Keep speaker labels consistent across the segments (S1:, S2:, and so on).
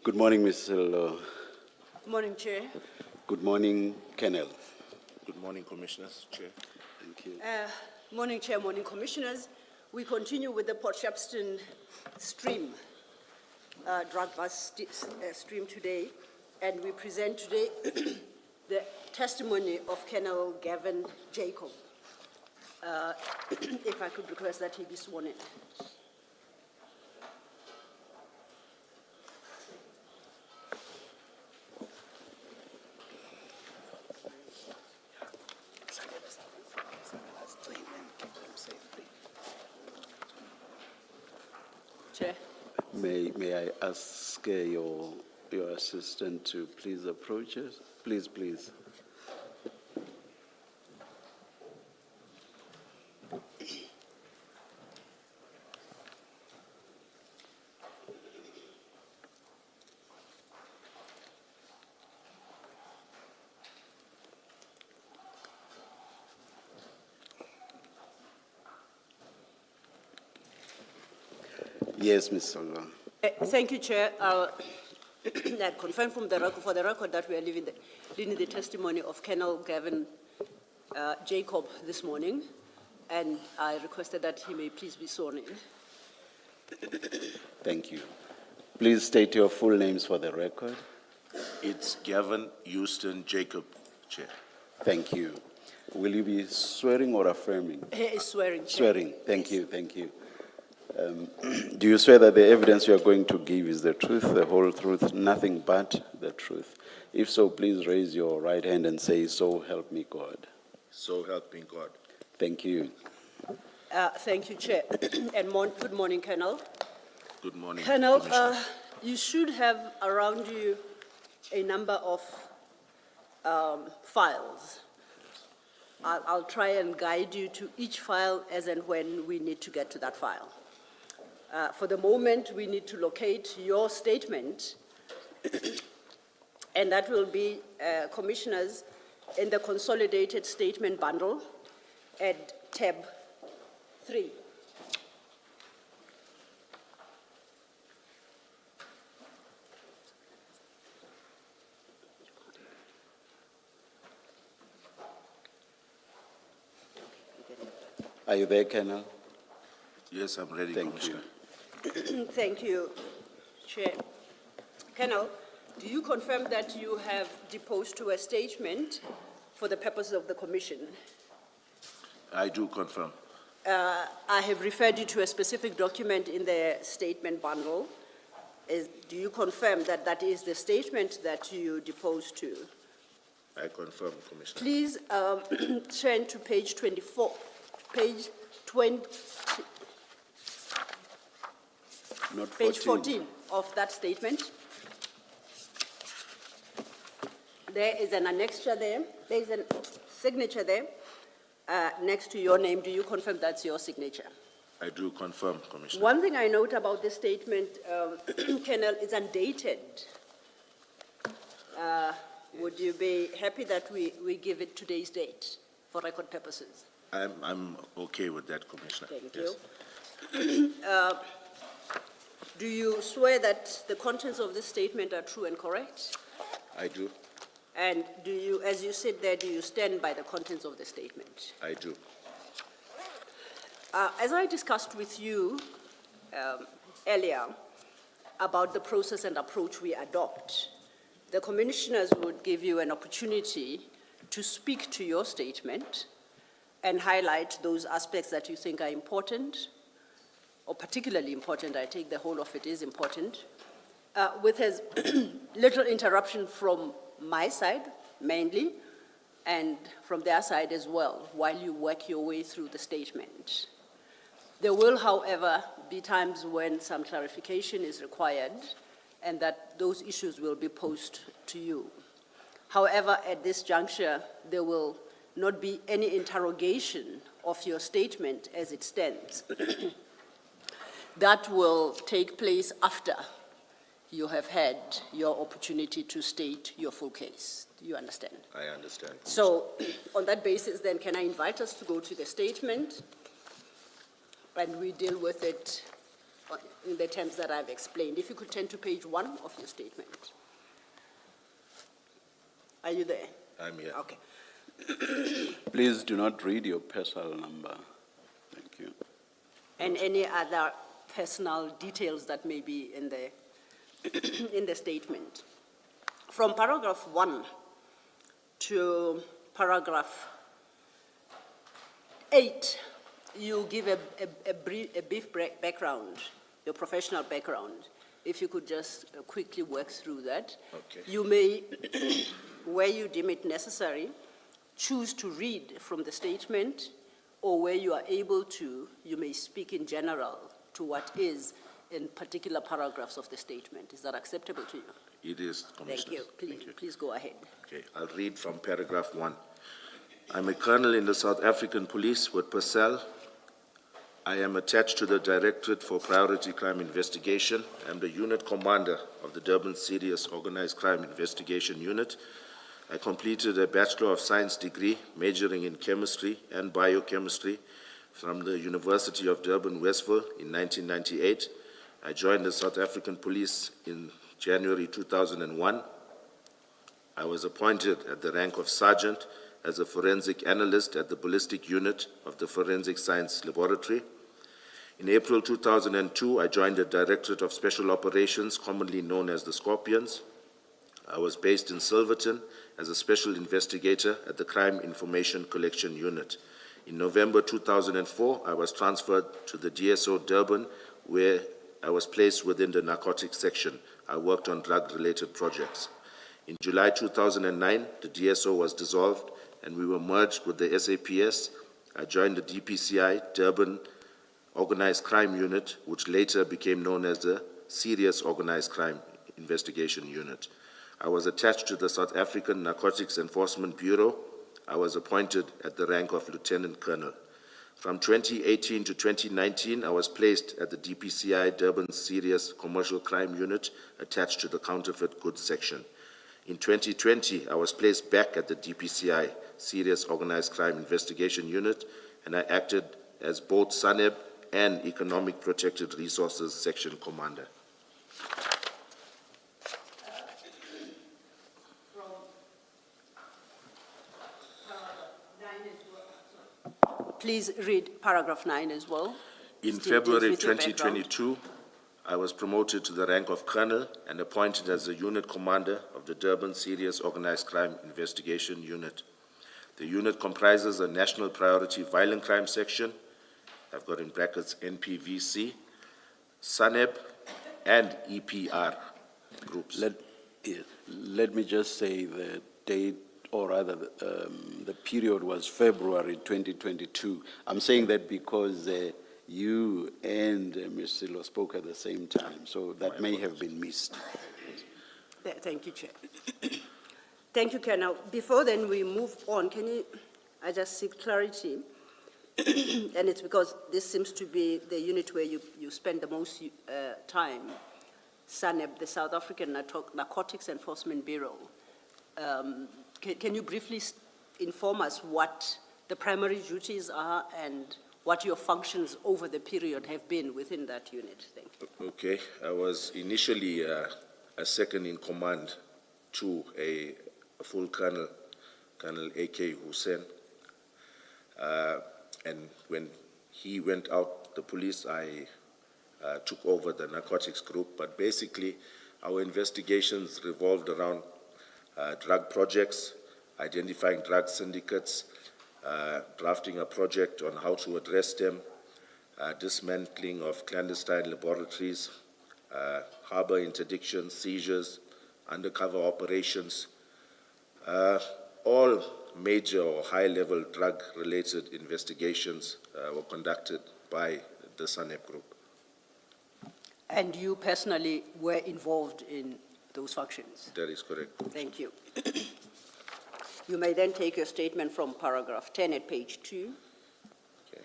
S1: Good morning, Ms. Lo.
S2: Good morning, Chair.
S1: Good morning, Colonel.
S3: Good morning, Commissioners. Chair.
S1: Thank you.
S2: Morning, Chair, morning, Commissioners. We continue with the Port Shepstone stream, drug bust stream today, and we present today the testimony of Colonel Gavin Jacob. If I could request that he be sworn in. Chair.
S1: May I ask your assistant to please approach us? Please. Yes, Ms. Lo.
S2: Thank you, Chair. I confirm for the record that we are leaving the testimony of Colonel Gavin Jacob this morning, and I requested that he may please be sworn in.
S1: Thank you. Please state your full names for the record.
S3: It's Gavin Houston Jacob, Chair.
S1: Thank you. Will you be swearing or affirming?
S2: He is swearing, Chair.
S1: Swearing. Thank you. Do you swear that the evidence you are going to give is the truth, the whole truth, nothing but the truth? If so, please raise your right hand and say, "So help me God."
S3: So help me God.
S1: Thank you.
S2: Thank you, Chair. And good morning, Colonel.
S3: Good morning,
S2: Colonel,
S3: Commissioner.
S2: you should have around you a number of files. I'll try and guide you to each file as and when we need to get to that file. For the moment, we need to locate your statement, and that will be, Commissioners, in the consolidated statement bundle at tab 3.
S1: Are you there, Colonel?
S3: Yes, I'm ready,
S1: Thank
S3: Commissioner.
S2: Thank you, Chair. Colonel, do you confirm that you have deposed to a statement for the purposes of the Commission?
S3: I do confirm.
S2: I have referred you to a specific document in the statement bundle. Do you confirm that that is the statement that you deposed to?
S3: I confirm, Commissioner.
S2: Please turn to page 24, page 20.
S1: Not 14.
S2: Page 14 of that statement. There is an annexure there. There is a signature there next to your name. Do you confirm that's your signature?
S3: I do confirm, Commissioner.
S2: One thing I note about this statement, Colonel, is undated. Would you be happy that we give it today's date for record purposes?
S3: I'm okay with that, Commissioner.
S2: Thank
S3: Yes.
S2: you. Do you swear that the contents of this statement are true and correct?
S3: I do.
S2: And do you, as you said there, do you stand by the contents of the statement?
S3: I do.
S2: As I discussed with you earlier about the process and approach we adopt, the commissioners would give you an opportunity to speak to your statement and highlight those aspects that you think are important, or particularly important. I take the whole of it is important, with as little interruption from my side, mainly, and from their side as well, while you work your way through the statement. There will, however, be times when some clarification is required, and that those issues will be posed to you. However, at this juncture, there will not be any interrogation of your statement as it stands. That will take place after you have had your opportunity to state your full case. Do you understand?
S3: I understand.
S2: So, on that basis, then, can I invite us to go to the statement, and we deal with it in the terms that I've explained. If you could turn to page 1 of your statement. Are you there?
S3: I'm here.
S2: Okay.
S1: Please do not read your personal number. Thank you.
S2: And any other personal details that may be in the, in the statement. From paragraph 1 to paragraph 8, you give a brief background, your professional background. If you could just quickly work through that.
S3: Okay.
S2: You may, where you deem it necessary, choose to read from the statement, or where you are able to, you may speak in general to what is in particular paragraphs of the statement. Is that acceptable to you?
S3: It is, Commissioner.
S2: Thank you. Please go ahead.
S3: Okay, I'll read from paragraph 1. I'm a colonel in the South African Police with Purcell. I am attached to the Directorate for Priority Crime Investigation. I'm the unit commander of the Durban Serious Organized Crime Investigation Unit. I completed a Bachelor of Science degree majoring in chemistry and biochemistry from the University of Durban, Westville in 1998. I joined the South African Police in January 2001. I was appointed at the rank of sergeant as a forensic analyst at the ballistic unit of the Forensic Science Laboratory. In April 2002, I joined the Directorate of Special Operations, commonly known as the Scorpions. I was based in Silverton as a special investigator at the Crime Information Collection Unit. In November 2004, I was transferred to the DSO Durban, where I was placed within the narcotics section. I worked on drug-related projects. In July 2009, the DSO was dissolved and we were merged with the SAPS. I joined the DPCI Durban Organized Crime Unit, which later became known as the Serious Organized Crime Investigation Unit. I was attached to the South African Narcotics Enforcement Bureau. I was appointed at the rank of Lieutenant Colonel. From 2018 to 2019, I was placed at the DPCI Durban Serious Commercial Crime Unit, attached to the Counterfeit Goods Section. In 2020, I was placed back at the DPCI Serious Organized Crime Investigation Unit, and I acted as both SANEB and Economic Protected Resources Section Commander.
S2: Please read paragraph 9 as well.
S3: In
S2: Still deals
S3: February
S2: with your background.
S3: 2022, I was promoted to the rank of colonel and appointed as the unit commander of the Durban Serious Organized Crime Investigation Unit. The unit comprises a national priority violent crime section, I've got in brackets NPVC, SANEB, and EPR groups.
S1: Let me just say the date, or rather the period was February 2022. I'm saying that because you and Ms. Silo spoke at the same time, so that may have been missed.
S2: Thank you, Chair. Thank you, Colonel. Before then we move on, I just seek clarity, and it's because this seems to be the unit where you spend the most time, SANEB, the South African Narcotics Enforcement Bureau. Can you briefly inform us what the primary duties are and what your functions over the period have been within that unit? Thank you.
S3: Okay, I was initially a second in command to a full colonel, Colonel A.K. Hussein. And when he went out the police, I took over the narcotics group. But basically, our investigations revolved around drug projects, identifying drug syndicates, drafting a project on how to address them, dismantling of clandestine laboratories, harbor interdictions, seizures, undercover operations. All major or high-level drug-related investigations were conducted by the SANEB group.
S2: And you personally were involved in those functions?
S3: That is correct.
S2: Thank you. You may then take your statement from paragraph 10 at page 2.
S3: Okay.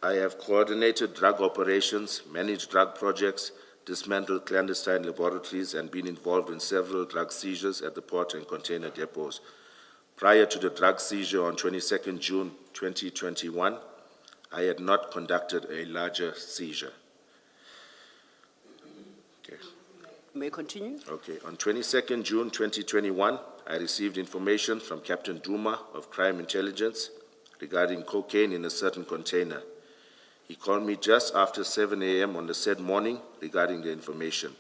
S3: I have coordinated drug operations, managed drug projects, dismantled clandestine laboratories, and been involved in several drug seizures at the port and container depots. Prior to the drug seizure on 22nd June 2021, I had not conducted a larger seizure.
S2: You may continue.
S3: Okay, on 22nd June 2021, I received information from Captain Duma of Crime Intelligence regarding cocaine in a certain container. He called me just after 7 a.m. on the said morning regarding the information.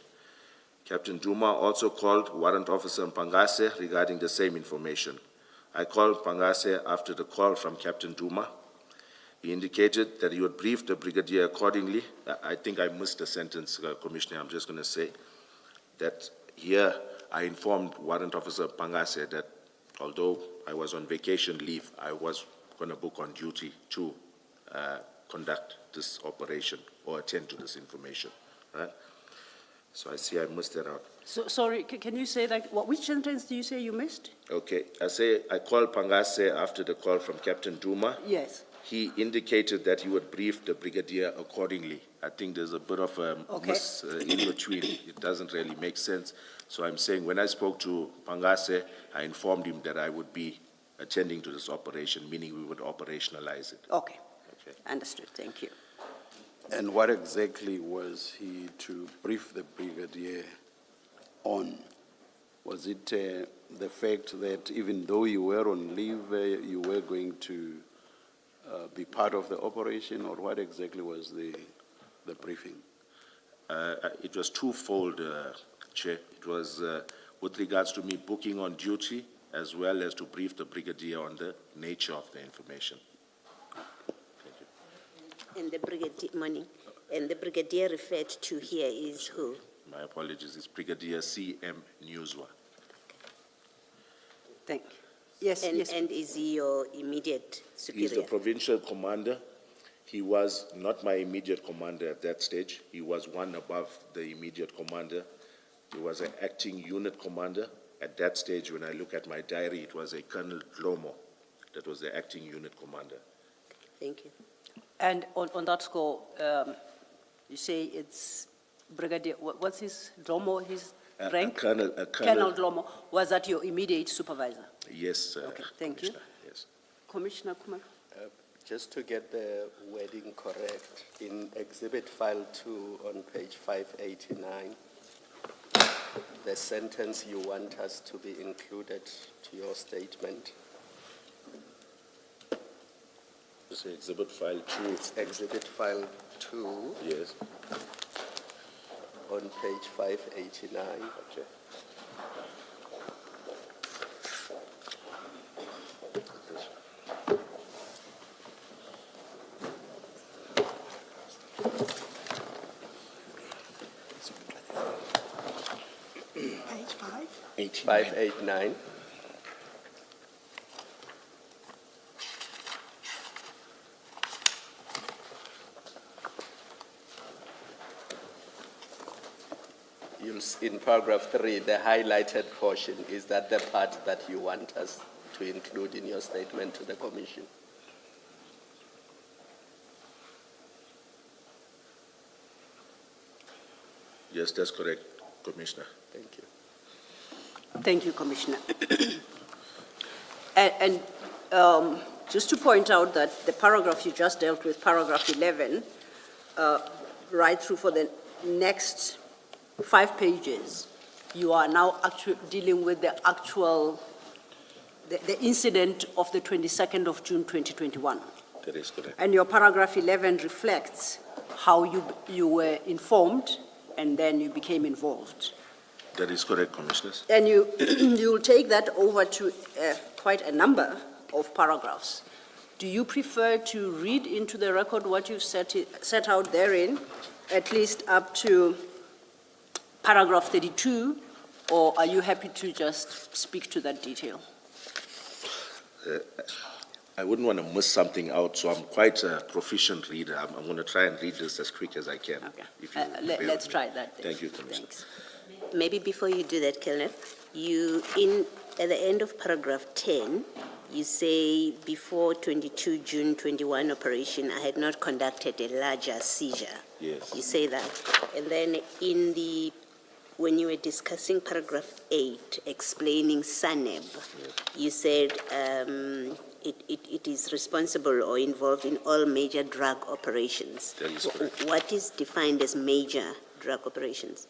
S3: Captain Duma also called Warrant Officer Mpangase regarding the same information. I called Mpangase after the call from Captain Duma. He indicated that he would brief the brigadier accordingly. I think I missed a sentence, Commissioner. I'm just going to say that here I informed Warrant Officer Mpangase that although I was on vacation leave, I was going to book on duty to conduct this operation or attend to this information. Right? So I see I missed that out.
S2: So, sorry, can you say that, which sentence do you say you missed?
S3: Okay, I called Mpangase after the call from Captain Duma.
S2: Yes.
S3: He indicated that he would brief the brigadier accordingly. I think there's a bit of a miss in between. It doesn't really make sense. So I'm saying when I spoke to Mpangase, I informed him that I would be attending to this operation, meaning we would operationalize it.
S2: Okay. Understood. Thank you.
S1: And what exactly was he to brief the brigadier on? Was it the fact that even though you were on leave, you were going to be part of the operation, or what exactly was the briefing?
S3: It was twofold, Chair. It was with regards to me booking on duty, as well as to brief the brigadier on the nature of the information.
S4: And the brigadier referred to here is who?
S3: My apologies, it's Brigadier C.M. Newswa.
S2: Thank you. Yes, yes.
S4: And is he your immediate superior?
S3: He's the provincial commander. He was not my immediate commander at that stage. He was one above the immediate commander. He was an acting unit commander. At that stage, when I look at my diary, it was a Colonel Dlomo that was the acting unit commander.
S4: Thank you.
S2: And on that score, you say it's Brigadier, what's his Dlomo, his rank?
S3: Colonel
S2: Dlomo. Was that your immediate supervisor?
S3: Yes,
S2: Okay, thank you.
S3: Yes.
S2: Commissioner Kumar?
S5: Just to get the wording correct, in Exhibit File 2 on page 589, the sentence you want us to be included to your statement.
S3: It's Exhibit File 2.
S5: It's Exhibit File 2
S3: Yes.
S5: on page 589.
S3: Okay.
S5: Page 5?
S3: 589.
S5: 589. In paragraph 3, the highlighted portion, is that the part that you want us to include in your statement to the Commission?
S3: Yes, that's correct, Commissioner.
S5: Thank you.
S2: Thank you, Commissioner. And just to point out that the paragraph you just dealt with, paragraph 11, right through for the next 5 pages, you are now actually dealing with the actual, the incident of the 22nd of June 2021.
S3: That is correct.
S2: And your paragraph 11 reflects how you were informed and then you became involved.
S3: That is correct, Commissioners.
S2: And you will take that over to quite a number of paragraphs. Do you prefer to read into the record what you've set out therein, at least up to paragraph 32, or are you happy to just speak to that detail?
S3: I wouldn't want to miss something out, so I'm quite a proficient reader. I'm going to try and read this as quick as I can.
S2: Okay.
S3: If you
S2: Let's try that then.
S3: Thank you, Commissioner.
S2: Thanks.
S4: Maybe before you do that, Colonel, at the end of paragraph 10, you say, before 22 June 21 operation, I had not conducted a larger seizure.
S3: Yes.
S4: You say that. And then when you were discussing paragraph 8, explaining SANEB, you said it is responsible or involved in all major drug operations.
S3: That is correct.
S4: What is defined as major drug operations?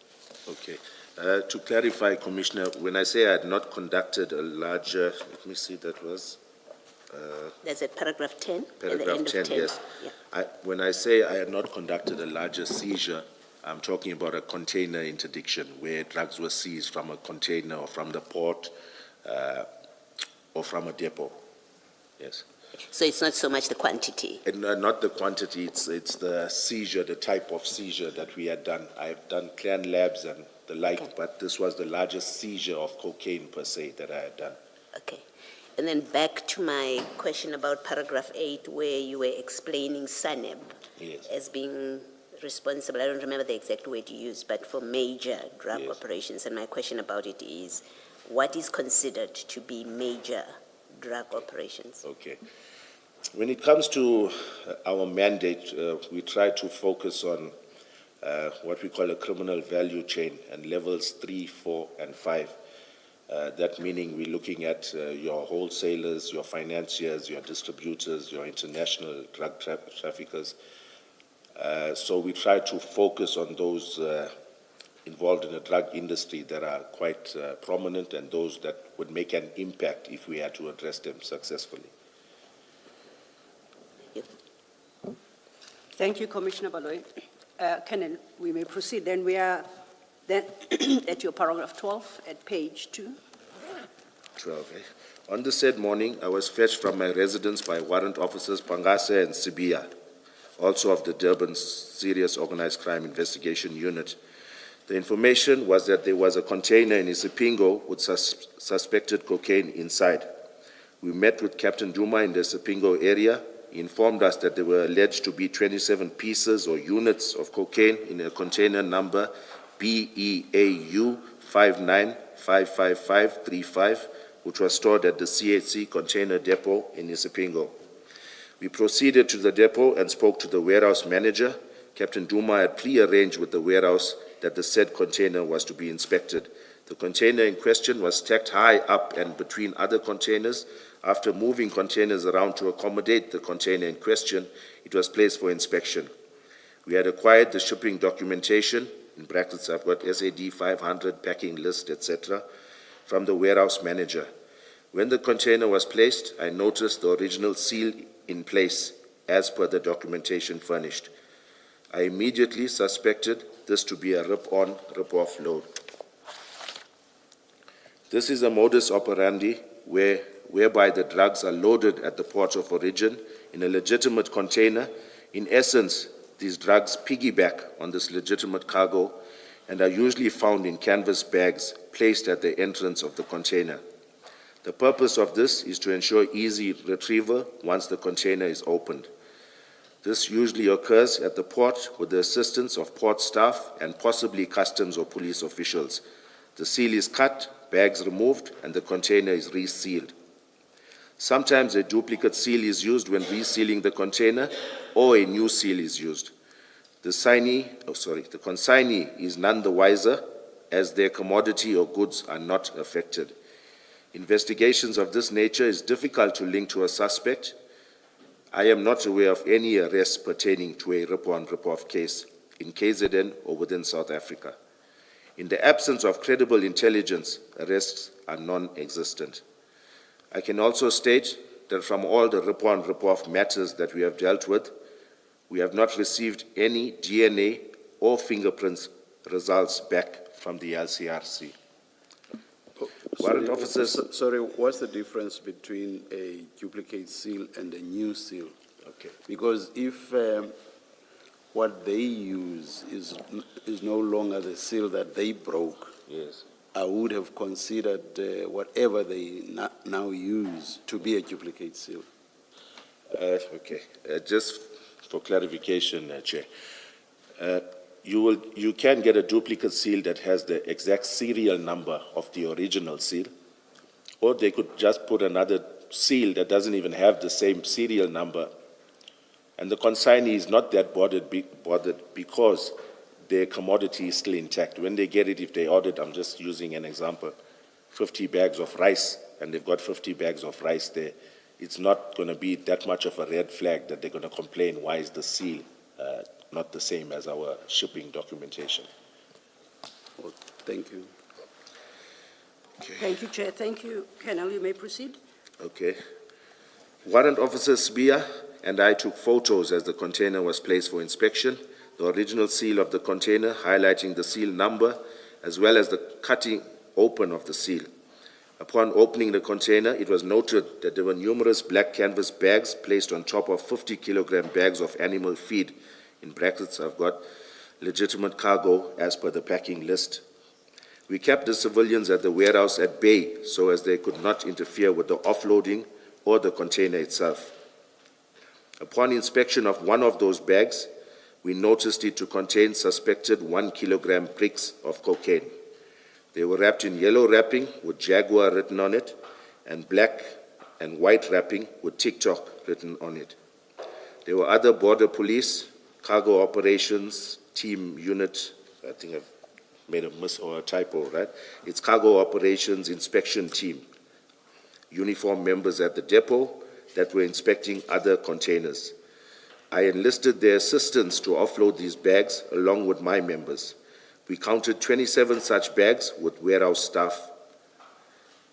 S3: Okay. To clarify, Commissioner, when I say I had not conducted a larger, let me see, that was
S4: There's a paragraph 10 at the
S3: paragraph
S4: end
S3: 10,
S4: of 10.
S3: yes.
S4: Yeah.
S3: When I say I had not conducted a larger seizure, I'm talking about a container interdiction where drugs were seized from a container or from the port or from a depot. Yes.
S4: So it's not so much the quantity.
S3: And not the quantity, it's the seizure, the type of seizure that we had done. I've done clan labs and the like,
S4: Okay.
S3: but this was the largest seizure of cocaine per se that I had done.
S4: Okay. And then back to my question about paragraph 8, where you were explaining SANEB
S3: Yes.
S4: as being responsible, I don't remember the exact word you used, but for major drug
S3: Yes.
S4: operations. And my question about it is, what is considered to be major drug operations?
S3: Okay. When it comes to our mandate, we try to focus on what we call a criminal value chain and levels 3, 4, and 5. That meaning we're looking at your wholesalers, your financiers, your distributors, your international drug traffickers. So we try to focus on those involved in the drug industry that are quite prominent and those that would make an impact if we had to address them successfully.
S2: Thank you, Commissioner Baloyi. Colonel, we may proceed. Then we are then at your paragraph 12 at page 2.
S3: 12. On the said morning, I was fetched from my residence by warrant officers Pangase and Sibia, also of the Durban Serious Organized Crime Investigation Unit. The information was that there was a container in Isipingo with suspected cocaine inside. We met with Captain Duma in the Isipingo area. He informed us that there were alleged to be 27 pieces or units of cocaine in a container number BEAU 5955535, which was stored at the CHC container depot in Isipingo. We proceeded to the depot and spoke to the warehouse manager. Captain Duma had pre-arranged with the warehouse that the said container was to be inspected. The container in question was stacked high up and between other containers. After moving containers around to accommodate the container in question, it was placed for inspection. We had acquired the shipping documentation, in brackets I've got SAD 500, packing list, etc., from the warehouse manager. When the container was placed, I noticed the original seal in place, as per the documentation furnished. I immediately suspected this to be a rip-on, rip-off load. This is a modus operandi whereby the drugs are loaded at the port of origin in a legitimate container. In essence, these drugs piggyback on this legitimate cargo and are usually found in canvas bags placed at the entrance of the container. The purpose of this is to ensure easy retrieval once the container is opened. This usually occurs at the port with the assistance of port staff and possibly customs or police officials. The seal is cut, bags removed, and the container is resealed. Sometimes a duplicate seal is used when resealing the container, or a new seal is used. The consignee is none the wiser, as their commodity or goods are not affected. Investigations of this nature is difficult to link to a suspect. I am not aware of any arrests pertaining to a rip-on, rip-off case in KZN or within South Africa. In the absence of credible intelligence, arrests are non-existent. I can also state that from all the rip-on, rip-off matters that we have dealt with, we have not received any DNA or fingerprints results back from the LCRC. Warrant officers.
S1: Sorry, what's the difference between a duplicate seal and a new seal?
S3: Okay.
S1: Because if what they use is no longer the seal that they broke,
S3: Yes.
S1: I would have considered whatever they now use to be a duplicate seal.
S3: Okay. Just for clarification, Chair, you can get a duplicate seal that has the exact serial number of the original seal, or they could just put another seal that doesn't even have the same serial number, and the consignee is not that bothered because their commodity is still intact. When they get it, if they ordered, I'm just using an example, 50 bags of rice, and they've got 50 bags of rice there, it's not going to be that much of a red flag that they're going to complain, why is the seal not the same as our shipping documentation?
S1: Well, thank you.
S2: Thank you, Chair. Thank you. Colonel, you may proceed.
S3: Okay. Warrant Officer Sbia and I took photos as the container was placed for inspection, the original seal of the container highlighting the seal number, as well as the cutting open of the seal. Upon opening the container, it was noted that there were numerous black canvas bags placed on top of 50-kilogram bags of animal feed. In brackets, I've got legitimate cargo as per the packing list. We kept the civilians at the warehouse at bay so as they could not interfere with the offloading or the container itself. Upon inspection of one of those bags, we noticed it to contain suspected 1-kilogram bricks of cocaine. They were wrapped in yellow wrapping with Jaguar written on it and black and white wrapping with TikTok written on it. There were other border police, cargo operations, team unit, I think I've made a miss or a typo, right? It's cargo operations inspection team, uniform members at the depot that were inspecting other containers. I enlisted their assistance to offload these bags along with my members. We counted 27 such bags with warehouse staff.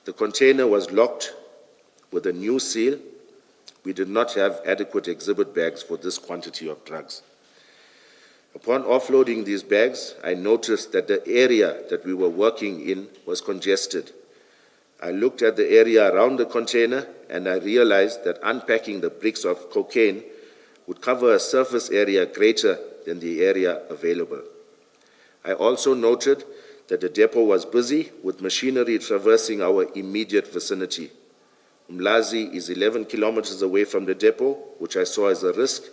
S3: The container was locked with a new seal. We did not have adequate exhibit bags for this quantity of drugs. Upon offloading these bags, I noticed that the area that we were working in was congested. I looked at the area around the container and I realized that unpacking the bricks of cocaine would cover a surface area greater than the area available. I also noted that the depot was busy with machinery traversing our immediate vicinity. Umlazi is 11 kilometers away from the depot, which I saw as a risk,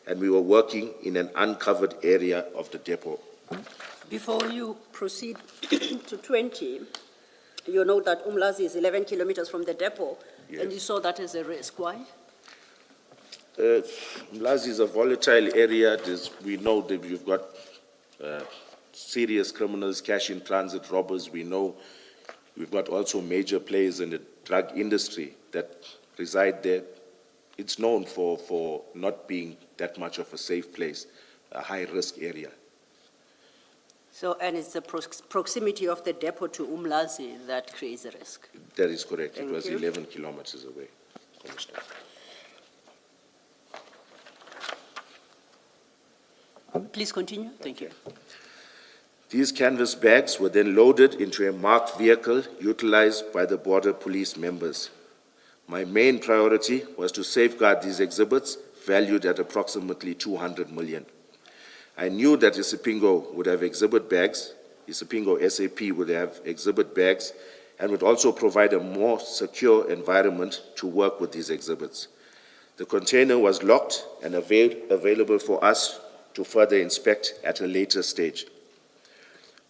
S3: and we were working in an uncovered area of the depot.
S2: Before you proceed to 20, you know that Umlazi is 11 kilometers from the depot,
S3: Yes.
S2: and you saw that as a risk. Why?
S3: Umlazi is a volatile area. We know that we've got serious criminals, cash in transit robbers. We know we've got also major players in the drug industry that reside there. It's known for not being that much of a safe place, a high-risk area.
S2: So, and it's the proximity of the depot to Umlazi that creates a risk.
S3: That is correct.
S2: Thank
S3: It was
S2: you.
S3: 11 kilometers away, Commissioner.
S2: Please continue. Thank you.
S3: These canvas bags were then loaded into a marked vehicle utilized by the border police members. My main priority was to safeguard these exhibits valued at approximately 200 million. I knew that Isipingo would have exhibit bags, Isipingo SAP would have exhibit bags, and would also provide a more secure environment to work with these exhibits. The container was locked and available for us to further inspect at a later stage.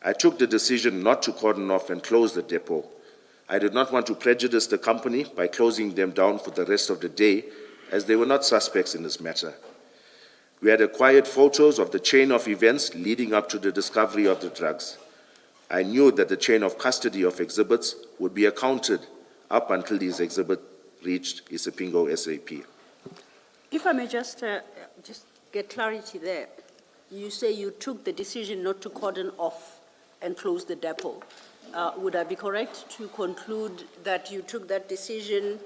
S3: I took the decision not to cordon off and close the depot. I did not want to prejudice the company by closing them down for the rest of the day, as they were not suspects in this matter. We had acquired photos of the chain of events leading up to the discovery of the drugs. I knew that the chain of custody of exhibits would be accounted up until these exhibits reached Isipingo SAP.
S2: If I may just get clarity there. You say you took the decision not to cordon off and close the depot. Would I be correct to conclude that you took that decision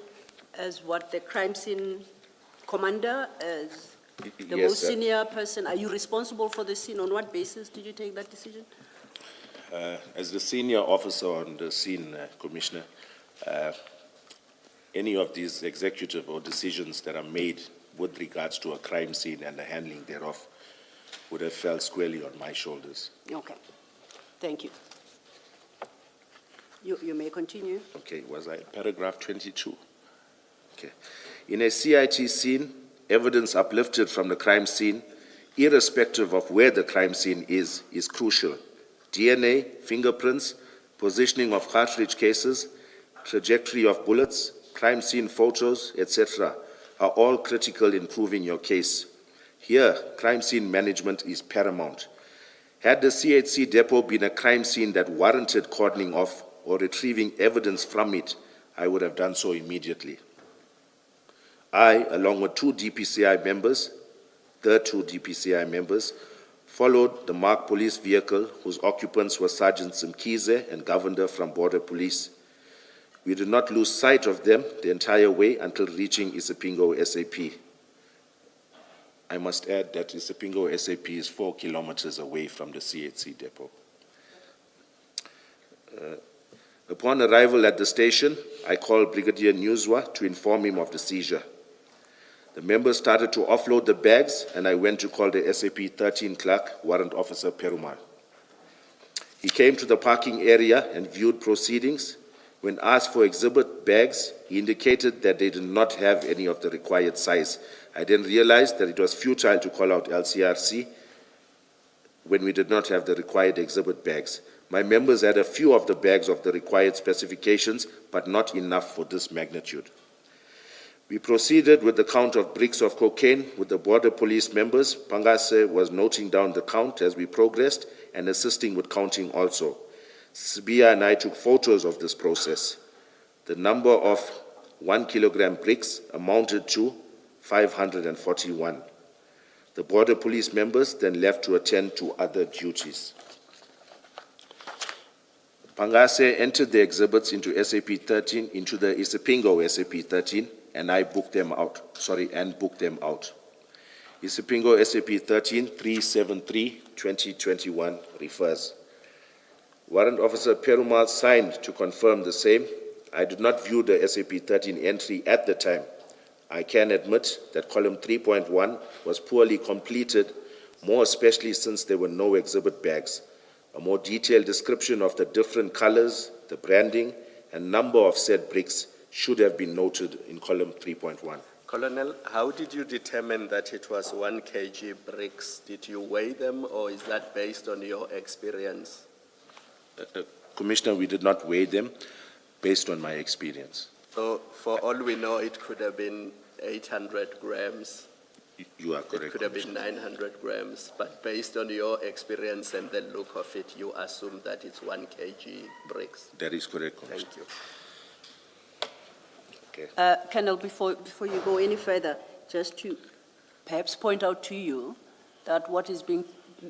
S2: as what, the crime scene commander, as the
S3: Yes,
S2: most senior person? Are you responsible for the scene? On what basis did you take that decision?
S3: As the senior officer on the scene, Commissioner, any of these executive or decisions that are made with regards to a crime scene and the handling thereof would have fell squarely on my shoulders.
S2: Okay. Thank you. You may continue.
S3: Okay, was I paragraph 22? Okay. In a CIT scene, evidence uplifted from the crime scene, irrespective of where the crime scene is crucial. DNA, fingerprints, positioning of cartridge cases, trajectory of bullets, crime scene photos, etc., are all critical in proving your case. Here, crime scene management is paramount. Had the CHC depot been a crime scene that warranted cordoning off or retrieving evidence from it, I would have done so immediately. I, along with the two DPCI members, followed the marked police vehicle whose occupants were Sergeant Simkize and Governor from Border Police. We did not lose sight of them the entire way until reaching Isipingo SAP. I must add that Isipingo SAP is 4 kilometers away from the CHC depot. Upon arrival at the station, I called Brigadier Newswa to inform him of the seizure. The members started to offload the bags, and I went to call the SAP 13 clerk, Warrant Officer Perumal. He came to the parking area and viewed proceedings. When asked for exhibit bags, he indicated that they did not have any of the required size. I then realized that it was futile to call out LCRC when we did not have the required exhibit bags. My members had a few of the bags of the required specifications, but not enough for this magnitude. We proceeded with the count of bricks of cocaine with the border police members. Pangase was noting down the count as we progressed and assisting with counting also. Sibia and I took photos of this process. The number of 1 kilogram bricks amounted to 541. The border police members then left to attend to other duties. Pangase entered the exhibits into SAP 13, into the Isipingo SAP 13, and I booked them out. Isipingo SAP 13 373/2021 refers. Warrant Officer Perumal signed to confirm the same. I did not view the SAP 13 entry at the time. I can admit that column 3.1 was poorly completed, more especially since there were no exhibit bags. A more detailed description of the different colors, the branding, and number of said bricks should have been noted in column 3.1.
S5: Colonel, how did you determine that it was 1 kg bricks? Did you weigh them, or is that based on your experience?
S3: Commissioner, we did not weigh them based on my experience.
S5: So for all we know, it could have been 800 grams.
S3: You are correct.
S5: It could have been 900 grams, but based on your experience and the look of it, you assume that it's 1 kg bricks.
S3: That is correct, Commissioner.
S5: Thank you.
S3: Okay.
S2: Colonel, before you go any further, just to perhaps point out to you that what is being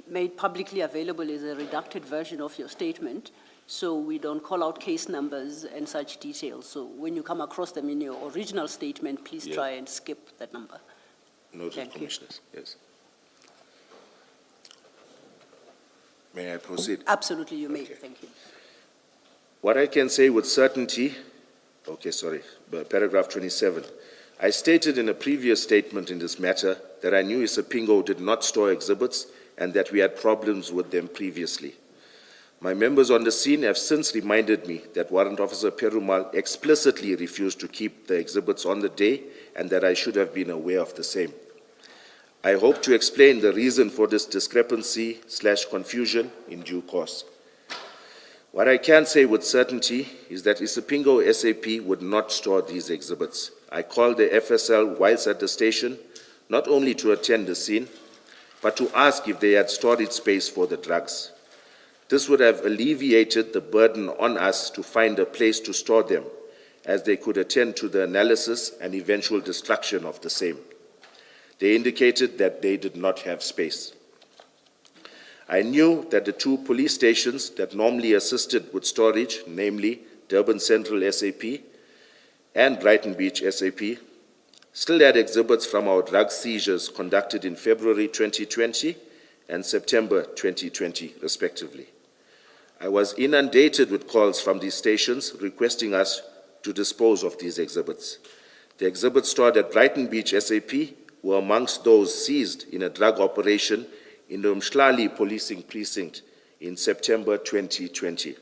S2: made publicly available is a redacted version of your statement, so we don't call out case numbers and such details. So when you come across them in your original statement, please try and skip that number.
S3: Noted,
S2: Thank you.
S3: Commissioners. Yes. May I proceed?
S2: Absolutely, you may.
S3: Okay.
S2: Thank you.
S3: What I can say with certainty, paragraph 27. I stated in a previous statement in this matter that I knew Isipingo did not store exhibits and that we had problems with them previously. My members on the scene have since reminded me that Warrant Officer Perumal explicitly refused to keep the exhibits on the day and that I should have been aware of the same. I hope to explain the reason for this discrepancy/confusion in due course. What I can say with certainty is that Isipingo SAP would not store these exhibits. I called the FSL whilst at the station, not only to attend the scene, but to ask if they had storage space for the drugs. This would have alleviated the burden on us to find a place to store them, as they could attend to the analysis and eventual destruction of the same. They indicated that they did not have space. I knew that the two police stations that normally assisted with storage, namely Durban Central SAP and Brighton Beach SAP, still had exhibits from our drug seizures conducted in February 2020 and September 2020, respectively. I was inundated with calls from these stations requesting us to dispose of these exhibits. The exhibits stored at Brighton Beach SAP were amongst those seized in a drug operation in the Mshlali policing precinct in September 2020.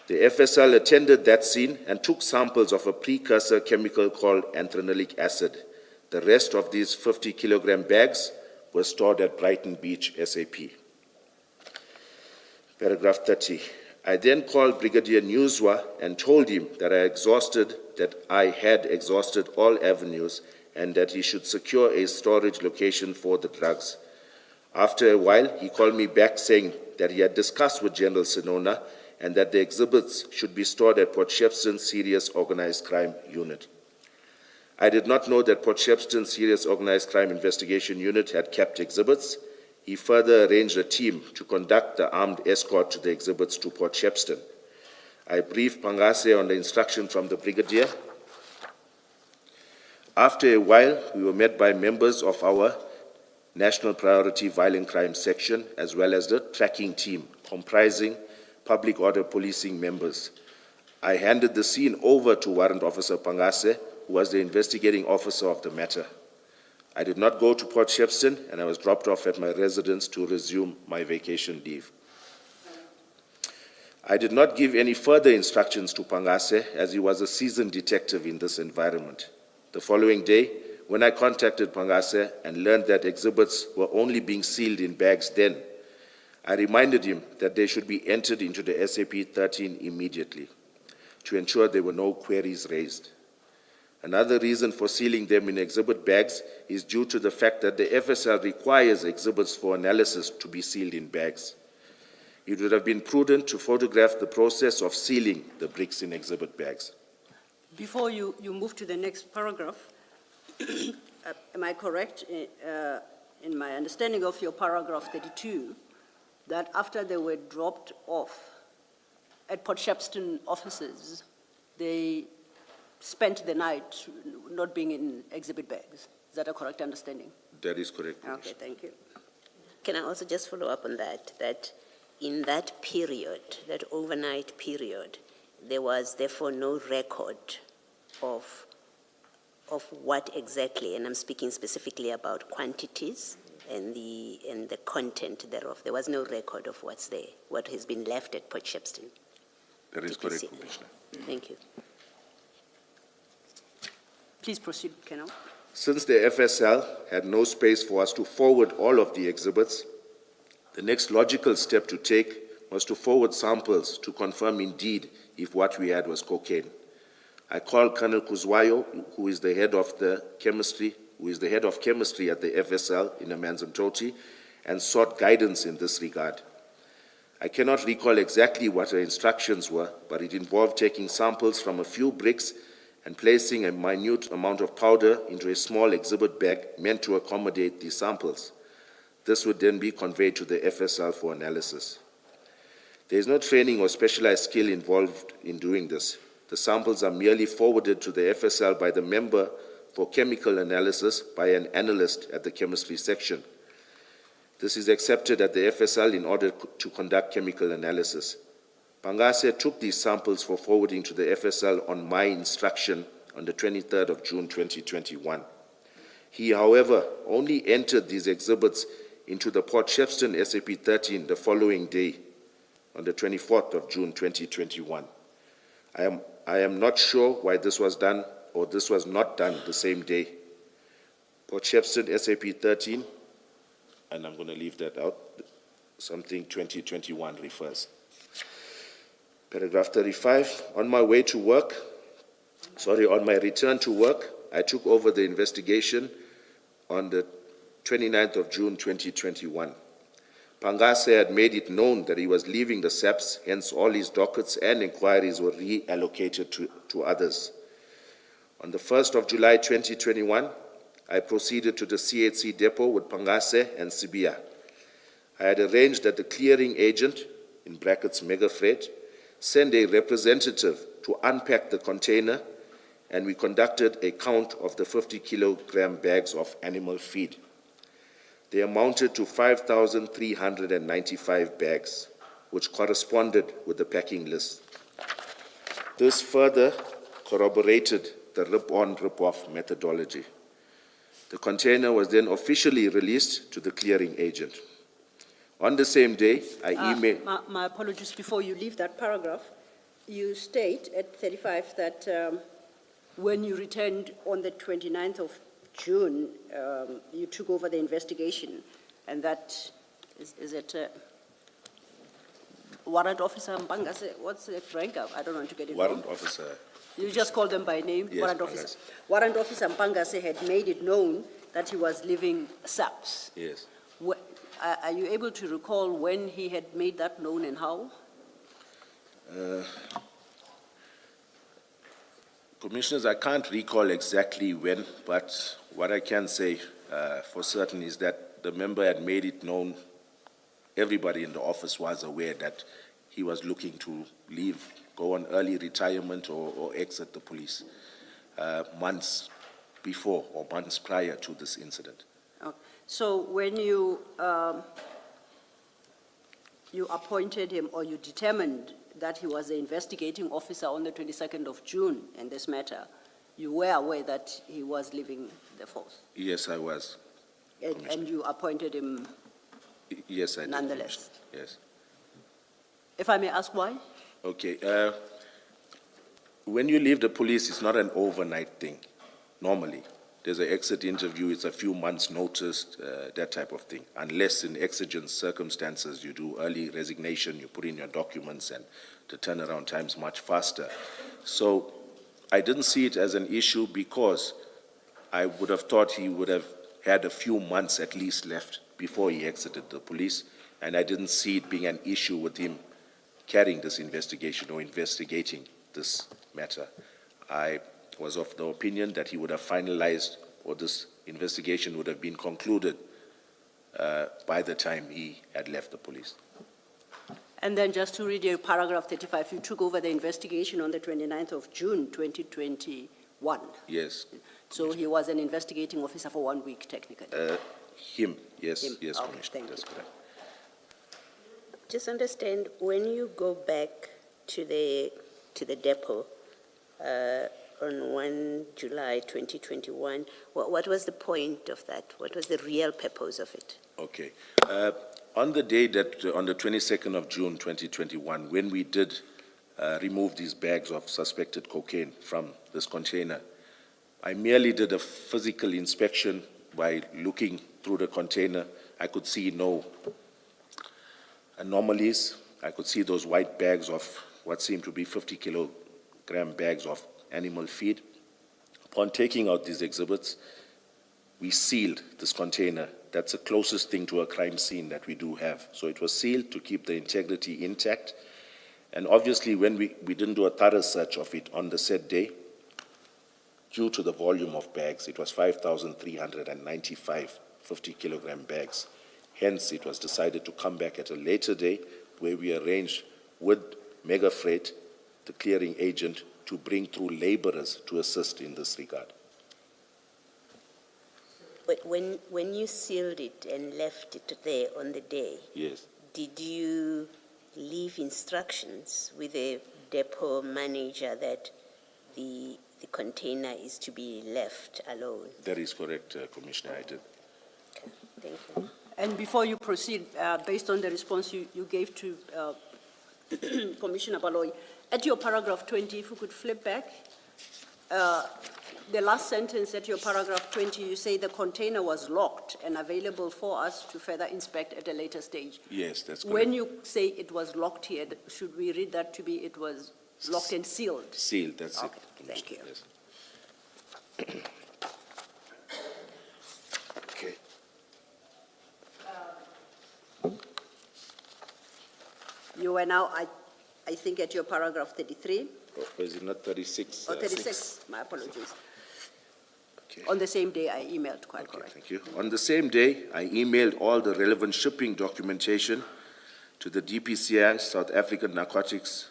S3: The FSL attended that scene and took samples of a precursor chemical called anthranoic acid. The rest of these 50-kilogram bags were stored at Brighton Beach SAP. Paragraph 30. I then called Brigadier Newswa and told him that I had exhausted all avenues and that he should secure a storage location for the drugs. After a while, he called me back saying that he had discussed with General Senona and that the exhibits should be stored at Port Shepstone Serious Organised Crime Unit. I did not know that Port Shepstone Serious Organised Crime Investigation Unit had kept exhibits. He further arranged a team to conduct the armed escort to the exhibits to Port Shepstone. I briefed Pangase on the instruction from the brigadier. After a while, we were met by members of our National Priority Violent Crime Section, as well as the tracking team, comprising public order policing members. I handed the scene over to Warrant Officer Pangase, who was the investigating officer of the matter. I did not go to Port Shepstone, and I was dropped off at my residence to resume my vacation leave. I did not give any further instructions to Pangase, as he was a seasoned detective in this environment. The following day, when I contacted Pangase and learned that exhibits were only being sealed in bags then, I reminded him that they should be entered into the SAP-13 immediately to ensure there were no queries raised. Another reason for sealing them in exhibit bags is due to the fact that the FSL requires exhibits for analysis to be sealed in bags. It would have been prudent to photograph the process of sealing the bricks in exhibit bags.
S2: Before you move to the next paragraph, am I correct in my understanding of your paragraph 32, that after they were dropped off at Port Shepstone offices, they spent the night not being in exhibit bags? Is that a correct understanding?
S3: That is correct.
S2: Okay, thank you.
S4: Can I also just follow up on that, that in that period, that overnight period, there was therefore no record of what exactly, and I'm speaking specifically about quantities and the content thereof. There was no record of what's there, what has been left at Port Shepstone.
S3: That is
S4: Did you
S3: correct,
S4: see?
S3: Commissioner.
S4: Thank you.
S2: Please proceed, Colonel.
S3: Since the FSL had no space for us to forward all of the exhibits, the next logical step to take was to forward samples to confirm indeed if what we had was cocaine. I called Colonel Kuzwayo, who is the head of chemistry at the FSL in Amanzimtoti, and sought guidance in this regard. I cannot recall exactly what her instructions were, but it involved taking samples from a few bricks and placing a minute amount of powder into a small exhibit bag meant to accommodate these samples. This would then be conveyed to the FSL for analysis. There is no training or specialized skill involved in doing this. The samples are merely forwarded to the FSL by the member for chemical analysis by an analyst at the chemistry section. This is accepted at the FSL in order to conduct chemical analysis. Pangase took these samples for forwarding to the FSL on my instruction on the 23rd of June 2021. He, however, only entered these exhibits into the Port Shepstone SAP-13 the following day, on the 24th of June 2021. I am not sure why this was done or this was not done the same day. Port Shepstone SAP-13, and I'm going to leave that out, something 2021 refers. Paragraph 35, on my return to work, I took over the investigation on the 29th of June 2021. Pangase had made it known that he was leaving the SAPS, hence all his dockets and inquiries were reallocated to others. On the 1st of July 2021, I proceeded to the CHC depot with Pangase and Sibia. I had arranged that the clearing agent, in brackets Mega Freight, send a representative to unpack the container, and we conducted a count of the 50-kilogram bags of animal feed. They amounted to 5,395 bags, which corresponded with the packing list. This further corroborated the rip-on, rip-off methodology. The container was then officially released to the clearing agent. On the same day, I emailed...
S2: My apologies, before you leave that paragraph, you state at 35 that when you returned on the 29th of June, you took over the investigation, and that, is it Warrant Officer Mpangase, what's the rank up? I don't want to get it wrong.
S3: Warrant Officer.
S2: You just call them by name?
S3: Yes,
S2: Warrant Officer.
S3: Pangase.
S2: Warrant Officer Mpangase had made it known that he was leaving SAPS.
S3: Yes.
S2: Are you able to recall when he had made that known and how?
S3: Commissioners, I can't recall exactly when, but what I can say for certain is that the member had made it known, everybody in the office was aware that he was looking to leave, go on early retirement or exit the police months before or months prior to this incident.
S2: Okay. So when you appointed him or you determined that he was the investigating officer on the 22nd of June in this matter, you were aware that he was leaving the force?
S3: Yes, I was.
S2: And you appointed him
S3: Yes, I did.
S2: nonetheless?
S3: Yes.
S2: If I may ask why?
S3: Okay. When you leave the police, it's not an overnight thing, normally. There's an exit interview, it's a few months' notice, that type of thing. Unless in exigent circumstances, you do early resignation, you put in your documents, and the turnaround time's much faster. So I didn't see it as an issue because I would have thought he would have had a few months at least left before he exited the police, and I didn't see it being an issue with him carrying this investigation or investigating this matter. I was of the opinion that he would have finalized, or this investigation would have been concluded by the time he had left the police.
S2: And then just to read you paragraph 35, you took over the investigation on the 29th of June, 2021.
S3: Yes.
S2: So he was an investigating officer for 1 week, technically.
S3: Him, yes,
S2: Him.
S3: yes,
S2: Okay,
S3: Commissioner,
S2: thank
S3: that's
S2: you.
S3: correct.
S4: Just understand, when you go back to the depot on 1 July 2021, what was the point of that? What was the real purpose of it?
S3: Okay. On the day that, on the 22nd of June 2021, when we did remove these bags of suspected cocaine from this container, I merely did a physical inspection by looking through the container. I could see no anomalies. I could see those white bags of what seemed to be 50-kilogram bags of animal feed. Upon taking out these exhibits, we sealed this container. That's the closest thing to a crime scene that we do have. So it was sealed to keep the integrity intact. And obviously, when we didn't do a thorough search of it on the said day, due to the volume of bags, it was 5,395 50-kilogram bags. Hence, it was decided to come back at a later day where we arranged with Mega Freight, the clearing agent, to bring through laborers to assist in this regard.
S4: But when you sealed it and left it there on the day,
S3: Yes.
S4: did you leave instructions with the depot manager that the container is to be left alone?
S3: That is correct, Commissioner, I did.
S4: Okay, thank you.
S2: And before you proceed, based on the response you gave to Commissioner Baloyi, at your paragraph 20, if you could flip back, the last sentence at your paragraph 20, you say the container was locked and available for us to further inspect at a later stage.
S3: Yes, that's correct.
S2: When you say it was locked here, should we read that to be it was locked and sealed?
S3: Sealed, that's
S2: Okay,
S3: it.
S2: thank you.
S3: Yes. Okay.
S2: You are now, I think, at your paragraph 33
S3: Or is it not 36?
S2: or 36, my apologies.
S3: Okay.
S2: On the same day I emailed, quite
S3: Okay,
S2: correct.
S3: thank you. On the same day, I emailed all the relevant shipping documentation to the DPCI, South African Narcotics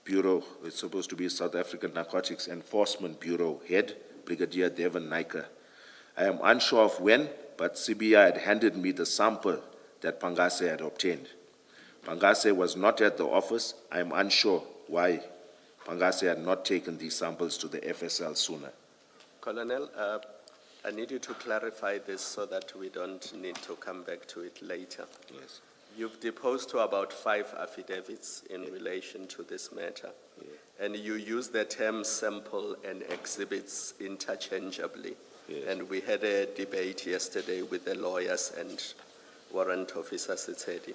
S3: Bureau. It's supposed to be South African Narcotics Enforcement Bureau head, Brigadier Devon Naika. I am unsure of when, but CBI had handed me the sample that Pangase had obtained. Pangase was not at the office. I am unsure why Pangase had not taken these samples to the FSL sooner.
S5: Colonel, I need you to clarify this so that we don't need to come back to it later.
S3: Yes.
S5: You've deposed to about 5 affidavits in relation to this matter, and you use the term sample and exhibits interchangeably.
S3: Yes.
S5: And we had a debate yesterday with the lawyers and warrant officers, etc.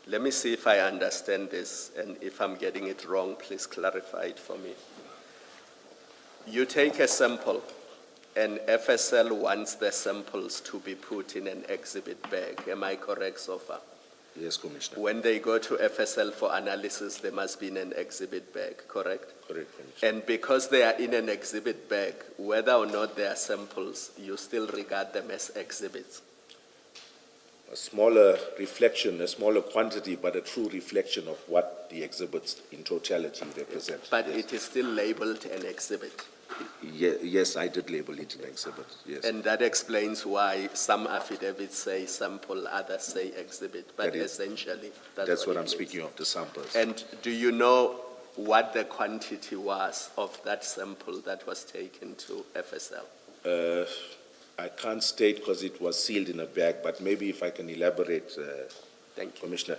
S5: Let me see if I understand this, and if I'm getting it wrong, please clarify it for me. You take a sample, and FSL wants the samples to be put in an exhibit bag. Am I correct so far?
S3: Yes, Commissioner.
S5: When they go to FSL for analysis, they must be in an exhibit bag, correct?
S3: Correct, Commissioner.
S5: And because they are in an exhibit bag, whether or not they are samples, you still regard them as exhibits.
S3: a smaller reflection, a smaller quantity, but a true reflection of what the exhibits in totality represent.
S5: But it is still labeled an exhibit.
S3: Yes, I did label it an exhibit, yes.
S5: And that explains why some affidavits say sample, others say exhibit, but
S3: That is-
S5: essentially,
S3: That's what
S5: it
S3: I'm
S5: means.
S3: speaking of, the samples.
S5: And do you know what the quantity was of that sample that was taken to FSL?
S3: I can't state because it was sealed in a bag, but maybe if I can elaborate,
S5: Thank you.
S3: Commissioner.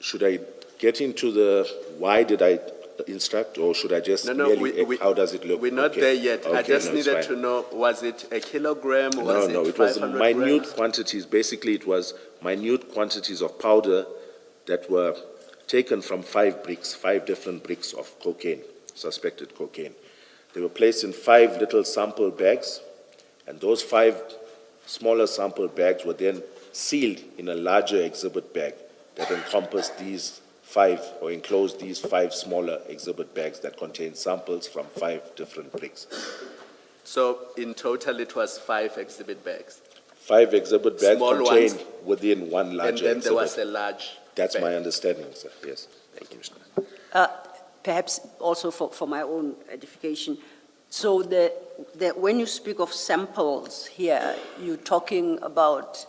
S3: Should I get into the why did I instruct, or should I just
S5: No,
S3: merely, how does it look?
S5: We're not
S3: Okay.
S5: there yet. I
S3: Okay,
S5: just
S3: no, it's
S5: needed
S3: fine.
S5: to know, was it a kilogram?
S3: No,
S5: Was
S3: no,
S5: it
S3: it was
S5: 500
S3: minute
S5: grams?
S3: quantities. Basically, it was minute quantities of powder that were taken from 5 different bricks of cocaine, suspected cocaine. They were placed in 5 little sample bags, and those 5 smaller sample bags were then sealed in a larger exhibit bag that encompassed these 5, or enclosed these 5 smaller exhibit bags that contained samples from 5 different bricks.
S5: So in total, it was 5 exhibit bags.
S3: 5 exhibit bags
S5: Small
S3: contained
S5: ones.
S3: within one
S5: And
S3: larger
S5: then there was
S3: exhibit.
S5: a large
S3: That's
S5: bag.
S3: my understanding, sir, yes. Thank you, Commissioner.
S2: Perhaps also for my own edification. So when you speak of samples here, you're talking about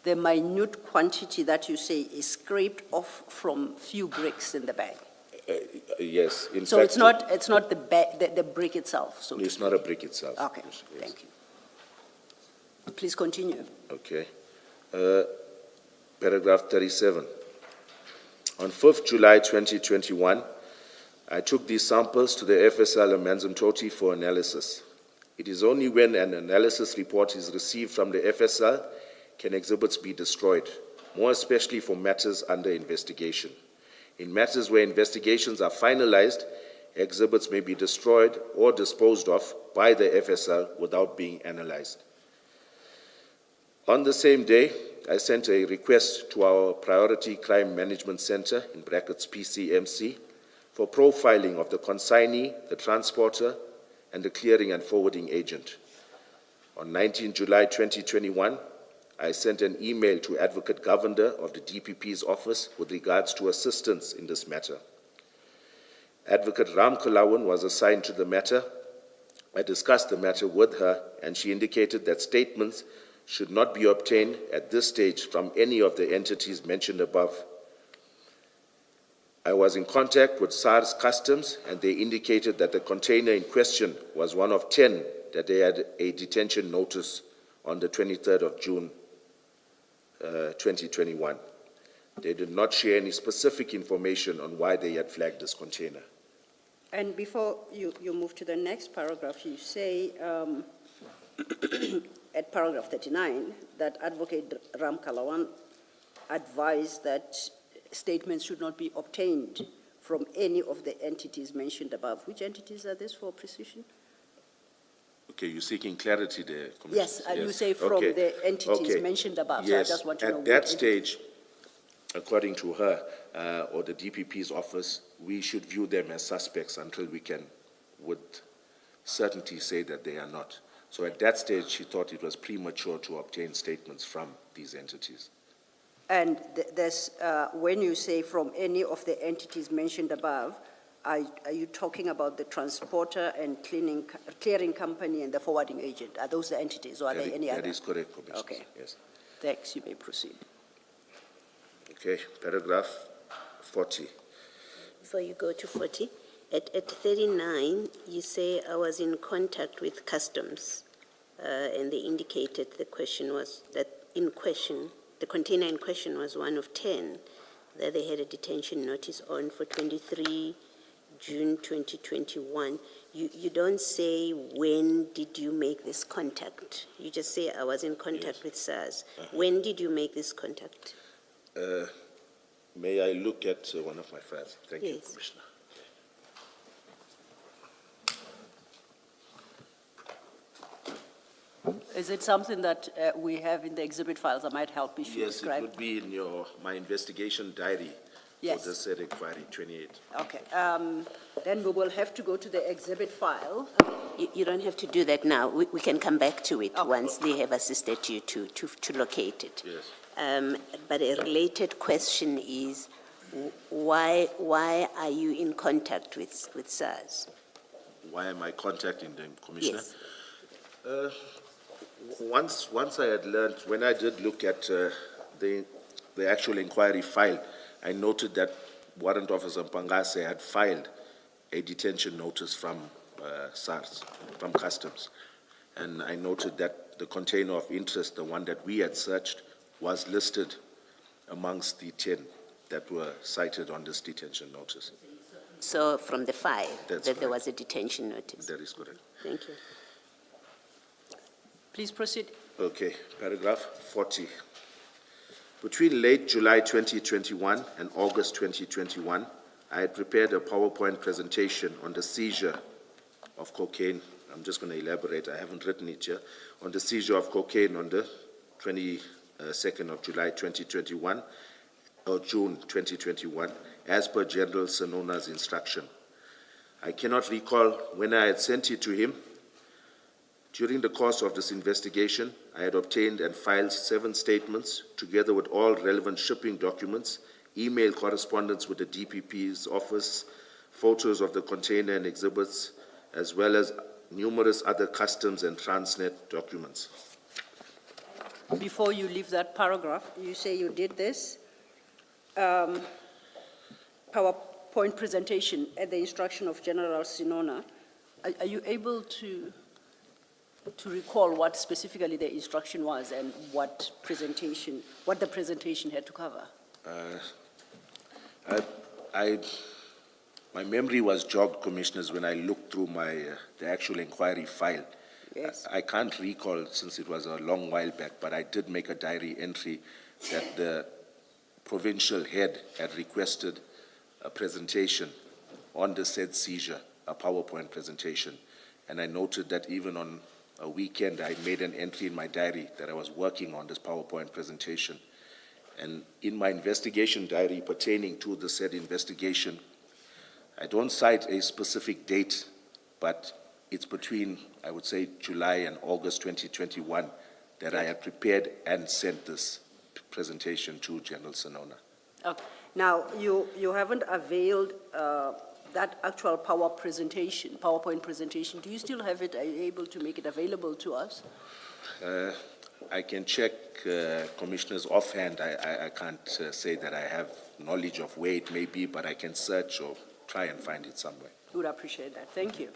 S2: the minute quantity that you say is scraped off from few bricks in the bag.
S3: Yes, in
S2: So
S3: fact.
S2: it's not the bag, the brick itself, so to
S3: It's not a brick itself.
S2: Okay,
S3: Yes.
S2: thank you. Please continue.
S3: Okay. Paragraph 37. On 5th July 2021, I took these samples to the FSL Amanzimtoti for analysis. It is only when an analysis report is received from the FSL can exhibits be destroyed, more especially for matters under investigation. In matters where investigations are finalized, exhibits may be destroyed or disposed of by the FSL without being analyzed. On the same day, I sent a request to our Priority Crime Management Center, in brackets PCMC, for profiling of the consignee, the transporter, and the clearing and forwarding agent. On 19 July 2021, I sent an email to Advocate Governor of the DPP's office with regards to assistance in this matter. Advocate Ram Kalawan was assigned to the matter. I discussed the matter with her, and she indicated that statements should not be obtained at this stage from any of the entities mentioned above. I was in contact with SARS Customs, and they indicated that the container in question was one of 10 that they had a detention notice on the 23rd of June 2021. They did not share any specific information on why they had flagged this container.
S2: And before you move to the next paragraph, you say at paragraph 39 that Advocate Ram Kalawan advised that statements should not be obtained from any of the entities mentioned above. Which entities are this for precision?
S3: Okay, you're seeking clarity there, Commissioner?
S2: Yes, you say from
S3: Okay.
S2: the entities
S3: Okay.
S2: mentioned above, so I
S3: Yes,
S2: just want to know.
S3: at that
S2: which
S3: stage, according to her, or the DPP's office, we should view them as suspects until we can, with certainty, say that they are not. So at that stage, she thought it was premature to obtain statements from these entities.
S2: And when you say from any of the entities mentioned above, are you talking about the transporter and clearing company and the forwarding agent? Are those the entities, or are there any other?
S3: That is correct, Commissioner.
S2: Okay.
S3: Yes.
S2: Thanks, you may proceed.
S3: Okay, paragraph 40.
S4: Before you go to 40, at 39, you say I was in contact with customs, and they indicated the question was that in question, the container in question was one of 10 that they had a detention notice on for 23 June 2021. You don't say when did you make this contact. You just say I was in contact with SARS. When did you make this contact?
S3: May I look at one of my files? Thank you,
S4: Yes.
S3: Commissioner.
S2: Is it something that we have in the exhibit files that might help if you
S3: Yes, it
S2: describe?
S3: would be in my investigation diary
S2: Yes.
S3: for this said inquiry, 28.
S2: Okay, then we will have to go to the exhibit file.
S4: You don't have to do that now. We can come back to it
S2: Okay.
S4: once they have assisted you to locate it.
S3: Yes.
S4: But a related question is, why are you in contact with SARS?
S3: Why am I contacting them, Commissioner?
S4: Yes.
S3: Once I had learned, when I did look at the actual inquiry file, I noted that Warrant Officer Mpangase had filed a detention notice from SARS, from Customs. And I noted that the container of interest, the one that we had searched, was listed amongst the 10 that were cited on this detention notice.
S4: So from the file,
S3: That's
S4: that there
S3: correct.
S4: was a detention notice?
S3: That is correct.
S4: Thank you.
S2: Please proceed.
S3: Okay, paragraph 40. Between late July 2021 and August 2021, I had prepared a PowerPoint presentation on the seizure of cocaine. I'm just going to elaborate, I haven't written it here. On the seizure of cocaine on the 22nd of July 2021, or June 2021, as per General Sanona's instruction. I cannot recall when I had sent it to him. During the course of this investigation, I had obtained and filed 7 statements, together with all relevant shipping documents, email correspondence with the DPP's office, photos of the container and exhibits, as well as numerous other customs and Transnet documents.
S2: Before you leave that paragraph, you say you did this PowerPoint presentation at the instruction of General Sinona. Are you able to recall what specifically the instruction was and what the presentation had to cover?
S3: My memory was jogged, Commissioners, when I looked through the actual inquiry file.
S2: Yes.
S3: I can't recall, since it was a long while back, but I did make a diary entry that the provincial head had requested a presentation on the said seizure, a PowerPoint presentation. And I noted that even on a weekend, I made an entry in my diary that I was working on this PowerPoint presentation. And in my investigation diary pertaining to the said investigation, I don't cite a specific date, but it's between, I would say, July and August 2021 that I had prepared and sent this presentation to General Sanona.
S2: Okay. Now, you haven't availed that actual PowerPoint presentation. Do you still have it? Are you able to make it available to us?
S3: I can check, Commissioners, offhand. I can't say that I have knowledge of where it may be, but I can search or try and find it somewhere.
S2: Would appreciate that. Thank you.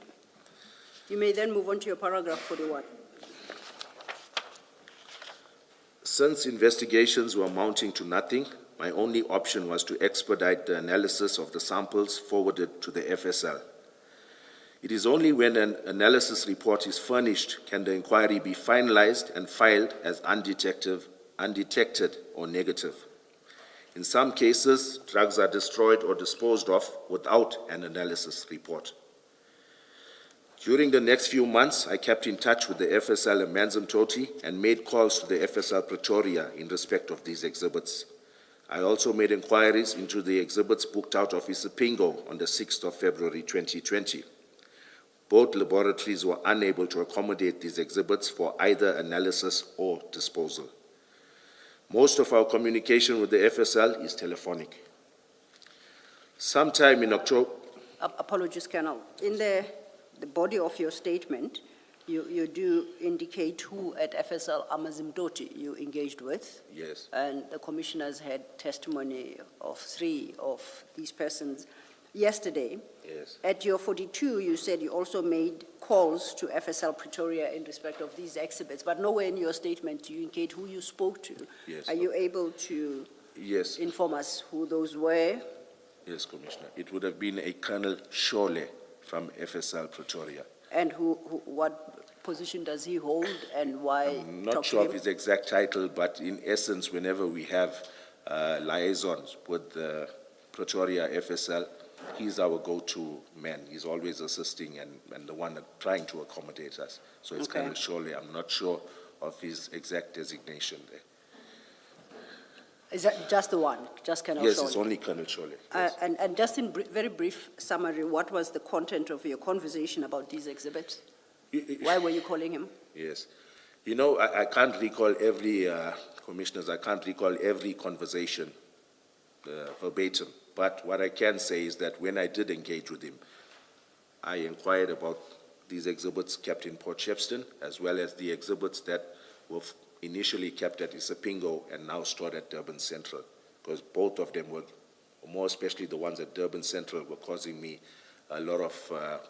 S2: You may then move on to your paragraph 41.
S3: Since investigations were amounting to nothing, my only option was to expedite the analysis of the samples forwarded to the FSL. It is only when an analysis report is furnished can the inquiry be finalized and filed as undetected or negative. In some cases, drugs are destroyed or disposed of without an analysis report. During the next few months, I kept in touch with the FSL in Manzimtoti and made calls to the FSL Pretoria in respect of these exhibits. I also made inquiries into the exhibits booked out of Isipingo on the 6th of February 2020. Both laboratories were unable to accommodate these exhibits for either analysis or disposal. Most of our communication with the FSL is telephonic. Sometime in October...
S2: Apologies, Colonel. In the body of your statement, you do indicate who at FSL Amazimdoti you engaged with.
S3: Yes.
S2: And the commissioners had testimony of 3 of these persons yesterday.
S3: Yes.
S2: At your 42, you said you also made calls to FSL Pretoria in respect of these exhibits, but nowhere in your statement do you indicate who you spoke to.
S3: Yes.
S2: Are you able to
S3: Yes.
S2: inform us who those were?
S3: Yes, Commissioner. It would have been a Colonel Shole from FSL Pretoria.
S2: And what position does he hold and why?
S3: I'm not
S2: talk to
S3: sure of
S2: him?
S3: his exact title, but in essence, whenever we have liaisons with the Pretoria FSL, he's our go-to man. He's always assisting and the one trying to accommodate us. So it's
S2: Okay.
S3: Colonel Shole. I'm not sure of his exact designation there.
S2: Is that just the one, just Colonel
S3: Yes,
S2: Shole?
S3: it's only Colonel Shole. Yes.
S2: And just in very brief summary, what was the content of your conversation about these exhibits? Why were you calling him?
S3: Yes. You know, I can't recall every, commissioners, I can't recall every conversation verbatim. But what I can say is that when I did engage with him, I inquired about these exhibits kept in Port Shepstone, as well as the exhibits that were initially kept at Isipingo and now stored at Durban Central, because both of them were, more especially the ones at Durban Central, were causing me a lot of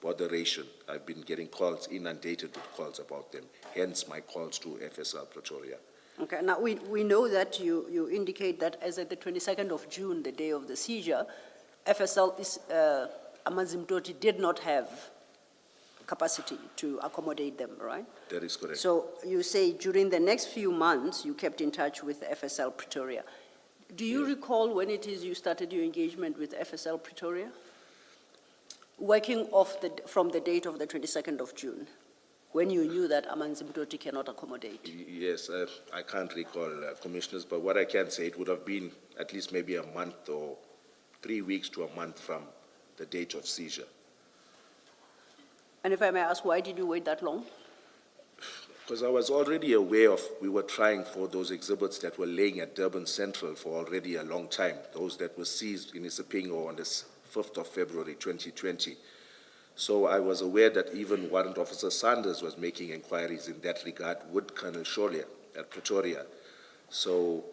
S3: botheration. I've been getting calls, inundated with calls about them, hence my calls to FSL Pretoria.
S2: Okay, now we know that you indicate that as at the 22nd of June, the day of the seizure, FSL is, Amanzimtoti did not have capacity to accommodate them, right?
S3: That is correct.
S2: So you say during the next few months, you kept in touch with FSL Pretoria. Do you recall when it is you started your engagement with FSL Pretoria? Working from the date of the 22nd of June, when you knew that Amanzimtoti cannot accommodate?
S3: Yes, I can't recall, commissioners, but what I can say, it would have been at least maybe a month or 3 weeks to a month from the date of seizure.
S2: And if I may ask, why did you wait that long?
S3: Because I was already aware of, we were trying for those exhibits that were laying at Durban Central for already a long time, those that were seized in Isipingo on the 5th of February 2020. So I was aware that even Warrant Officer Sanders was making inquiries in that regard with Colonel Gavin at Pretoria. So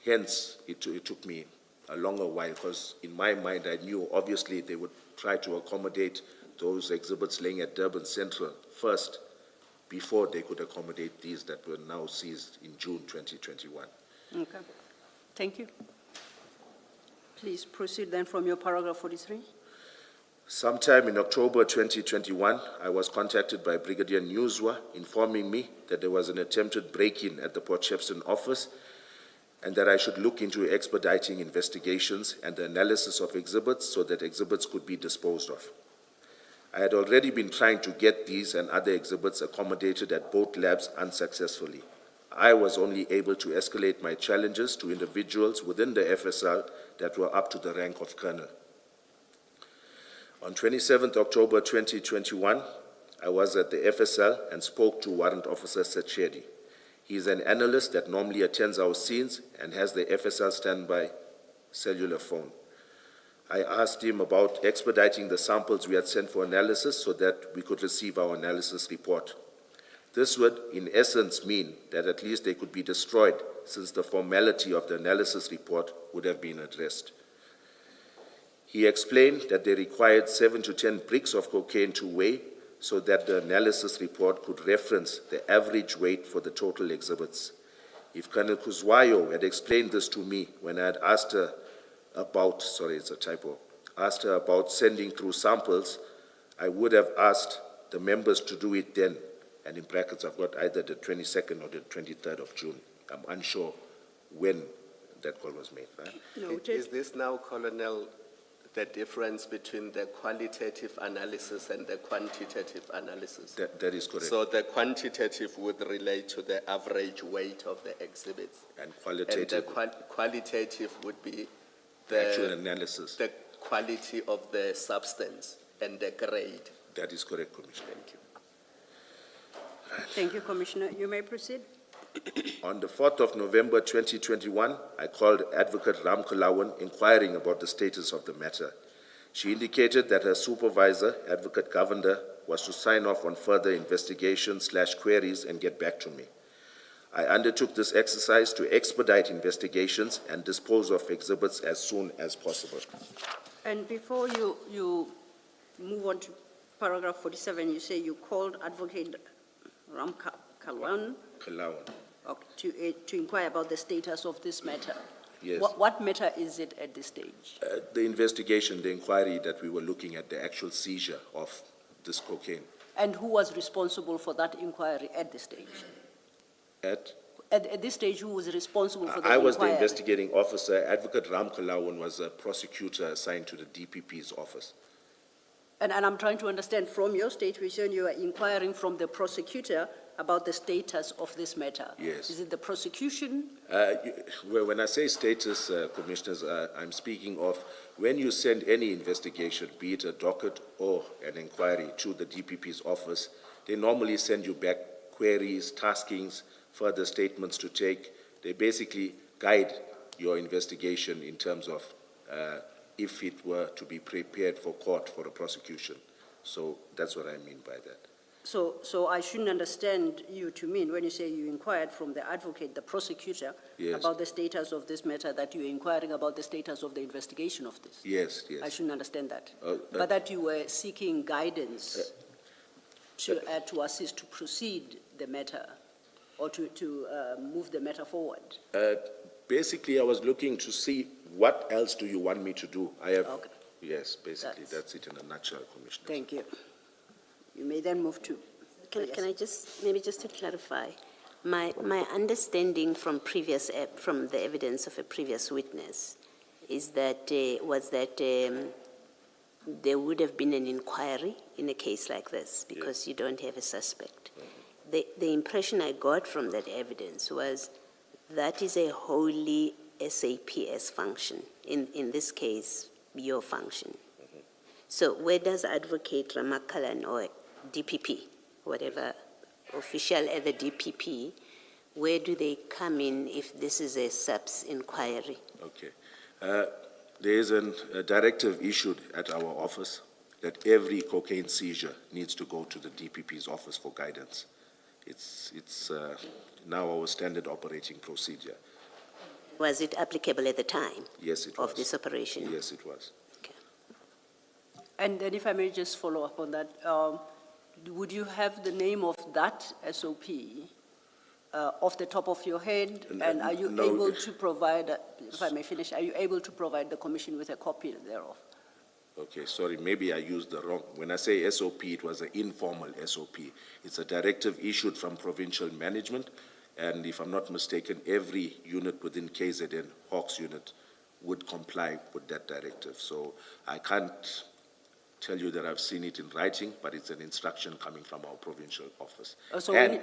S3: hence it took me a longer while, because in my mind I knew obviously they would try to accommodate those exhibits laying at Durban Central first before they could accommodate these that were now seized in June 2021.
S2: Okay, thank you. Please proceed then from your paragraph 43.
S3: Sometime in October 2021, I was contacted by Brigadier Newswa informing me that there was an attempted break-in at the Port Shepstone office and that I should look into expediting investigations and the analysis of exhibits so that exhibits could be disposed of. I had already been trying to get these and other exhibits accommodated at both labs unsuccessfully. I was only able to escalate my challenges to individuals within the FSL that were up to the rank of colonel. On 27th October 2021, I was at the FSL and spoke to Warrant Officer Sachedi. He is an analyst that normally attends our scenes and has the FSL standby cellular phone. I asked him about expediting the samples we had sent for analysis so that we could receive our analysis report. This would, in essence, mean that at least they could be destroyed, since the formality of the analysis report would have been addressed. He explained that they required 7 to 10 bricks of cocaine to weigh so that the analysis report could reference the average weight for the total exhibits. If Colonel Kuzwayo had explained this to me when I had asked her about, asked her about sending through samples, I would have asked the members to do it then. And in brackets, I've got either the 22nd or the 23rd of June. I'm unsure when that call was made. Right?
S2: Noted.
S5: Is this now, Colonel, the difference between the qualitative analysis and the quantitative analysis?
S3: That is correct.
S5: So the quantitative would relate to the average weight of the exhibits.
S3: And qualitative,
S5: And the qualitative would be
S3: the actual analysis.
S5: the quality of the substance and the grade.
S3: That is correct, Commissioner.
S5: Thank you.
S2: Thank you, Commissioner. You may proceed.
S3: On the 4th of November 2021, I called Advocate Ram Kalawan inquiring about the status of the matter. She indicated that her supervisor, Advocate Governor, was to sign off on further investigations/queries and get back to me. I undertook this exercise to expedite investigations and dispose of exhibits as soon as possible.
S2: And before you move on to paragraph 47, you say you called Advocate Ram Kalawan to inquire about the status of this matter.
S3: Yes.
S2: What matter is it at this stage?
S3: The investigation, the inquiry that we were looking at, the actual seizure of this cocaine.
S2: And who was responsible for that inquiry at this stage? At this stage, who was responsible for the inquiry?
S3: I was the investigating officer. Advocate Ram Kalawan was a prosecutor assigned to the DPP's office.
S2: And I'm trying to understand from your station, you are inquiring from the prosecutor about the status of this matter?
S3: Yes.
S2: Is it the prosecution?
S3: Well, when I say status, Commissioners, I'm speaking of when you send any investigation, be it a docket or an inquiry to the DPP's office, they normally send you back queries, taskings, further statements to take. They basically guide your investigation in terms of if it were to be prepared for court for a prosecution. So that's what I mean by that.
S2: So I shouldn't understand you to mean, when you say you inquired from the advocate, the prosecutor,
S3: Yes.
S2: about the status of this matter, that you're inquiring about the status of the investigation of this?
S3: Yes, yes.
S2: I shouldn't understand that.
S3: Uh, uh,
S2: But that you were seeking guidance to assist to proceed the matter, or to move the matter forward?
S3: Basically, I was looking to see what else do you want me to do. I have,
S2: Okay.
S3: yes, basically,
S2: That's-
S3: that's it in a nutshell, Commissioner.
S2: Thank you. You may then move to.
S4: Can I just, maybe just to clarify, my understanding from from the evidence of a previous witness is that, there would have been an inquiry in a case like this because you don't have a suspect. The impression I got from that evidence was that is a wholly SAPS function, in this case, your function. So where does Advocate Ramakalan or DPP, whatever official at the DPP, where do they come in if this is a SAPS inquiry?
S3: Okay. There is a directive issued at our office that every cocaine seizure needs to go to the DPP's office for guidance. It's now our standard operating procedure.
S4: Was it applicable at the time
S3: Yes, it was.
S4: of this operation?
S3: Yes, it was.
S4: Okay.
S2: And then if I may just follow up on that, would you have the name of that SOP off the top of your head? And are you
S3: No.
S2: able to provide, if I may finish, are you able to provide the commission with a copy thereof?
S3: Okay, sorry, maybe I used the wrong. When I say SOP, it was an informal SOP. It's a directive issued from provincial management, and if I'm not mistaken, every unit within KZN, Hawks unit, would comply with that directive. So I can't tell you that I've seen it in writing, but it's an instruction coming from our provincial office.
S2: So
S3: And,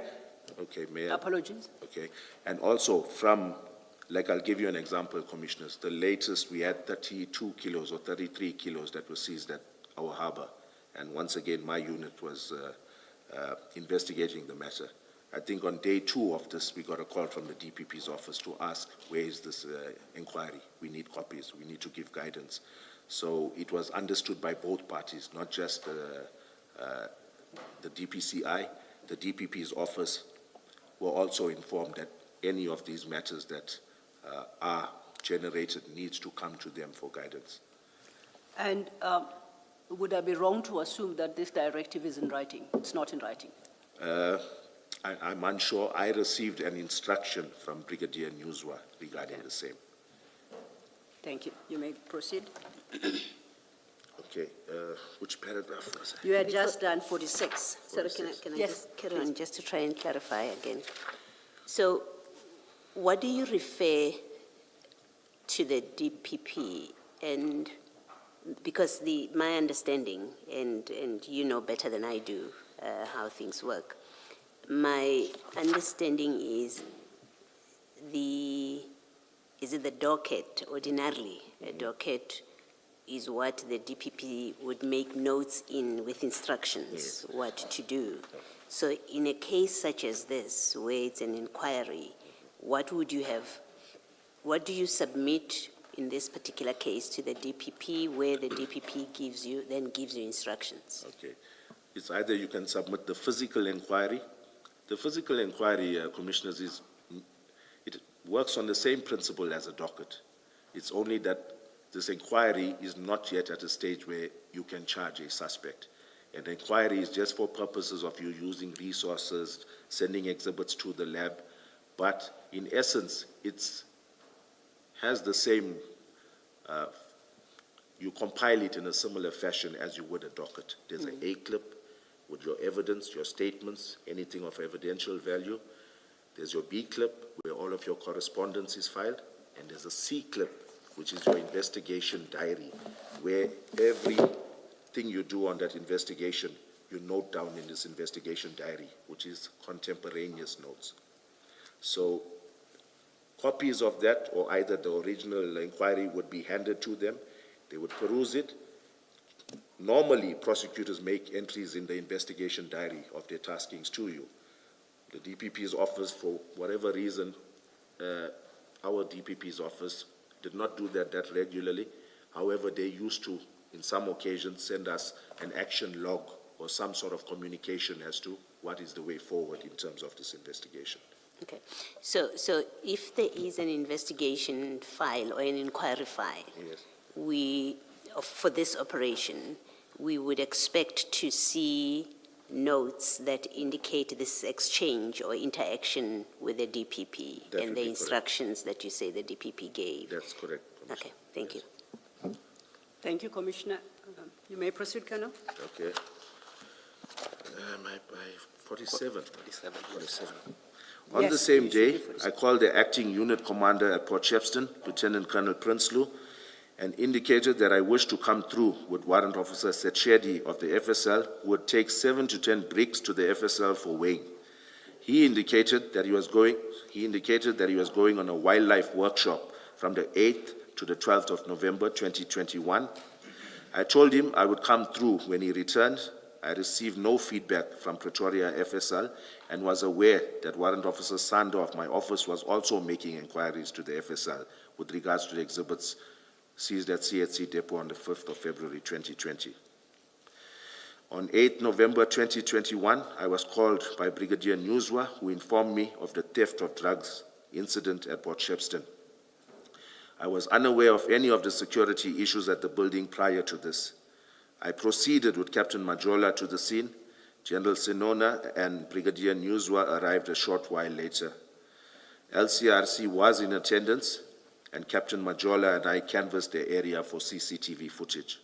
S3: okay, Mayor.
S2: Apologies.
S3: Okay, and also from, like I'll give you an example, Commissioners, the latest, we had 32 kilos or 33 kilos that were seized at our harbor. And once again, my unit was investigating the matter. I think on day 2 of this, we got a call from the DPP's office to ask, where is this inquiry? We need copies, we need to give guidance. So it was understood by both parties, not just the DPCI, the DPP's office were also informed that any of these matters that are generated needs to come to them for guidance.
S2: And would I be wrong to assume that this directive is in writing? It's not in writing?
S3: I'm unsure. I received an instruction from Brigadier Newswa regarding the same.
S2: Thank you. You may proceed.
S3: Okay, which paragraph was it?
S2: You had just done 46.
S4: Sorry, can I
S2: Yes,
S4: just carry on just to try and clarify again? So what do you refer to the DPP? And because my understanding, and you know better than I do how things work, my understanding is it the docket ordinarily? A docket is what the DPP would make notes in with instructions, what to do. So in a case such as this, where it's an inquiry, what would you have, what do you submit in this particular case to the DPP, where the DPP gives you instructions?
S3: Okay. It's either you can submit the physical inquiry. The physical inquiry, Commissioners, it works on the same principle as a docket. It's only that this inquiry is not yet at a stage where you can charge a suspect. An inquiry is just for purposes of you using resources, sending exhibits to the lab, but in essence, it has the same, you compile it in a similar fashion as you would a docket. There's an A-clip with your evidence, your statements, anything of evidential value. There's your B-clip, where all of your correspondence is filed, and there's a C-clip, which is your investigation diary, where everything you do on that investigation you note down in this investigation diary, which is contemporaneous notes. So copies of that, or either the original inquiry, would be handed to them. They would peruse it. Normally, prosecutors make entries in the investigation diary of their taskings to you. The DPP's office, for whatever reason, our DPP's office did not do that regularly. However, they used to, in some occasions, send us an action log or some sort of communication as to what is the way forward in terms of this investigation.
S4: Okay, so if there is an investigation file or an inquiry file,
S3: Yes.
S4: For this operation, we would expect to see notes that indicate this exchange or interaction with the DPP
S3: That would
S4: and
S3: be
S4: the
S3: correct.
S4: instructions that you say the DPP gave.
S3: That's correct, Commissioner.
S4: Okay, thank you.
S2: Thank you, Commissioner. You may proceed, Colonel.
S3: Okay. By 47.
S5: 47.
S3: On
S2: Yes,
S3: the same
S2: you should
S3: day,
S2: be 47.
S3: I called the acting unit commander at Port Shepstone, Lieutenant Colonel Prinsloo, and indicated that I wish to come through with Warrant Officer Setshedi of the FSL, who would take 7 to 10 bricks to the FSL for weighing. He indicated that he was going on a wildlife workshop from the 8th to the 12th of November 2021. I told him I would come through when he returned. I received no feedback from Pretoria FSL and was aware that Warrant Officer Sando of my office was also making inquiries to the FSL with regards to the exhibits seized at CHC Depot on the 5th of February 2020. On 8 November 2021, I was called by Brigadier Newswa, who informed me of the theft of drugs incident at Port Shepstone. I was unaware of any of the security issues at the building prior to this. I proceeded with Captain Majola to the scene. General Senona and Brigadier Newswa arrived a short while later. LCRC was in attendance, and Captain Majola and I canvassed the area for CCTV footage.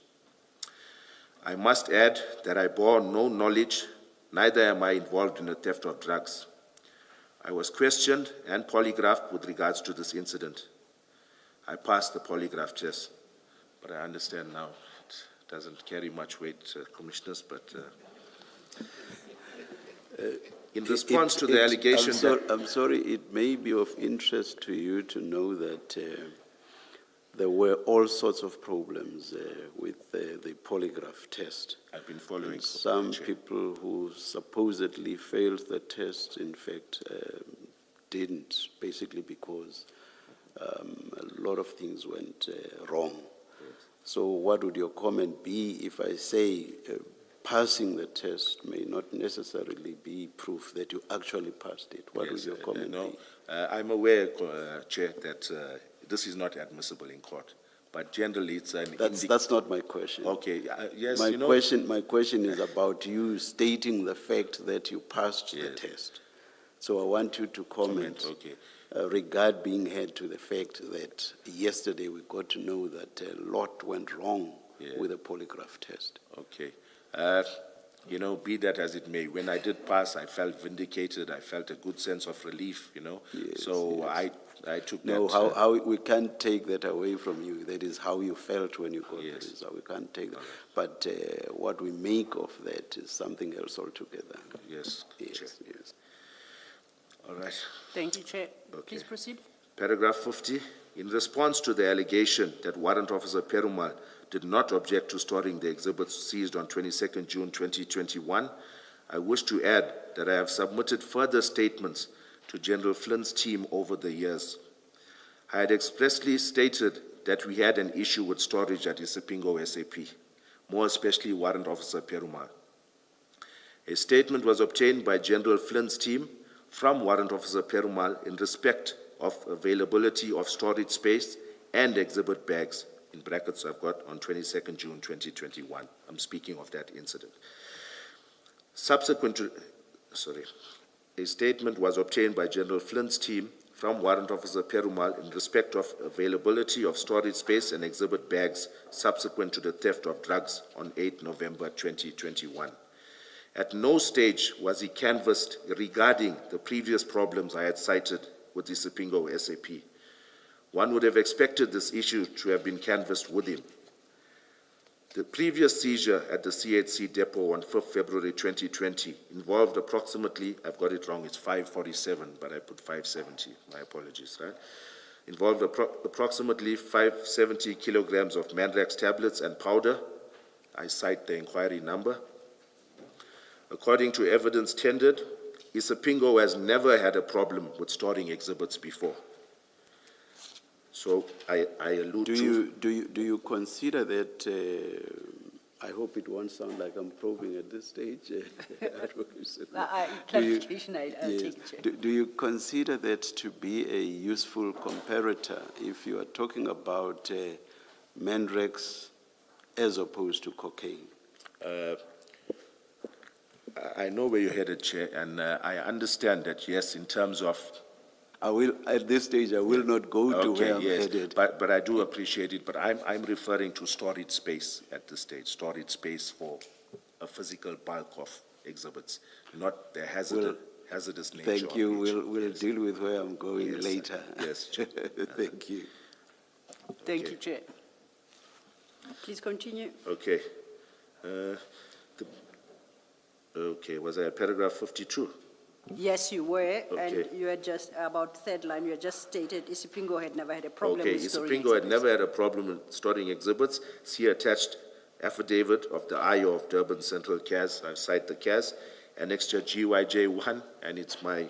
S3: I must add that I bore no knowledge, neither am I involved in the theft of drugs. I was questioned and polygraphed with regards to this incident. I passed the polygraph test, but I understand now it doesn't carry much weight, Commissioners, but in response to the allegation
S1: I'm sorry, it may be of interest to you to know that there were all sorts of problems with the polygraph test.
S3: I've been following.
S1: And some people who supposedly failed the test, in fact, didn't, basically because a lot of things went wrong. So what would your comment be if I say passing the test may not necessarily be proof that you actually passed it? What would your comment be?
S3: I'm aware, Chair, that this is not admissible in court, but generally it's an...
S1: That's not my question.
S3: Okay, yes,
S1: My question is about you stating the fact that you passed the test. So I want you to comment.
S3: Okay.
S1: Regard being heard to the fact that yesterday we got to know that a lot went wrong with the polygraph test.
S3: Okay. Be that as it may, when I did pass, I felt vindicated. I felt a good sense of relief,
S1: Yes,
S3: So
S1: yes.
S3: I took
S1: No,
S3: that.
S1: how we can't take that away from you. That is how you felt when you got the
S3: Yes.
S1: result. We can't take that. But what we make of that is something else altogether.
S3: Yes, Chair.
S1: Yes, yes.
S3: All right.
S2: Thank you, Chair.
S3: Okay.
S2: Please proceed.
S3: Paragraph 50. In response to the allegation that Warrant Officer Perumal did not object to storing the exhibits seized on 22nd June 2021, I wish to add that I have submitted further statements to General Flynn's team over the years. I had expressly stated that we had an issue with storage at Isipingo SAP, more especially Warrant Officer Perumal. A statement was obtained by General Flynn's team from Warrant Officer Perumal in respect of availability of storage space and exhibit bags, in brackets I've got, on 22nd June 2021. I'm speaking of that incident. A statement was obtained by General Flynn's team from Warrant Officer Perumal in respect of availability of storage space and exhibit bags subsequent to the theft of drugs on 8 November 2021. At no stage was he canvassed regarding the previous problems I had cited with the Isipingo SAP. One would have expected this issue to have been canvassed with him. The previous seizure at the CHC depot on 5th February 2020 involved approximately, I've got it wrong, it's 547, but I put 570, my apologies, right? Involved approximately 570 kilograms of Mandrax tablets and powder. I cite the inquiry number. According to evidence tendered, Isipingo has never had a problem with storing exhibits before. So I allude to...
S1: Do you consider that, I hope it won't sound like I'm probing at this stage.
S2: Clarification, I'll take it, Chair.
S1: Do you consider that to be a useful comparator if you are talking about Mandrax as opposed to cocaine?
S3: I know where you're headed, Chair, and I understand that, yes, in terms of...
S1: At this stage, I will not go to where I'm headed.
S3: But I do appreciate it, but I'm referring to storage space at this stage, storage space for a physical bulk of exhibits, not the hazardous nature.
S1: Thank you.
S3: Of each.
S1: We'll deal with where I'm going later.
S3: Yes, Chair.
S1: Thank you.
S2: Thank you, Chair. Please continue.
S3: Okay. Okay, was I at paragraph 52?
S2: Yes, you were, and
S3: Okay.
S2: you had just, about third line, you had just stated Isipingo had never had a problem
S3: Okay,
S2: with storing
S3: Isipingo had
S2: exhibits.
S3: never had a problem with storing exhibits. See attached affidavit of the IO of Durban Central CAS, I cite the CAS, annexure GYJ1, and it's my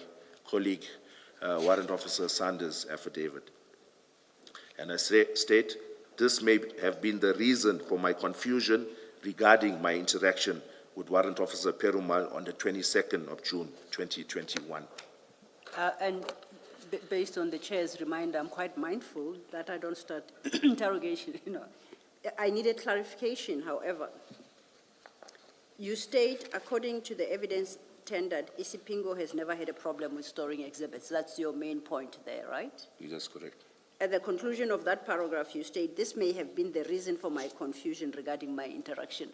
S3: colleague, Warrant Officer Sanders' affidavit. And I state, this may have been the reason for my confusion regarding my interaction with Warrant Officer Perumal on the 22nd of June, 2021.
S2: And based on the Chair's reminder, I'm quite mindful that I don't start interrogation, I needed clarification, however. You state, according to the evidence tendered, Isipingo has never had a problem with storing exhibits. That's your main point there, right?
S3: That's correct.
S2: At the conclusion of that paragraph, you state, this may have been the reason for my confusion regarding my interaction.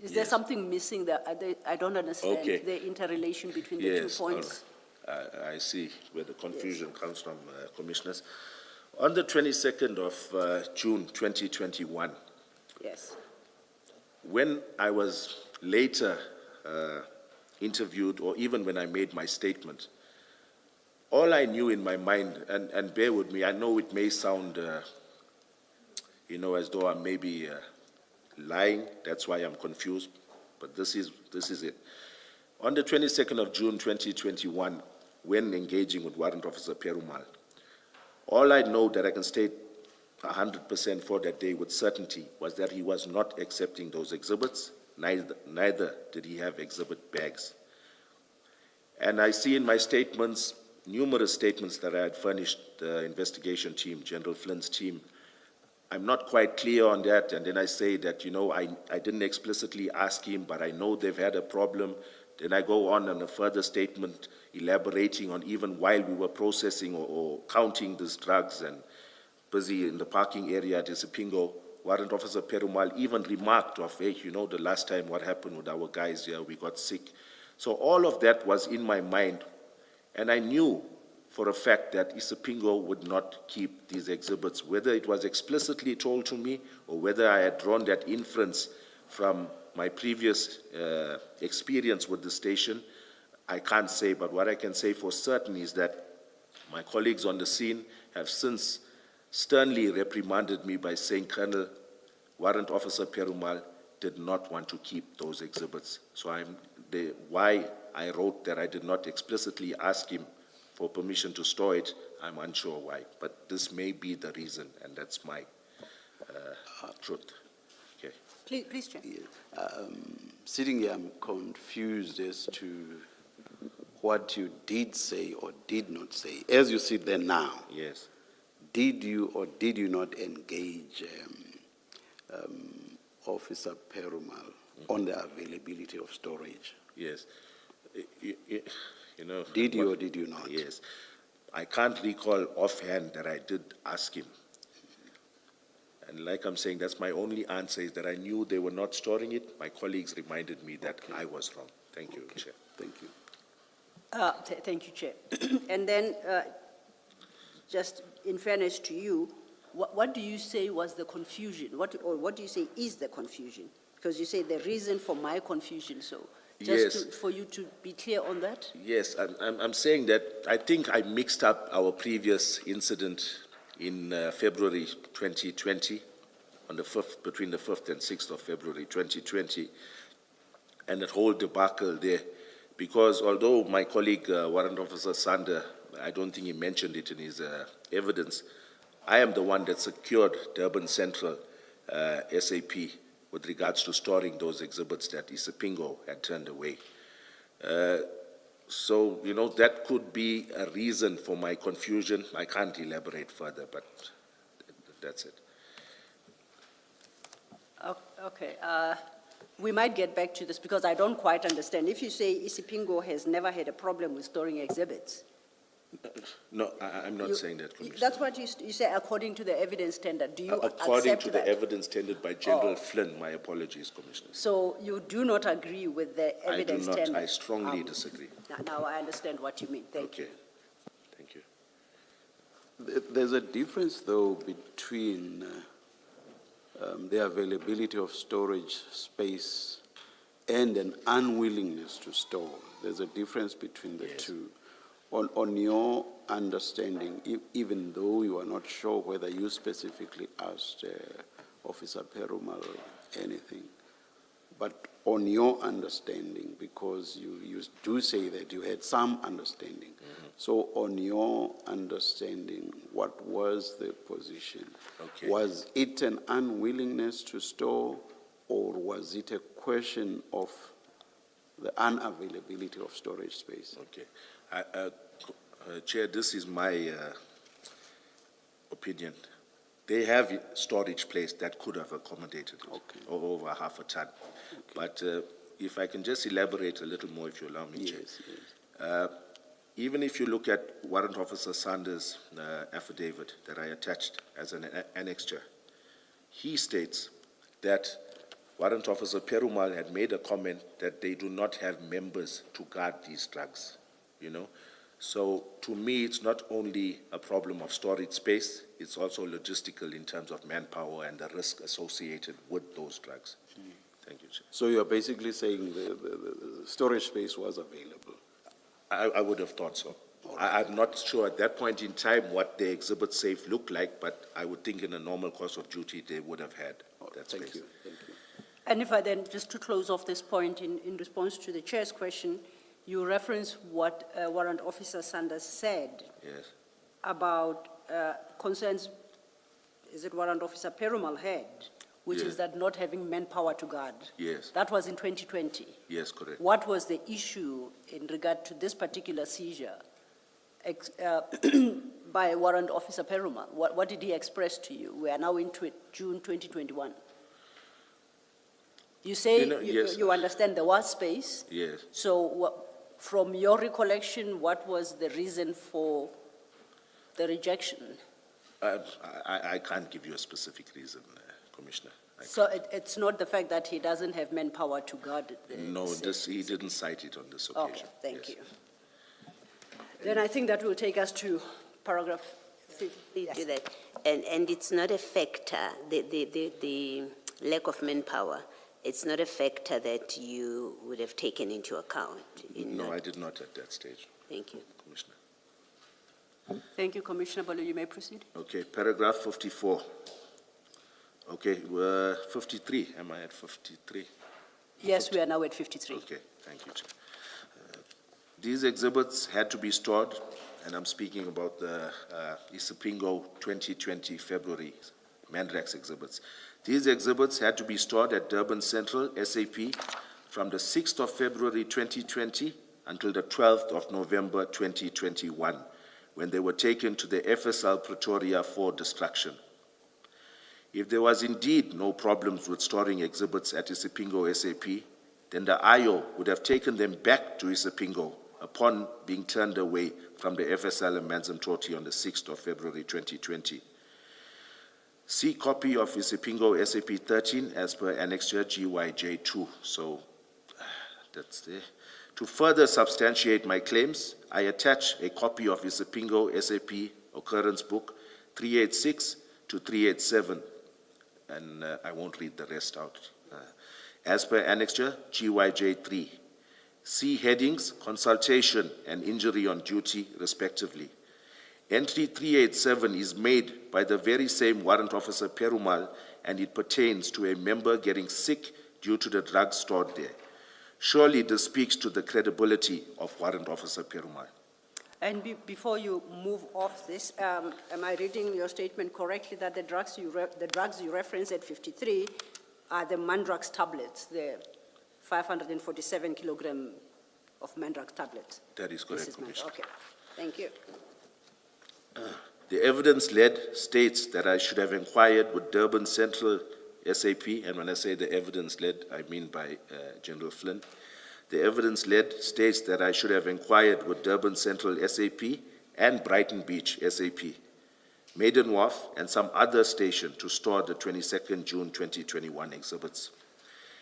S2: Is there something missing there? I don't understand the interrelation between the 2 points.
S3: I see where the confusion comes from, Commissioners. On the 22nd of June 2021,
S2: Yes.
S3: when I was later interviewed, or even when I made my statement, all I knew in my mind, and bear with me, I know it may sound, as though I'm maybe lying, that's why I'm confused, but this is it. On the 22nd of June 2021, when engaging with Warrant Officer Perumal, all I know that I can state 100% for that day with certainty was that he was not accepting those exhibits, neither did he have exhibit bags. And I see in my statements, numerous statements that I had furnished the investigation team, General Flynn's team. I'm not quite clear on that, and then I say that, I didn't explicitly ask him, but I know they've had a problem. Then I go on a further statement elaborating on even while we were processing or counting these drugs and busy in the parking area at Isipingo, Warrant Officer Perumal even remarked of, hey, the last time what happened with our guys here, we got sick. So all of that was in my mind, and I knew for a fact that Isipingo would not keep these exhibits, whether it was explicitly told to me or whether I had drawn that inference from my previous experience with the station, I can't say, but what I can say for certain is that my colleagues on the scene have since sternly reprimanded me by saying, Colonel, Warrant Officer Perumal did not want to keep those exhibits. So why I wrote that I did not explicitly ask him for permission to store it, I'm unsure why, but this may be the reason, and that's my truth. Okay.
S2: Please, Chair.
S1: Sitting here, I'm confused as to what you did say or did not say. As you sit there now,
S3: Yes.
S1: did you or did you not engage Officer Perumal on the availability of storage?
S3: Yes.
S1: Did you or did you not?
S3: Yes. I can't recall offhand that I did ask him. And like I'm saying, that's my only answer, is that I knew they were not storing it. My colleagues reminded me that I was wrong. Thank you, Chair.
S1: Thank you.
S2: Thank you, Chair. And then, just in fairness to you, what do you say was the confusion? What do you say is the confusion? Because you say the reason for my confusion, so just for you to be clear on that?
S3: Yes, I'm saying that I think I mixed up our previous incident in February 2020, on the 5th, between the 5th and 6th of February 2020, and that whole debacle there. Because although my colleague, Warrant Officer Sander, I don't think he mentioned it in his evidence, I am the one that secured Durban Central SAP with regards to storing those exhibits that Isipingo had turned away. So, you know, that could be a reason for my confusion. I can't elaborate further, but that's it.
S2: Okay. We might get back to this because I don't quite understand. If you say Isipingo has never had a problem with storing exhibits.
S3: No, I'm not saying that, Commissioner.
S2: That's what you say according to the evidence standard. Do you
S3: According
S2: accept
S3: to
S2: that?
S3: the evidence tendered by General Flynn, my apologies, Commissioner.
S2: So you do not agree with the evidence
S3: I do not.
S2: tendered?
S3: I strongly disagree.
S2: Now I understand what you mean. Thank you.
S3: Okay. Thank you.
S1: There's a difference, though, between the availability of storage space and an unwillingness to store. There's a difference between the two. On your understanding, even though you are not sure whether you specifically asked Officer Perumal anything, but on your understanding, because you do say that you had some understanding, so on your understanding, what was the position?
S3: Okay.
S1: Was it an unwillingness to store, or was it a question of the unavailability of storage space?
S3: Okay. Chair, this is my opinion. They have a storage place that could have accommodated it, over half a ton. But if I can just elaborate a little more, if you allow me, Chair.
S1: Yes.
S3: Even if you look at Warrant Officer Sanders' affidavit that I attached as an annexure, he states that Warrant Officer Perumal had made a comment that they do not have members to guard these drugs, you know. So to me, it's not only a problem of storage space, it's also logistical in terms of manpower and the risk associated with those drugs. Thank you, Chair.
S1: So you're basically saying the storage space was available?
S3: I would have thought so. I'm not sure at that point in time what the exhibit safe looked like, but I would think in a normal course of duty they would have had that space.
S1: Thank you.
S2: And if I then, just to close off this point in response to the chair's question, you reference what Warrant Officer Sanders said about concerns, is it Warrant Officer Perumal had, which is that not having manpower to guard.
S3: Yes.
S2: That was in 2020.
S3: Yes, correct.
S2: What was the issue in regard to this particular seizure by Warrant Officer Perumal? What did he express to you? We are now into June 2021. You say you understand there was space.
S3: Yes.
S2: So from your recollection, what was the reason for the rejection?
S3: I can't give you a specific reason, Commissioner.
S2: So it's not the fact that he doesn't have manpower to guard it?
S3: No, he didn't cite it on this occasion.
S2: Okay, thank you. Then I think that will take us to paragraph 50.
S4: Please do that. And it's not a factor, the lack of manpower, it's not a factor that you would have taken into account?
S3: No, I did not at that stage.
S4: Thank you.
S3: Commissioner.
S2: Thank you, Commissioner Balu. You may proceed.
S3: Okay, paragraph 54. Okay, 53. Am I at 53?
S2: Yes, we are now at 53.
S3: Okay, thank you, Chair. These exhibits had to be stored, and I'm speaking about the Isipingo 2020 February Mandrax exhibits. These exhibits had to be stored at Durban Central SAP from the 6th of February 2020 until the 12th of November 2021, when they were taken to the FSL Pretoria for destruction. If there was indeed no problems with storing exhibits at Isipingo SAP, then the IO would have taken them back to Isipingo upon being turned away from the FSL in Manzimtoti on the 6th of February 2020. See copy of Isipingo SAP 13 as per annexure GYJ2. So that's there. To further substantiate my claims, I attach a copy of Isipingo SAP occurrence book 386 to 387, and I won't read the rest out. As per annexure GYJ3, see headings, consultation and injury on duty, respectively. Entry 387 is made by the very same warrant officer Perumal, and it pertains to a member getting sick due to the drugs stored there. Surely this speaks to the credibility of warrant officer Perumal.
S2: And before you move off this, am I reading your statement correctly that the drugs you reference at 53 are the Mandrax tablets, the 547 kilogram of Mandrax tablets?
S3: That is correct,
S2: This
S3: Commissioner.
S2: okay, thank you.
S3: The evidence led states that I should have inquired with Durban Central SAP, and when I say the evidence led, I mean by General Flynn. The evidence led states that I should have inquired with Durban Central SAP and Brighton Beach SAP, Maiden Wharf, and some other station to store the 22nd June 2021 exhibits.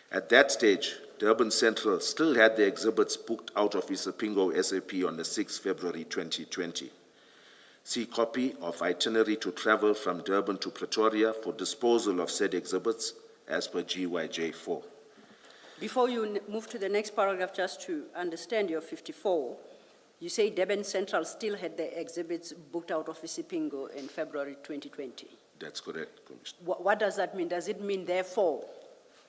S3: At that stage, Durban Central still had the exhibits booked out of Isipingo SAP on the 6th February 2020. See copy of itinerary to travel from Durban to Pretoria for disposal of said exhibits as per GYJ4.
S2: Before you move to the next paragraph, just to understand your 54, you say Durban Central still had the exhibits booked out of Isipingo in February 2020.
S3: That's correct, Commissioner.
S2: What does that mean? Does it mean, therefore,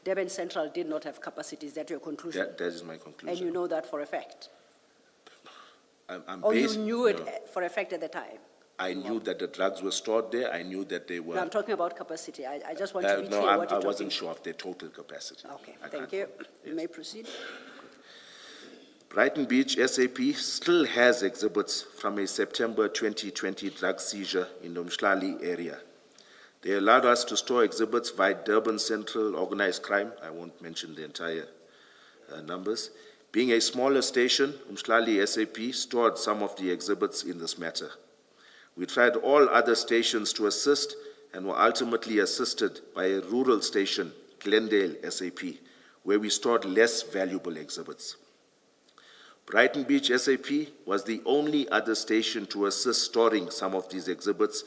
S2: Durban Central did not have capacity? Is that your conclusion?
S3: That is my conclusion.
S2: And you know that for a fact?
S3: I'm
S2: Or
S3: based-
S2: you knew it
S3: no.
S2: for a fact at the time?
S3: I knew that the drugs were stored there. I knew that they were.
S2: No, I'm talking about capacity. I just want to be
S3: no,
S2: clear what
S3: I
S2: you're talking.
S3: wasn't sure of their total capacity.
S2: Okay,
S3: I
S2: thank
S3: can't
S2: you.
S3: comment.
S2: You may proceed.
S3: Brighton Beach SAP still has exhibits from a September 2020 drug seizure in the Umhlali area. They allowed us to store exhibits via Durban Central Organized Crime. I won't mention the entire numbers. Being a smaller station, Umhlali SAP stored some of the exhibits in this matter. We tried all other stations to assist and were ultimately assisted by a rural station, Glendale SAP, where we stored less valuable exhibits. Brighton Beach SAP was the only other station to assist storing some of these exhibits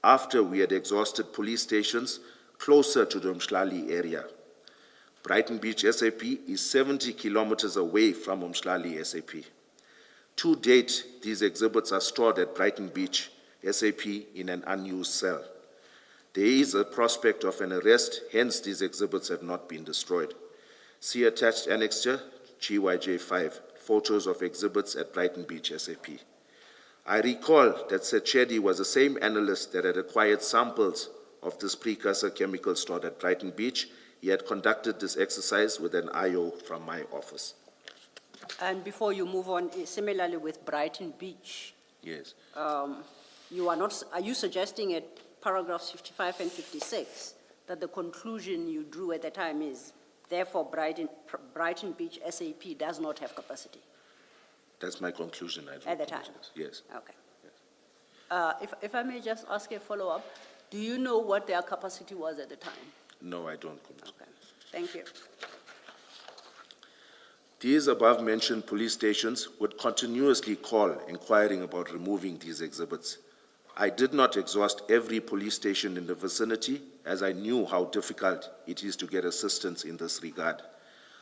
S3: after we had exhausted police stations closer to the Umhlali area. Brighton Beach SAP is 70 kilometers away from Umhlali SAP. To date, these exhibits are stored at Brighton Beach SAP in an unused cell. There is a prospect of an arrest, hence these exhibits have not been destroyed. See attached annexure, GYJ5, photos of exhibits at Brighton Beach SAP. I recall that Sechedi was the same analyst that had acquired samples of this precursor chemical stored at Brighton Beach. He had conducted this exercise with an IO from my office.
S2: And before you move on, similarly with Brighton Beach,
S3: Yes.
S2: are you suggesting at paragraphs 55 and 56 that the conclusion you drew at the time is, therefore, Brighton Beach SAP does not have capacity?
S3: That's my conclusion.
S2: At the time?
S3: Yes.
S2: Okay. If I may just ask a follow-up, do you know what their capacity was at the time?
S3: No, I don't, Commissioner.
S2: Okay, thank you.
S3: These above-mentioned police stations would continuously call inquiring about removing these exhibits. I did not exhaust every police station in the vicinity, as I knew how difficult it is to get assistance in this regard.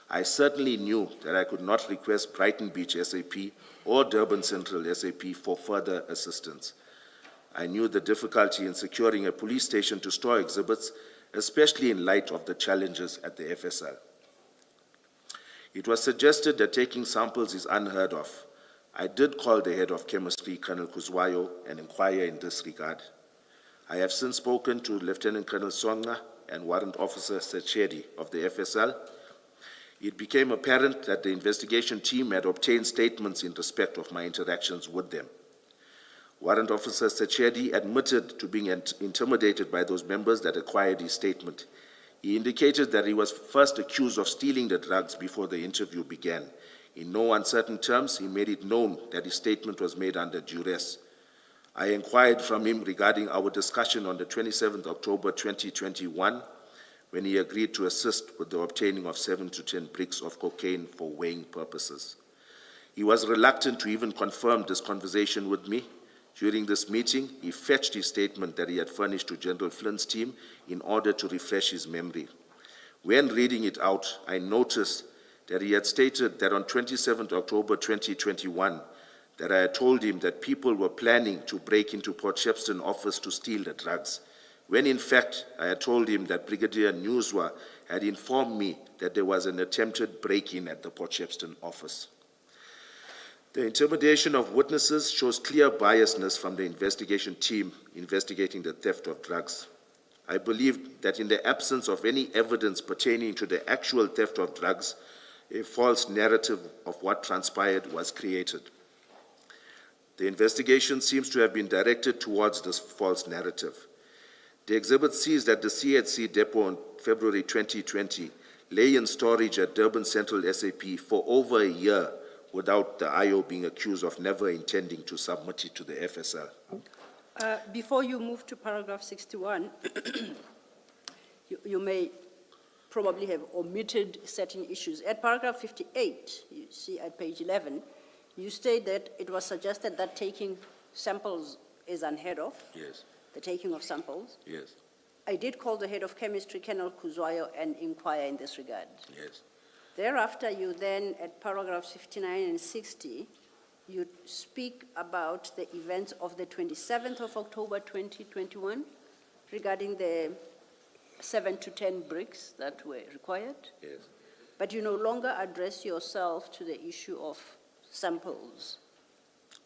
S3: I certainly knew that I could not request Brighton Beach SAP or Durban Central SAP for further assistance. I knew the difficulty in securing a police station to store exhibits, especially in light of the challenges at the FSL. It was suggested that taking samples is unheard of. I did call the head of chemistry, Colonel Kuzwayo, and inquire in this regard. I have since spoken to Lieutenant Colonel Songa and Warrant Officer Sechedi of the FSL. It became apparent that the investigation team had obtained statements in respect of my interactions with them. Warrant Officer Sechedi admitted to being intimidated by those members that acquired his statement. He indicated that he was first accused of stealing the drugs before the interview began. In no uncertain terms, he made it known that his statement was made under duress. I inquired from him regarding our discussion on the 27th October 2021, when he agreed to assist with the obtaining of 7 to 10 bricks of cocaine for weighing purposes. He was reluctant to even confirm this conversation with me, During this meeting, he fetched his statement that he had furnished to General Flint's team in order to refresh his memory. When reading it out, I noticed that he had stated that on 27th October 2021, that I had told him that people were planning to break into Port Shepstone office to steal the drugs, when in fact I had told him that Brigadier Newswa had informed me that there was an attempted break-in at the Port Shepstone office. The intimidation of witnesses shows clear biasness from the investigation team investigating the theft of drugs. I believe that in the absence of any evidence pertaining to the actual theft of drugs, a false narrative of what transpired was created. The investigation seems to have been directed towards this false narrative. The exhibit sees that the CHC depot in February 2020 lay in storage at Durban Central SAP for over a year without the IO being accused of never intending to submit it to the FSL.
S2: Before you move to paragraph 61, you may probably have omitted certain issues. At paragraph 58, you see at page 11, you state that it was suggested that taking samples is unheard of.
S3: Yes,
S2: The taking of samples.
S3: yes,
S2: I did call the head of chemistry, Colonel Kuzwayo, and inquire in this regard.
S3: yes.
S2: Thereafter, you then, at paragraphs 59 and 60, you speak about the events of the 27th of October 2021 regarding the 7 to 10 bricks that were required.
S3: Yes.
S2: But you no longer address yourself to the issue of samples.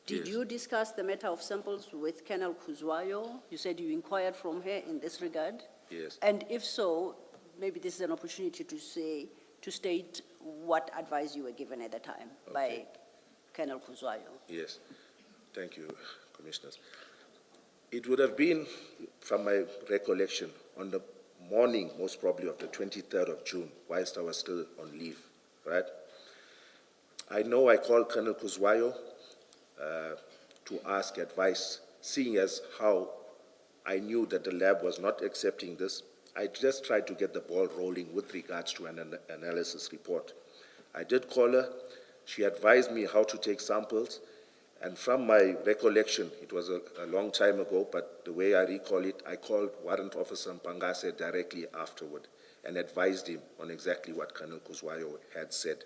S2: Did
S3: Yes.
S2: you discuss the matter of samples with Colonel Kuzwayo? You said you inquired from her in this regard.
S3: Yes.
S2: And if so, maybe this is an opportunity to state what advice you were given at the time by
S3: Okay.
S2: Colonel Kuzwayo.
S3: Yes, thank you, Commissioners. It would have been, from my recollection, on the morning, most probably, of the 23rd of June, whilst I was still on leave, right? I know I called Colonel Kuzwayo to ask advice, seeing as how I knew that the lab was not accepting this. I just tried to get the ball rolling with regards to an analysis report. I did call her. She advised me how to take samples, and from my recollection, it was a long time ago, but the way I recall it, I called Warrant Officer Mpangase directly afterward and advised him on exactly what Colonel Kuzwayo had said.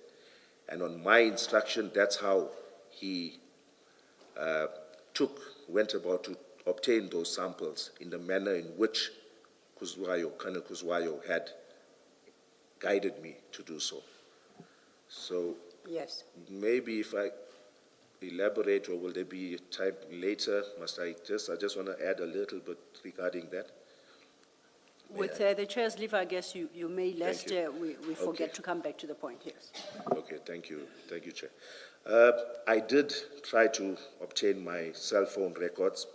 S3: And on my instruction, that's how he went about to obtain those samples in the manner in which Colonel Kuzwayo had guided me to do so. So
S2: Yes.
S3: maybe if I elaborate, or will there be time later? I just want to add a little bit regarding that.
S2: With the chair's leave, I guess you may, lest
S3: you.
S2: we forget
S3: Okay.
S2: to come back to the point, yes.
S3: Okay, thank you, Chair. I did try to obtain my cell phone records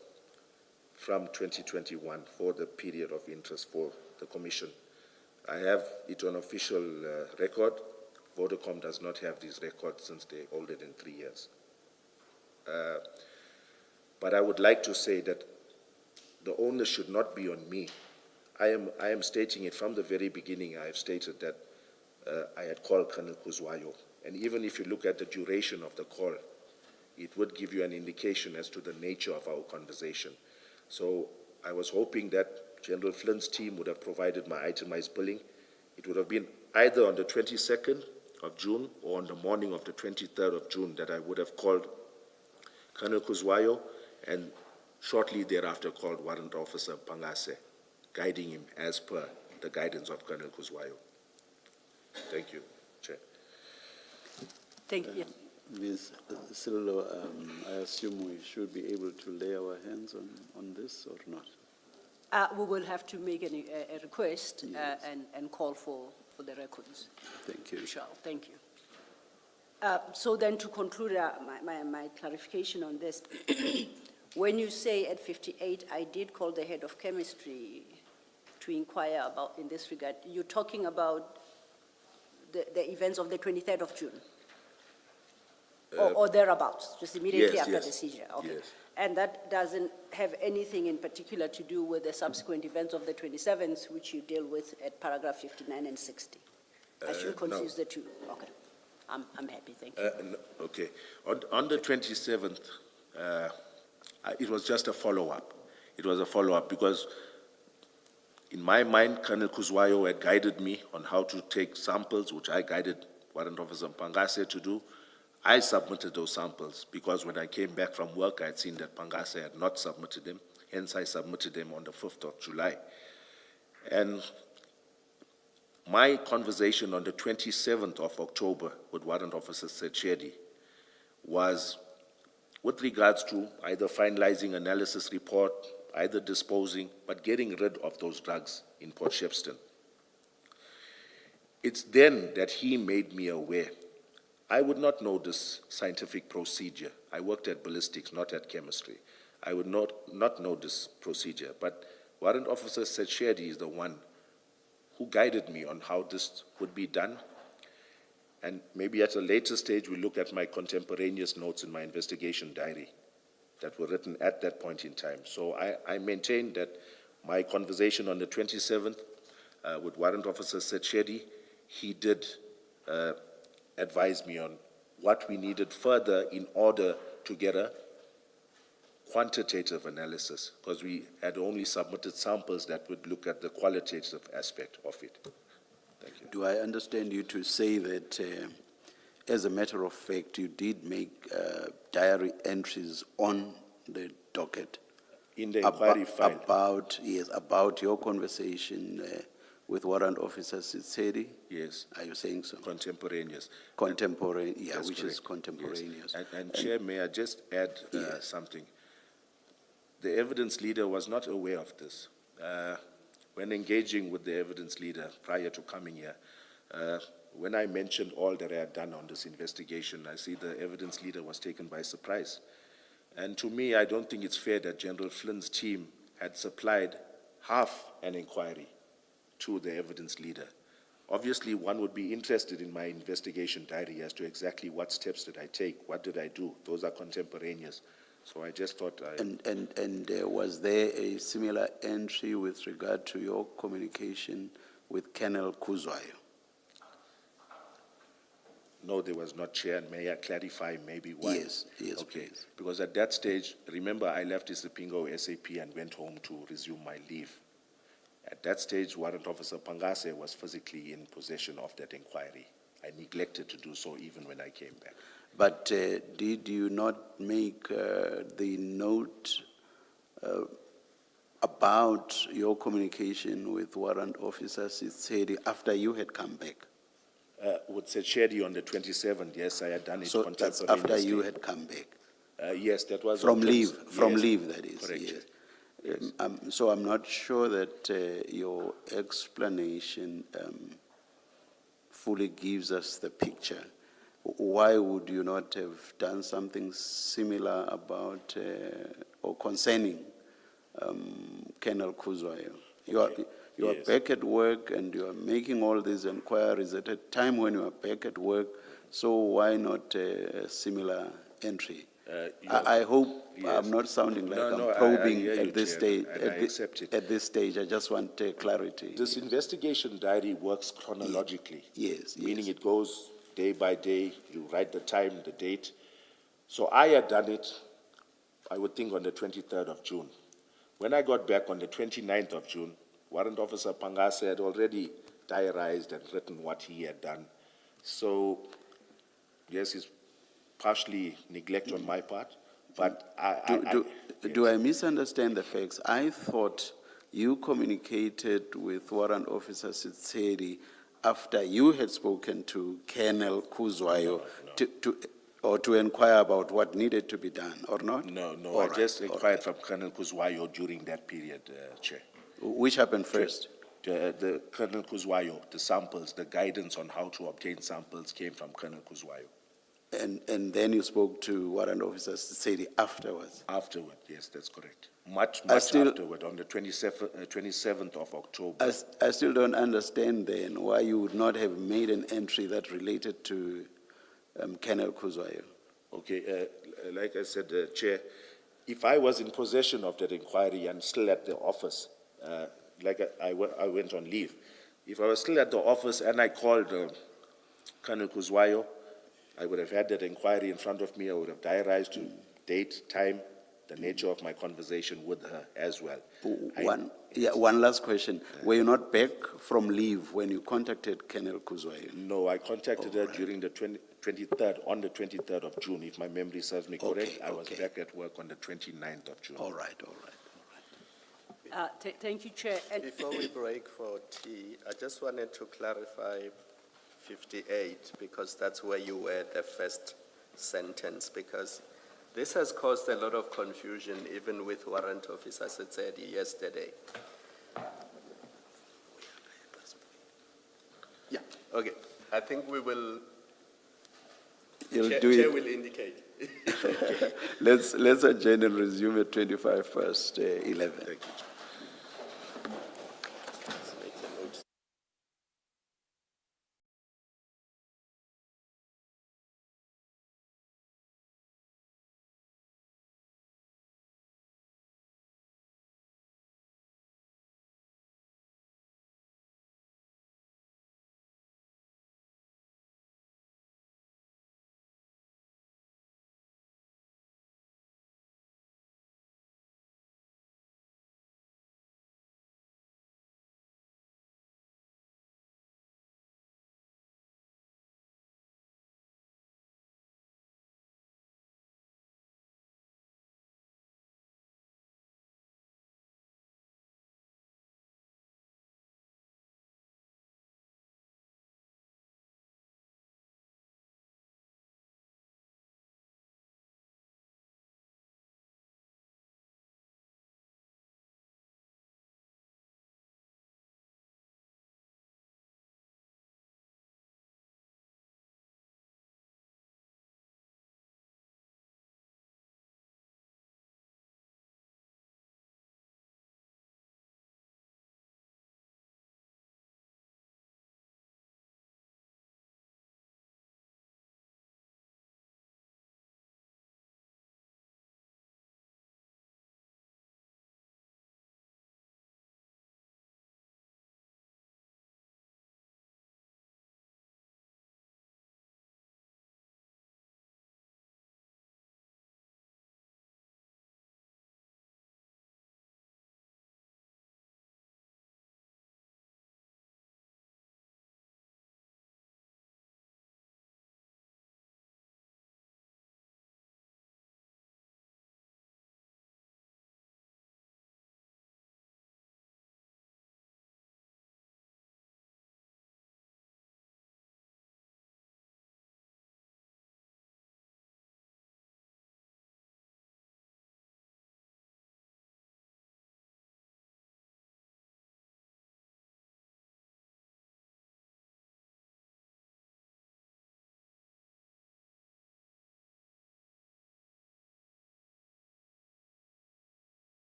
S3: from 2021 for the period of interest for the Commission. I have it on official record. Vodacom does not have these records since they're older than 3 years. But I would like to say that the onus should not be on me. I am stating it from the very beginning. I have stated that I had called Colonel Kuzwayo. And even if you look at the duration of the call, it would give you an indication as to the nature of our conversation. So I was hoping that General Flint's team would have provided my itemized billing. It would have been either on the 22nd of June or on the morning of the 23rd of June that I would have called Colonel Kuzwayo, and shortly thereafter called Warrant Officer Mpangase, guiding him as per the guidance of Colonel Kuzwayo. Thank you, Chair.
S2: Thank you.
S1: Ms. Sillo, I assume we should be able to lay our hands on this or not?
S2: We will have to make a request
S1: Yes.
S2: and call for the records.
S1: Thank you.
S2: Sure, thank you. So then to conclude my clarification on this, when you say at 58, I did call the head of chemistry to inquire about in this regard, you're talking about the events of the 23rd of June? Or thereabouts, just immediately
S3: yes,
S2: after
S3: yes,
S2: the seizure? Okay.
S3: yes.
S2: And that doesn't have anything in particular to do with the subsequent events of the 27th, which you deal with at paragraph 59 and 60? I should
S3: no.
S2: confuse the two. Okay. I'm happy, thank you.
S3: No, okay. On the 27th, It was just a follow-up. It was a follow-up because in my mind, Colonel Kuzwayo had guided me on how to take samples, which I guided Warrant Officer Pangase to do. I submitted those samples because when I came back from work, I had seen that Pangase had not submitted them. Hence, I submitted them on the 5th of July. And my conversation on the 27th of October with Warrant Officer Sechedi was with regards to either finalizing analysis report, either disposing, but getting rid of those drugs in Port Shepstone. It's then that he made me aware. I would not know this scientific procedure. I worked at ballistics, not at chemistry. I would not know this procedure, but Warrant Officer Sechedi is the one who guided me on how this would be done. And maybe at a later stage, we'll look at my contemporaneous notes in my investigation diary that were written at that point in time. So I maintain that my conversation on the 27th with Warrant Officer Sechedi, he did advise me on what we needed further in order to get a quantitative analysis, because we had only submitted samples that would look at the qualitative aspect of it. Thank you.
S1: Do I understand you to say that, as a matter of fact, you did make diary entries on the docket?
S3: In the inquiry file.
S1: About your conversation with Warrant Officer Sitsedi?
S3: Yes.
S1: Are you saying so?
S3: Contemporaneous.
S1: Contemporary, yeah,
S3: That's
S1: which
S3: correct.
S1: is contemporaneous.
S3: Yes. And Chair, may I just add something? The evidence leader was not aware of this. When engaging with the evidence leader prior to coming here, when I mentioned all that I had done on this investigation, I see the evidence leader was taken by surprise. And to me, I don't think it's fair that General Flynn's team had supplied half an inquiry to the evidence leader. Obviously, one would be interested in my investigation diary as to exactly what steps did I take, what did I do. Those are contemporaneous. So I just thought
S1: And was there a similar entry with regard to your communication with Colonel Kuzwayo?
S3: No, there was not, Chair, and may I clarify maybe why?
S1: Yes,
S3: Okay,
S1: please.
S3: because at that stage, remember I left Isipingo SAP and went home to resume my leave. At that stage, Warrant Officer Pangase was physically in possession of that inquiry. I neglected to do so even when I came back.
S1: But did you not make the note about your communication with Warrant Officer Sitsedi after you had come back?
S3: With Sechedi on the 27th, yes, I had done it
S1: So that's after you
S3: contemporaneously.
S1: had come back?
S3: Yes, that was
S1: From
S3: on
S1: leave,
S3: yes,
S1: leave, that is.
S3: correct,
S1: Yes.
S3: yes.
S1: So I'm not sure that your explanation fully gives us the picture. Why would you not have done something similar about or concerning Colonel Kuzwayo? You are
S3: Yes.
S1: back at work and you are making all these inquiries at a time when you are back at work, so why not a similar entry? I hope
S3: Yes.
S1: I'm not sounding like
S3: No,
S1: I'm probing
S3: hear you,
S1: at this
S3: Chair,
S1: stage.
S3: and I accept it.
S1: At this stage, I just want clarity.
S3: This investigation diary works chronologically.
S1: Yes,
S3: Meaning
S1: yes.
S3: it goes day by day, you write the time, the date. So I had done it, I would think, on the 23rd of June. When I got back on the 29th of June, Warrant Officer Pangase had already diarized and written what he had done. So, yes, it's partially neglect on my part, but
S1: Do I misunderstand the facts? I thought you communicated with Warrant Officer Sitsedi after you had spoken to Colonel Kuzwayo to inquire about what needed to be done, or not?
S3: No,
S1: All
S3: I
S1: right,
S3: just
S1: all
S3: inquired
S1: right.
S3: from Colonel Kuzwayo during that period, Chair.
S1: Which happened first?
S3: The Colonel Kuzwayo, the samples, the guidance on how to obtain samples came from Colonel Kuzwayo.
S1: And then you spoke to Warrant Officer Sitsedi afterwards?
S3: Afterward, yes, that's correct. Much
S1: still-
S3: afterward, on the 27th of October.
S1: I still don't understand then why you would not have made an entry that related to Colonel Kuzwayo.
S3: Okay, like I said, Chair, if I was in possession of that inquiry and still at the office, I went on leave, if I was still at the office and I called Colonel Kuzwayo, I would have had that inquiry in front of me, I would have diarized to date, time, the nature of my conversation with her as well.
S1: One last question. Were you not back from leave when you contacted Colonel Kuzwayo?
S3: No, I contacted her during the 23rd, on the 23rd of June, if my memory serves me correct. I was back at work on the 29th of June.
S1: All right.
S2: Thank you, Chair. And
S5: Before we break for tea, I just wanted to clarify 58, because that's where you were the first sentence, because this has caused a lot of confusion, even with Warrant Officer Setsedi yesterday. Yeah, okay. I think we will, Chair will indicate.
S1: Let's adjourn and resume at 11:25. Thank you.
S5: Let's make the notes.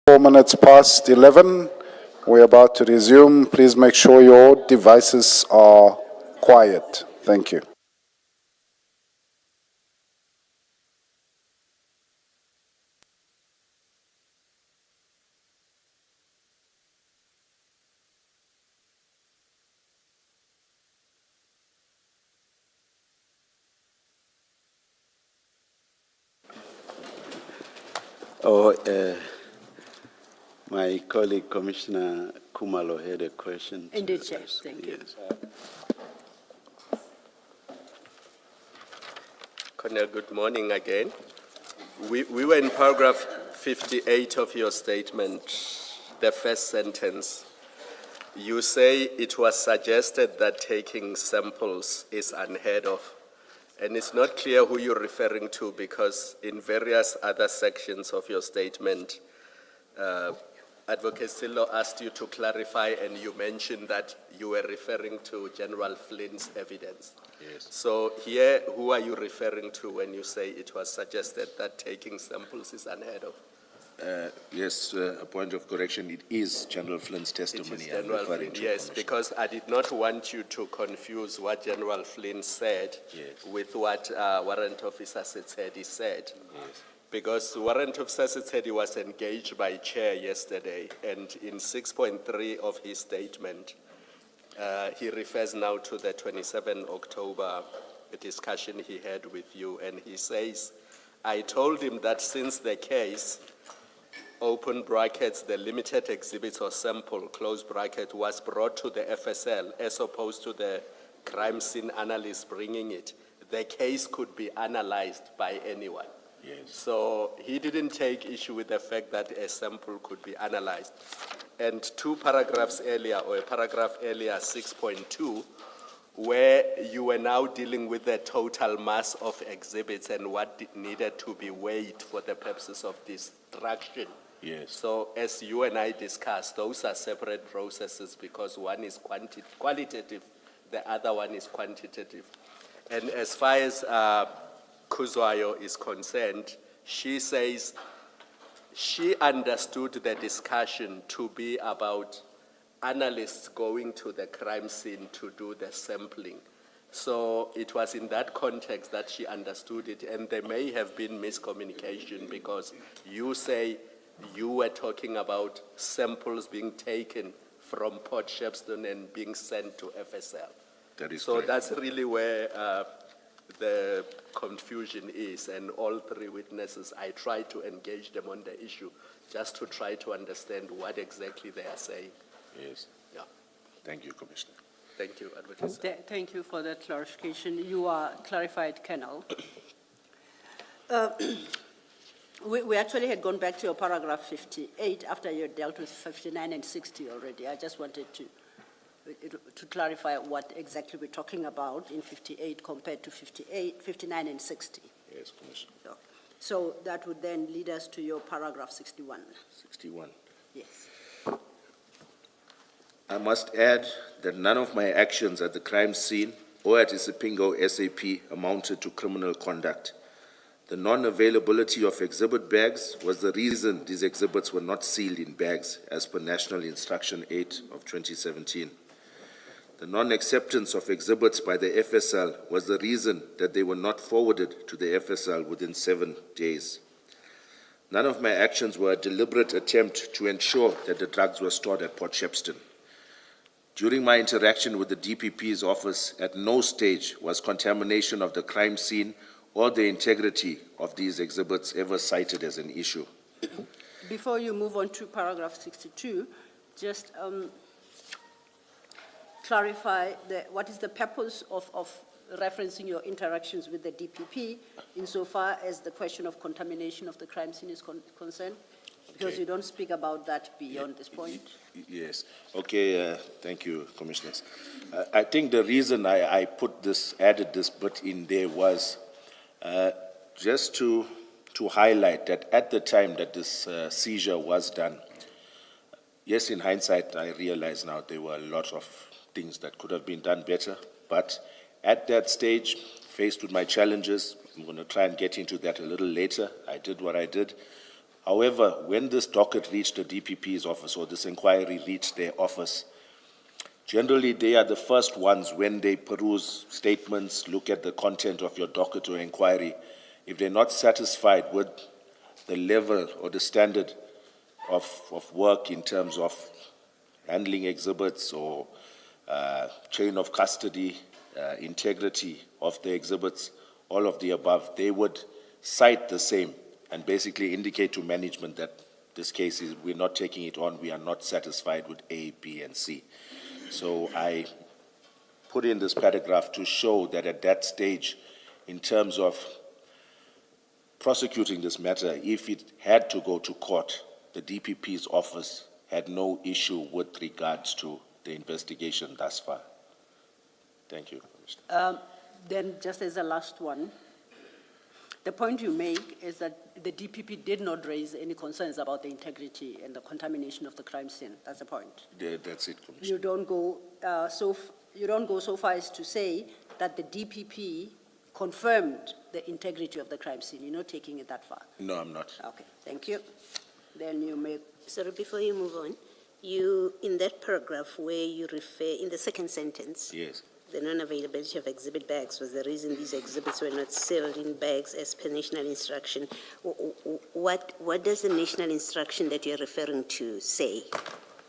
S6: Four minutes past 11. We're about to resume. Please make sure your devices are quiet. Thank you.
S1: My colleague, Commissioner Kumalo, had a question.
S2: Indeed, Chair. Thank you.
S1: Yes.
S5: Colonel, good morning again. We were in paragraph 58 of your statement, the first sentence. You say it was suggested that taking samples is unheard of. And it's not clear who you're referring to, because in various other sections of your statement, Advocate Sillo asked you to clarify, and you mentioned that you were referring to General Flynn's evidence.
S3: Yes.
S5: So here, who are you referring to when you say it was suggested that taking samples is unheard of?
S3: Yes, a point of correction, it is General Flynn's testimony I'm
S5: General
S3: referring
S5: Flynn,
S3: to.
S5: yes,
S3: Commissioner.
S5: because I did not want you to confuse what General Flynn said
S3: Yes.
S5: with what Warrant Officer Setsedi said.
S3: Yes.
S5: Because Warrant Officer said he was engaged by Chair yesterday, and in 6.3 of his statement, he refers now to the 27 October discussion he had with you, and he says, I told him that since the case, open brackets, the limited exhibits or sample, close bracket, was brought to the FSL as opposed to the crime scene analyst bringing it, the case could be analyzed by anyone.
S3: Yes.
S5: So he didn't take issue with the fact that a sample could be analyzed. And two paragraphs earlier, or a paragraph earlier, 6.2, where you were now dealing with the total mass of exhibits and what needed to be weighed for the purposes of destruction.
S3: Yes.
S5: So as you and I discussed, those are separate processes because one is qualitative, the other one is quantitative. And as far as Kuzwayo is concerned, she says she understood the discussion to be about analysts going to the crime scene to do the sampling. So it was in that context that she understood it, and there may have been miscommunication because you say you were talking about samples being taken from Port Shepstone and being sent to FSL.
S3: That is
S5: So
S3: correct.
S5: that's really where the confusion is, and all three witnesses, I tried to engage them on the issue just to try to understand what exactly they are saying.
S3: Yes.
S5: Yeah.
S3: Thank you, Commissioner.
S5: Thank you, Advocate.
S2: Thank you for that clarification. You are clarified, Colonel. We actually had gone back to your paragraph 58 after you had dealt with 59 and 60 already. I just wanted to clarify what exactly we're talking about in 58 compared to 59 and 60.
S3: Yes, Commissioner.
S2: So that would then lead us to your paragraph 61.
S3: 61.
S2: Yes.
S3: I must add that none of my actions at the crime scene or at Isipingo SAP amounted to criminal conduct. The non-availability of exhibit bags was the reason these exhibits were not sealed in bags as per National Instruction 8 of 2017. The non-acceptance of exhibits by the FSL was the reason that they were not forwarded to the FSL within 7 days. None of my actions were a deliberate attempt to ensure that the drugs were stored at Port Shepstone. During my interaction with the DPP's office, at no stage was contamination of the crime scene or the integrity of these exhibits ever cited as an issue.
S2: Before you move on to paragraph 62, just clarify what is the purpose of referencing your interactions with the DPP insofar as the question of contamination of the crime scene is concerned? Because you don't speak about that beyond this point.
S3: Yes. Okay, thank you, Commissioners. I think the reason I added this bit in there was just to highlight that at the time that this seizure was done, yes, in hindsight, I realize now there were a lot of things that could have been done better, but at that stage, faced with my challenges, I'm going to try and get into that a little later. I did what I did. However, when this docket reached the DPP's office, or this inquiry reached their office, generally they are the first ones when they peruse statements, look at the content of your docket or inquiry. If they're not satisfied with the level or the standard of work in terms of handling exhibits or chain of custody, integrity of the exhibits, all of the above, they would cite the same and basically indicate to management that this case is, we're not taking it on, we are not satisfied with A, B, and C. So I put in this paragraph to show that at that stage, in terms of prosecuting this matter, if it had to go to court, the DPP's office had no issue with regards to the investigation thus far. Thank you, Commissioner.
S2: Then just as a last one, the point you make is that the DPP did not raise any concerns about the integrity and the contamination of the crime scene. That's the point.
S3: Yeah, that's it, Commissioner.
S2: You don't go so far as to say that the DPP confirmed the integrity of the crime scene. You're not taking it that far.
S3: No, I'm not.
S2: Okay, thank you. Then you may.
S4: Sorry, before you move on, you, in that paragraph where you refer, in the second sentence,
S3: Yes.
S4: the non-availability of exhibit bags was the reason these exhibits were not sealed in bags as per national instruction. What does the national instruction that you're referring to say?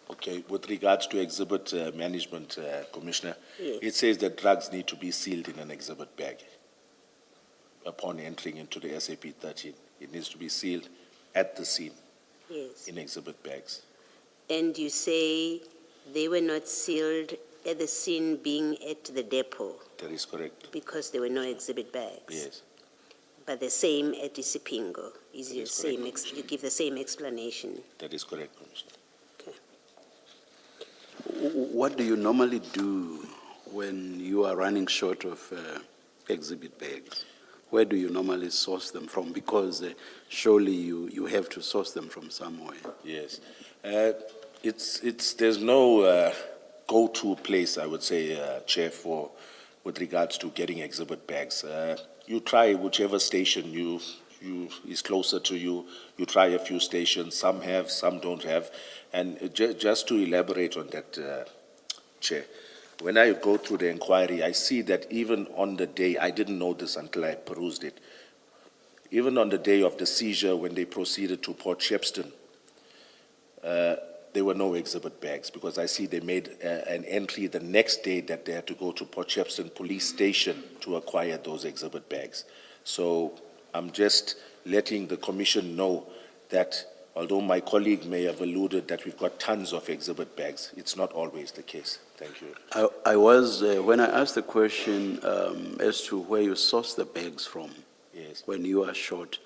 S3: Okay, with regards to exhibit management, Commissioner,
S4: Yes.
S3: it says that drugs need to be sealed in an exhibit bag upon entering into the SAP 13. It needs to be sealed at the scene
S4: Yes.
S3: in exhibit bags.
S4: And you say they were not sealed at the scene being at the depot
S3: That is correct.
S4: because there were no exhibit bags?
S3: Yes,
S4: But the same at Isipingo, is
S3: That
S4: your
S3: is
S4: same,
S3: correct.
S4: you give the same explanation?
S3: that is correct, Commissioner.
S4: Okay.
S1: What do you normally do when you are running short of exhibit bags? Where do you normally source them from? Because surely you have to source them from somewhere.
S3: Yes. There's no go-to place, I would say, Chair, with regards to getting exhibit bags. You try whichever station is closer to you. You try a few stations. Some have, some don't have. And just to elaborate on that, Chair, when I go through the inquiry, I see that even on the day, I didn't know this until I perused it, even on the day of the seizure when they proceeded to Port Shepstone, there were no exhibit bags because I see they made an entry the next day that they had to go to Port Shepstone Police Station to acquire those exhibit bags. So I'm just letting the Commission know that although my colleague may have alluded that we've got tons of exhibit bags, it's not always the case. Thank you.
S1: I was, when I asked the question as to where you source the bags from,
S3: Yes.
S1: when you are short,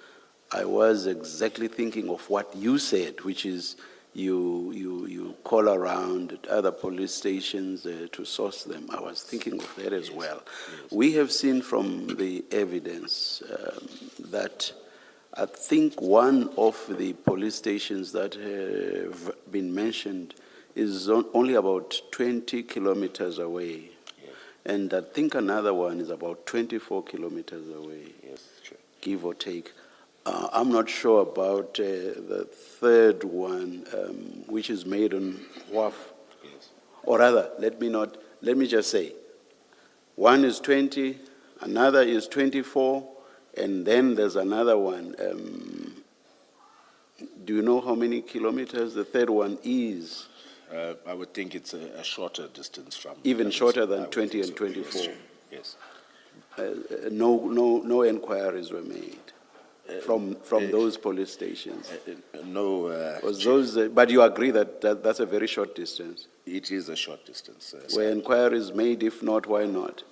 S1: I was exactly thinking of what you said, which is you call around at other police stations to source them. I was thinking of that as well.
S3: Yes.
S1: We have seen from the evidence that I think one of the police stations that have been mentioned is only about 20 kilometers away.
S3: Yes.
S1: And I think another one is about 24 kilometers away,
S3: Yes, Chair.
S1: give or take. I'm not sure about the third one, which is made on WAF.
S3: Yes.
S1: Or rather, let me just say, one is 20, another is 24, and then there's another one. Do you know how many kilometers the third one is?
S3: I would think it's a shorter distance from.
S1: Even shorter than
S3: I would
S1: 20
S3: think
S1: and
S3: so.
S1: 24.
S3: Yes.
S1: No inquiries were made from those police stations.
S3: No,
S1: Was those, but you agree that that's a very short distance?
S3: it is a short distance.
S1: Were inquiries made? If not, why not?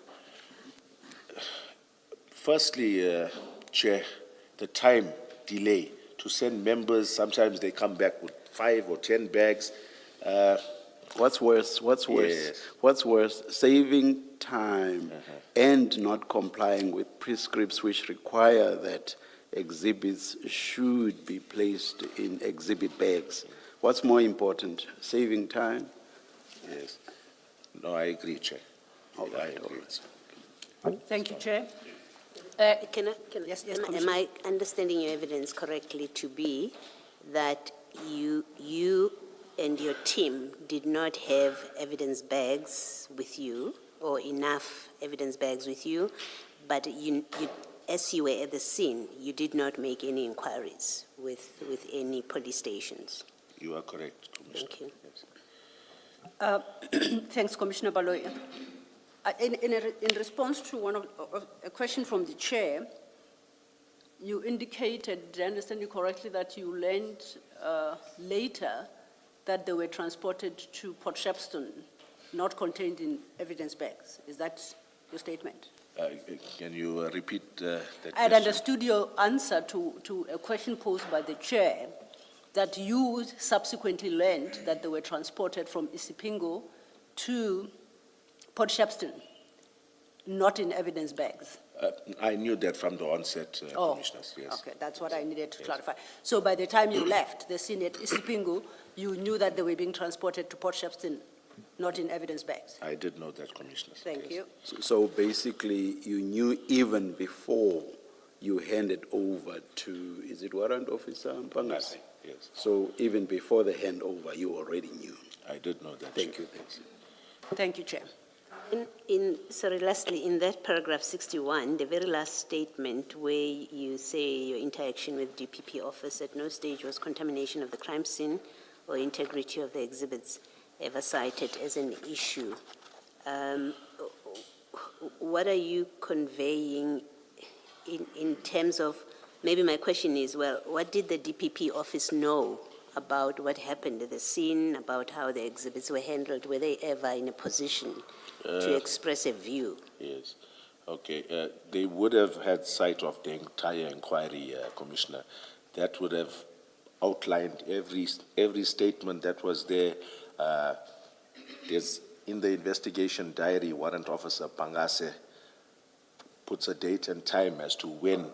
S3: Firstly, Chair, the time delay to send members, sometimes they come back with 5 or 10 bags.
S1: What's worse?
S3: Yes.
S1: What's worse? Saving time and not complying with prescripts which require that exhibits should be placed in exhibit bags. What's more important, saving time?
S3: Yes. No, I agree, Chair.
S1: All
S3: I
S1: right, all
S3: agree.
S1: right.
S2: Thank you, Chair.
S4: Yes,
S2: Yes,
S4: am I understanding your evidence correctly to be that you and your team did not have evidence bags with you or enough evidence bags with you, but as you were at the scene, you did not make any inquiries with any police stations?
S3: You are correct, Commissioner.
S4: Thank you.
S3: Yes.
S2: Thanks, Commissioner Baloyi. In response to a question from the chair, you indicated, did I understand you correctly, that you learned later that they were transported to Port Shepstone, not contained in evidence bags. Is that your statement?
S3: Can you repeat that
S2: I had
S3: question?
S2: understood your answer to a question posed by the chair, that you subsequently learned that they were transported from Isipingo to Port Shepstone, not in evidence bags.
S3: I knew that from the onset, Commissioners, yes.
S2: Okay, that's what I needed to clarify. So by the time you left the scene at Isipingo, you knew that they were being transported to Port Shepstone, not in evidence bags?
S3: I did know that, Commissioners.
S2: Thank
S3: yes.
S2: you.
S1: So basically, you knew even before you handed over to, is it Warrant Officer Mpangasi?
S3: Yes,
S1: So even before the handover, you already knew.
S3: I did know that.
S1: Thank
S3: Chair.
S1: you. Thanks.
S2: Thank you, Chair.
S4: Sorry, lastly, in that paragraph 61, the very last statement where you say your interaction with DPP office at no stage was contamination of the crime scene or integrity of the exhibits ever cited as an issue. What are you conveying in terms of, maybe my question is, well, what did the DPP office know about what happened at the scene, about how the exhibits were handled? Were they ever in a position to express a view?
S3: Yes. Okay. They would have had sight of the entire inquiry, Commissioner. That would have outlined every statement that was there. There's in the investigation diary, Warrant Officer Pangase puts a date and time as to when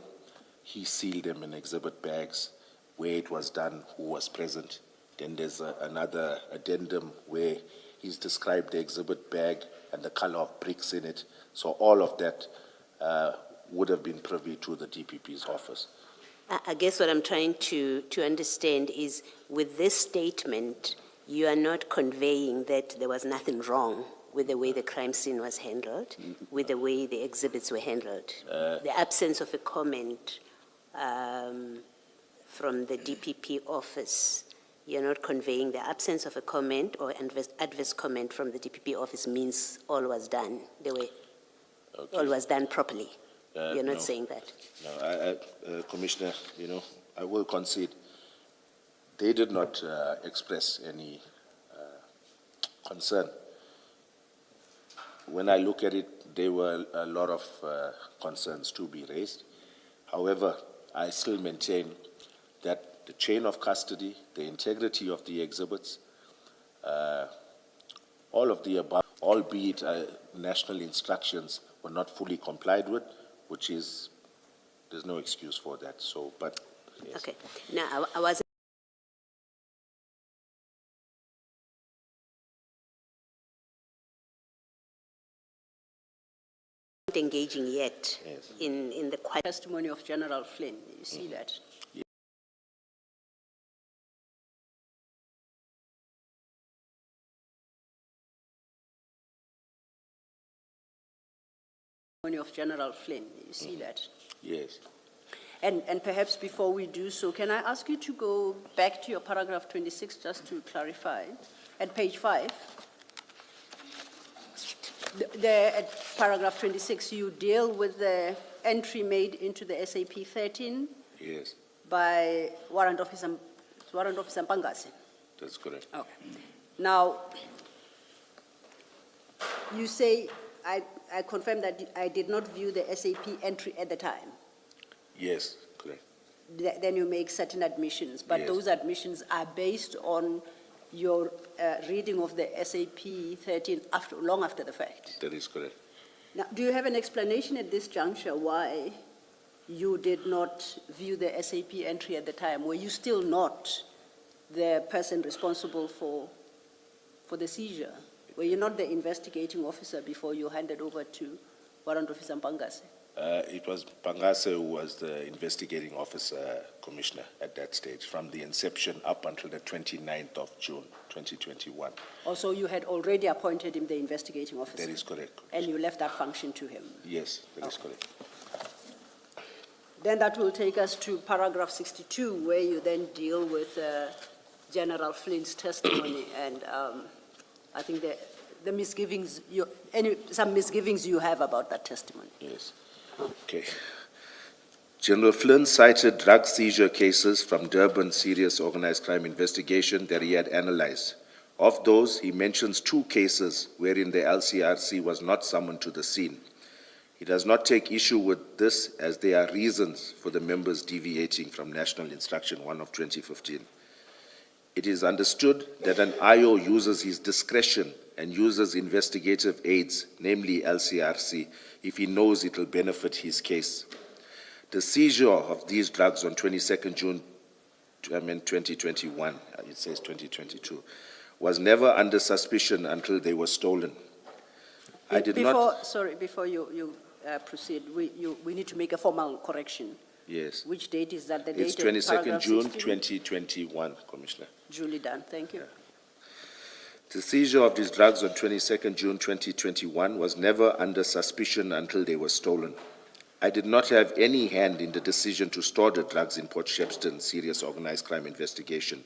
S3: he sealed them in exhibit bags, where it was done, who was present. Then there's another addendum where he's described the exhibit bag and the color of bricks in it. So all of that would have been privy to the DPP's office.
S4: I guess what I'm trying to understand is, with this statement, you are not conveying that there was nothing wrong with the way the crime scene was handled, with the way the exhibits were handled. The absence of a comment from the DPP office, you're not conveying the absence of a comment or adverse comment from the DPP office means all was done the way, all was done properly. You're not saying that.
S3: No, Commissioner, I will concede. They did not express any concern. When I look at it, there were a lot of concerns to be raised. However, I still maintain that the chain of custody, the integrity of the exhibits, all of the above, albeit national instructions were not fully complied with, which is, there's no excuse for that. So, but yes.
S4: Okay. Now, I wasn't engaging yet in the
S2: Testimony of General Flynn, you see that? Of General Flynn, you see that?
S3: Yes.
S2: And perhaps before we do so, can I ask you to go back to your paragraph 26 just to clarify? At page 5, there at paragraph 26, you deal with the entry made into the SAP 13
S3: Yes.
S2: by Warrant Officer Pangase.
S3: That's correct.
S2: Okay. Now, you say, I confirm that I did not view the SAP entry at the time.
S3: Yes, correct.
S2: Then you make certain admissions, but
S3: Yes.
S2: those admissions are based on your reading of the SAP 13 long after the fact.
S3: That is correct.
S2: Now, do you have an explanation at this juncture why you did not view the SAP entry at the time? Were you still not the person responsible for the seizure? Were you not the investigating officer before you handed over to Warrant Officer Pangase?
S3: It was Pangase who was the investigating officer, Commissioner, at that stage, from the inception up until the 29th of June, 2021.
S2: Also, you had already appointed him the investigating officer?
S3: That is correct.
S2: And you left that function to him?
S3: Yes, that is correct.
S2: Then that will take us to paragraph 62, where you then deal with General Flynn's testimony, and I think the misgivings, some misgivings you have about that testimony.
S3: Yes. Okay. General Flynn cited drug seizure cases from Durban serious organized crime investigation that he had analyzed. Of those, he mentions 2 cases wherein the LCRC was not summoned to the scene. He does not take issue with this, as there are reasons for the members deviating from National Instruction 1 of 2015. It is understood that an IO uses his discretion and uses investigative aids, namely LCRC, if he knows it will benefit his case. The seizure of these drugs on 22nd June 2021, it says 2022, was never under suspicion until they were stolen.
S2: Before you proceed, we need to make a formal correction.
S3: Yes.
S2: Which date is that? The
S3: It's
S2: date
S3: 22nd June
S2: 16?
S3: 2021, Commissioner.
S2: Duly done, thank you.
S3: The seizure of these drugs on 22nd June 2021 was never under suspicion until they were stolen. I did not have any hand in the decision to store the drugs in Port Shepstone serious organized crime investigation.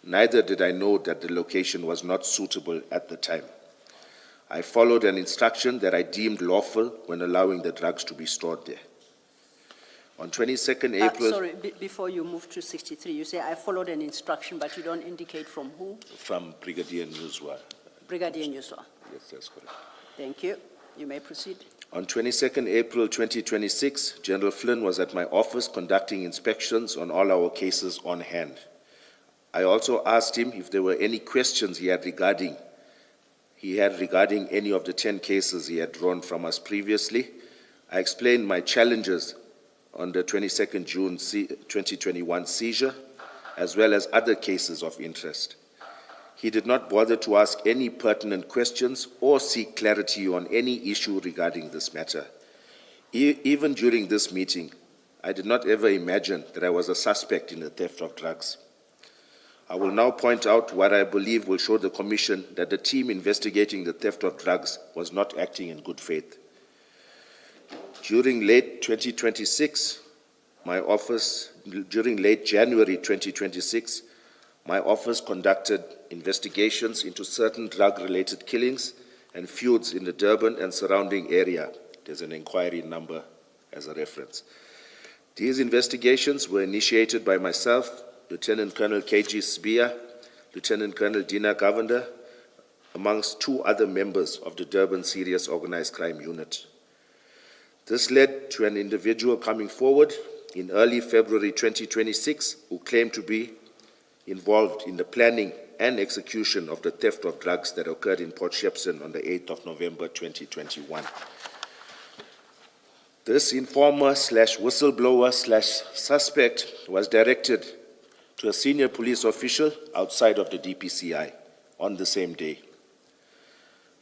S3: Neither did I know that the location was not suitable at the time. I followed an instruction that I deemed lawful when allowing the drugs to be stored there. On 22nd April...
S2: Sorry, before you move to 63, you say I followed an instruction, but you don't indicate from who?
S3: From Brigadier Newswa.
S2: Brigadier Yusuf.
S3: Yes, that's correct.
S2: Thank you. You may proceed.
S3: On 22nd April 2026, General Flynn was at my office conducting inspections on all our cases on hand. I also asked him if there were any questions he had regarding any of the 10 cases he had drawn from us previously. I explained my challenges on the 22nd June 2021 seizure, as well as other cases of interest. He did not bother to ask any pertinent questions or seek clarity on any issue regarding this matter. Even during this meeting, I did not ever imagine that I was a suspect in the theft of drugs. I will now point out what I believe will show the Commission that the team investigating the theft of drugs was not acting in good faith. During late January 2026, my office conducted investigations into certain drug-related killings and feuds in the Durban and surrounding area. There's an inquiry number as a reference. These investigations were initiated by myself, Lieutenant Colonel KG Sbia, Lieutenant Colonel Dina Govender, amongst 2 other members of the Durban Serious Organized Crime Unit. This led to an individual coming forward in early February 2026 who claimed to be involved in the planning and execution of the theft of drugs that occurred in Port Shepstone on the 8th of November 2021. This informer/whistleblower/suspect was directed to a senior police official outside of the DPCI on the same day.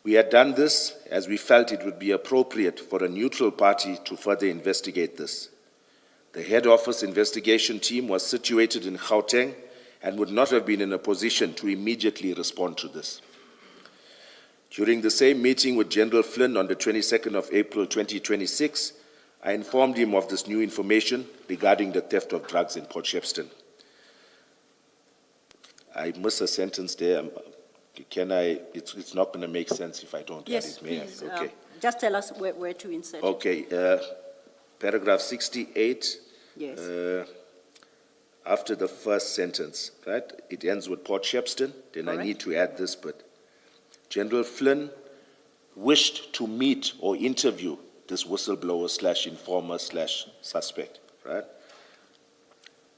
S3: We had done this as we felt it would be appropriate for a neutral party to further investigate this. The head office investigation team was situated in Gauteng and would not have been in a position to immediately respond to this. During the same meeting with General Flynn on the 22nd of April 2026, I informed him of this new information regarding the theft of drugs in Port Shepstone. I missed a sentence there. It's not going to make sense if I don't
S2: Yes,
S3: add it, may I?
S2: please.
S3: Okay.
S2: Just tell us where to insert it.
S3: Okay, paragraph 68.
S2: Yes.
S3: After the first sentence, right? It ends with Port Shepstone. Then I need to add this bit. General Flynn wished to meet or interview this whistleblower/informer/suspect, right?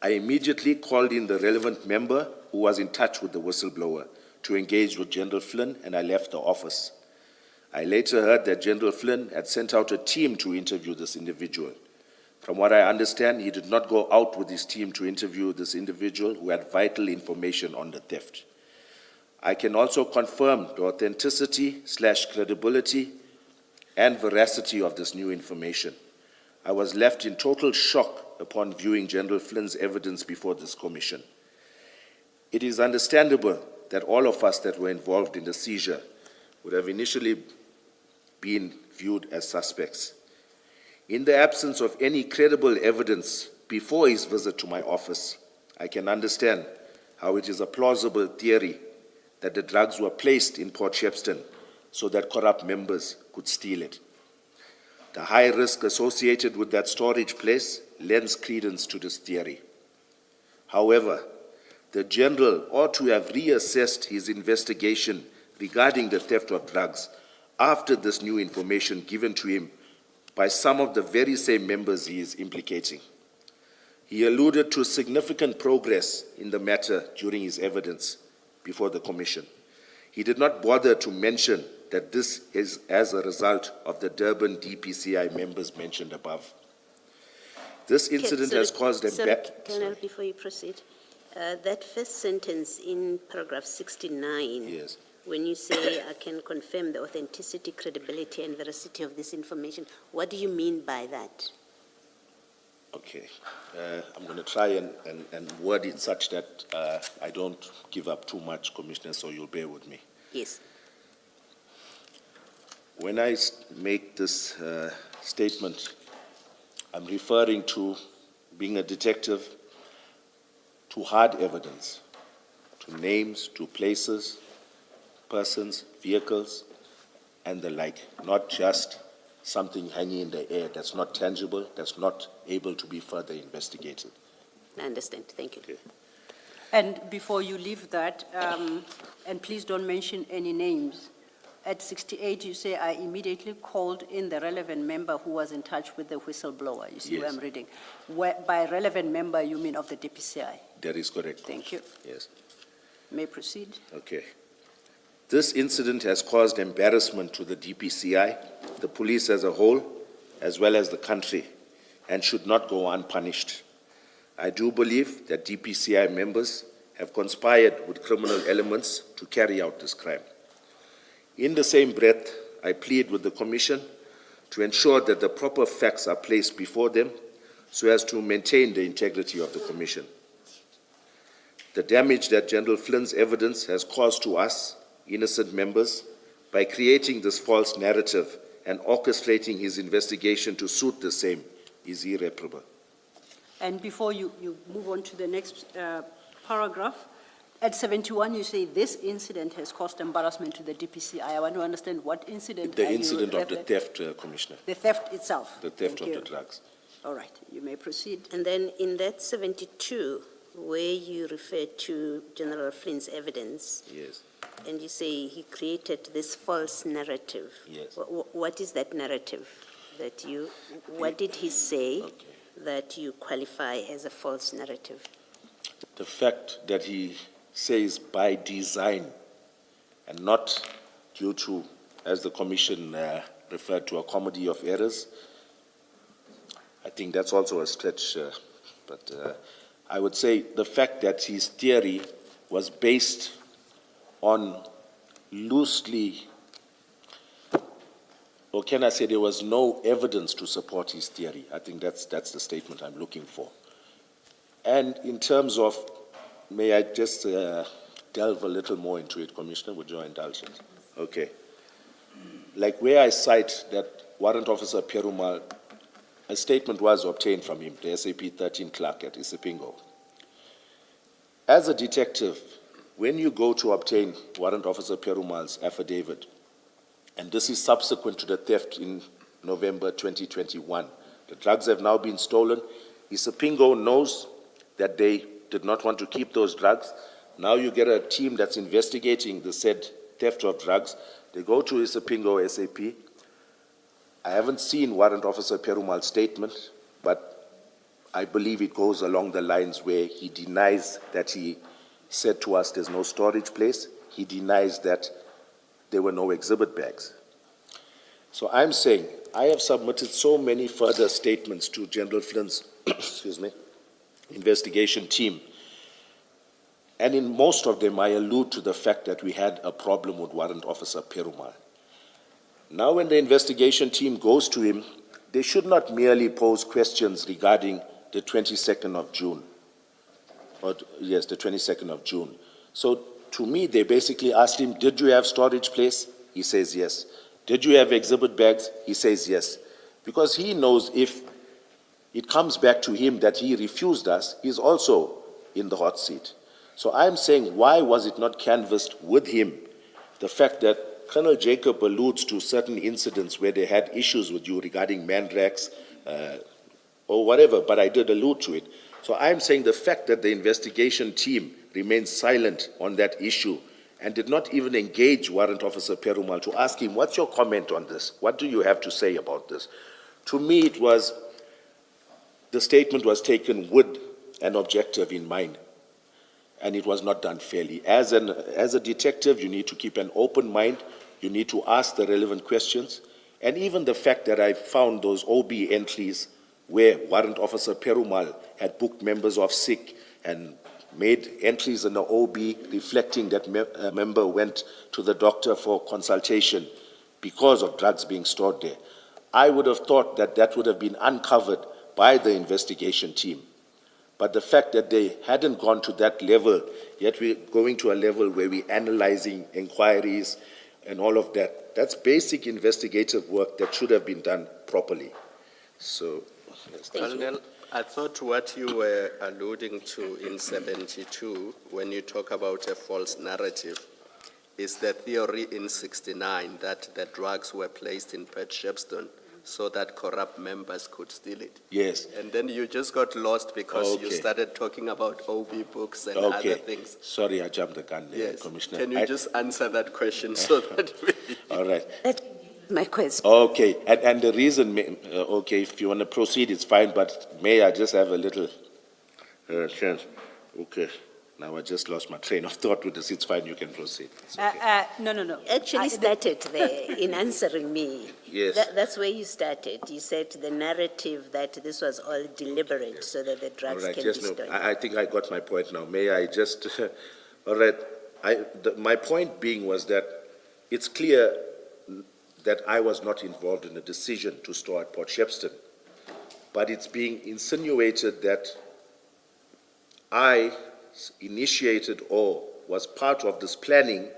S3: I immediately called in the relevant member who was in touch with the whistleblower to engage with General Flynn, and I left the office. I later heard that General Flynn had sent out a team to interview this individual. From what I understand, he did not go out with his team to interview this individual who had vital information on the theft. I can also confirm the authenticity/credibility and veracity of this new information. I was left in total shock upon viewing General Flynn's evidence before this commission. It is understandable that all of us that were involved in the seizure would have initially been viewed as suspects. In the absence of any credible evidence before his visit to my office, I can understand how it is a plausible theory that the drugs were placed in Port Shepstone so that corrupt members could steal it. The high risk associated with that storage place lends credence to this theory. However, the General ought to have reassessed his investigation regarding the theft of drugs after this new information given to him by some of the very same members he is implicating. He alluded to significant progress in the matter during his evidence before the Commission. He did not bother to mention that this is as a result of the Durban DPCI members mentioned above. This incident has caused a
S4: Colonel, before you proceed, that first sentence in paragraph 69,
S3: Yes.
S4: when you say, I can confirm the authenticity, credibility, and veracity of this information, what do you mean by that?
S3: Okay. I'm going to try and word it such that I don't give up too much, Commissioner, so you'll bear with me.
S4: Yes.
S3: When I make this statement, I'm referring to being a detective, to hard evidence, to names, to places, persons, vehicles, and the like, not just something hanging in the air that's not tangible, that's not able to be further investigated.
S4: I understand. Thank you.
S3: Okay.
S2: And before you leave that, and please don't mention any names, at 68, you say, I immediately called in the relevant member who was in touch with the whistleblower. You see what
S3: Yes.
S2: I'm reading? By relevant member, you mean of the DPCI.
S3: That is correct.
S2: Thank you.
S3: Yes.
S2: May proceed.
S3: Okay. This incident has caused embarrassment to the DPCI, the police as a whole, as well as the country, and should not go unpunished. I do believe that DPCI members have conspired with criminal elements to carry out this crime. In the same breath, I plead with the Commission to ensure that the proper facts are placed before them so as to maintain the integrity of the Commission. The damage that General Flynn's evidence has caused to us, innocent members, by creating this false narrative and orchestrating his investigation to suit the same is irreparable.
S2: And before you move on to the next paragraph, at 71, you say this incident has caused embarrassment to the DPCI. I want to understand what incident
S3: The
S2: are you
S3: incident of the
S2: referring-
S3: theft, Commissioner,
S2: The theft itself.
S3: the theft
S2: Thank
S3: of
S2: you.
S3: the drugs.
S2: All right, you may proceed.
S4: And then in that 72, where you refer to General Flynn's evidence,
S3: Yes.
S4: and you say he created this false narrative.
S3: Yes.
S4: What is that narrative that you, what did he say
S3: Okay.
S4: that you qualify as a false narrative?
S3: The fact that he says by design and not due to, as the Commission referred to, a comedy of errors, I think that's also a stretch, but I would say the fact that his theory was based on loosely, or can I say there was no evidence to support his theory. I think that's the statement I'm looking for. And in terms of, may I just delve a little more into it, Commissioner, with your indulgence? Okay. Like where I cite that Warrant Officer Perumal, a statement was obtained from him, the SAP 13 clerk at Isipingo. As a detective, when you go to obtain Warrant Officer Perumal's affidavit, and this is subsequent to the theft in November 2021, the drugs have now been stolen. Isipingo knows that they did not want to keep those drugs. Now you get a team that's investigating the said theft of drugs. They go to Isipingo SAP. I haven't seen Warrant Officer Perumal's statement, but I believe it goes along the lines where he denies that he said to us there's no storage place. He denies that there were no exhibit bags. So I'm saying I have submitted so many further statements to General Flynn's investigation team. And in most of them, I allude to the fact that we had a problem with Warrant Officer Perumal. Now when the investigation team goes to him, they should not merely pose questions regarding the 22nd of June. Yes, the 22nd of June. So to me, they basically asked him, did you have storage place? He says yes. Did you have exhibit bags? He says yes. Because he knows if it comes back to him that he refused us, he's also in the hot seat. So I'm saying, why was it not canvassed with him? The fact that Colonel Jacob alludes to certain incidents where they had issues with you regarding mandrax or whatever, but I did allude to it. So I'm saying the fact that the investigation team remained silent on that issue and did not even engage Warrant Officer Perumal to ask him, what's your comment on this? What do you have to say about this? To me, it was, the statement was taken with an objective in mind, and it was not done fairly. As a detective, you need to keep an open mind, you need to ask the relevant questions, and even the fact that I found those OB entries where Warrant Officer Perumal had booked members of SIC and made entries in the OB reflecting that a member went to the doctor for consultation because of drugs being stored there. I would have thought that that would have been uncovered by the investigation team. But the fact that they hadn't gone to that level, yet we're going to a level where we're analyzing inquiries and all of that, that's basic investigative work that should have been done properly. So, yes, that's
S5: Colonel, I thought what you were alluding to in 72, when you talk about a false narrative, is the theory in 69 that the drugs were placed in Port Shepstone so that corrupt members could steal it.
S3: yes.
S5: And then you just got lost because you
S3: Okay.
S5: started talking about OB books and other
S3: Okay.
S5: things.
S3: Sorry, I jumped the gun there,
S5: Yes.
S3: Commissioner.
S5: Can you just answer that question so that we...
S3: All right.
S4: That's my question.
S3: Okay, and the reason, okay, if you want to proceed, it's fine, but may I just have a little chance? Okay, now I just lost my train of thought with this. It's fine, you can proceed. It's okay.
S2: No.
S4: Actually started there in answering me.
S3: Yes.
S4: That's where you started. You said the narrative that this was all deliberate so that the
S3: All
S4: drugs
S3: right,
S4: can
S3: yes,
S4: be
S3: no,
S4: stolen.
S3: I think I got my point now. May I just, all right, my point being was that it's clear that I was not involved in the decision to store at Port Shepstone, but it's being insinuated that I initiated or was part of this planning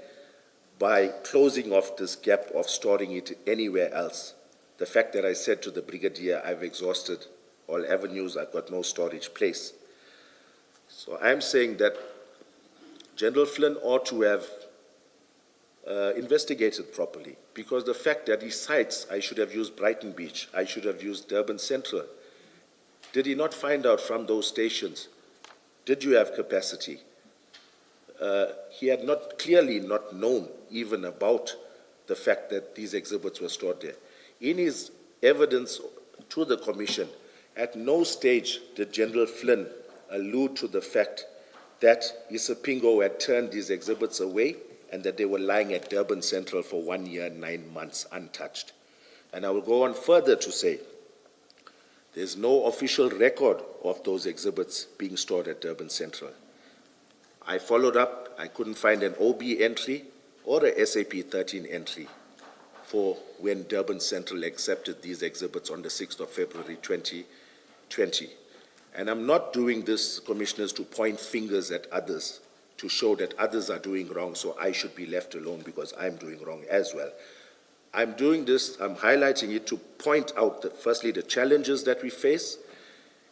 S3: by closing off this gap of storing it anywhere else. The fact that I said to the brigadier, I've exhausted all avenues, I've got no storage place. So I'm saying that General Flynn ought to have investigated properly, because the fact that he cites, I should have used Brighton Beach, I should have used Durban Central. Did he not find out from those stations, did you have capacity? He had clearly not known even about the fact that these exhibits were stored there. In his evidence to the Commission, at no stage did General Flynn allude to the fact that Isipingo had turned these exhibits away and that they were lying at Durban Central for 1 year, 9 months, untouched. And I will go on further to say, there's no official record of those exhibits being stored at Durban Central. I followed up, I couldn't find an OB entry or a SAP 13 entry for when Durban Central accepted these exhibits on the 6th of February 2020. And I'm not doing this, Commissioners, to point fingers at others, to show that others are doing wrong, so I should be left alone because I'm doing wrong as well. I'm doing this, I'm highlighting it to point out, firstly, the challenges that we face,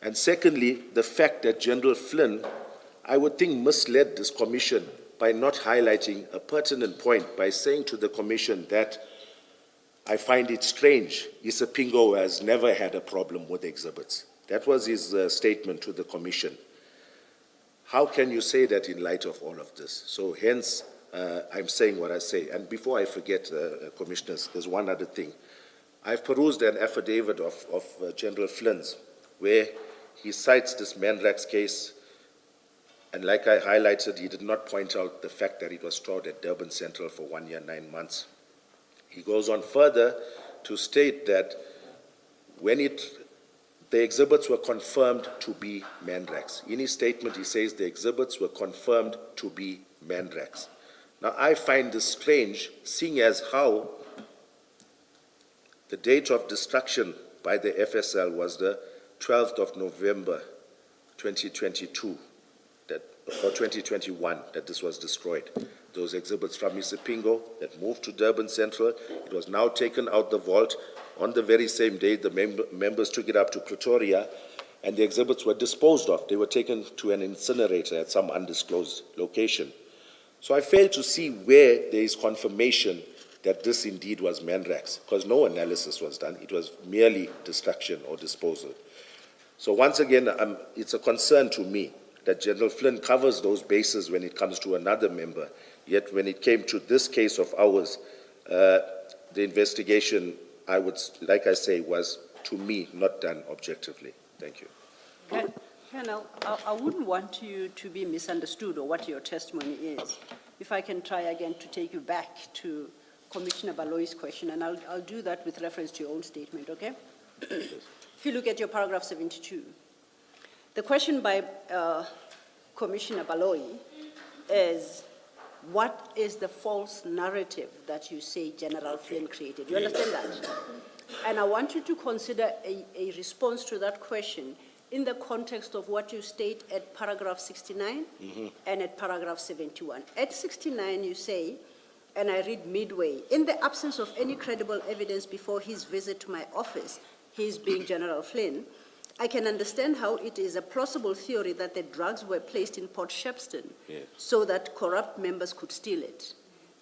S3: and secondly, the fact that General Flynn, I would think, misled this Commission by not highlighting a pertinent point by saying to the Commission that I find it strange, Isipingo has never had a problem with exhibits. That was his statement to the Commission. How can you say that in light of all of this? So hence, I'm saying what I say. And before I forget, Commissioners, there's one other thing. I've perused an affidavit of General Flynn's where he cites this Mandrax case, and like I highlighted, he did not point out the fact that it was stored at Durban Central for 1 year, 9 months. He goes on further to state that when the exhibits were confirmed to be Mandrax. In his statement, he says the exhibits were confirmed to be Mandrax. Now, I find this strange, seeing as how the date of destruction by the FSL was the 12th of November, 2022, or 2021, that this was destroyed. Those exhibits from Isipingo that moved to Durban Central, it was now taken out the vault. On the very same day, the members took it up to Pretoria, and the exhibits were disposed of. They were taken to an incinerator at some undisclosed location. So I fail to see where there is confirmation that this indeed was Mandrax, because no analysis was done. It was merely destruction or disposal. So once again, it's a concern to me that General Flynn covers those bases when it comes to another member, yet when it came to this case of ours, the investigation, I would, like I say, was, to me, not done objectively. Thank you.
S2: Colonel, I wouldn't want you to be misunderstood or what your testimony is. If I can try again to take you back to Commissioner Baloyi's question, and I'll do that with reference to your own statement, okay? If you look at your paragraph 72, the question by Commissioner Baloyi is, what is the false narrative that you say General Flynn created? You understand that? And I want you to consider a response to that question in the context of what you state at paragraph 69 and at paragraph 71. At 69, you say, and I read midway, in the absence of any credible evidence before his visit to my office, his being General Flynn, I can understand how it is a plausible theory that the drugs were placed in Port Shepstone so that corrupt members could steal it.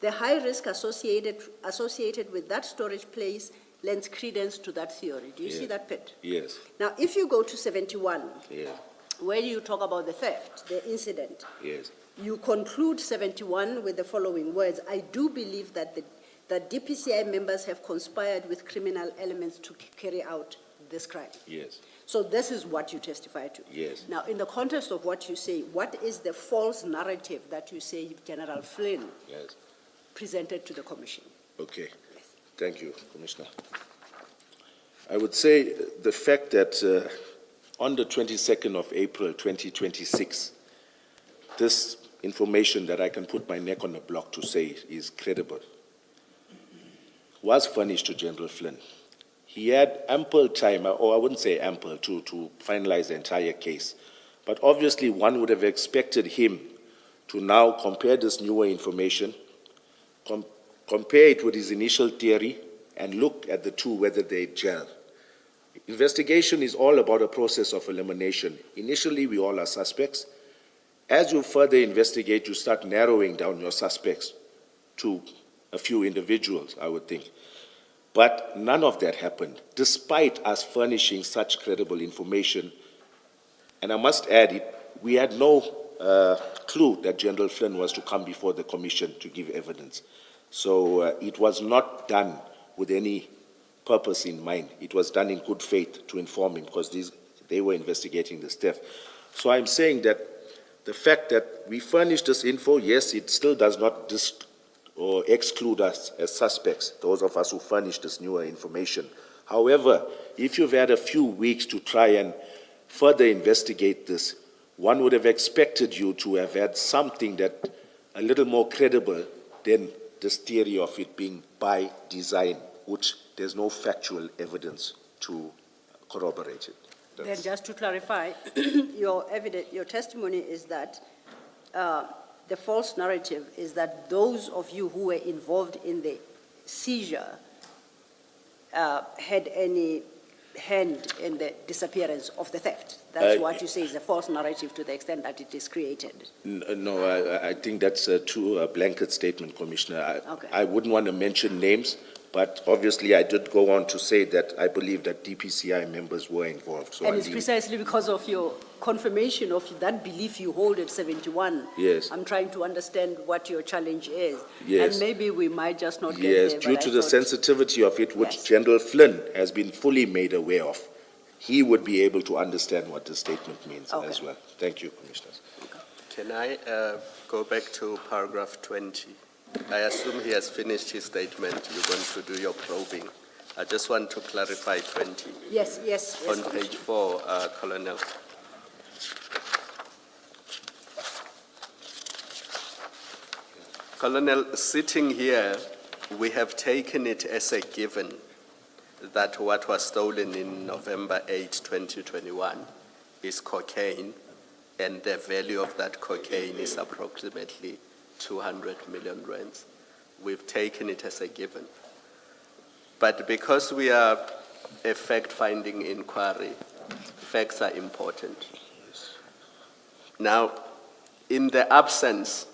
S2: The high risk associated with that storage place lends credence to that theory. Do you see that, Pet?
S3: Yes.
S2: Now, if you go to 71,
S3: Yeah.
S2: where you talk about the theft, the incident,
S3: Yes.
S2: you conclude 71 with the following words: I do believe that that DPCI members have conspired with criminal elements to carry out this crime.
S3: Yes.
S2: So this is what you testify to.
S3: Yes.
S2: Now, in the context of what you say, what is the false narrative that you say General Flynn
S3: Yes.
S2: presented to the commission?
S3: Okay. Thank you, Commissioner. I would say the fact that on the 22nd of April 2026, this information that I can put my neck on the block to say is credible was furnished to General Flynn. He had ample time, or I wouldn't say ample, to finalize the entire case. But obviously one would have expected him to now compare this newer information, compare it with his initial theory, and look at the two, whether they gel. Investigation is all about a process of elimination. Initially, we all are suspects. As you further investigate, you start narrowing down your suspects to a few individuals, I would think. But none of that happened, despite us furnishing such credible information. And I must add, we had no clue that General Flynn was to come before the commission to give evidence. So it was not done with any purpose in mind. It was done in good faith to inform him, because they were investigating this theft. So I'm saying that the fact that we furnished this info, yes, it still does not or exclude us as suspects, those of us who furnished this newer information. However, if you've had a few weeks to try and further investigate this, one would have expected you to have had something that a little more credible than this theory of it being by design, which there's no factual evidence to corroborate it.
S2: Then just to clarify, your testimony is that the false narrative is that those of you who were involved in the seizure had any hand in the disappearance of the theft. That's what you say is a false narrative to the extent that it is created.
S3: No, I think that's a true blanket statement, Commissioner.
S2: Okay.
S3: I wouldn't want to mention names, but obviously I did go on to say that I believe that DPCI members were involved. So
S2: And it's precisely because of your confirmation of that belief you hold at 71.
S3: Yes.
S2: I'm trying to understand what your challenge is.
S3: Yes.
S2: And maybe we might just not get
S3: Yes,
S2: there.
S3: due
S2: but
S3: to
S2: I
S3: the
S2: thought-
S3: sensitivity of it, which
S2: Yes.
S3: General Flynn has been fully made aware of, he would be able to understand what the statement means
S2: Okay.
S3: as well. Thank you, Commissioners.
S5: Can I go back to paragraph 20? I assume he has finished his statement. You're going to do your probing. I just want to clarify 20.
S2: Yes.
S5: On page 4, Colonel. Colonel, sitting here, we have taken it as a given that what was stolen in November 8, 2021 is cocaine, and the value of that cocaine is approximately 200 million rands. We've taken it as a given. But because we are a fact-finding inquiry, facts are important. Now, in the absence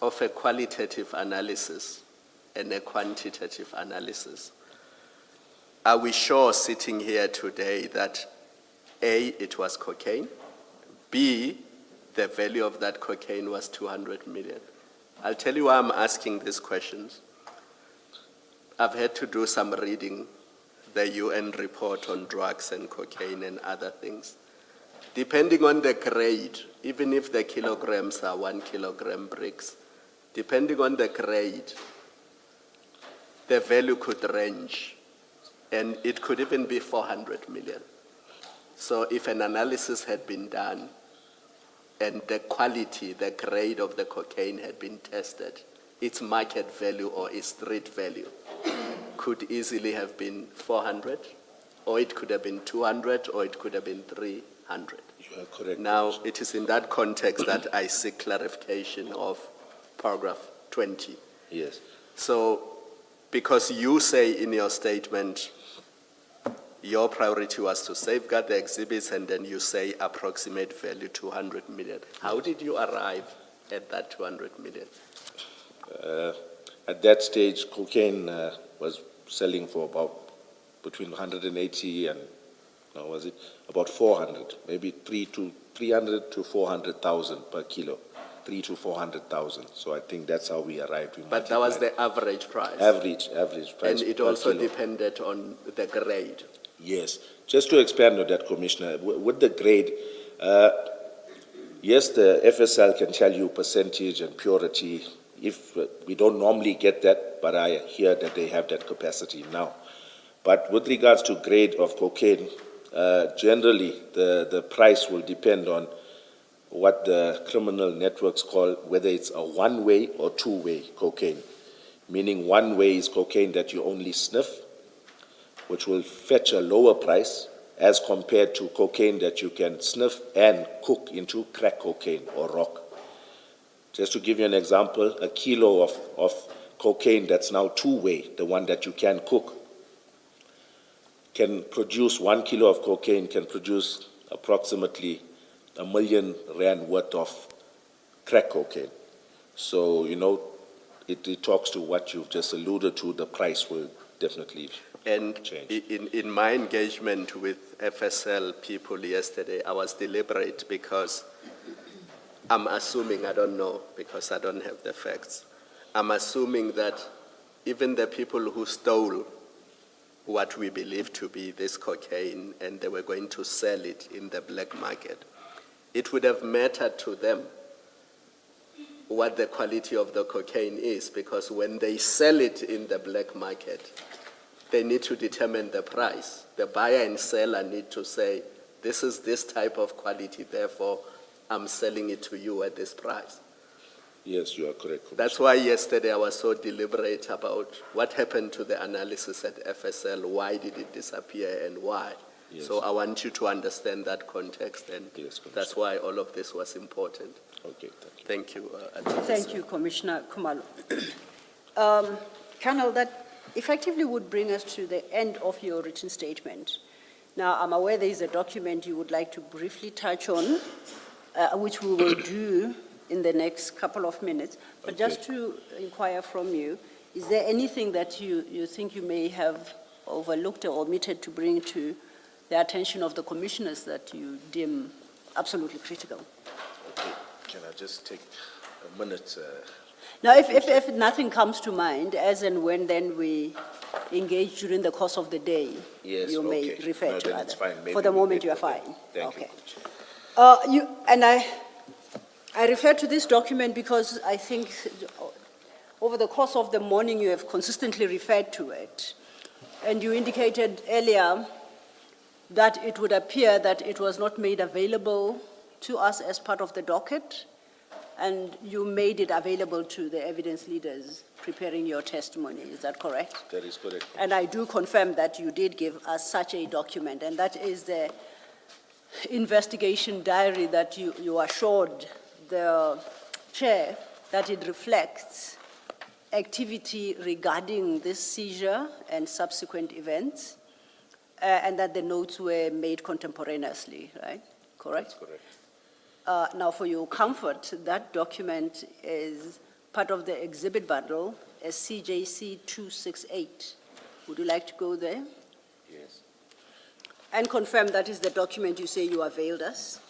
S5: of a qualitative analysis and a quantitative analysis, are we sure sitting here today that A, it was cocaine, B, the value of that cocaine was 200 million? I'll tell you why I'm asking these questions. I've had to do some reading, the UN report on drugs and cocaine and other things. Depending on the grade, even if the kilograms are 1 kilogram bricks, depending on the grade, the value could range, and it could even be 400 million. So if an analysis had been done, and the quality, the grade of the cocaine had been tested, its market value or its street value could easily have been 400 or it could have been 200, or it could have been 300.
S3: You are correct.
S5: Now, it is in that context that I seek clarification of paragraph 20.
S3: Yes.
S5: So, because you say in your statement, your priority was to safeguard the exhibits, and then you say approximate value 200 million. How did you arrive at that 200 million?
S3: At that stage, cocaine was selling for about between 180 and, no, was it about 400, maybe 300 to 400,000 per kilo, 3 to 400,000. So I think that's how we arrived.
S5: But that was the average price?
S3: Average price.
S5: And it
S3: per
S5: also
S3: kilo.
S5: depended on the grade?
S3: Yes. Just to expand on that, Commissioner, with the grade, yes, the FSL can tell you percentage and purity. If we don't normally get that, but I hear that they have that capacity now. But with regards to grade of cocaine, generally the price will depend on what the criminal networks call, whether it's a one-way or two-way cocaine. Meaning one-way is cocaine that you only sniff, which will fetch a lower price as compared to cocaine that you can sniff and cook into crack cocaine or rock. Just to give you an example, a kilo of cocaine that's now two-way, the one that you can cook, can produce 1 kilo of cocaine, can produce approximately R1 million worth of crack cocaine. So, you know, it talks to what you've just alluded to, the price will definitely
S5: And
S3: change.
S5: in my engagement with FSL people yesterday, I was deliberate because I'm assuming, I don't know, because I don't have the facts. I'm assuming that even the people who stole what we believe to be this cocaine and they were going to sell it in the black market, it would have mattered to them what the quality of the cocaine is, because when they sell it in the black market, they need to determine the price. The buyer and seller need to say, this is this type of quality, therefore I'm selling it to you at this price.
S3: Yes, you are correct.
S5: That's why yesterday I was so deliberate about what happened to the analysis at FSL, why did it disappear and why.
S3: Yes.
S5: So I want you to understand that context, and
S3: Yes,
S5: that's why all of this was important.
S3: Okay, thank you.
S5: Thank you.
S2: Thank you, Commissioner Khumalo. Colonel, that effectively would bring us to the end of your written statement. Now, I'm aware there is a document you would like to briefly touch on, which we will do in the next couple of minutes. But
S3: Okay.
S2: just to inquire from you, is there anything that you think you may have overlooked or omitted to bring to the attention of the commissioners that you deem absolutely critical?
S3: Okay, can I just take a minute?
S2: Now, if nothing comes to mind, as and when then we engage during the course of the day,
S3: Yes,
S2: you may
S3: okay.
S2: refer
S3: No,
S2: to
S3: then it's
S2: other.
S3: fine. Maybe
S2: For the
S3: we
S2: moment,
S3: may
S2: you are
S3: forget.
S2: fine.
S3: Thank
S2: Okay.
S3: you.
S2: I refer to this document because I think over the course of the morning, you have consistently referred to it. And you indicated earlier that it would appear that it was not made available to us as part of the docket, and you made it available to the evidence leaders preparing your testimony. Is that correct?
S3: That is correct.
S2: And I do confirm that you did give us such a document, and that is the investigation diary that you assured the chair that it reflects activity regarding this seizure and subsequent events, and that the notes were made contemporaneously, right? Correct?
S3: That's correct.
S2: Now, for your comfort, that document is part of the exhibit bundle as CJC 268. Would you like to go there?
S3: Yes.
S2: And confirm that is the document you say you availed us?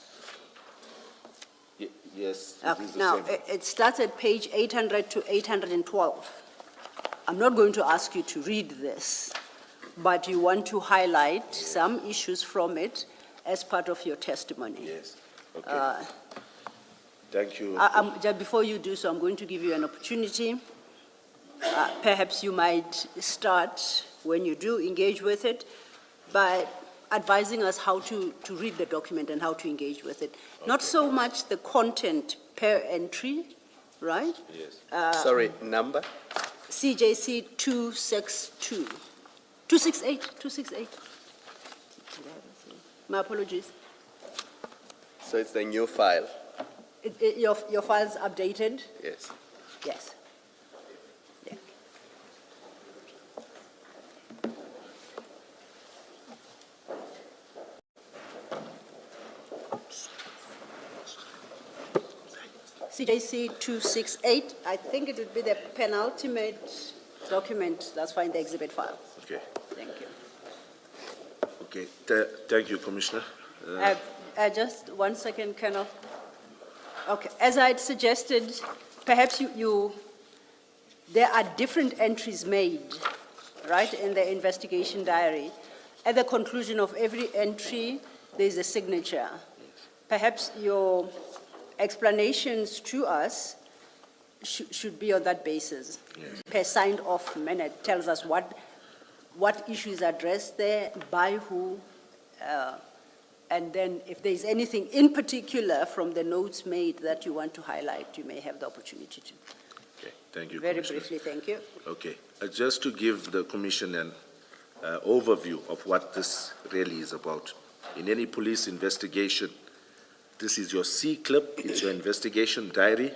S3: Yes. it is the
S2: Now,
S3: same.
S2: it starts at page 800 to 812. I'm not going to ask you to read this, but you want to highlight some issues from it as part of your testimony.
S3: Yes, okay. Thank you.
S2: Just before you do so, I'm going to give you an opportunity. Perhaps you might start, when you do engage with it, by advising us how to read the document and how to engage with it. Not so much the content per entry, right?
S3: Yes.
S5: Sorry, number?
S2: CJC 262. 268, 268. My apologies.
S5: So it's the new file?
S2: Your file's updated?
S5: Yes.
S2: Yes. Yeah. CJC 268, I think it would be the penultimate document that's fine, the exhibit file.
S3: Okay,
S2: Thank you.
S3: okay. Thank you, Commissioner.
S2: Just 1 second, Colonel. Okay, as I had suggested, perhaps there are different entries made, right, in the investigation diary. At the conclusion of every entry, there's a signature. Perhaps your explanations to us should be on that basis.
S3: Yes.
S2: Per signed off minute tells us what issues addressed there, by who, and then if there's anything in particular from the notes made that you want to highlight, you may have the opportunity to.
S3: Okay, thank you,
S2: Very
S3: Commissioner.
S2: briefly, thank you.
S3: Okay, just to give the Commission an overview of what this really is about. In any police investigation, this is your C-clip, it's your investigation diary.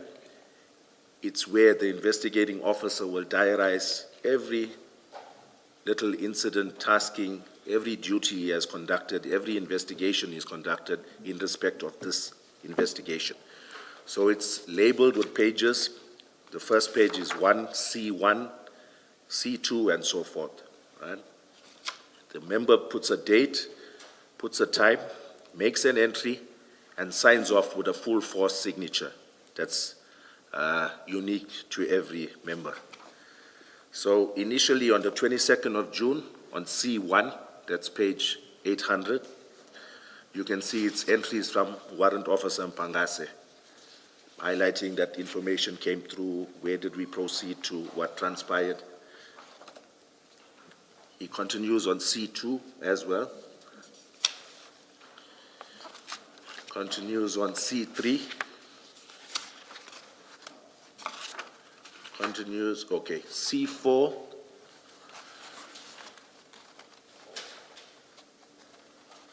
S3: It's where the investigating officer will diarize every little incident, tasking, every duty he has conducted, every investigation he's conducted in respect of this investigation. So it's labeled with pages. The first page is 1, C1, C2, and so forth, right? The member puts a date, puts a time, makes an entry, and signs off with a full force signature. That's unique to every member. So initially on the 22nd of June, on C1, that's page 800, you can see its entries from Warrant Officer Mpangase, highlighting that information came through, where did we proceed to, what transpired. He continues on C2 as well. Continues on C3. Continues, okay, C4.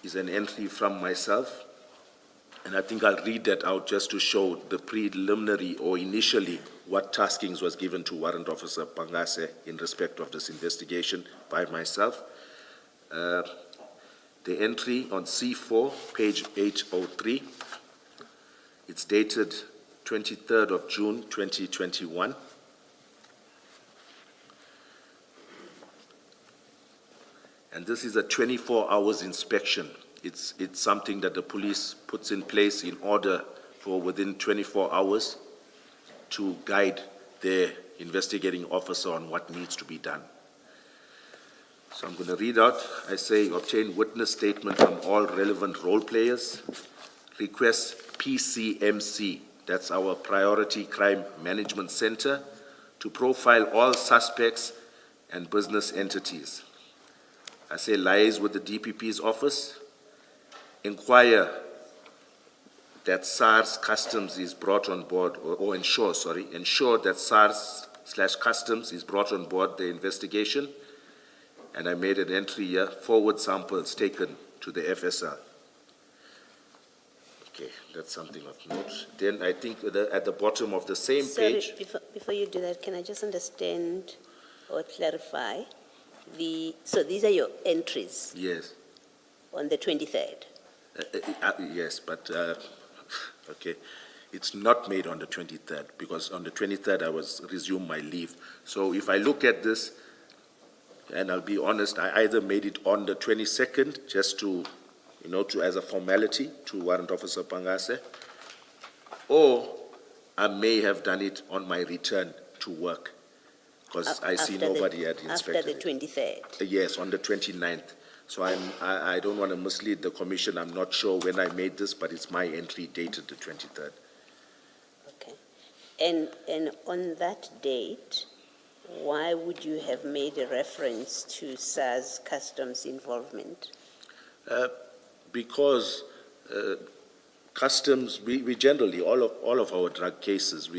S3: Is an entry from myself, and I think I'll read that out just to show the preliminary or initially what taskings was given to Warrant Officer Pangase in respect of this investigation by myself. The entry on C4, page 803, it's dated 23rd of June, 2021. And this is a 24 hours inspection. It's something that the police puts in place in order for within 24 hours to guide their investigating officer on what needs to be done. So I'm going to read out. I say, obtain witness statement from all relevant role players. Request PCMC, that's our Priority Crime Management Center, to profile all suspects and business entities. I say, liaise with the DPP's office. Inquire that SARS Customs is brought on board, or ensure that SARS/Customs is brought on board the investigation. And I made an entry here, forward samples taken to the FSL. Okay, that's something of note. Then I think at the bottom of the same page.
S4: Before you do that, can I just understand or clarify so these are your entries?
S3: Yes.
S4: On the 23rd?
S3: Yes, but, okay. It's not made on the 23rd, because on the 23rd I was resumed my leave. So if I look at this, and I'll be honest, I either made it on the 22nd, just to, as a formality to Warrant Officer Pangase, or I may have done it on my return to work, because I see nobody had inspected
S4: After the 23rd?
S3: Yes, on the 29th. So I don't want to mislead the Commission. I'm not sure when I made this, but it's my entry dated the 23rd.
S4: Okay. And on that date, why would you have made a reference to SARS Customs involvement?
S3: Because Customs, we generally, all of our drug cases,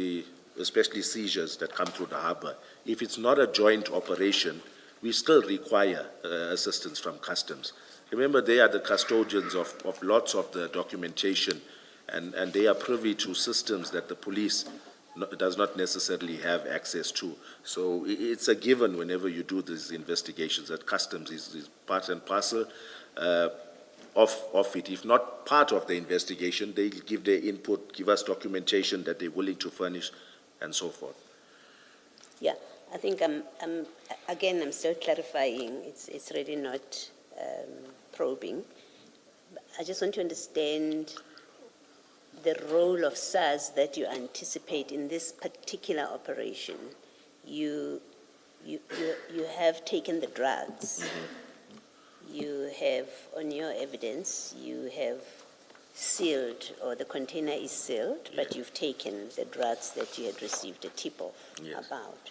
S3: especially seizures that come through the harbor, if it's not a joint operation, we still require assistance from Customs. Remember, they are the custodians of lots of the documentation, and they are privy to systems that the police does not necessarily have access to. So it's a given whenever you do these investigations that customs is part and parcel of it. If not part of the investigation, they give their input, give us documentation that they're willing to furnish, and so forth.
S4: Yeah, I think I'm still clarifying. It's really not probing. I just want to understand the role of SARS that you anticipate in this particular operation. You have taken the drugs. You have, on your evidence, you have sealed, or the container is sealed, but you've taken the drugs that you had received a tip-off about.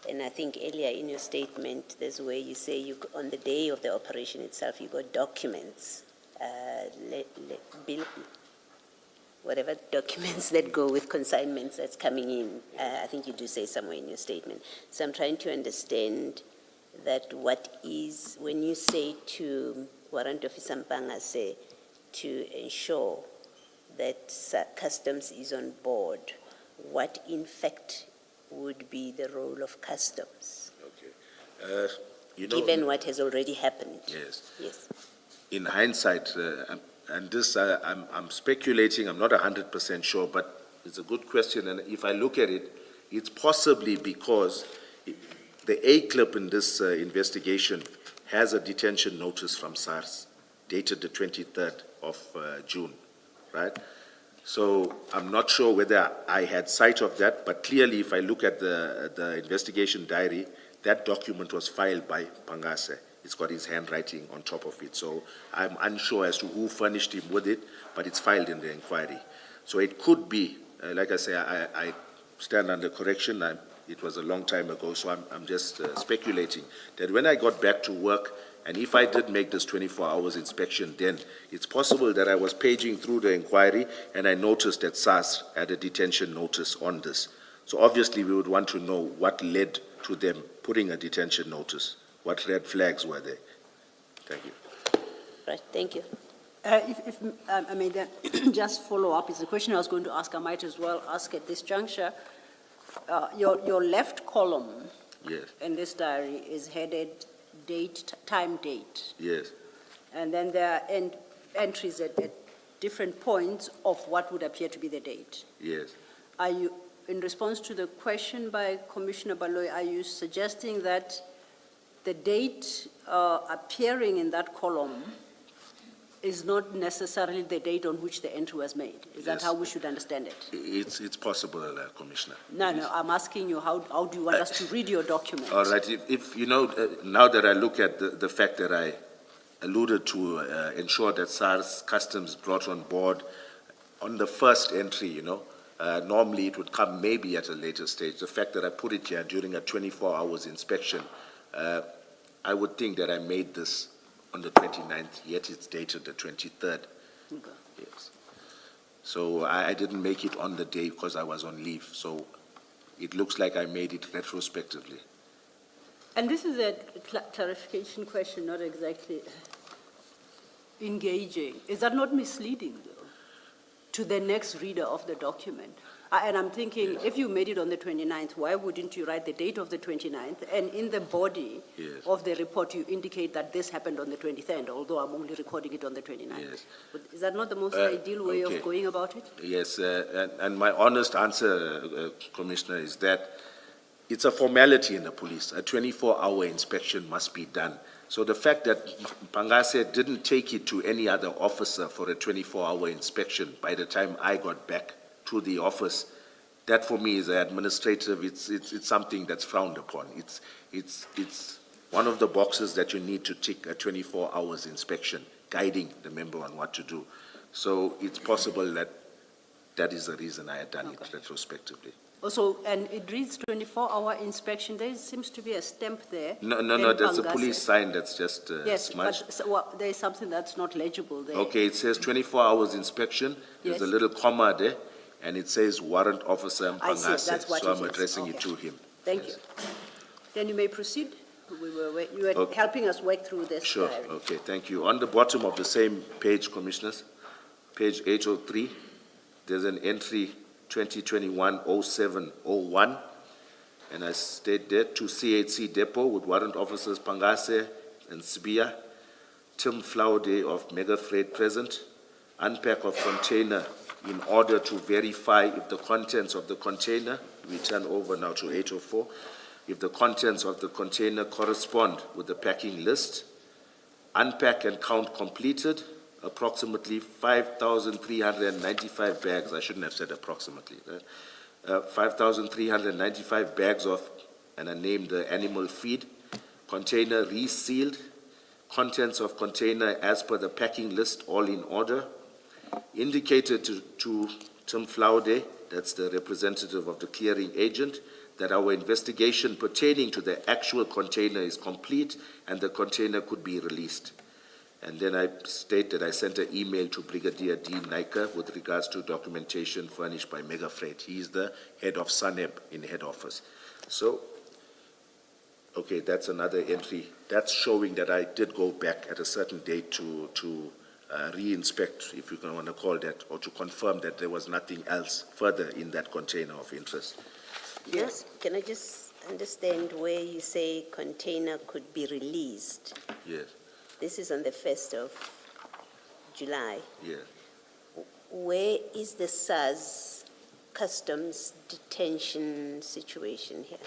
S4: And I think earlier in your statement, there's where you say on the day of the operation itself, you got documents, whatever documents that go with consignments that's coming in. I think you do say somewhere in your statement. So I'm trying to understand that what is, when you say to Warrant Officer Mpangase to ensure that customs is on board, what in fact would be the role of customs?
S3: Okay.
S4: Given what has already happened.
S3: Yes.
S4: Yes.
S3: In hindsight, and this I'm speculating, I'm not 100% sure, but it's a good question. And if I look at it, it's possibly because the A-clip in this investigation has a detention notice from SARS dated the 23rd of June, right? So I'm not sure whether I had sight of that, but clearly if I look at the investigation diary, that document was filed by Pangase. It's got his handwriting on top of it. So I'm unsure as to who furnished him with it, but it's filed in the inquiry. So it could be, like I say, I stand under correction. It was a long time ago, so I'm just speculating that when I got back to work, and if I did make this 24 hours inspection, then it's possible that I was paging through the inquiry and I noticed that SARS had a detention notice on this. So obviously we would want to know what led to them putting a detention notice. What red flags were there? Thank you.
S4: Right, thank you.
S2: If I may then just follow up, it's a question I was going to ask. I might as well ask at this juncture. Your left column
S3: Yes.
S2: in this diary is headed date, time date.
S3: Yes.
S2: And then there are entries at different points of what would appear to be the date.
S3: Yes.
S2: Are you, in response to the question by Commissioner Baloyi, are you suggesting that the date appearing in that column is not necessarily the date on which the entry was made? Is that
S3: Yes.
S2: how we should understand it?
S3: It's possible, Commissioner.
S2: No, I'm asking you, how do you want us to read your document?
S3: All right. If you know, now that I look at the fact that I alluded to ensure that SARS Customs brought on board on the first entry, normally it would come maybe at a later stage. The fact that I put it here during a 24 hours inspection, I would think that I made this on the 29th, yet it's dated the 23rd.
S2: Okay.
S3: Yes. So I didn't make it on the day because I was on leave. So it looks like I made it retrospectively.
S2: And this is a clarification question, not exactly engaging. Is that not misleading, though, to the next reader of the document? And I'm thinking, if you made it on the 29th, why wouldn't you write the date of the 29th? And in the body
S3: Yes.
S2: of the report, you indicate that this happened on the 23rd, although I'm only recording it on the 29th.
S3: Yes.
S2: But is that not the most ideal way
S3: okay.
S2: of going about it?
S3: Yes, and my honest answer, Commissioner, is that it's a formality in the police. A 24-hour inspection must be done. So the fact that Pangase didn't take it to any other officer for a 24-hour inspection by the time I got back to the office, that for me is administrative. It's something that's frowned upon. It's one of the boxes that you need to tick, a 24 hours inspection, guiding the member on what to do. So it's possible that that is the reason I had done it retrospectively.
S2: Also, and it reads 24-hour inspection. There seems to be a stamp there.
S3: No, there's a police sign that's just
S2: Yes,
S3: smudged.
S2: but there is something that's not legible there.
S3: Okay, it says 24 hours inspection. There's
S2: Yes.
S3: a little comma there, and it says Warrant Officer
S2: I see,
S3: Mpangase.
S2: that's what
S3: So
S2: it
S3: I'm
S2: is.
S3: addressing it
S2: Okay.
S3: to him.
S2: Thank
S3: Yes.
S2: you. Then you may proceed You were
S3: Okay.
S2: helping us work through this.
S3: Sure, okay, thank you. On the bottom of the same page, Commissioners, page 803, there's an entry 2021-0701, and I state there, to CHC Depot with warrant officers Pangase and Sibia, Tim Flaude of Mega Freight present, unpack of container in order to verify if the contents of the container, we turn over now to 804, if the contents of the container correspond with the packing list, unpack and count completed, approximately 5,395 bags, I shouldn't have said approximately, 5,395 bags of, and I named the animal feed, container resealed, contents of container as per the packing list, all in order, indicated to Tim Flaude, that's the representative of the clearing agent, that our investigation pertaining to the actual container is complete and the container could be released. And then I state that I sent an email to Brigadier D. Naika with regards to documentation furnished by Mega Freight. He is the head of SANEB in head office. So, okay, that's another entry. That's showing that I did go back at a certain date to re-inspect, if you want to call that, or to confirm that there was nothing else further in that container of interest.
S2: Yes.
S4: Can I just understand where you say container could be released?
S3: Yes,
S4: This is on the 1st of July.
S3: yes.
S4: Where is the SARS customs detention situation here?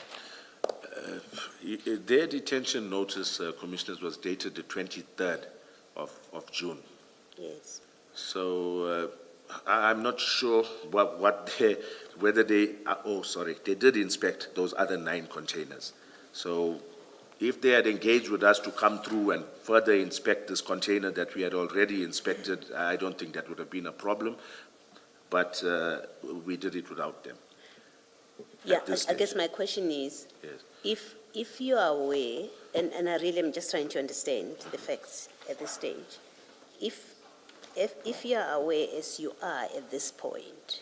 S3: Their detention notice, Commissioners, was dated the 23rd of June.
S4: Yes.
S3: So I'm not sure whether they, they did inspect those other 9 containers. So if they had engaged with us to come through and further inspect this container that we had already inspected, I don't think that would have been a problem, but we did it without them.
S4: Yeah,
S3: this
S4: I guess
S3: stage.
S4: my question is,
S3: Yes.
S4: if you are aware, and I really am just trying to understand the facts at this stage, if you are aware, as you are at this point,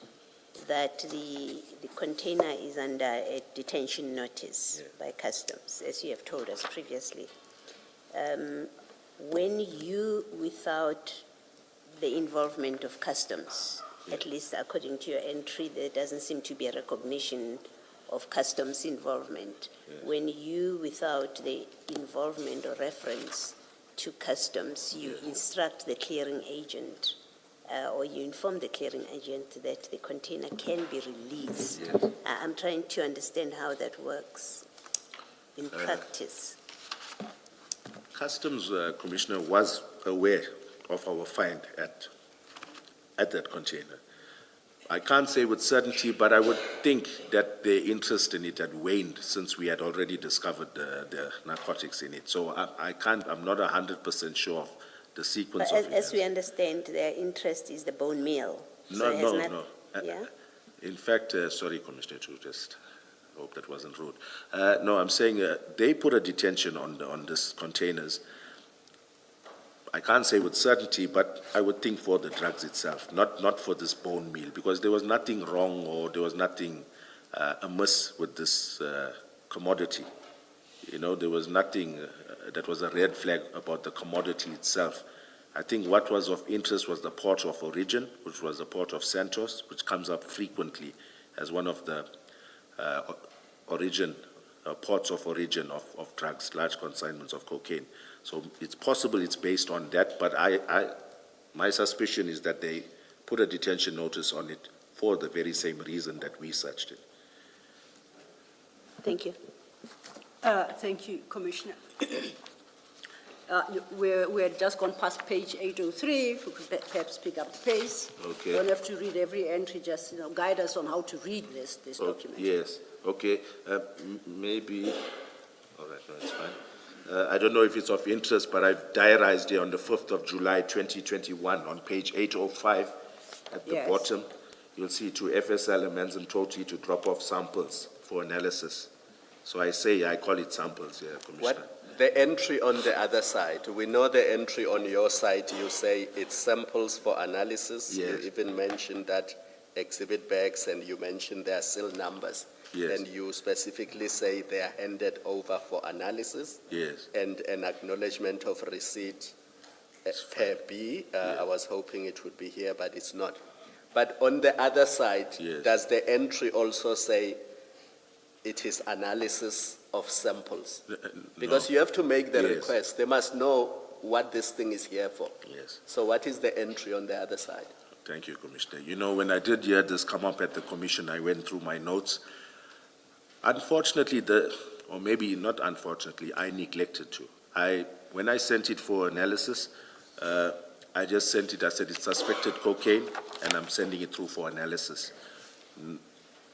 S4: that the container is under a detention notice by customs, as you have told us previously, when you, without the involvement of customs, at least according to your entry, there doesn't seem to be a recognition of customs involvement. When you, without the involvement or reference to customs, you instruct the clearing agent, or you inform the clearing agent that the container can be released. I'm trying to understand how that works in practice.
S3: Customs Commissioner was aware of our find at that container. I can't say with certainty, but I would think that their interest in it had waned since we had already discovered the narcotics in it. So I'm not 100% sure of the sequence
S4: But
S3: of events.
S4: as we understand, their interest is the bone meal. So it has
S3: No.
S4: Yeah?
S3: In fact, sorry, Commissioner, to just hope that wasn't rude. No, I'm saying they put a detention on these containers. I can't say with certainty, but I would think for the drugs itself, not for this bone meal, because there was nothing wrong or there was nothing amiss with this commodity. You know, there was nothing that was a red flag about the commodity itself. I think what was of interest was the port of origin, which was the port of Santos, which comes up frequently as one of the ports of origin of drugs, large consignments of cocaine. So it's possible it's based on that, but my suspicion is that they put a detention notice on it for the very same reason that we searched it.
S4: Thank you.
S2: Thank you, Commissioner. We're just gone past page 803. If we could perhaps pick up the pace.
S3: Okay.
S2: Don't have to read every entry, just guide us on how to read this document.
S3: Yes, okay. Maybe, all right, no, it's fine. I don't know if it's of interest, but I've diarized here on the 5th of July, 2021, on page 805 at the
S2: Yes.
S3: bottom. You'll see to FSL and Manzantoti to drop off samples for analysis. So I call it samples here, Commissioner.
S5: What, the entry on the other side, we know the entry on your side, you say it's samples for analysis.
S3: Yes.
S5: You even mentioned that exhibit bags and you mentioned there are still numbers.
S3: Yes.
S5: And you specifically say they are handed over for analysis.
S3: Yes.
S5: And an acknowledgement of receipt per B. I was hoping it would be here, but it's not. But on the other side,
S3: Yes.
S5: does the entry also say it is analysis of samples? Because you have to make the
S3: Yes.
S5: request. They must know what this thing is here for.
S3: Yes.
S5: So what is the entry on the other side?
S3: Thank you, Commissioner. You know, when I did hear this come up at the commission, I went through my notes. Unfortunately, or maybe not unfortunately, I neglected to. When I sent it for analysis, I just sent it, I said it's suspected cocaine, and I'm sending it through for analysis.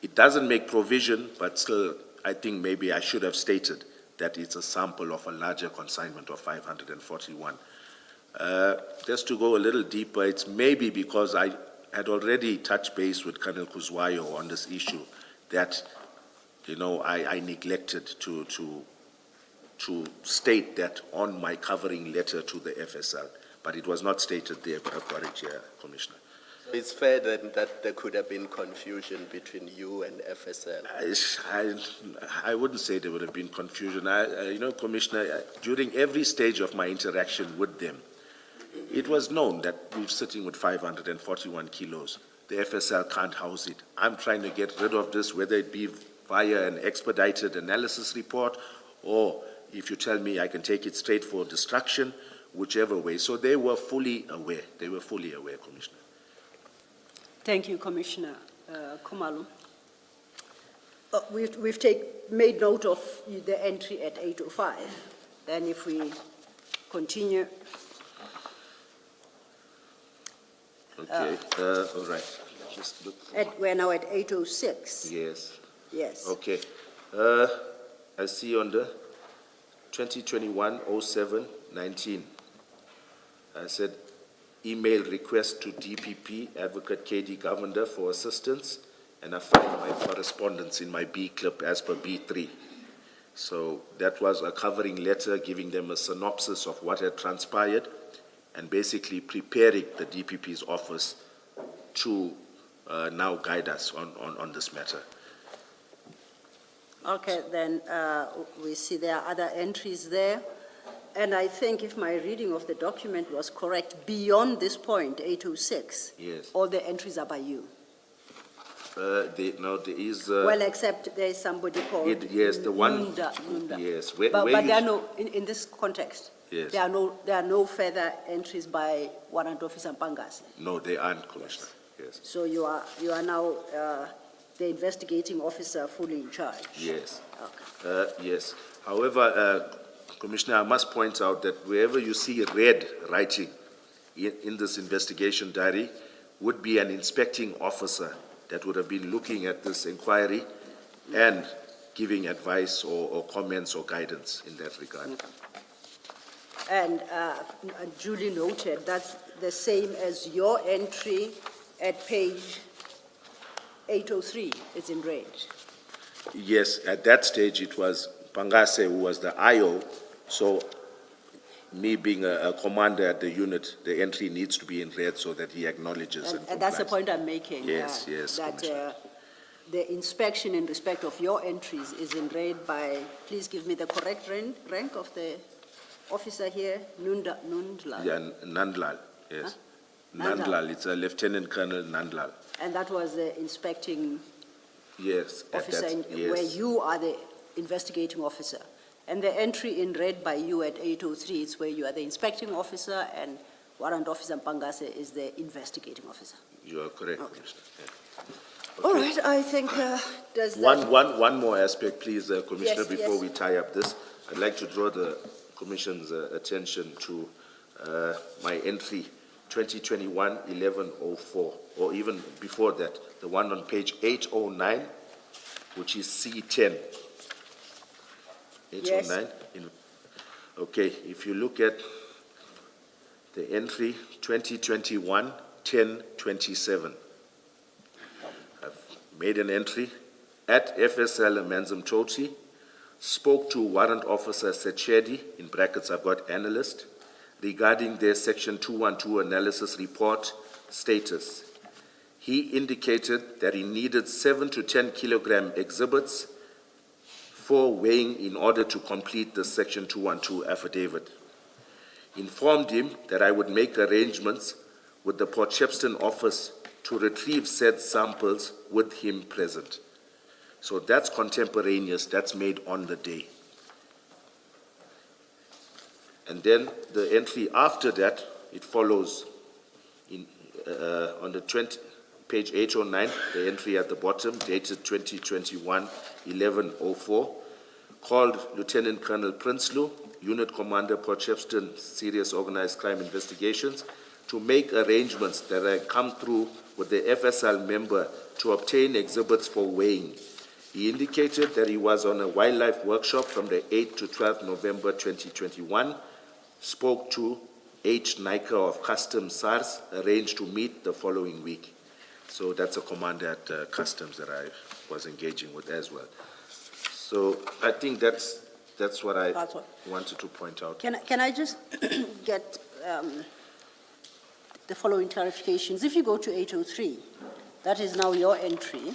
S3: It doesn't make provision, but still, I think maybe I should have stated that it's a sample of a larger consignment of 541. Just to go a little deeper, it's maybe because I had already touched base with Colonel Kuzwayo on this issue that, you know, I neglected to state that on my covering letter to the FSL, but it was not stated there, but I've got it here, Commissioner.
S5: It's fair then that there could have been confusion between you and FSL.
S3: I wouldn't say there would have been confusion. You know, Commissioner, during every stage of my interaction with them, it was known that we're sitting with 541 kilos. The FSL can't house it. I'm trying to get rid of this, whether it be via an expedited analysis report, or if you tell me I can take it straight for destruction, whichever way. So they were fully aware. They were fully aware, Commissioner.
S2: Thank you, Commissioner Khumalo. We've made note of the entry at 8:05. Then if we continue.
S3: Okay, all right. Just look.
S2: We're now at 8:06.
S3: Yes.
S2: Yes.
S3: Okay. I see on the 2021-07-19, I said, email request to DPP, Advocate KD Governor for assistance, and I find my correspondence in my B clip as per B3. So that was a covering letter giving them a synopsis of what had transpired and basically preparing the DPP's office to now guide us on this matter.
S2: Okay, then we see there are other entries there. And I think if my reading of the document was correct, beyond this point, 8:06,
S3: Yes.
S2: all the entries are by you.
S3: There is...
S2: Well, except there is somebody called
S3: yes, the one...
S2: Nunda.
S3: Yes.
S2: But there are no, in this context,
S3: Yes.
S2: there are no further entries by Warrant Officer Mpangase.
S3: No, they aren't, Commissioner. Yes.
S2: So you are now the investigating officer fully in charge.
S3: Yes.
S2: Okay.
S3: Yes. However, Commissioner, I must point out that wherever you see red writing in this investigation diary would be an inspecting officer that would have been looking at this inquiry and giving advice or comments or guidance in that regard.
S2: And duly noted, that's the same as your entry at page 803, it's in red.
S3: Yes, at that stage it was Pangase who was the IO, so me being a commander at the unit, the entry needs to be in red so that he acknowledges
S2: And that's the point I'm making.
S3: Yes, yes,
S2: That
S3: Commissioner.
S2: the inspection in respect of your entries is in red by, please give me the correct rank of the officer here, Nundla.
S3: Yeah, Nandlal, yes. Nandlal, it's a Lieutenant Colonel Nandlal.
S2: And that was the inspecting
S3: Yes. at
S2: officer,
S3: that- yes.
S2: where you are the investigating officer. And the entry in red by you at 803 is where you are the inspecting officer and Warrant Officer Mpangase is the investigating officer.
S3: You are correct,
S2: Okay.
S3: Commissioner. Yeah.
S2: All right, I think, does that...
S3: One more aspect, please, Commissioner,
S2: Yes,
S3: before
S2: yes.
S3: we tie up this. I'd like to draw the Commission's attention to my entry 2021-1104, or even before that, the one on page 809, which is C10. 809? Okay, if you look at the entry 2021-1027, I've made an entry at FSL Manzam Choti, spoke to Warrant Officer Sechedi, in brackets I've got analyst, regarding their Section 212 analysis report status. He indicated that he needed 7 to 10 kilogram exhibits for weighing in order to complete the Section 212 affidavit. Informed him that I would make arrangements with the Port Shepstone office to retrieve said samples with him present. So that's contemporaneous, that's made on the day. And then the entry after that, it follows in, on the page 809, the entry at the bottom, dated 2021-1104, called Lieutenant Colonel Prinsloo, Unit Commander, Port Shepstone Serious Organized Crime Investigations, to make arrangements that I come through with the FSL member to obtain exhibits for weighing. He indicated that he was on a wildlife workshop from the 8th to 12th November 2021, spoke to H. Nika of Customs SARS, arranged to meet the following week. So that's a commander at Customs that I was engaging with as well. So I think that's what I wanted to point out.
S2: Can I just get the following clarifications? If you go to 803, that is now your entry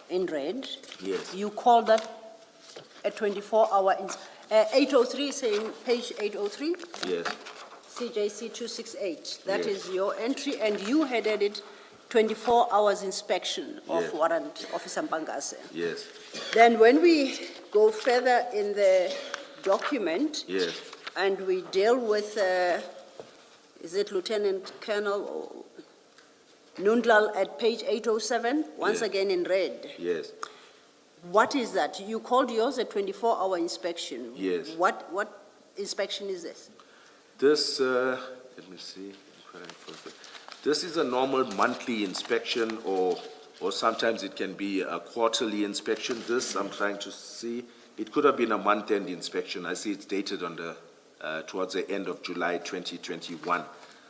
S2: in red.
S3: Yes.
S2: You call that a 24-hour, 803 saying page 803?
S3: Yes,
S2: CJC 268. That
S3: Yes.
S2: is your entry, and you headed it 24 hours inspection of
S3: Yes.
S2: Warrant Officer Mpangase.
S3: yes,
S2: Then when we go further in the document,
S3: yes,
S2: and we deal with, is it Lieutenant Colonel Nundlal at page 807, once
S3: Yeah.
S2: again in red.
S3: yes.
S2: What is that? You called yours a 24-hour inspection.
S3: Yes.
S2: What inspection is this?
S3: This, let me see. This is a normal monthly inspection, or sometimes it can be a quarterly inspection. This, I'm trying to see, it could have been a month-end inspection. I see it's dated on the, towards the end of July 2021.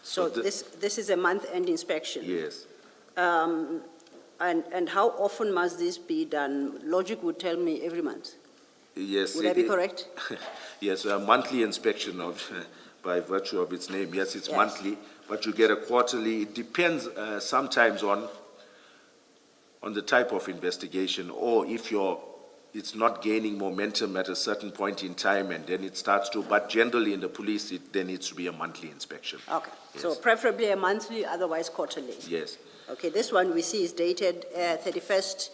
S2: So this is a month-end inspection?
S3: Yes.
S2: And how often must this be done? Logic would tell me every month.
S3: Yes.
S2: Would I be correct?
S3: Yes, a monthly inspection of, by virtue of its name. Yes, it's
S2: Yes.
S3: monthly, but you get a quarterly. It depends sometimes on the type of investigation, or if it's not gaining momentum at a certain point in time, and then it starts to, but generally in the police, it then needs to be a monthly inspection.
S2: Okay, so
S3: Yes.
S2: preferably a monthly, otherwise quarterly.
S3: Yes,
S2: Okay, this one we see is dated 31st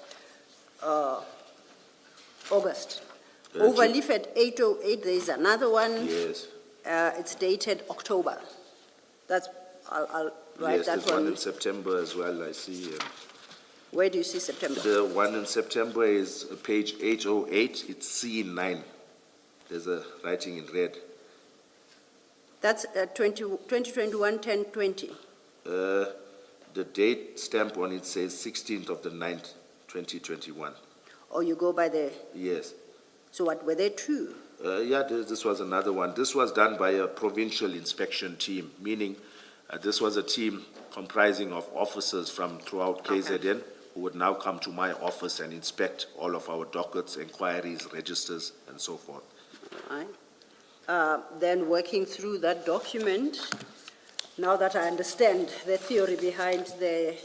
S2: August. Overleaf at 808, there is another one.
S3: yes.
S2: It's dated October. That's, I'll write
S3: Yes,
S2: that
S3: there's one
S2: one.
S3: in September as well, I see.
S2: Where do you see September?
S3: The one in September is page 808, it's C9. There's a writing in red.
S2: That's 2021-10-20.
S3: The date stamp on it says 16th of the 9th, 2021.
S2: Or you go by the,
S3: Yes.
S2: so what, were there two?
S3: Yeah, this was another one. This was done by a provincial inspection team, meaning this was a team comprising of officers from throughout KZN who would now come to my office and inspect all of our dockets, inquiries, registers, and so forth.
S2: All right. Then working through that document, now that I understand the theory behind the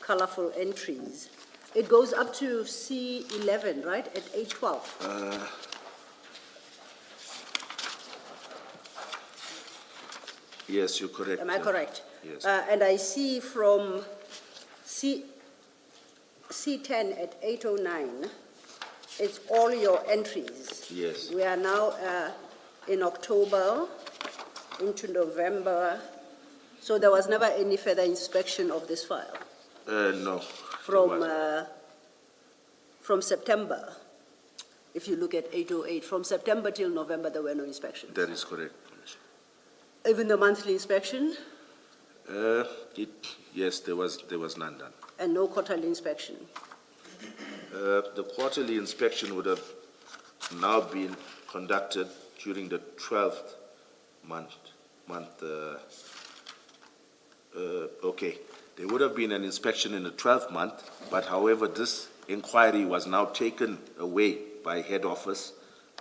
S2: colorful entries, it goes up to C11, right, at 812?
S3: Yes, you're correct.
S2: Am I correct?
S3: Yes.
S2: And I see from C10 at 809, it's all your entries.
S3: Yes.
S2: We are now in October into November, so there was never any further inspection of this file
S3: No.
S2: from September. If you look at 808, from September till November, there were no inspections.
S3: That is correct.
S2: Even the monthly inspection
S3: Yes, there was none done.
S2: and no quarterly inspection.
S3: The quarterly inspection would have now been conducted during the 12th month. Okay, there would have been an inspection in the 12th month, but however, this inquiry was now taken away by head office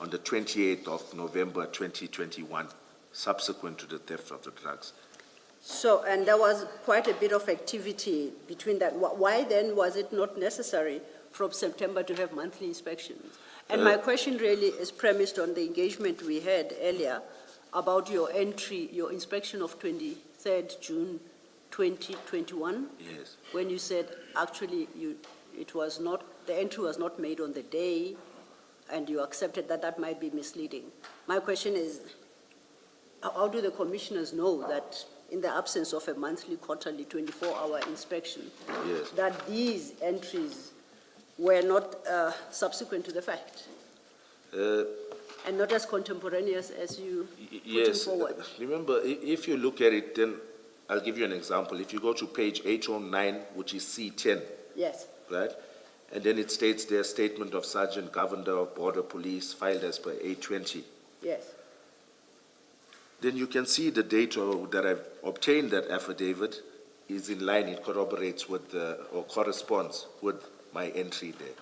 S3: on the 28th of November 2021, subsequent to the theft of the drugs.
S2: So, and there was quite a bit of activity between that. Why then was it not necessary from September to have monthly inspections? And my question really is premised on the engagement we had earlier about your entry, your inspection of 23rd June 2021.
S3: Yes.
S2: When you said actually it was not, the entry was not made on the day, and you accepted that that might be misleading. My question is, how do the commissioners know that in the absence of a monthly, quarterly, 24-hour inspection,
S3: Yes.
S2: that these entries were not subsequent to the fact? And not as contemporaneous as you putting
S3: Yes,
S2: forward?
S3: remember, if you look at it, then I'll give you an example. If you go to page 809, which is C10,
S2: Yes,
S3: right? And then it states there, statement of Sergeant Governor of Border Police filed as per 820.
S2: yes.
S3: Then you can see the date that I've obtained that affidavit is in line, it corroborates with or corresponds with my entry there.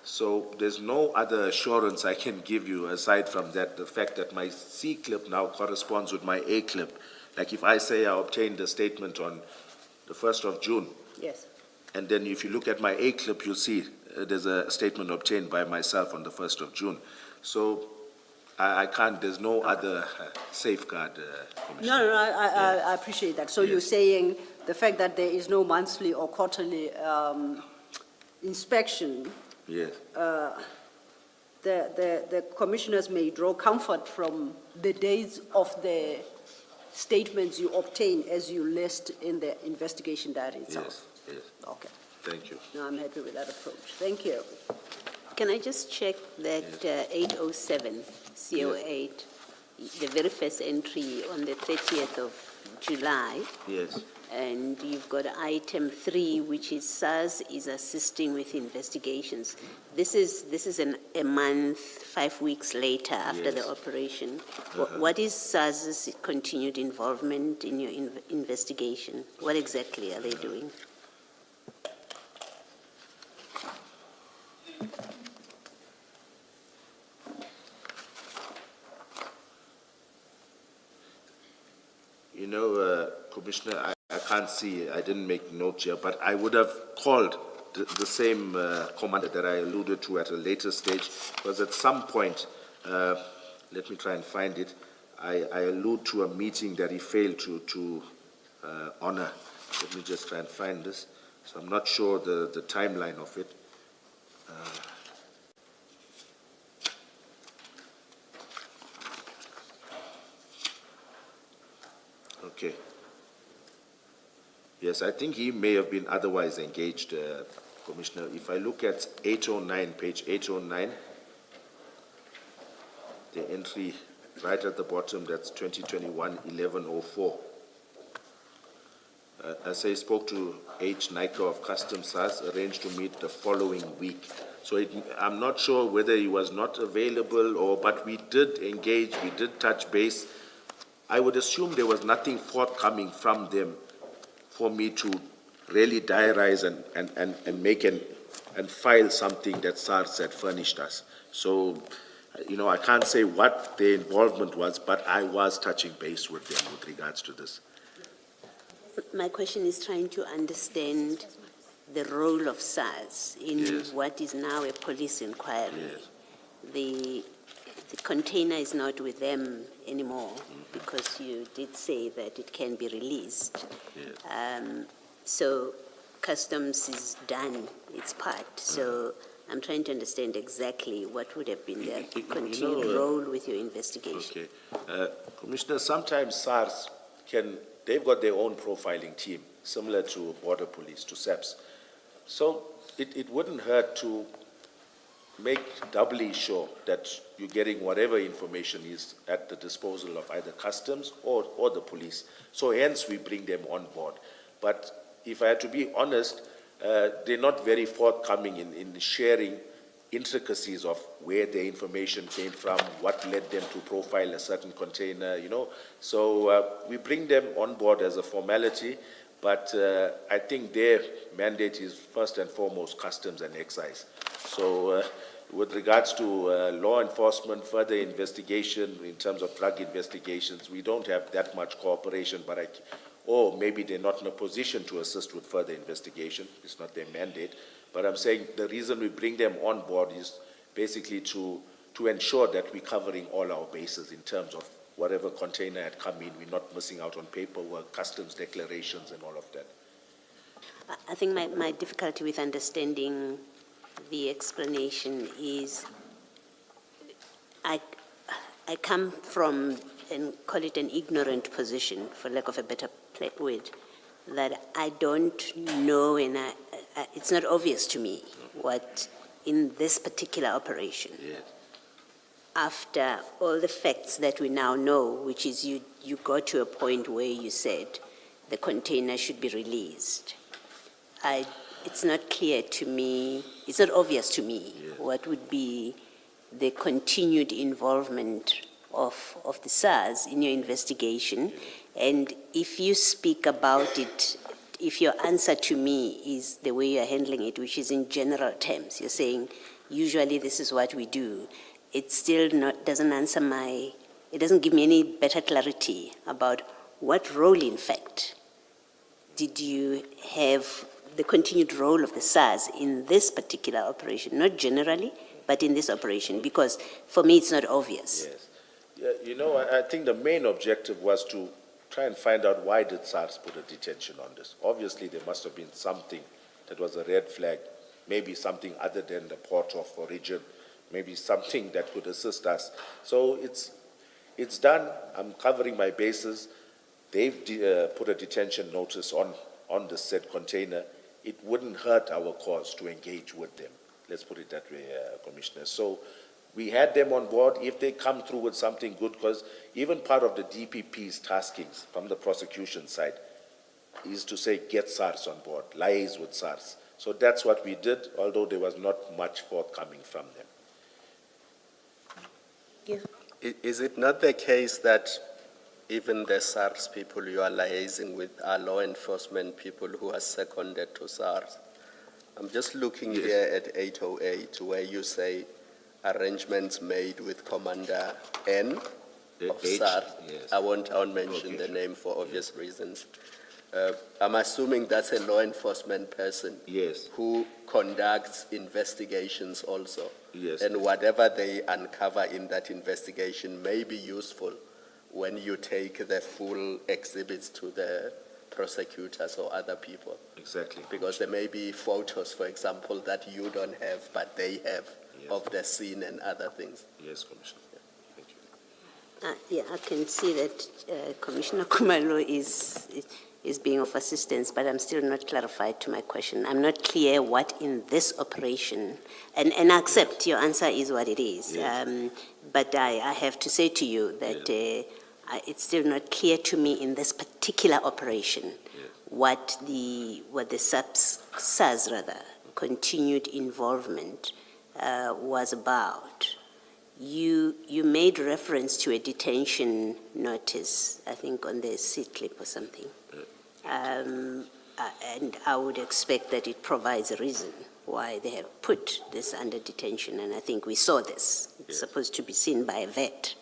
S3: So there's no other assurance I can give you aside from that, the fact that my C clip now corresponds with my A clip. Like if I say I obtained a statement on the 1st of June,
S2: Yes.
S3: and then if you look at my A clip, you'll see there's a statement obtained by myself on the 1st of June. So I can't, there's no other safeguard, Commissioner.
S2: No, I appreciate that. So you're saying the fact that there is no monthly or quarterly inspection,
S3: Yes,
S2: the commissioners may draw comfort from the dates of the statements you obtain as you list in the investigation diary itself?
S3: yes, yes.
S2: Okay.
S3: Thank you.
S2: No, I'm happy with that approach. Thank you.
S4: Can I just check that 807, CO8, the very first entry on the 30th of July,
S3: Yes,
S4: and you've got item 3, which is SARS is assisting with investigations. This is a month, 5 weeks later after the
S3: Yes.
S4: operation. What is SARS's continued involvement in your investigation? What exactly are they doing?
S3: you know, Commissioner, I can't see, I didn't make note here, but I would have called the same commander that I alluded to at a later stage, because at some point, let me try and find it, I allude to a meeting that he failed to honor. Let me just try and find this. So I'm not sure the timeline of it. Okay. Yes, I think he may have been otherwise engaged, Commissioner. If I look at 809, page 809, the entry right at the bottom, that's 2021-1104. I say spoke to H. Nika of Customs SARS, arranged to meet the following week. So I'm not sure whether he was not available but we did engage, we did touch base. I would assume there was nothing forthcoming from them for me to really diarize and make and file something that SARS had furnished us. So, you know, I can't say what their involvement was, but I was touching base with them with regards to this.
S4: My question is trying to understand the role of SARS in
S3: Yes.
S4: what is now a police inquiry.
S3: Yes.
S4: The container is not with them anymore because you did say that it can be released.
S3: Yes.
S4: So customs is done its part. So I'm trying to understand exactly what would have been their continued role with your investigation.
S3: Okay. Commissioner, sometimes SARS they've got their own profiling team, similar to Border Police, to SEPS. So it wouldn't hurt to make doubly sure that you're getting whatever information is at the disposal of either customs or the police. So hence we bring them on board. But if I had to be honest, they're not very forthcoming in sharing intricacies of where the information came from, what led them to profile a certain container, you know. So we bring them on board as a formality, but I think their mandate is first and foremost customs and excise. So with regards to law enforcement, further investigation in terms of drug investigations, we don't have that much cooperation, but or maybe they're not in a position to assist with further investigation. It's not their mandate. But I'm saying the reason we bring them on board is basically to ensure that we're covering all our bases in terms of whatever container had come in, we're not missing out on paperwork, customs declarations, and all of that.
S4: I think my difficulty with understanding the explanation is I come from, and call it an ignorant position, for lack of a better word, that I don't know, and it's not obvious to me what in this particular operation,
S3: Yes.
S4: after all the facts that we now know, which is you got to a point where you said the container should be released. It's not clear to me, it's not obvious to me what would be the continued involvement of the SARS in your investigation. And if you speak about it, if your answer to me is the way you're handling it, which is in general terms, you're saying, usually this is what we do, it still doesn't answer it doesn't give me any better clarity about what role, in fact, did you have the continued role of the SARS in this particular operation, not generally, but in this operation, because for me it's not obvious.
S3: Yes. Yeah, you know, I think the main objective was to try and find out why did SARS put a detention on this. Obviously, there must have been something that was a red flag, maybe something other than the port of origin, maybe something that could assist us. So it's done. I'm covering my bases. They've put a detention notice on the said container. It wouldn't hurt our cause to engage with them. Let's put it that way, Commissioner. So we had them on board. If they come through with something good, because even part of the DPP's taskings from the prosecution side is to say, get SARS on board, liaise with SARS. So that's what we did, although there was not much forthcoming from them.
S4: Yeah.
S5: Is it not the case that even the SARS people you are liaising with are law enforcement people who are seconded to SARS? I'm just looking here at 808, where you say arrangements made with Commander N of SARS.
S3: Yes.
S5: I won't mention the name for obvious reasons. I'm assuming that's a law enforcement person.
S3: Yes.
S5: Who conducts investigations also.
S3: Yes.
S5: And whatever they uncover in that investigation may be useful when you take the full exhibits to the prosecutors or other people.
S3: Exactly.
S5: Because there may be photos, for example, that you don't have, but they have,
S3: Yes.
S5: of the scene and other things.
S3: Yes, Commissioner. Thank you.
S4: Yeah, I can see that Commissioner Kumalo is being of assistance, but I'm still not clarified to my question. I'm not clear what in this operation, and I accept your answer is what it is.
S3: Yes.
S4: But I have to say to you that it's still not clear to me in this particular operation what the SARS continued involvement was about. You made reference to a detention notice, I think on the seat clip or something. And I would expect that it provides a reason why they have put this under detention, and I think we saw this. It's supposed to be seen by a vet.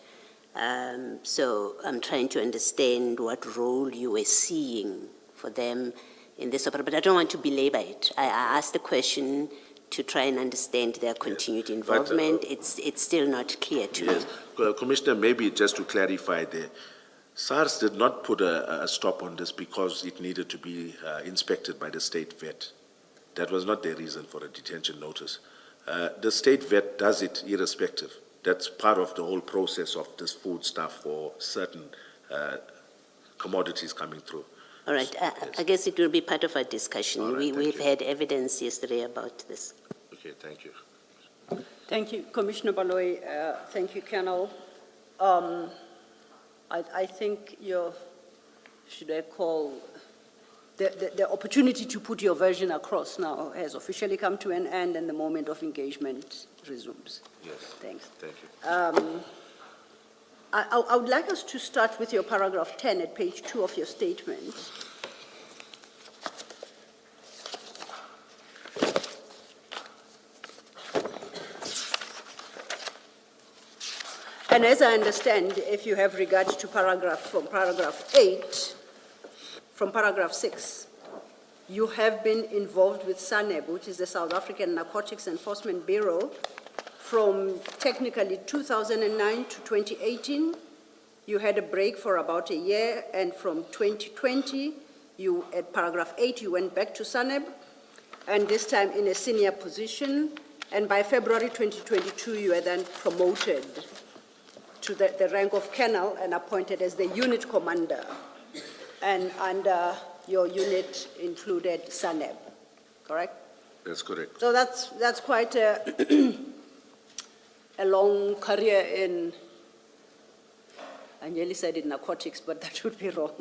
S4: So I'm trying to understand what role you were seeing for them in this operation, but I don't want to belabor it. I asked the question to try and understand their continued involvement. It's still not clear to me.
S3: Commissioner, maybe just to clarify there, SARS did not put a stop on this because it needed to be inspected by the state vet. That was not their reason for a detention notice. The state vet does it irrespective. That's part of the whole process of this food stuff for certain commodities coming through.
S4: All right, I guess it will be part of our discussion.
S3: All right,
S4: We've had evidence yesterday about this.
S3: Okay, thank you.
S2: Thank you, Commissioner Baloyi. Thank you, Colonel. I think should I call, the opportunity to put your version across now has officially come to an end and the moment of engagement resumes.
S3: Yes.
S2: Thanks.
S3: Thank you.
S2: I would like us to start with your paragraph 10 at page 2 of your statement. And as I understand, if you have regard to paragraph 8, from paragraph 6, you have been involved with SANEB, which is the South African Narcotics Enforcement Bureau, from technically 2009 to 2018. You had a break for about a year, and from 2020, at paragraph 8, you went back to SANEB, and this time in a senior position, and by February 2022, you were then promoted to the rank of colonel and appointed as the unit commander. And under your unit included SANEB, correct?
S3: That's correct.
S2: So that's quite a, a long career in, I nearly said in narcotics, but that would be wrong.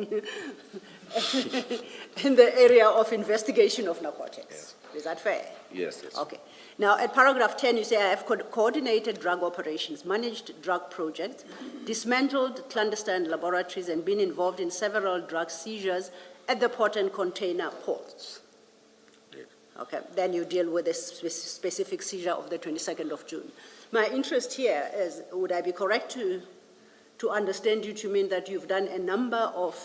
S2: In the area of investigation of narcotics. Is that fair?
S3: Yes, yes.
S2: Okay. Now, at paragraph 10, you say, I have coordinated drug operations, managed drug projects, dismantled clandestine laboratories, and been involved in several drug seizures at the port and container ports.
S3: Yes.
S2: Okay, then you deal with a specific seizure of the 22nd of June. My interest here is, would I be correct to understand you to mean that you've done a number of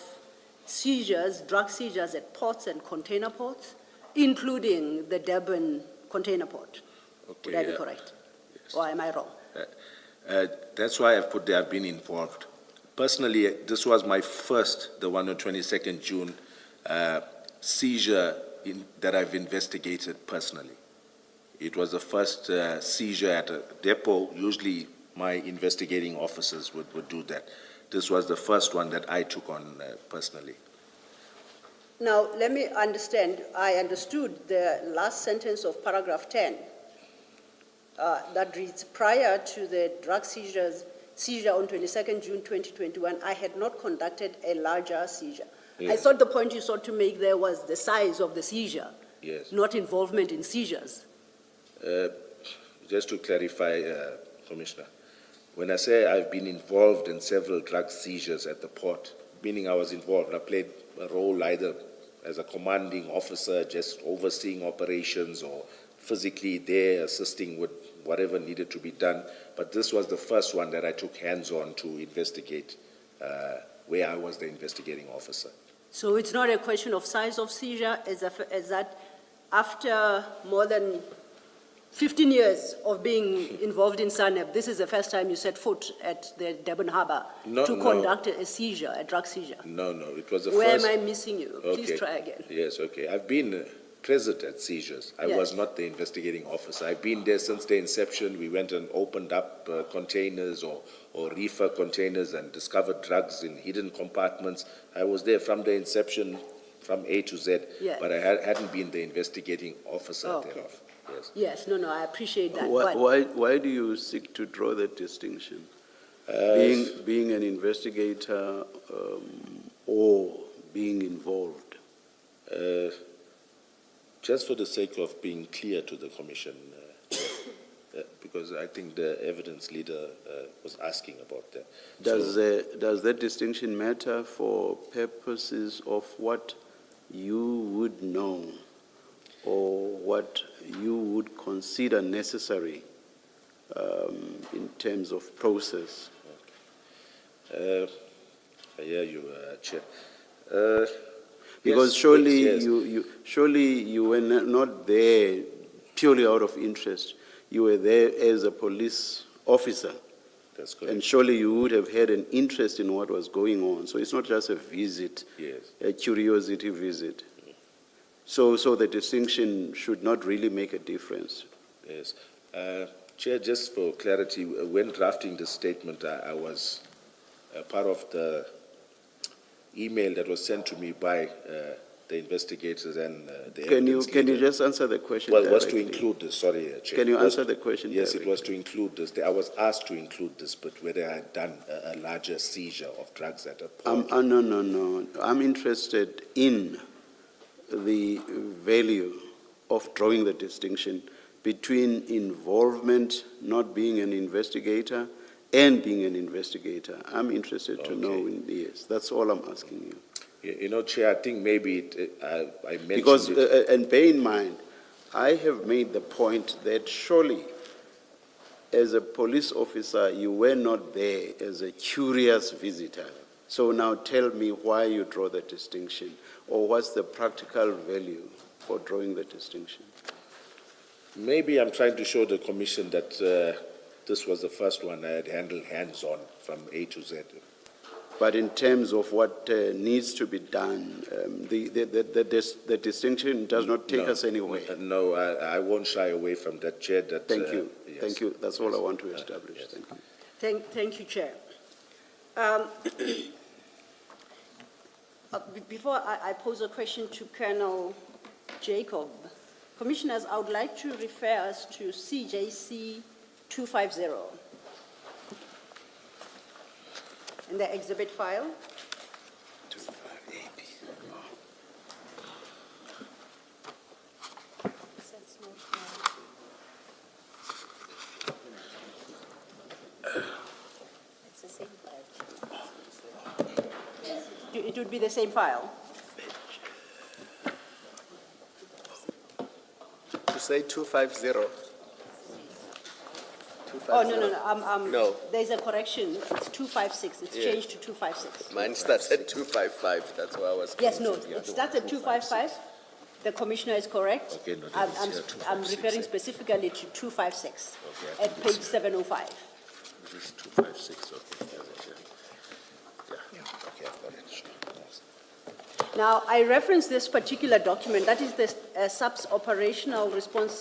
S2: seizures, drug seizures at ports and container ports, including the Durban container port?
S3: Okay,
S2: Would I be correct?
S3: yes.
S2: Or am I wrong?
S3: That's why I've put there, I've been involved. Personally, this was my first, the one on 22nd June, seizure that I've investigated personally. It was the first seizure at a depot. Usually my investigating officers would do that. This was the first one that I took on personally.
S2: Now, let me understand. I understood the last sentence of paragraph 10 that reads, prior to the drug seizure on 22nd June 2021, I had not conducted a larger seizure.
S3: Yes.
S2: I thought the point you sought to make there was the size of the seizure,
S3: Yes.
S2: not involvement in seizures.
S3: Just to clarify, Commissioner, when I say I've been involved in several drug seizures at the port, meaning I was involved, I played a role either as a commanding officer, just overseeing operations, or physically there assisting with whatever needed to be done. But this was the first one that I took hands-on to investigate, where I was the investigating officer.
S2: So it's not a question of size of seizure, as that after more than 15 years of being involved in SANEB, this is the first time you set foot at the Durban Harbour to conduct a seizure, a drug seizure.
S3: No, it was the
S2: Where
S3: first.
S2: am I missing you? Please
S3: Okay.
S2: try again.
S3: Yes, okay. I've been present at seizures. I was not the investigating officer. I've been there since the inception. We went and opened up containers or reefer containers and discovered drugs in hidden compartments. I was there from the inception, from A to Z, but I hadn't been the investigating officer thereof. Yes.
S2: Yes, no, I appreciate that.
S1: Why do you seek to draw that distinction? Being an investigator or being involved?
S3: Just for the sake of being clear to the Commission, because I think the evidence leader was asking about that.
S1: Does that distinction matter for purposes of what you would know or what you would consider necessary in terms of process?
S3: I hear you, Chair.
S1: Because
S3: yes,
S1: surely
S3: yes.
S1: surely you were not there purely out of interest. You were there as a police officer.
S3: That's correct.
S1: And surely you would have had an interest in what was going on. So it's not just a visit, a curiosity visit. So the distinction should not really make a difference.
S3: Yes. Chair, just for clarity, when drafting the statement, I was part of the email that was sent to me by the investigators and the evidence
S1: Can you
S3: leader.
S1: just answer the question
S3: Well, it was to
S1: directly?
S3: include this, sorry, Chair.
S1: Can you answer the question
S3: Yes,
S1: directly?
S3: it was to include this. I was asked to include this, but whether I had done a larger seizure of drugs at a port.
S1: No. I'm interested in the value of drawing the distinction between involvement, not being an investigator, and being an investigator. I'm interested to know, yes, that's all I'm asking you.
S3: You know, Chair, I think maybe I mentioned
S1: Because,
S3: it.
S1: and bear in mind, I have made the point that surely, as a police officer, you were not there as a curious visitor So now tell me why you draw the distinction, or what's the practical value for drawing the distinction?
S3: Maybe I'm trying to show the commission that this was the first one I had handled hands-on from A to Z.
S1: But in terms of what needs to be done, the distinction does not take us anywhere.
S3: No, I won't shy away from that, Chair. That,
S1: Thank you.
S3: yes.
S1: Thank you. That's all I want to establish.
S3: Yes.
S1: Thank you.
S2: Thank you, Chair. Before I pose a question to Colonel Jacob, Commissioners, I would like to refer us to CJC 250 in the exhibit file. It would be the same file.
S5: To say 250.
S2: Oh, no.
S5: No.
S2: There's a correction. It's 256. It's
S5: Yeah.
S2: changed to 256.
S5: Mine starts at 255, that's why I was.
S2: Yes, no, it starts at 255. The Commissioner is correct.
S3: Okay, no,
S2: I'm
S3: this is here,
S2: I'm
S3: 256,
S2: referring specifically to 256
S3: Okay, I
S2: at
S3: think
S2: page
S3: this-
S2: 705.
S3: This is 256, okay. Yeah, okay, I've got it. Sure. Yes.
S2: Now, I reference this particular document, that is the SAPS Operational Response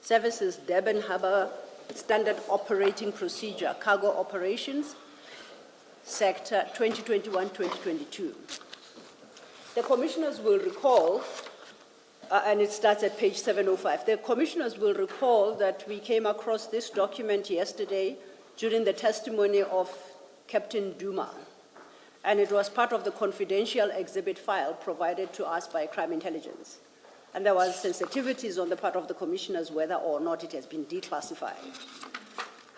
S2: Services Durban Harbour Standard Operating Procedure, Cargo Operations, Sector 2021-2022. The Commissioners will recall, and it starts at page 705, the Commissioners will recall that we came across this document yesterday during the testimony of Captain Duma, and it was part of the confidential exhibit file provided to us by Crime Intelligence. And there was sensitivities on the part of the Commissioners whether or not it has been declassified.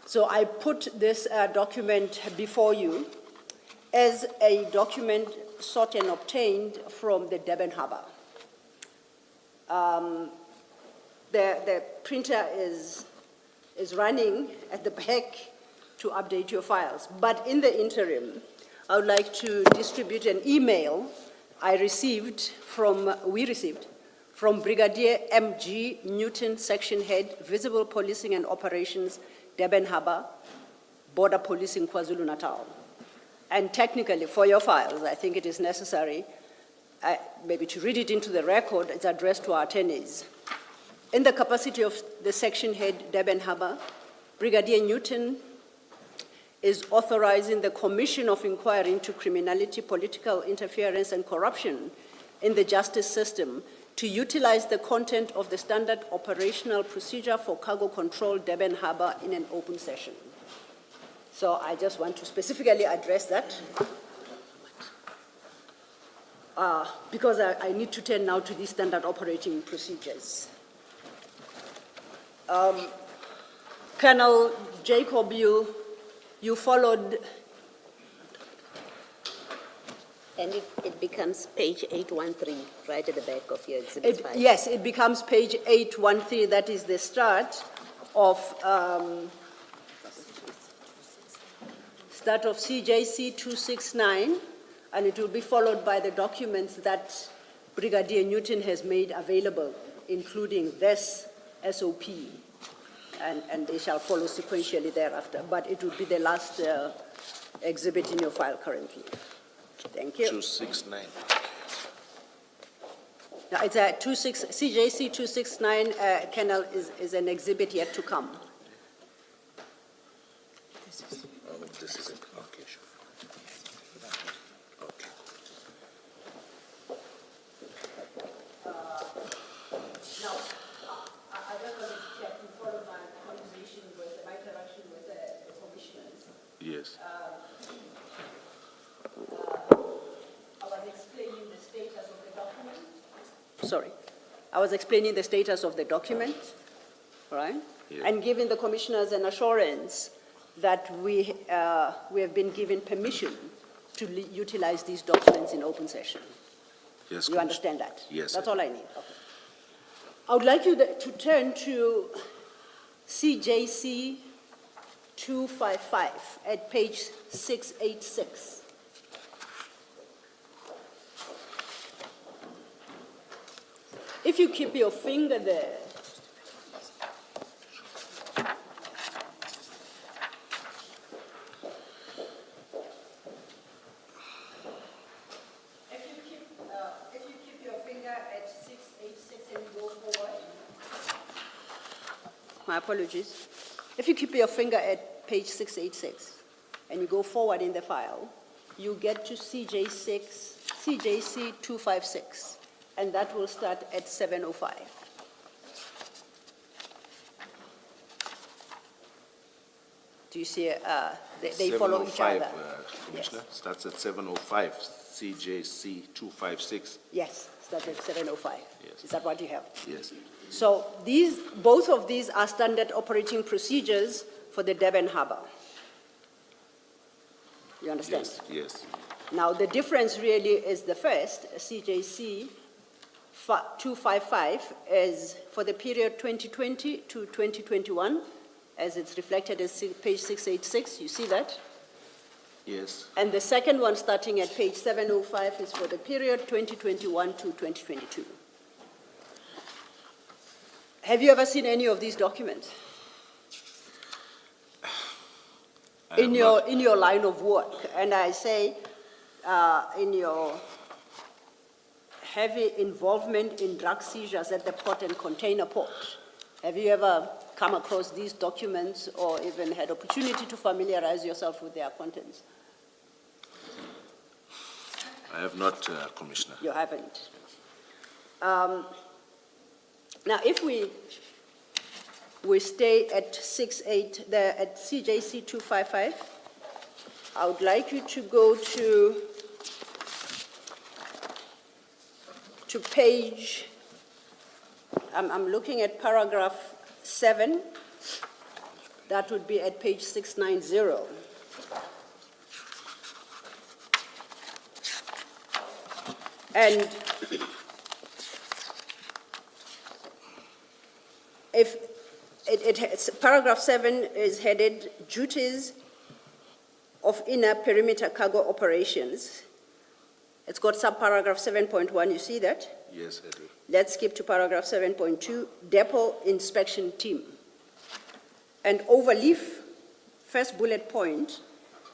S2: So I put this document before you as a document sought and obtained from the Durban Harbour. The printer is running at the back to update your files. But in the interim, I would like to distribute an email we received from Brigadier M.G. Newton, Section Head, Visible Policing and Operations, Durban Harbour, Border Policing, KwaZulu-Natal. And technically, for your files, I think it is necessary maybe to read it into the record. It's addressed to our attorneys. In the capacity of the Section Head, Durban Harbour, Brigadier Newton is authorizing the Commission of Inquiry into Criminality, Political Interference and Corruption in the justice system to utilize the content of the Standard Operational Procedure for Cargo Control, Durban Harbour, in an open session. So I just want to specifically address that because I need to turn now to the standard operating procedures. Colonel Jacob, you followed.
S4: And it becomes page 813, right at the back of your exhibit file.
S2: Yes, it becomes page 813. That is the start of CJC 269, and it will be followed by the documents that Brigadier Newton has made available, including this SOP, and they shall follow sequentially thereafter. But it will be the last exhibit in your file currently. Thank you.
S3: 269.
S2: Now, it's a CJC 269, Colonel, is an exhibit yet to come.
S3: Oh, this is it. Okay, sure. Okay.
S2: Now, I just wanted to check, to follow my conversation with, my interaction with the commissioners.
S3: Yes.
S2: I was explaining the status of the document. Sorry. I was explaining the status of the document, all right?
S3: Yeah.
S2: And giving the commissioners an assurance that we have been given permission to utilize these documents in open session.
S3: Yes,
S2: You understand that?
S3: Yes,
S2: That's
S3: I
S2: all I need. Okay. I would like you to turn to CJC 255 at page 686. If you keep your finger there, if you keep your finger at 686 and you go forward, my apologies. If you keep your finger at page 686 and you go forward in the file, you get to CJC 256, and that will start at 705. Do you see, they follow each
S3: 705,
S2: other?
S3: Commissioner, starts at 705, CJC 256.
S2: Yes, starts at 705.
S3: Yes.
S2: Is that what you have?
S3: Yes.
S2: So both of these are standard operating procedures for the Durban Harbour. You understand?
S3: Yes, yes.
S2: Now, the difference really is the first, CJC 255, is for the period 2020 to 2021, as it's reflected as page 686. You see that?
S3: Yes.
S2: And the second one, starting at page 705, is for the period 2021 to 2022. Have you ever seen any of these documents? In your line of work, and I say in your heavy involvement in drug seizures at the port and container port, have you ever come across these documents or even had opportunity to familiarize yourself with their contents?
S3: I have not, Commissioner.
S2: You haven't. Now, if we stay at at CJC 255, I would like you to go to page, I'm looking at paragraph 7, that would be at page 690. And if paragraph 7 is headed duties of inner perimeter cargo operations. It's got subparagraph 7.1, you see that?
S3: Yes, I do.
S2: Let's skip to paragraph 7.2, depot inspection team. And overleaf, first bullet point,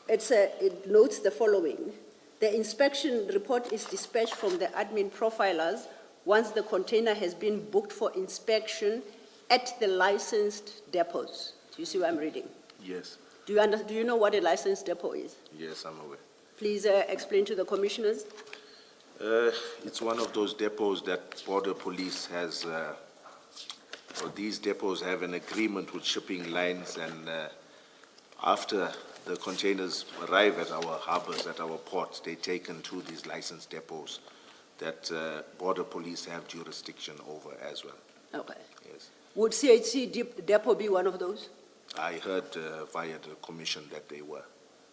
S2: it notes the following. The inspection report is dispatched from the admin profilers once the container has been booked for inspection at the licensed depots. Do you see what I'm reading?
S3: Yes.
S2: Do you know what a licensed depot is?
S3: Yes, I'm aware.
S2: Please explain to the commissioners.
S3: It's one of those depots that Border Police has, or these depots have an agreement with shipping lines, and after the containers arrive at our harbors, at our ports, they're taken to these licensed depots that Border Police have jurisdiction over as well.
S2: Okay.
S3: Yes.
S2: Would CHC depot be one of those?
S3: I heard via the commission that they were.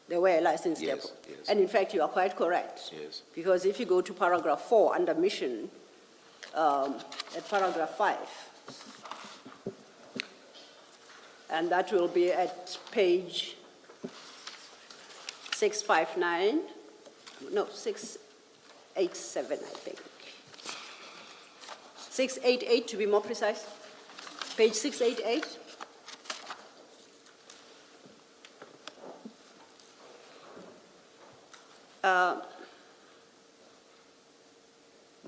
S2: They were a licensed
S3: Yes,
S2: depot.
S3: yes.
S2: And in fact, you are quite correct.
S3: Yes.
S2: Because if you go to paragraph 4 under mission, at paragraph 5, and that will be at page 659, no, 687, I think. 688 to be more precise. Page 688.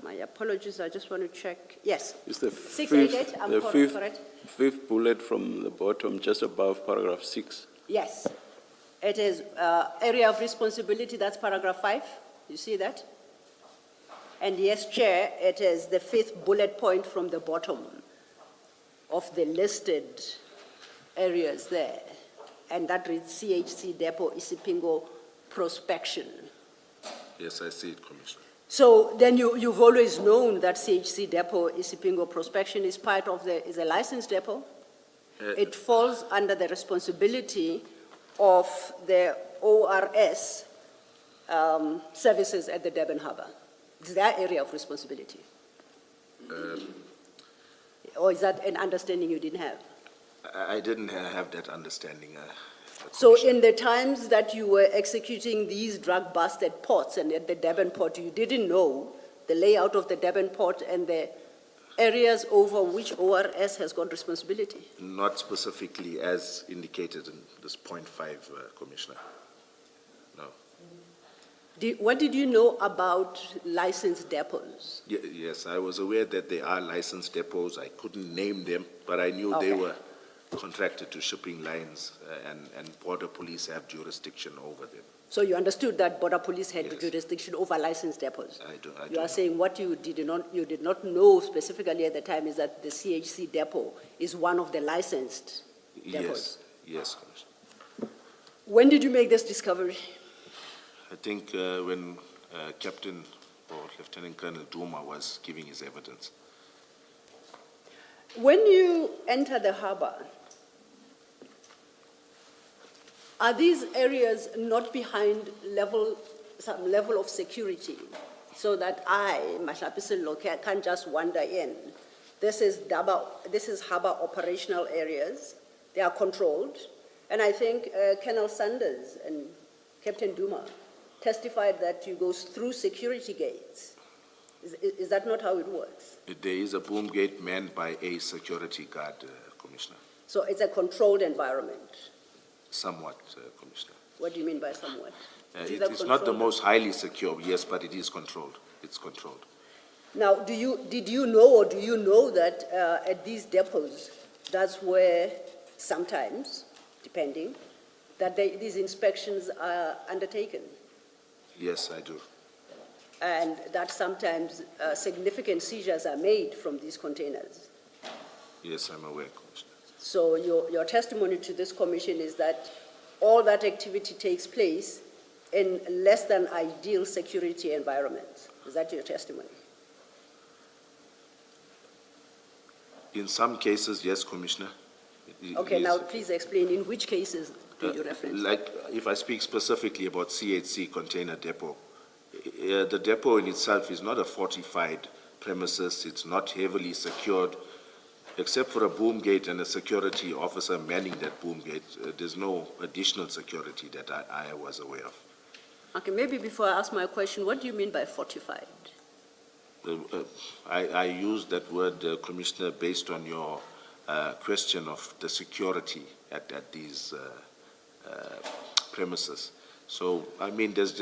S2: My apologies, I just want to check. Yes.
S1: It's the
S2: 688, I'm correct.
S1: fifth bullet from the bottom, just above paragraph 6.
S2: Yes. It is area of responsibility, that's paragraph 5. You see that? And yes, Chair, it is the 5th bullet point from the bottom of the listed areas there. And that reads CHC Depot Isipingo Prospection.
S3: Yes, I see it, Commissioner.
S2: So then you've always known that CHC Depot Isipingo Prospection is part of is a licensed depot. It falls under the responsibility of the ORS services at the Durban Harbour. It's their area of responsibility. Or is that an understanding you didn't have?
S3: I didn't have that understanding.
S2: So in the times that you were executing these drug busts at ports and at the Durban port, you didn't know the layout of the Durban port and the areas over which ORS has got responsibility?
S3: Not specifically as indicated in this point 5, Commissioner. No.
S2: What did you know about licensed depots?
S3: Yes, I was aware that there are licensed depots. I couldn't name them, but I knew they
S2: Okay.
S3: were contracted to shipping lines, and border police have jurisdiction over them.
S2: So you understood that border police had
S3: Yes.
S2: jurisdiction over licensed depots?
S3: I do
S2: You are
S3: know.
S2: saying what you did not know specifically at the time is that the CHC depot is one of the licensed depots?
S3: Yes, Commissioner.
S2: When did you make this discovery?
S3: I think when Captain or Lieutenant Colonel Duma was giving his evidence.
S2: When you enter the harbor, are these areas not behind some level of security so that I, Mashapisilo, can't just wander in? This is harbor operational areas. They are controlled. And I think Colonel Sanders and Captain Duma testified that you go through security gates. Is that not how it works?
S3: There is a boom gate manned by a security guard, Commissioner.
S2: So it's a controlled environment.
S3: Somewhat, Commissioner.
S2: What do you mean by somewhat?
S3: It's not the most highly secure, yes, but it is controlled. It's controlled.
S2: Now, did you know or do you know that at these depots, that's where sometimes, depending, that these inspections are undertaken?
S3: Yes, I do.
S2: And that sometimes significant seizures are made from these containers?
S3: Yes, I'm aware, Commissioner.
S2: So your testimony to this commission is that all that activity takes place in less than ideal security environments. Is that your testimony?
S3: In some cases, yes, Commissioner.
S2: Okay, now please explain in which cases do you reference?
S3: Like, if I speak specifically about CHC container depot, the depot in itself is not a fortified premises. It's not heavily secured. Except for a boom gate and a security officer manning that boom gate, there's no additional security that I was aware of.
S2: Okay, maybe before I ask my question, what do you mean by fortified?
S3: I use that word, Commissioner, based on your question of the security at these premises. So, I mean, there's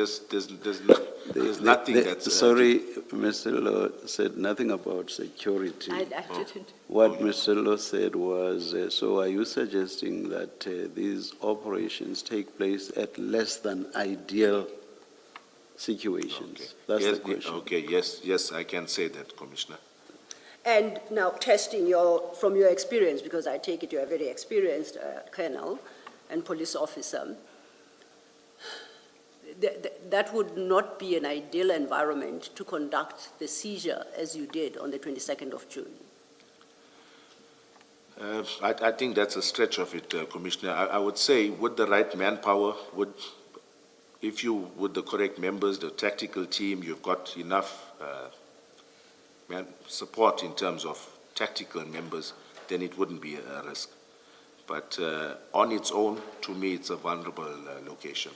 S3: nothing that's...
S1: Sorry, Mr. Law said nothing about security.
S2: I didn't.
S1: What Mr. Law said was, so are you suggesting that these operations take place at less than ideal situations?
S3: Okay.
S1: That's
S3: Yes,
S1: the question.
S3: Okay, yes, I can say that, Commissioner.
S2: And now testing from your experience, because I take it you're a very experienced colonel and police officer, that would not be an ideal environment to conduct the seizure as you did on the 22nd of June.
S3: I think that's a stretch of it, Commissioner. I would say with the right manpower, with the correct members, the tactical team, you've got enough support in terms of tactical members, then it wouldn't be a risk. But on its own, to me, it's a vulnerable location.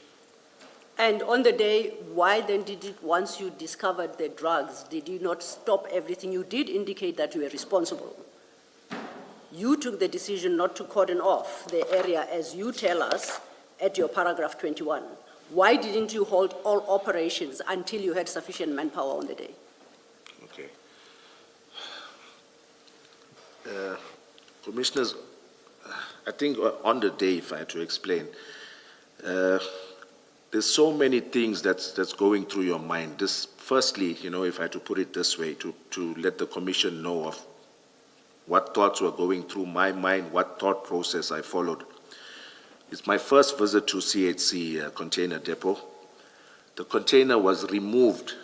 S2: And on the day, why then once you discovered the drugs, did you not stop everything? You did indicate that you were responsible. You took the decision not to cordon off the area, as you tell us, at your paragraph 21. Why didn't you hold all operations until you had sufficient manpower on the day?
S3: Okay. Commissioners, I think on the day, if I had to explain, there's so many things that's going through your mind. Firstly, if I had to put it this way, to let the commission know of what thoughts were going through my mind, what thought process I followed. It's my first visit to CHC container depot. The container was removed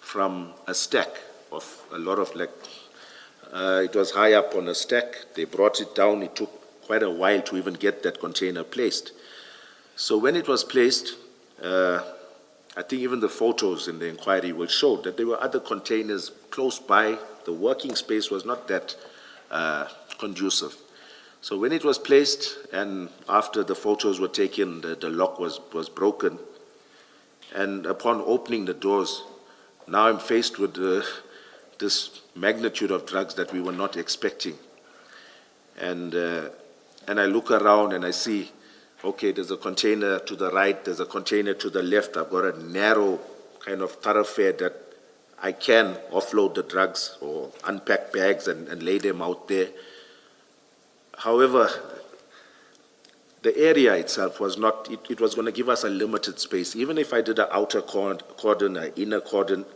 S3: from a stack of a lot of it was high up on a stack. They brought it down. It took quite a while to even get that container placed. So when it was placed, I think even the photos in the inquiry will show that there were other containers close by. The working space was not that conducive. So when it was placed, and after the photos were taken, the lock was broken. And upon opening the doors, now I'm faced with this magnitude of drugs that we were not expecting. And I look around and I see, okay, there's a container to the right, there's a container to the left. I've got a narrow kind of thoroughfare that I can offload the drugs or unpack bags and lay them out there. However, the area itself was not, it was going to give us a limited space. Even if I did an outer cordon, an inner cordon,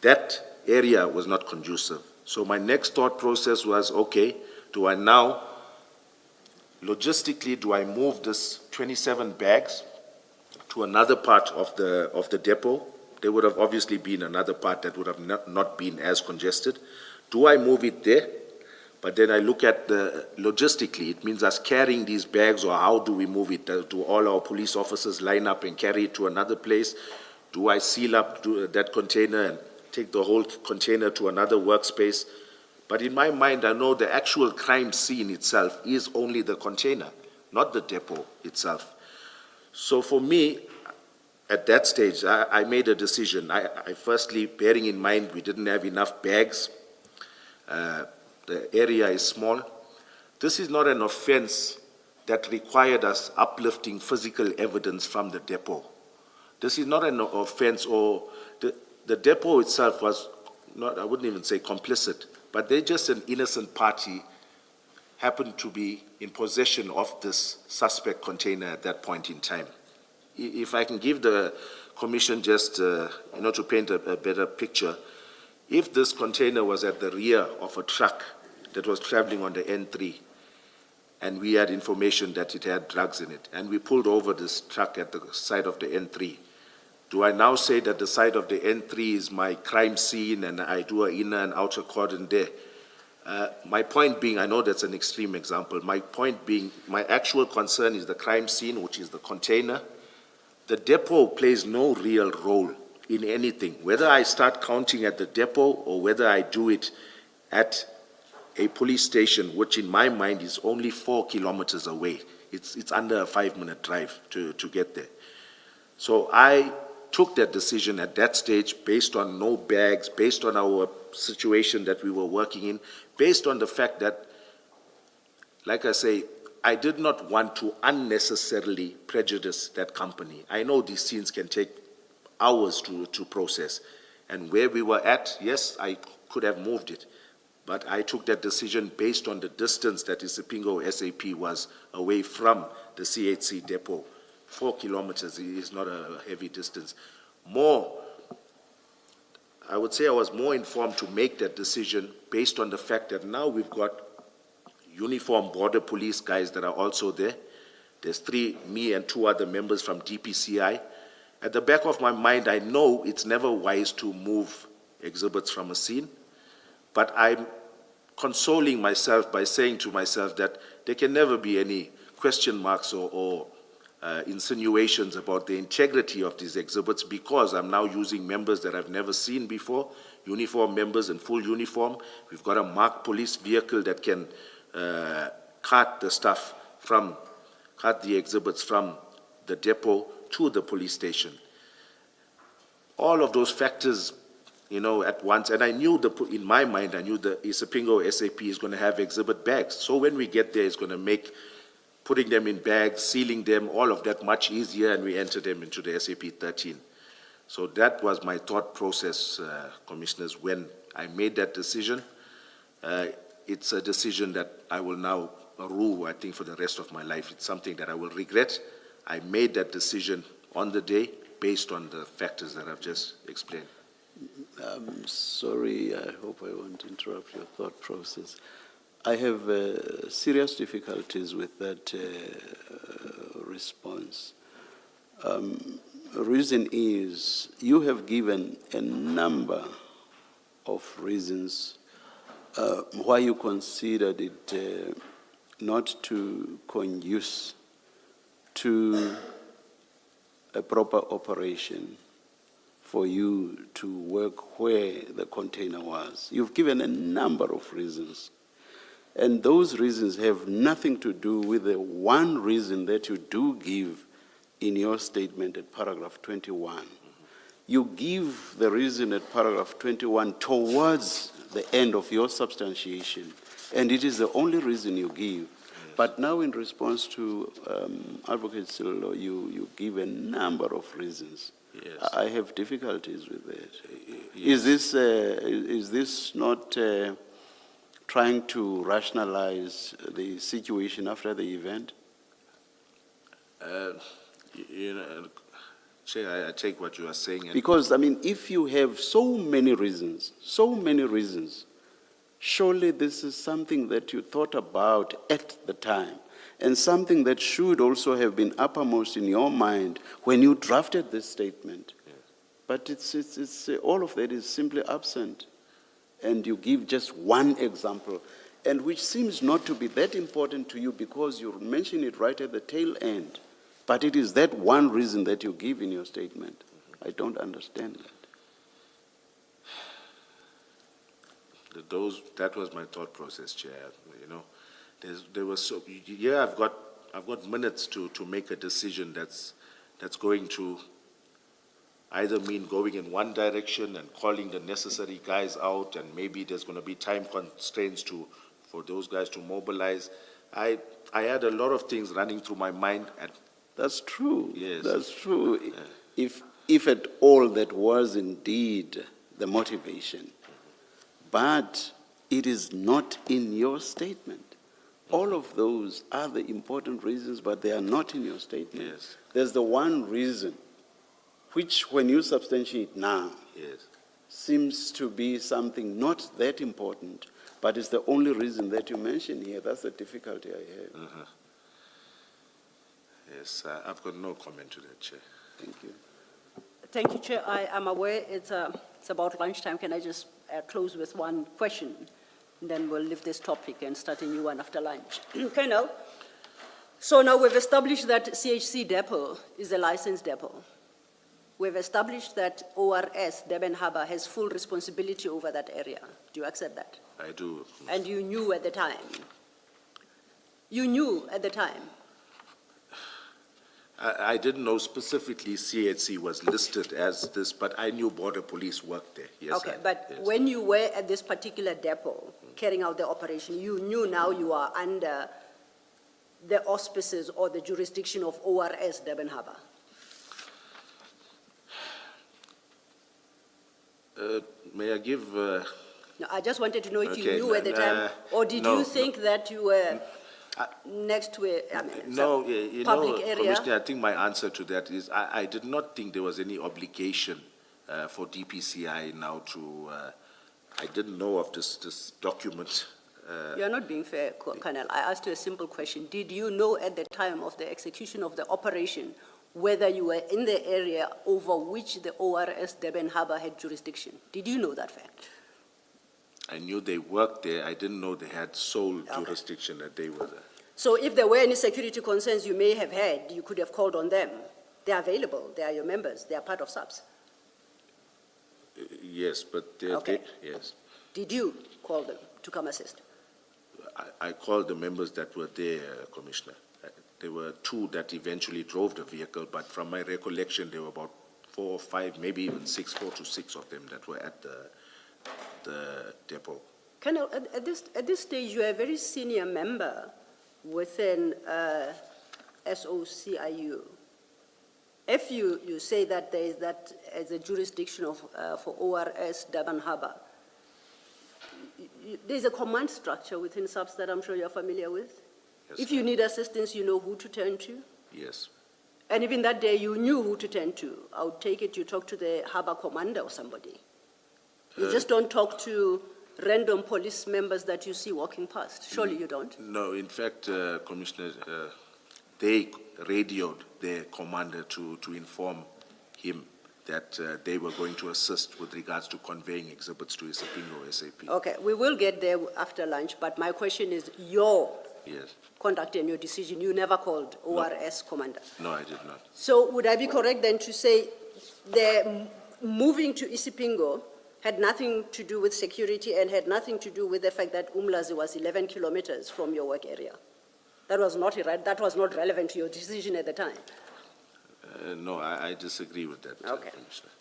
S3: that area was not conducive. So my next thought process was, okay, do I now, logistically, do I move this 27 bags to another part of the depot? There would have obviously been another part that would have not been as congested. Do I move it there? But then I look at the logistically, it means us carrying these bags, or how do we move it? Do all our police officers line up and carry it to another place? Do I seal up that container and take the whole container to another workspace? But in my mind, I know the actual crime scene itself is only the container, not the depot itself. So for me, at that stage, I made a decision. I firstly, bearing in mind we didn't have enough bags, the area is small. This is not an offense that required us uplifting physical evidence from the depot. This is not an offense, or the depot itself was not, I wouldn't even say complicit, but they're just an innocent party happened to be in possession of this suspect container at that point in time. If I can give the commission just, to paint a better picture, if this container was at the rear of a truck that was traveling on the N3, and we had information that it had drugs in it, and we pulled over this truck at the side of the N3, do I now say that the side of the N3 is my crime scene and I do an inner and outer cordon there? My point being, I know that's an extreme example, my point being, my actual concern is the crime scene, which is the container. The depot plays no real role in anything, whether I start counting at the depot or whether I do it at a police station, which in my mind is only 4 kilometers away. It's under a 5-minute drive to get there. So I took that decision at that stage based on no bags, based on our situation that we were working in, based on the fact that, like I say, I did not want to unnecessarily prejudice that company. I know these scenes can take hours to process. And where we were at, yes, I could have moved it. But I took that decision based on the distance that Isipingo SAP was away from the CHC depot. 4 kilometers is not a heavy distance. I would say I was more informed to make that decision based on the fact that now we've got uniformed border police guys that are also there. There's me and 2 other members from DPCI. At the back of my mind, I know it's never wise to move exhibits from a scene, but I'm consoling myself by saying to myself that there can never be any question marks or insinuations about the integrity of these exhibits, because I'm now using members that I've never seen before, uniform members in full uniform. We've got a marked police vehicle that can cart the exhibits from the depot to the police station. All of those factors, at once, and I knew in my mind, I knew the Isipingo SAP is going to have exhibit bags. So when we get there, it's going to make putting them in bags, sealing them, all of that much easier, and we enter them into the SAP 13. So that was my thought process, Commissioners, when I made that decision. It's a decision that I will now rue, I think, for the rest of my life. It's something that I will regret. I made that decision on the day based on the factors that I've just explained.
S1: I'm sorry, I hope I won't interrupt your thought process. I have serious difficulties with that response. Reason is, you have given a number of reasons why you considered it not to conduce to a proper operation for you to work where the container was. You've given a number of reasons. And those reasons have nothing to do with the one reason that you do give in your statement at paragraph 21. you give the reason at paragraph 21 towards the end of your substantiation, and it is the only reason you give. But now in response to Advocate Sillo, you give a number of reasons.
S3: Yes.
S1: I have difficulties with that. Is this not trying to rationalize the situation after the event?
S3: You know, Chair, I take what you are saying. And
S1: Because, I mean, if you have so many reasons, surely this is something that you thought about at the time, and something that should also have been uppermost in your mind when you drafted this statement.
S3: Yes.
S1: But it's all of that is simply absent, and you give just one example, and which seems not to be that important to you because you mention it right at the tail end. But it is that one reason that you give in your statement. I don't understand that.
S3: That was my thought process, Chair. You know, there was so. Yeah, I've got minutes to make a decision that's going to either mean going in one direction and calling the necessary guys out, and maybe there's going to be time constraints for those guys to mobilize. I had a lot of things running through my mind at.
S1: That's true.
S3: Yes.
S1: That's true. Yeah. If at all that was indeed the motivation, but it is not in your statement. All of those are the important reasons, but they are not in your statement.
S3: Yes.
S1: There's the one reason, which when you substantiate now,
S3: Yes.
S1: seems to be something not that important, but it's the only reason that you mention here. That's the difficulty I have.
S3: Yes, I've got no comment to that, Chair.
S1: Thank you.
S2: Thank you, Chair. I am aware it's about lunchtime. Can I just close with one question? And then we'll leave this topic and start a new one after lunch. Colonel, so now we've established that CHC depot is a licensed depot. We've established that ORS, Durban Harbour, has full responsibility over that area. Do you accept that?
S3: I do.
S2: And you knew at the time? You knew at the time?
S3: I didn't know specifically CHC was listed as this, but I knew Border Police worked there. Yes.
S2: Okay, but when you were at this particular depot carrying out the operation, you knew now you are under the auspices or the jurisdiction of ORS Durban Harbour?
S3: May I give?
S2: No, I just wanted to know if you
S3: Okay,
S2: knew at the time, or did
S3: no,
S2: you think that you were next to a
S3: No, you
S2: public
S3: know,
S2: area?
S3: Commissioner, I think my answer to that is I did not think there was any obligation for DPCI now to. I didn't know of this document.
S2: You're not being fair, Colonel. I asked you a simple question. Did you know at the time of the execution of the operation whether you were in the area over which the ORS Durban Harbour had jurisdiction? Did you know that fact?
S3: I knew they worked there. I didn't know they had sole jurisdiction, that they were there.
S2: So if there were any security concerns you may have had, you could have called on them. They are available. They are your members. They are part of SAPS.
S3: Yes, but they,
S2: Okay.
S3: yes.
S2: Did you call them to come assist?
S3: I called the members that were there, Commissioner. There were two that eventually drove the vehicle, but from my recollection, there were about 4 or 5, maybe even 4 to 6 of them that were at the depot.
S2: Colonel, at this stage, you are a very senior member within SOCIU. If you say that there is that as a jurisdiction of, for ORS Durban Harbour, there's a command structure within SAPS that I'm sure you're familiar with.
S3: Yes,
S2: If you need assistance, you know who to turn to.
S3: Yes.
S2: And even that day, you knew who to turn to. I would take it you talk to the harbour commander or somebody. You just don't talk to random police members that you see walking past. Surely you don't?
S3: No, in fact, Commissioner, they radioed their commander to inform him that they were going to assist with regards to conveying exhibits to Isipingo SAP.
S2: Okay, we will get there after lunch, but my question is your
S3: Yes.
S2: conduct and your decision. You never called ORS commander.
S3: No, I did not.
S2: So would I be correct then to say the moving to Isipingo had nothing to do with security and had nothing to do with the fact that Umlazi was 11 kilometers from your work area? That was not relevant to your decision at the time.
S3: No, I disagree with that,
S2: Okay.
S3: Commissioner.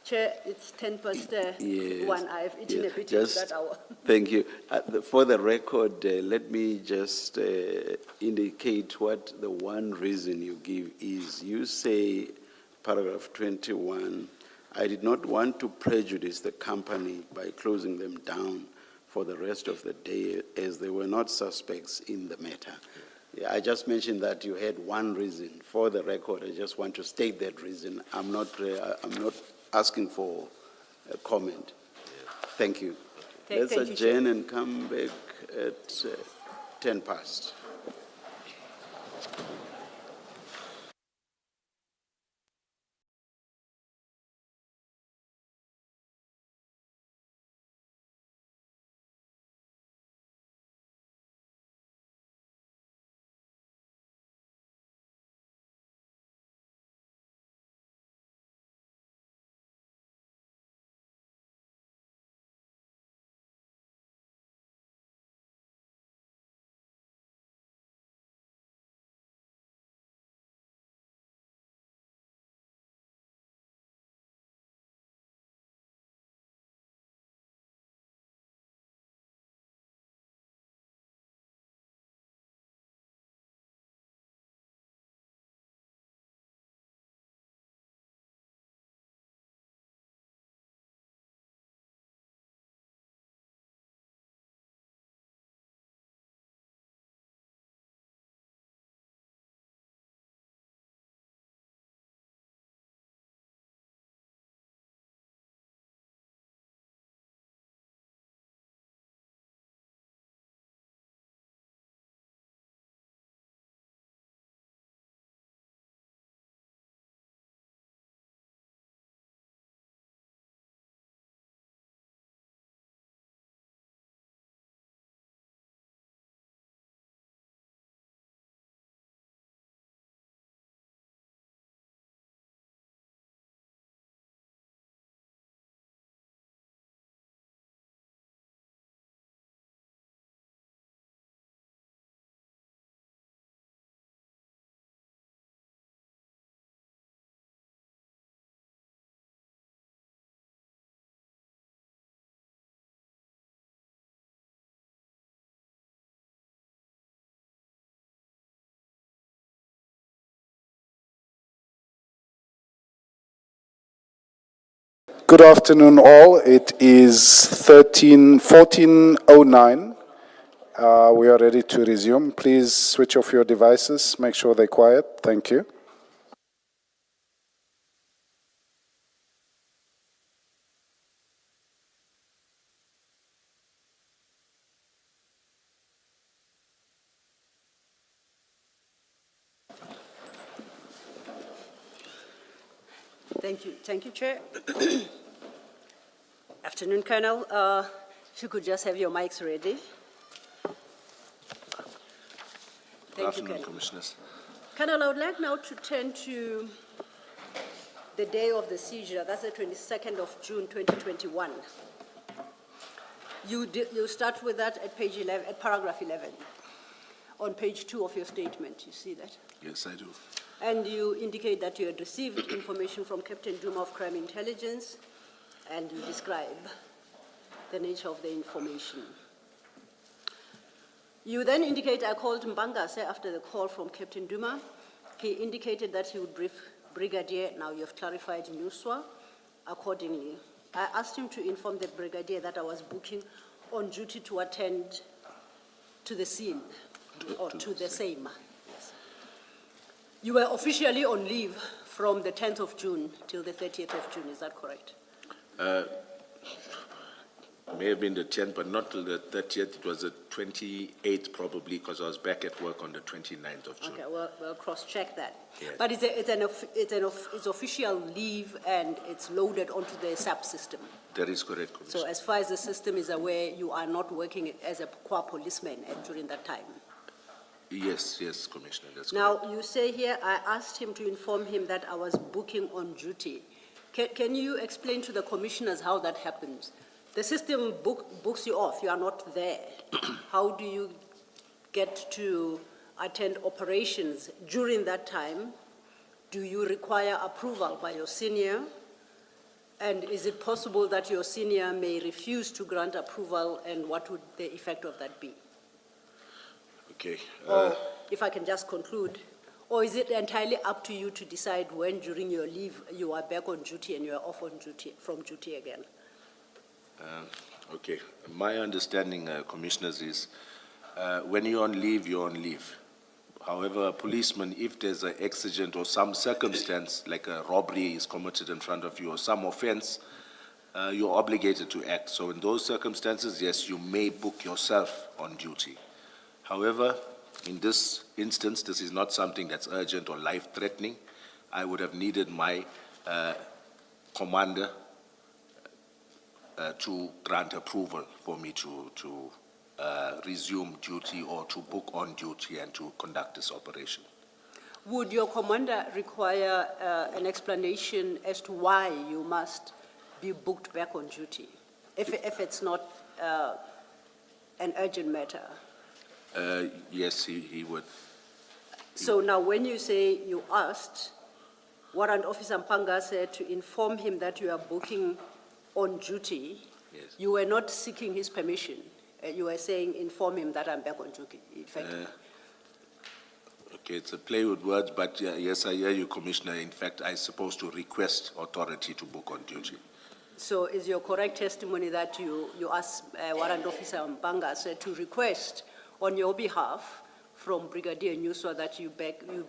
S2: Chair, it's 1:10.
S1: Yes.
S2: I've eaten a
S1: Yes,
S2: bit into
S1: just-
S2: that hour.
S1: Thank you. For the record, let me just indicate what the one reason you give is. You say, paragraph 21, I did not want to prejudice the company by closing them down for the rest of the day as they were not suspects in the matter. Yeah, I just mentioned that you had one reason. For the record, I just want to state that reason. I'm not asking for a comment. Thank you. Let's
S2: Thank you, Chair.
S1: adjourn and come back at 10 past.
S6: Good afternoon, all. It is 14:09. We are ready to resume. Please switch off your devices. Make sure they're quiet. Thank you.
S2: Thank you, Chair. Afternoon, Colonel. If you could just have your mics ready.
S3: Good afternoon,
S2: Colonel.
S3: Commissioners.
S2: Colonel, I would like now to turn to the day of the seizure. That's the 22nd of June, 2021. You start with that at page 11, at paragraph 11, on page 2 of your statement. You see that?
S3: Yes, I do.
S2: And you indicate that you had received information from Captain Duma of Crime Intelligence, and you describe the nature of the information. You then indicate, I called Mbangase after the call from Captain Duma. He indicated that he would brief Brigadier, now you have clarified Nuswa, accordingly. I asked him to inform the Brigadier that I was booking on duty to attend to the scene, or to the same. Yes. You were officially on leave from the 10th of June till the 30th of June, is that correct?
S3: May have been the 10th, but not till the 30th. It was the 28th probably, because I was back at work on the 29th of June.
S2: Okay, we'll cross-check that.
S3: Yes.
S2: But it's official leave and it's loaded onto the SAP system.
S3: That is correct, Commissioner.
S2: So as far as the system is aware, you are not working as a qua policeman during that time.
S3: Yes, Commissioner, that's correct.
S2: Now, you say here, I asked him to inform him that I was booking on duty. Can you explain to the commissioners how that happens? The system books you off, you are not there. How do you get to attend operations during that time? Do you require approval by your senior? And is it possible that your senior may refuse to grant approval, and what would the effect of that be?
S3: Okay.
S2: Or, if I can just conclude, or is it entirely up to you to decide when during your leave you are back on duty and you are off on duty, from duty again?
S3: Okay. My understanding, Commissioners, is when you're on leave, you're on leave. However, a policeman, if there's an exigent or some circumstance, like a robbery is committed in front of you or some offense, you're obligated to act. So in those circumstances, yes, you may book yourself on duty. However, in this instance, this is not something that's urgent or life-threatening. I would have needed my commander to grant approval for me to resume duty or to book on duty and to conduct this operation.
S2: Would your commander require an explanation as to why you must be booked back on duty, if it's not an urgent matter?
S3: Yes, he would.
S2: So now when you say you asked, Warrant Officer Mpanga said to inform him that you are booking on duty,
S3: Yes.
S2: you were not seeking his permission. You were saying inform him that I'm back on duty, effectively.
S3: Okay, it's a play with words, but yes, I hear you, Commissioner. In fact, I'm supposed to request authority to book on duty.
S2: So is your correct testimony that you asked Warrant Officer Mpanga said to request on your behalf from Brigadier Nyuswa that you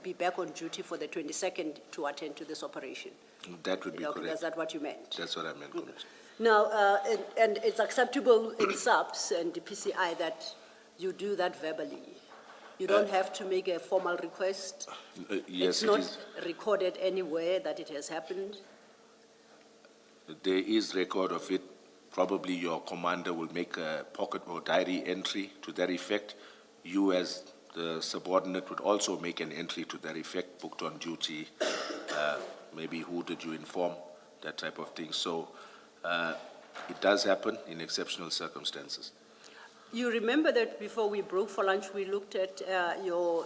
S2: be back on duty for the 22nd to attend to this operation?
S3: That would be
S2: Okay,
S3: correct.
S2: is that what you meant?
S3: That's what I meant, Commissioner.
S2: Now, and it's acceptable in SAPS and the PCI that you do that verbally. You don't have to make a formal request.
S3: Yes,
S2: It's
S3: it
S2: not
S3: is.
S2: recorded anywhere that it has happened.
S3: There is record of it. Probably your commander will make a pocket or diary entry to that effect. You as the subordinate would also make an entry to that effect, booked on duty. Maybe who did you inform, that type of thing. So it does happen in exceptional circumstances.
S2: You remember that before we broke for lunch, we looked at your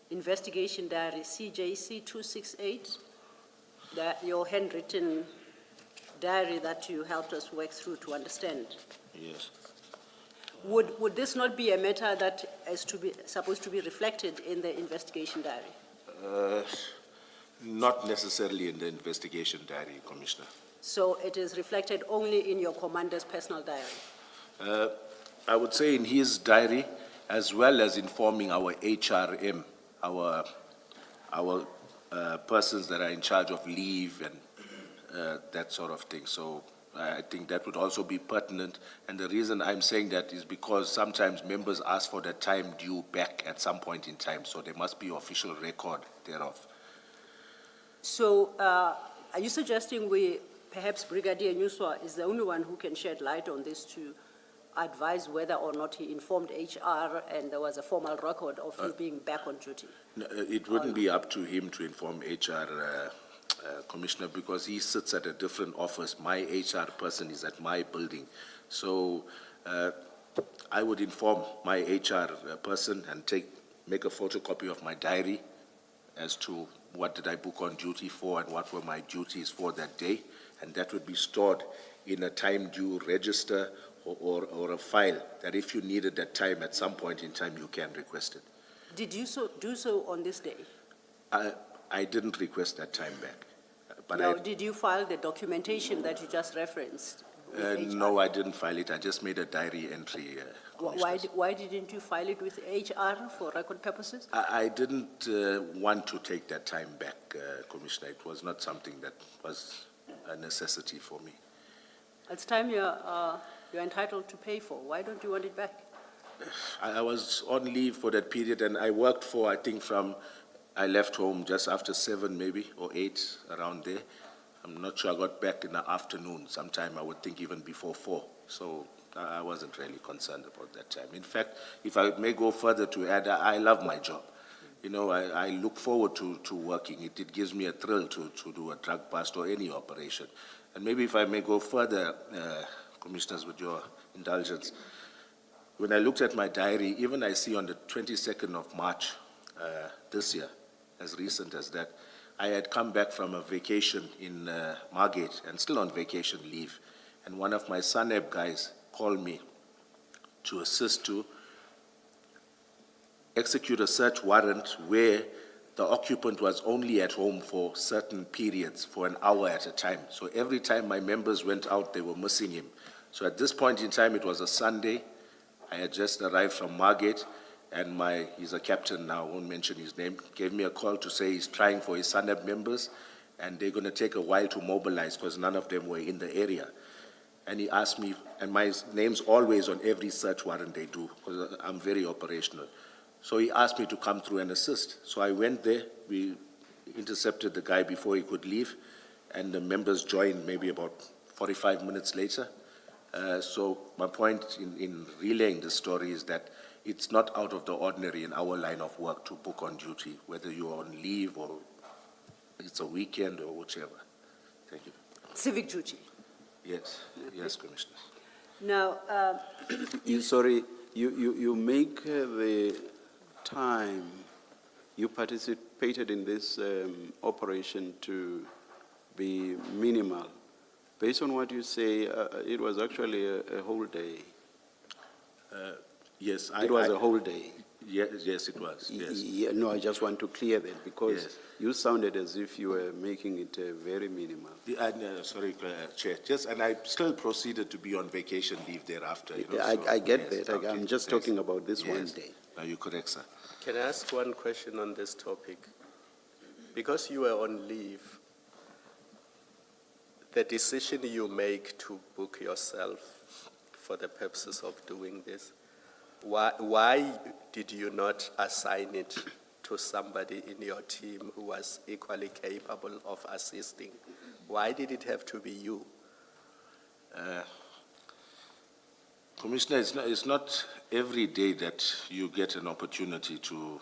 S2: investigation diary, CJC 268, your handwritten diary that you helped us work through to understand.
S3: Yes.
S2: Would this not be a matter that is supposed to be reflected in the investigation diary?
S3: Not necessarily in the investigation diary, Commissioner.
S2: So it is reflected only in your commander's personal diary?
S3: I would say in his diary, as well as informing our HRM, our persons that are in charge of leave and that sort of thing. So I think that would also be pertinent. And the reason I'm saying that is because sometimes members ask for the time due back at some point in time. So there must be official record thereof.
S2: So are you suggesting perhaps Brigadier Nyuswa is the only one who can shed light on this to advise whether or not he informed HR and there was a formal record of you being back on duty?
S3: No, it wouldn't be up to him to inform HR, Commissioner, because he sits at a different office. My HR person is at my building. So I would inform my HR person and make a photocopy of my diary as to what did I book on duty for and what were my duties for that day. And that would be stored in a time due register or a file that if you needed that time at some point in time, you can request it.
S2: Did you do so on this day?
S3: I didn't request that time back. But
S2: Now, did you file the documentation that you just referenced? with HR?
S3: No, I didn't file it. I just made a diary entry.
S2: Why didn't you file it with HR for record purposes?
S3: I didn't want to take that time back, Commissioner. It was not something that was a necessity for me.
S2: It's time you're entitled to pay for. Why don't you want it back?
S3: I was on leave for that period, and I worked for, I think, I left home just after 7 maybe, or 8, around there. I'm not sure I got back in the afternoon. Sometime I would think even before 4. So I wasn't really concerned about that time. In fact, if I may go further to add, I love my job. You know, I look forward to working. It gives me a thrill to do a drug bust or any operation. And maybe if I may go further, Commissioners, with your indulgence, when I looked at my diary, even I see on the 22nd of March this year, as recent as that, I had come back from a vacation in Margate and still on vacation leave. And one of my SANEB guys called me to assist to execute a search warrant where the occupant was only at home for certain periods, for an hour at a time. So every time my members went out, they were missing him. So at this point in time, it was a Sunday. I had just arrived from Margate, and he's a captain now, I won't mention his name, gave me a call to say he's trying for his SANEB members, and they're going to take a while to mobilize because none of them were in the area. And he asked me, and my name's always on every search warrant they do, because I'm very operational. So he asked me to come through and assist. So I went there, we intercepted the guy before he could leave, and the members joined maybe about 45 minutes later. So my point in relaying the story is that it's not out of the ordinary in our line of work to book on duty, whether you're on leave or it's a weekend or whichever. Thank you.
S2: Civic duty.
S3: Yes, yes, Commissioner.
S2: Now,
S1: You make the time you participated in this operation to be minimal. Based on what you say, it was actually a whole day.
S3: Yes,
S1: It was a whole day.
S3: Yes, it was, yes.
S1: Yeah, no, I just want to clear that because
S3: Yes.
S1: you sounded as if you were making it very minimal.
S3: Sorry, Chair, and I still proceeded to be on vacation leave thereafter. You know,
S1: I get
S3: yes,
S1: that.
S3: okay,
S1: I'm just
S3: yes,
S1: talking about this one
S3: yes.
S1: day.
S3: No, you're correct, sir.
S5: Can I ask one question on this topic? Because you were on leave, the decision you make to book yourself for the purposes of doing this, why did you not assign it to somebody in your team who was equally capable of assisting? Why did it have to be you?
S3: Commissioner, it's not every day that you get an opportunity to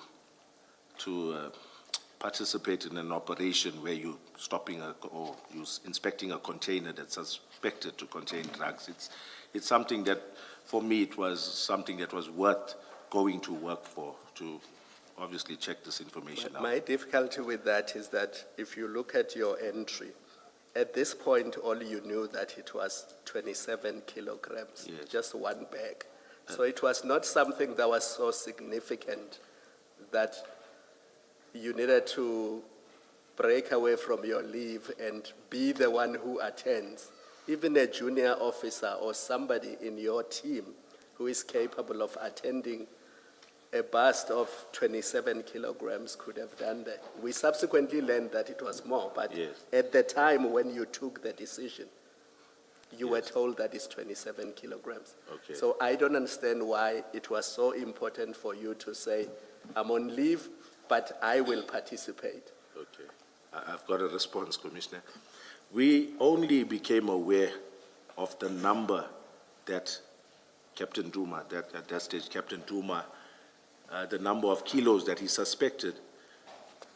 S3: participate in an operation where you're stopping or you're inspecting a container that's suspected to contain drugs. It's something that, for me, it was something that was worth going to work for, to obviously check this information out.
S5: My difficulty with that is that if you look at your entry, at this point, all you knew that it was 27 kilograms,
S3: Yes.
S5: just one bag. So it was not something that was so significant that you needed to break away from your leave and be the one who attends. Even a junior officer or somebody in your team who is capable of attending a bust of 27 kilograms could have done that. We subsequently learned that it was more, but
S3: Yes.
S5: at the time when you took the decision, you were told that it's 27 kilograms.
S3: Okay.
S5: So I don't understand why it was so important for you to say, I'm on leave, but I will participate.
S3: Okay. I've got a response, Commissioner. We only became aware of the number that Captain Duma, at that stage, Captain Duma, the number of kilos that he suspected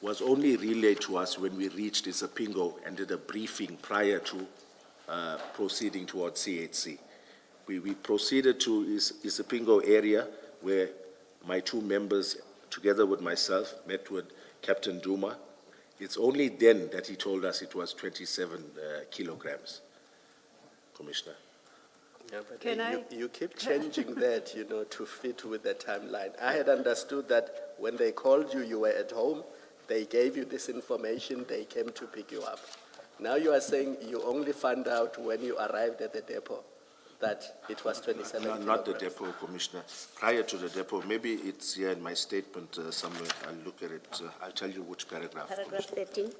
S3: was only relayed to us when we reached Isipingo and did a briefing prior to proceeding towards CHC. We proceeded to Isipingo area where my two members, together with myself, met with Captain Duma. It's only then that he told us it was 27 kilograms, Commissioner.
S5: Yeah, but
S2: Can I-
S5: you keep changing that, to fit with the timeline. I had understood that when they called you, you were at home, they gave you this information, they came to pick you up. Now you are saying you only found out when you arrived at the depot that it was 27 kilograms.
S3: Not the depot, Commissioner. Prior to the depot, maybe it's here in my statement somewhere. I'll look at it. I'll tell you which paragraph.
S4: Paragraph 13.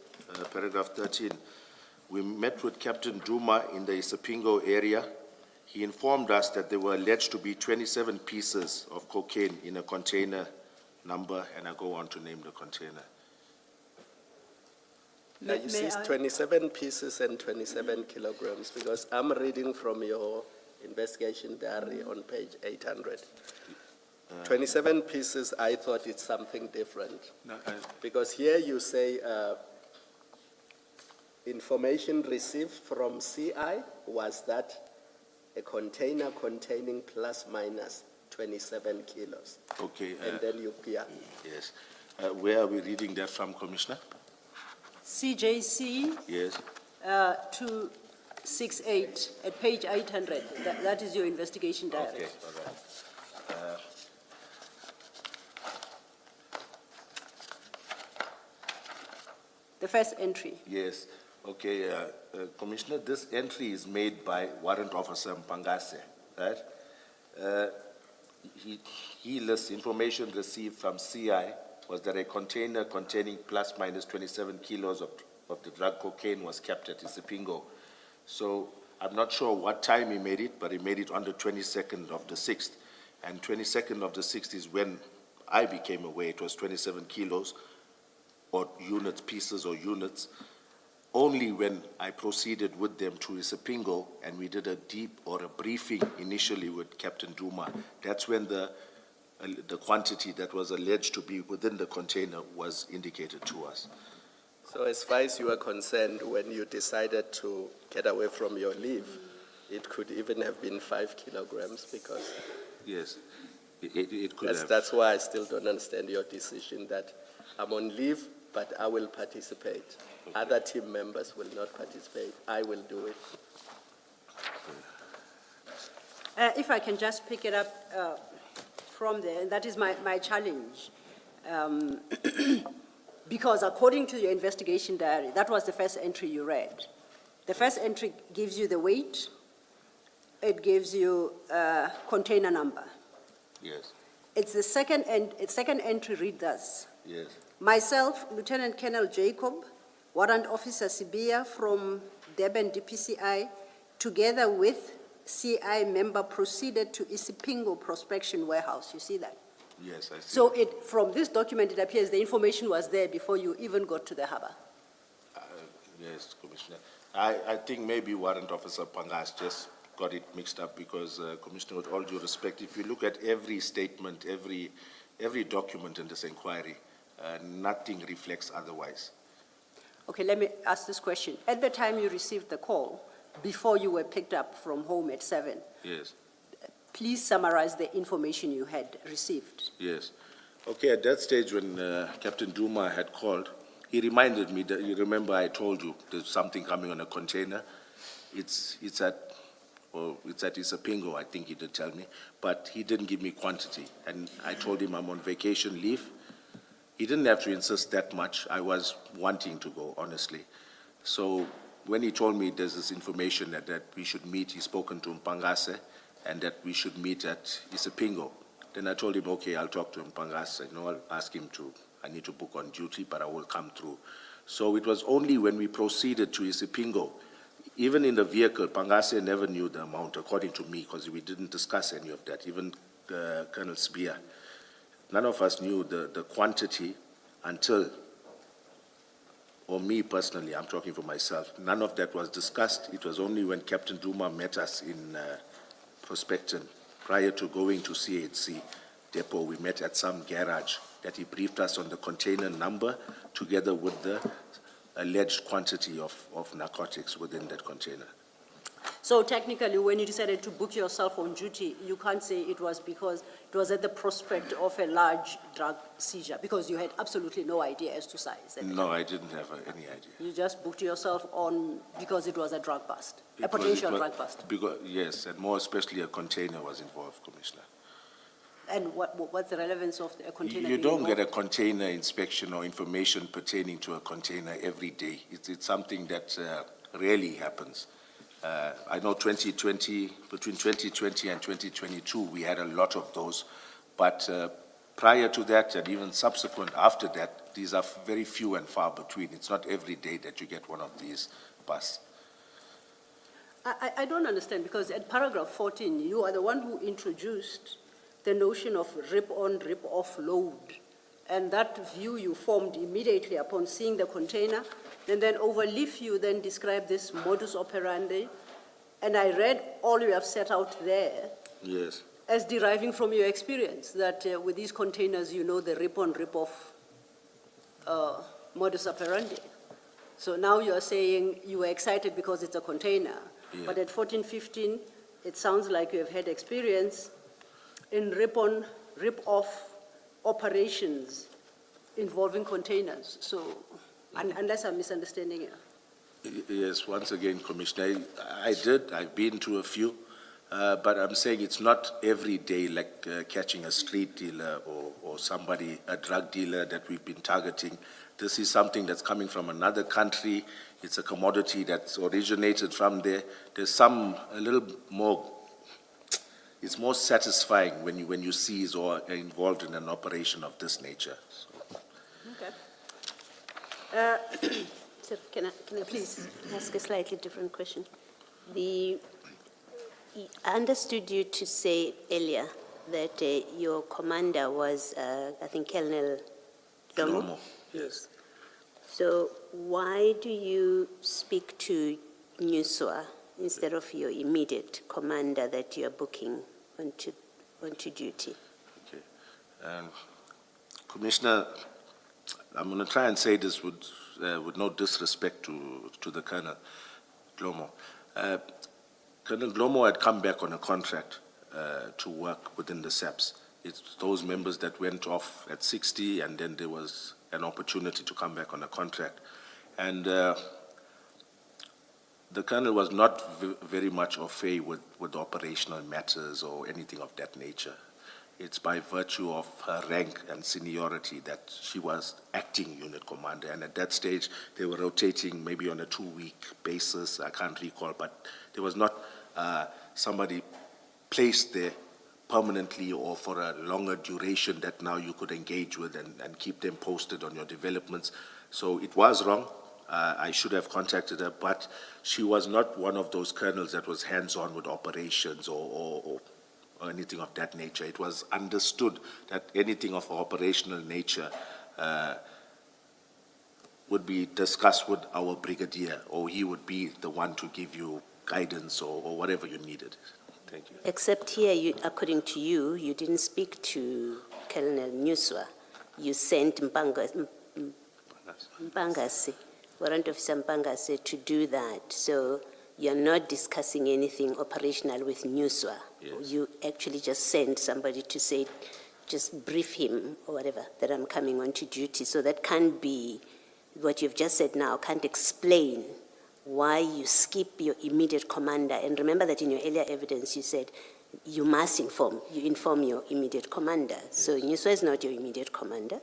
S3: Paragraph 13. We met with Captain Duma in the Isipingo area. He informed us that there were alleged to be 27 pieces of cocaine in a container number, and I go on to name the container.
S5: Now you see, it's 27 pieces and 27 kilograms, because I'm reading from your investigation diary on page 800. 27 pieces, I thought it's something different.
S3: No,
S5: Because here you say, information received from CI was that a container containing plus minus 27 kilos.
S3: okay,
S5: And then you, yeah.
S3: yes. Where are we reading that from, Commissioner?
S2: CJC
S3: Yes,
S2: 268 at page 800. That is your investigation diary.
S3: okay, all right.
S2: The first entry.
S3: Yes, okay, Commissioner, this entry is made by Warrant Officer Mpangase, right? He lists information received from CI was that a container containing plus minus 27 kilos of the drug cocaine was kept at Isipingo. So I'm not sure what time he made it, but he made it on the 22nd of the 6th. And 22nd of the 6th is when I became aware it was 27 kilos, or units, pieces or units, only when I proceeded with them to Isipingo and we did a deep or a briefing initially with Captain Duma. That's when the quantity that was alleged to be within the container was indicated to us.
S5: So as far as you are concerned, when you decided to get away from your leave, it could even have been 5 kilograms because
S3: Yes, it could have.
S5: that's why I still don't understand your decision that I'm on leave, but I will participate. Other team members will not participate. I will do it.
S2: If I can just pick it up from there, and that is my challenge. Because according to your investigation diary, that was the first entry you read. The first entry gives you the weight, it gives you container number.
S3: Yes,
S2: It's the second entry read thus.
S3: yes,
S2: Myself, Lieutenant Colonel Jacob, Warrant Officer Sibia from Durban DPCI, together with CI member proceeded to Isipingo Prospection Warehouse. You see that?
S3: yes, I see.
S2: So from this document, it appears the information was there before you even got to the harbor.
S3: Yes, Commissioner. I think maybe Warrant Officer Pangas just got it mixed up because, Commissioner, with all due respect, if you look at every statement, every document in this inquiry, nothing reflects otherwise.
S2: Okay, let me ask this question. At the time you received the call, before you were picked up from home at 7,
S3: Yes,
S2: please summarize the information you had received.
S3: yes. Okay, at that stage when Captain Duma had called, he reminded me that, you remember I told you there's something coming on a container. It's at Isipingo, I think he did tell me, but he didn't give me quantity. And I told him I'm on vacation leave. He didn't have to insist that much. I was wanting to go, honestly. So when he told me there's this information that we should meet, he's spoken to Mpangase, and that we should meet at Isipingo. Then I told him, okay, I'll talk to Mpangase. I'll ask him I need to book on duty, but I will come through. So it was only when we proceeded to Isipingo, even in the vehicle, Pangase never knew the amount, according to me, because we didn't discuss any of that, even Colonel Spear. None of us knew the quantity until, or me personally, I'm talking for myself, none of that was discussed. It was only when Captain Duma met us in Prospecton, prior to going to CHC depot, we met at some garage, that he briefed us on the container number together with the alleged quantity of narcotics within that container.
S2: So technically, when you decided to book yourself on duty, you can't say it was because it was at the prospect of a large drug seizure, because you had absolutely no idea as to size.
S3: No, I didn't have any idea.
S2: You just booked yourself on because it was a drug bust, a
S3: It was-
S2: potential
S3: it was-
S2: drug bust.
S3: Because, yes, and more especially a container was involved, Commissioner.
S2: And what's the relevance of a container?
S3: You
S2: being
S3: don't get
S2: involved?
S3: a container inspection or information pertaining to a container every day. It's something that rarely happens. I know between 2020 and 2022, we had a lot of those, but prior to that and even subsequent after that, these are very few and far between. It's not every day that you get one of these busts.
S2: I don't understand, because at paragraph 14, you are the one who introduced the notion of rip-on, rip-off load. And that view you formed immediately upon seeing the container, and then overleaf you then describe this modus operandi. And I read all you have set out there
S3: Yes.
S2: as deriving from your experience, that with these containers, you know the rip-on, rip-off modus operandi. So now you are saying you were excited because it's a container.
S3: Yeah.
S2: But at 14, 15, it sounds like you have had experience in rip-on, rip-off operations involving containers. So Unless I'm misunderstanding you.
S3: Yes, once again, Commissioner, I've been to a few, but I'm saying it's not every day like catching a street dealer or somebody, a drug dealer that we've been targeting. This is something that's coming from another country. It's a commodity that's originated from there. There's a little more, it's more satisfying when you seize or are involved in an operation of this nature.
S2: Okay.
S4: Sir, can I please ask a slightly different question? I understood you to say earlier that your commander was, I think, Colonel Gavin.
S3: Yes.
S4: So why do you speak to Nuswa instead of your immediate commander that you are booking onto duty?
S3: Okay. Commissioner, I'm going to try and say this with no disrespect to the Colonel Glomo. Colonel Glomo had come back on a contract to work within the SAPS. It's those members that went off at 60, and then there was an opportunity to come back on a contract. And the Colonel was not very much au fait with operational matters or anything of that nature. It's by virtue of her rank and seniority that she was acting unit commander. And at that stage, they were rotating maybe on a 2-week basis. I can't recall, but there was not somebody placed there permanently or for a longer duration that now you could engage with and keep them posted on your developments. So it was wrong. I should have contacted her, but she was not one of those colonels that was hands-on with operations or anything of that nature. It was understood that anything of operational nature would be discussed with our brigadier, or he would be the one to give you guidance or whatever you needed. Thank you.
S4: Except here, according to you, you didn't speak to Colonel Nuswa. You sent Mpangase, Warrant Officer Mpangase, to do that. So you're not discussing anything operational with Nuswa.
S3: Yes.
S4: You actually just sent somebody to say, just brief him or whatever, that I'm coming on to duty. So that can't be, what you've just said now can't explain why you skip your immediate commander. And remember that in your earlier evidence you said you must inform your immediate commander. So Nuswa is not your immediate commander.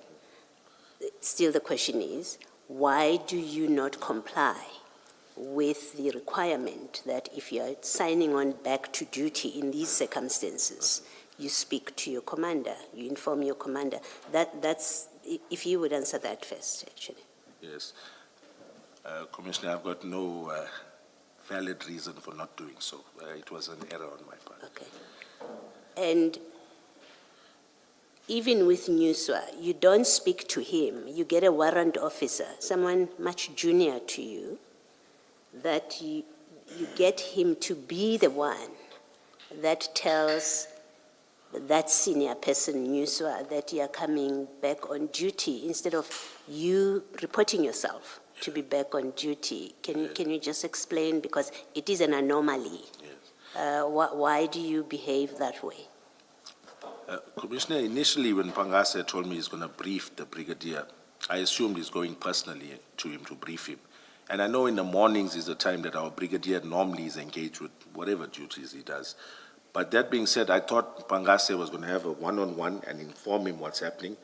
S4: Still the question is, why do you not comply with the requirement that if you are signing on back to duty in these circumstances, you speak to your commander, you inform your commander? That's, if you would answer that first, actually.
S3: Yes. Commissioner, I've got no valid reason for not doing so. It was an error on my part.
S4: Okay. And even with Nuswa, you don't speak to him. You get a warrant officer, someone much junior to you, that you get him to be the one that tells that senior person, Nuswa, that you are coming back on duty instead of you reporting yourself to be back on duty. Can you just explain, because it is an anomaly?
S3: Yes.
S4: Why do you behave that way?
S3: Commissioner, initially when Pangase told me he's going to brief the brigadier, I assumed he's going personally to him to brief him. And I know in the mornings is the time that our brigadier normally is engaged with whatever duties he does. But that being said, I thought Pangase was going to have a one-on-one and inform him what's happening.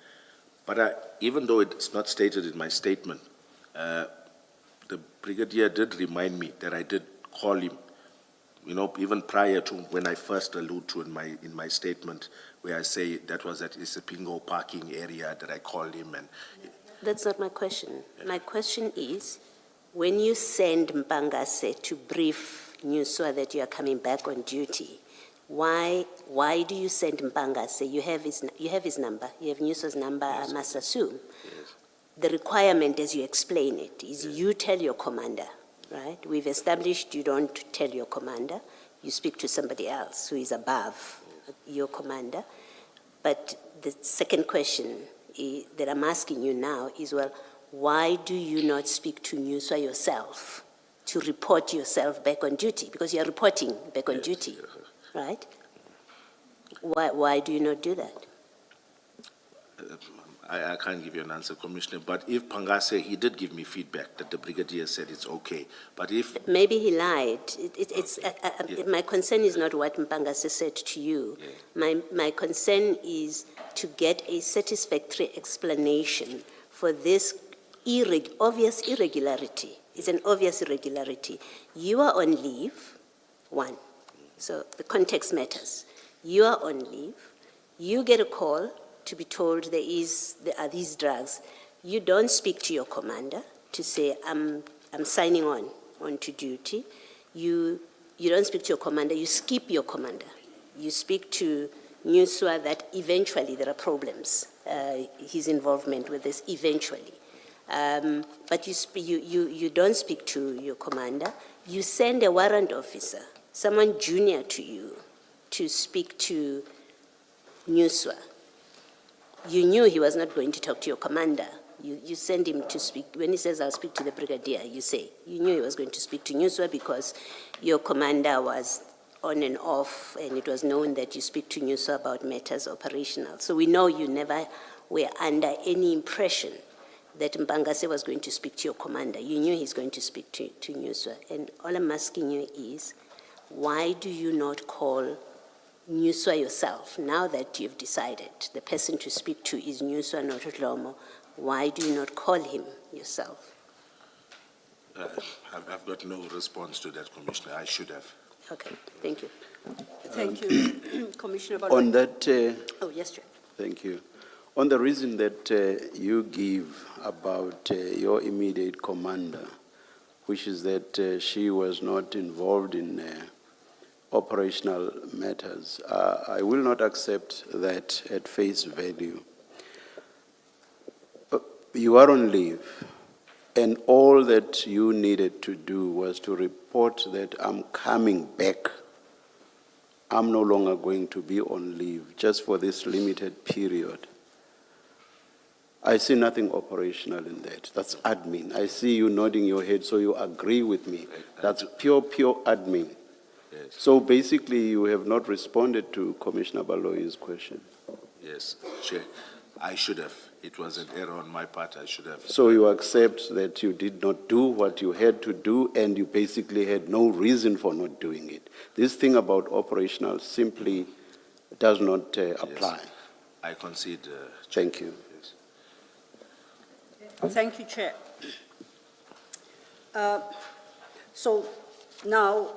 S3: But even though it's not stated in my statement, the brigadier did remind me that I did call him, you know, even prior to when I first allude to in my statement, where I say that was at Isipingo parking area that I called him. And
S4: that's not my question. Yeah. My question is, when you send Mpangase to brief Nuswa that you are coming back on duty, why do you send Mpangase? You have his number. You have Nuswa's number, yes. I must assume.
S3: Yes.
S4: The requirement, as you explain it, is yes. You tell your commander, right? We've established you don't tell your commander. You speak to somebody else who is above yes. Your commander. But the second question that I'm asking you now is, well, why do you not speak to Nuswa yourself to report yourself back on duty? Because you're reporting back on yes. duty. Yes. Right? Why do you not do that?
S3: I can't give you an answer, Commissioner, but if Pangase, he did give me feedback that the brigadier said it's okay, but if,
S4: Maybe he lied.
S3: Yeah.
S4: My concern is not what Mpangase said to you.
S3: Yeah.
S4: My concern is to get a satisfactory explanation for this obvious irregularity. It's an obvious irregularity. You are on leave, one. So the context matters. You are on leave. You get a call to be told there are these drugs. You don't speak to your commander to say, I'm signing on to duty. You don't speak to your commander, you skip your commander. You speak to Nuswa that eventually there are problems, his involvement with this eventually. But you don't speak to your commander. You send a warrant officer, someone junior to you, to speak to Nuswa. You knew he was not going to talk to your commander. You send him to speak. When he says, I'll speak to the brigadier, you say, you knew he was going to speak to Nuswa because your commander was on and off, and it was known that you speak to Nuswa about matters operational. So we know you never were under any impression that Mpangase was going to speak to your commander. You knew he's going to speak to Nuswa. And all I'm asking you is, why do you not call Nuswa yourself? Now that you've decided the person to speak to is Nuswa, not Lomo, why do you not call him yourself?
S3: I've got no response to that, Commissioner. I should have.
S4: Okay, thank you.
S2: Thank you, Commissioner.
S1: On that,
S2: Oh, yes, Chair.
S1: thank you. On the reason that you give about your immediate commander, which is that she was not involved in operational matters, I will not accept that at face value. You are on leave, and all that you needed to do was to report that I'm coming back. I'm no longer going to be on leave, just for this limited period. I see nothing operational in that. That's admin. I see you nodding your head, so you agree with me. That's pure admin.
S3: Yes.
S1: So basically, you have not responded to Commissioner Baloyi's question.
S3: Yes, Chair. I should have. It was an error on my part. I should have.
S1: So you accept that you did not do what you had to do, and you basically had no reason for not doing it. This thing about operational simply does not apply.
S3: Yes. I concede.
S1: Thank you.
S3: Yes.
S2: Thank you, Chair. So now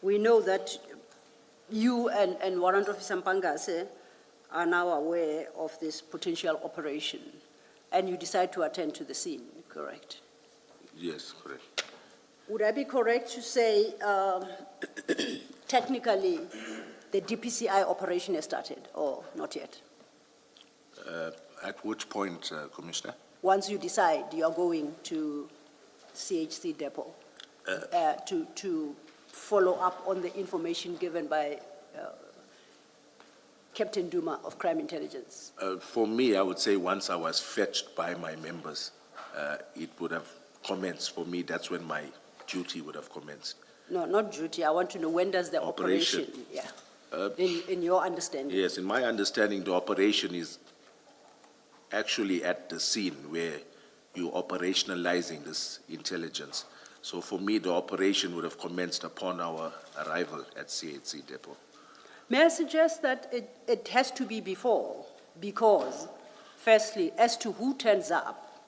S2: we know that you and Warrant Officer Mpangase are now aware of this potential operation, and you decide to attend to the scene, correct?
S3: Yes, correct.
S2: Would I be correct to say, technically, the DPCI operation has started, or not yet?
S3: At which point, Commissioner?
S2: Once you decide you are going to CHC depot, to follow up on the information given by Captain Duma of Crime Intelligence?
S3: For me, I would say once I was fetched by my members, it would have commenced. For me, that's when my duty would have commenced.
S2: No, not duty. I want to know, when does the operation, in your understanding?
S3: Yes, in my understanding, the operation is actually at the scene where you're operationalizing this intelligence. So for me, the operation would have commenced upon our arrival at CHC depot.
S2: May I suggest that it has to be before, because, firstly, as to who turns up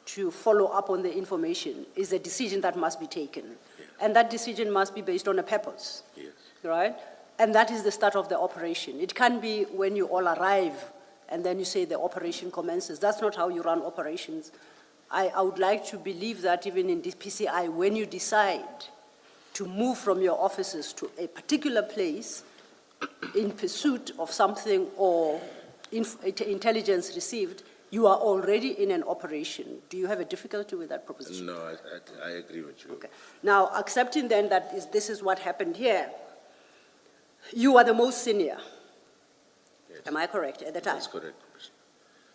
S2: to follow up on the information is a decision that must be taken.
S3: Yeah.
S2: And that decision must be based on a purpose,
S3: Yes.
S2: right? And that is the start of the operation. It can't be when you all arrive and then you say the operation commences. That's not how you run operations. I would like to believe that even in the PCI, when you decide to move from your offices to a particular place in pursuit of something or intelligence received, you are already in an operation. Do you have a difficulty with that proposition?
S3: No, I agree with you.
S2: Okay. Now, accepting then that this is what happened here, you are the most senior.
S3: Yes.
S2: Am I correct at the time?
S3: That's correct.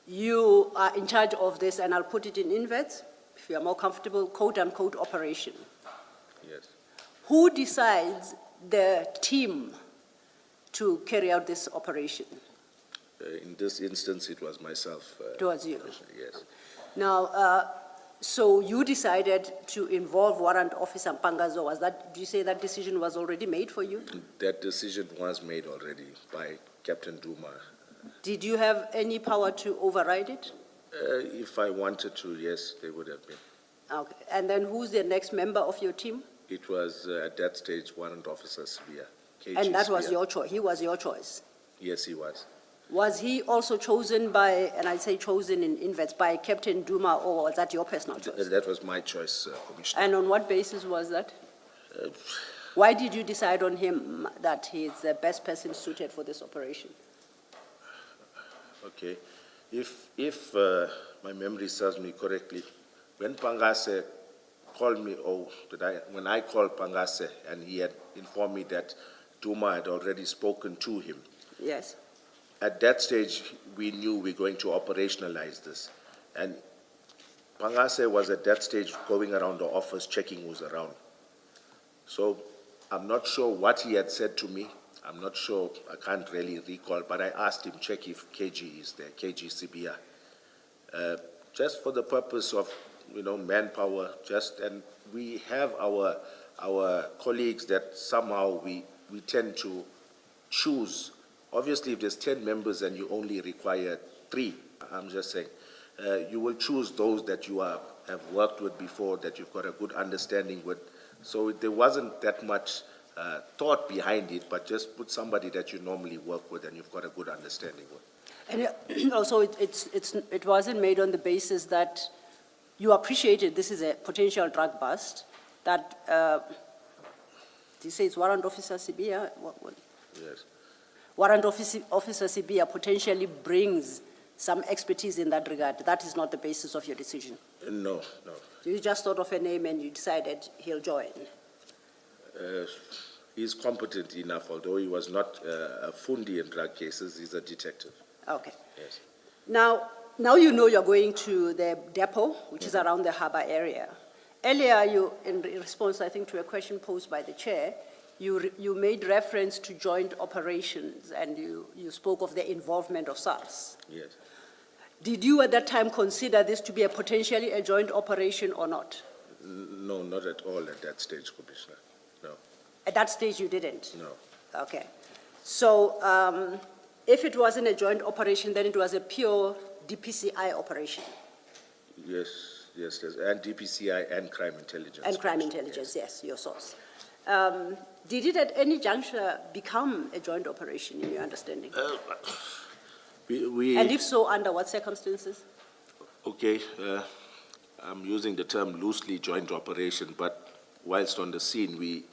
S2: You are in charge of this, and I'll put it in inverts, if you are more comfortable, quote-unquote operation.
S3: Yes.
S2: Who decides the team to carry out this operation?
S3: In this instance, it was myself.
S2: It was you.
S3: Commissioner, yes.
S2: Now, so you decided to involve Warrant Officer Mpangazo. Do you say that decision was already made for you?
S3: That decision was made already by Captain Duma.
S2: Did you have any power to override it?
S3: If I wanted to, yes, they would have been.
S2: Okay. And then who's the next member of your team?
S3: It was at that stage Warrant Officer Sibia. KG
S2: And that was
S3: Sibia.
S2: your choice. He was your choice.
S3: Yes, he was.
S2: Was he also chosen by, and I say chosen in inverts, by Captain Duma, or was that your personal choice?
S3: That was my choice, Commissioner.
S2: And on what basis was that? Why did you decide on him that he is the best person suited for this operation?
S3: Okay. If my memory serves me correctly, when Pangase called me, when I called Pangase and he had informed me that Duma had already spoken to him,
S2: Yes.
S3: at that stage, we knew we were going to operationalize this. And Pangase was at that stage going around the office, checking who's around. So I'm not sure what he had said to me. I'm not sure, I can't really recall, but I asked him, check if KG is there, KG Sibia. Just for the purpose of, manpower, and we have our colleagues that somehow we tend to choose. Obviously, if there's 10 members and you only require 3, I'm just saying, you will choose those that you have worked with before, that you've got a good understanding with. So there wasn't that much thought behind it, but just put somebody that you normally work with and you've got a good understanding with.
S2: And also, it wasn't made on the basis that you appreciated this is a potential drug bust, that, you say it's Warrant Officer Sibia? What?
S3: Yes.
S2: Warrant Officer Sibia potentially brings some expertise in that regard. That is not the basis of your decision.
S3: No.
S2: You just thought of a name and you decided he'll join.
S3: He's competent enough, although he was not a fundi in drug cases, he's a detective.
S2: Okay.
S3: Yes.
S2: Now you know you're going to the depot, which is around the harbor area. Earlier, in response, I think, to a question posed by the chair, you made reference to joint operations and you spoke of the involvement of SARS.
S3: Yes.
S2: Did you at that time consider this to be potentially a joint operation or not?
S3: No, not at all at that stage, Commissioner. No.
S2: At that stage you didn't?
S3: No.
S2: Okay. So if it wasn't a joint operation, then it was a pure DPCI operation?
S3: Yes, and DPCI and crime intelligence.
S2: And crime intelligence, yes, your source. Did it at any juncture become a joint operation in your understanding? And if so, under what circumstances?
S3: Okay, I'm using the term loosely joint operation, but whilst on the scene, we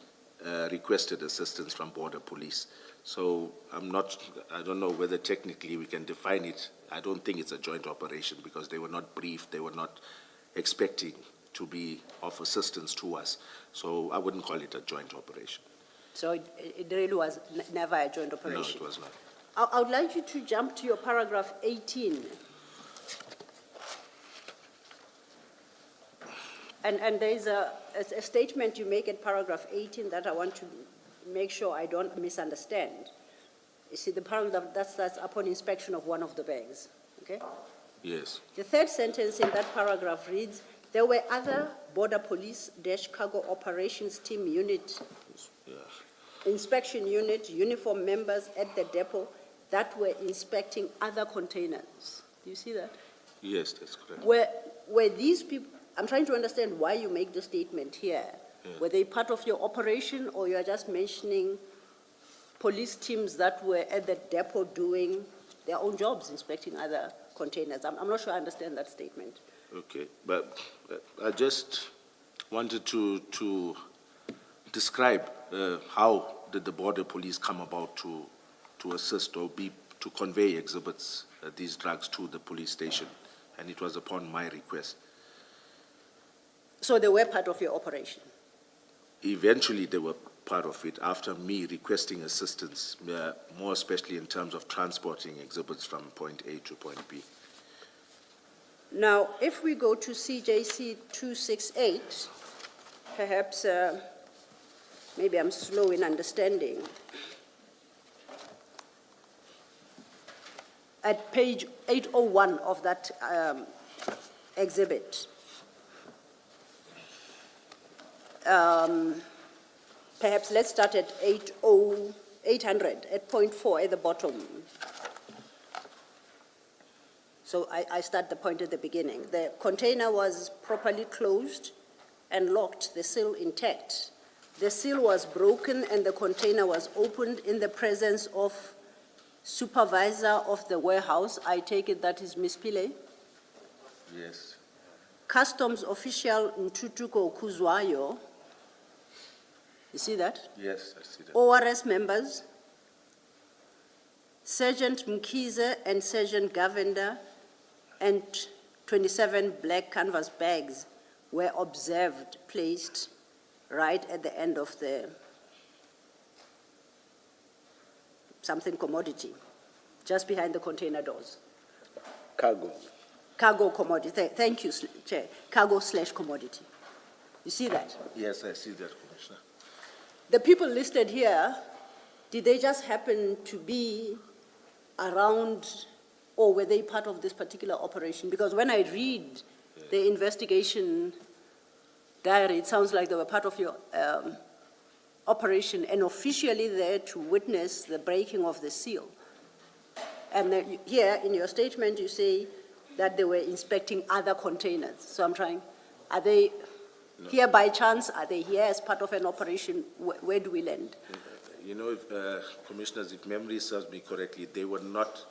S3: requested assistance from Border Police. So I don't know whether technically we can define it. I don't think it's a joint operation because they were not briefed, they were not expecting to be of assistance to us. So I wouldn't call it a joint operation.
S2: So it really was never a joint operation?
S3: No, it was not.
S2: I would like you to jump to your paragraph 18. And there is a statement you make at paragraph 18 that I want to make sure I don't misunderstand. You see, the paragraph that's upon inspection of one of the bags, okay?
S3: Yes.
S2: The third sentence in that paragraph reads, there were other Border Police Cargo Operations Team Unit, inspection unit, uniform members at the depot that were inspecting other containers. Do you see that?
S3: Yes, that's correct.
S2: Were these people, I'm trying to understand why you make the statement here. Yeah. Were they part of your operation, or you are just mentioning police teams that were at the depot doing their own jobs, inspecting other containers? I'm not sure I understand that statement.
S3: Okay, but I just wanted to describe how did the Border Police come about to assist or to convey exhibits, these drugs to the police station, and it was upon my request.
S2: So they were part of your operation?
S3: Eventually they were part of it after me requesting assistance, more especially in terms of transporting exhibits from point A to point B.
S2: Now, if we go to CJC 268, perhaps maybe I'm slow in understanding. at page 801 of that exhibit. Perhaps let's start at 800, at point 4 at the bottom. So I start the point at the beginning. The container was properly closed and locked, the seal intact. The seal was broken and the container was opened in the presence of supervisor of the warehouse. I take it that is Ms. Pile.
S3: Yes.
S2: Customs official Ntutuko Kuzwayo. You see that?
S3: Yes, I see that.
S2: ORS members, Sergeant Mkize and Sergeant Govender, and 27 black canvas bags were observed placed right at the end of the something commodity, just behind the container doors.
S1: Cargo.
S2: Cargo commodity, thank you, Chair, cargo/commodity. You see that?
S3: Yes, I see that, Commissioner.
S2: The people listed here, did they just happen to be around, or were they part of this particular operation? Because when I read the investigation diary, it sounds like they were part of your operation and officially there to witness the breaking of the seal. And here in your statement, you say that they were inspecting other containers. So I'm trying, are they here by chance? Are they here as part of an operation? Where do we land?
S3: You know, Commissioners, if memory serves me correctly, they were not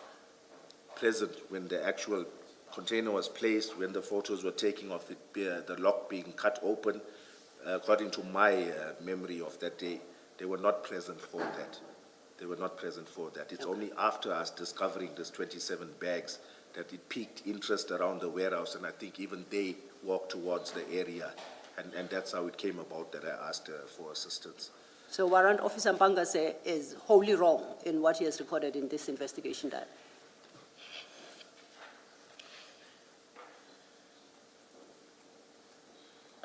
S3: present when the actual container was placed, when the photos were taken of it, the lock being cut open. According to my memory of that day, they were not present for that. They were not present for that. It's only after us discovering this 27 bags that it piqued interest around the warehouse, and I think even they walked towards the area, and that's how it came about that I asked for assistance.
S2: So Warrant Officer Mpangase is wholly wrong in what he has recorded in this investigation diary.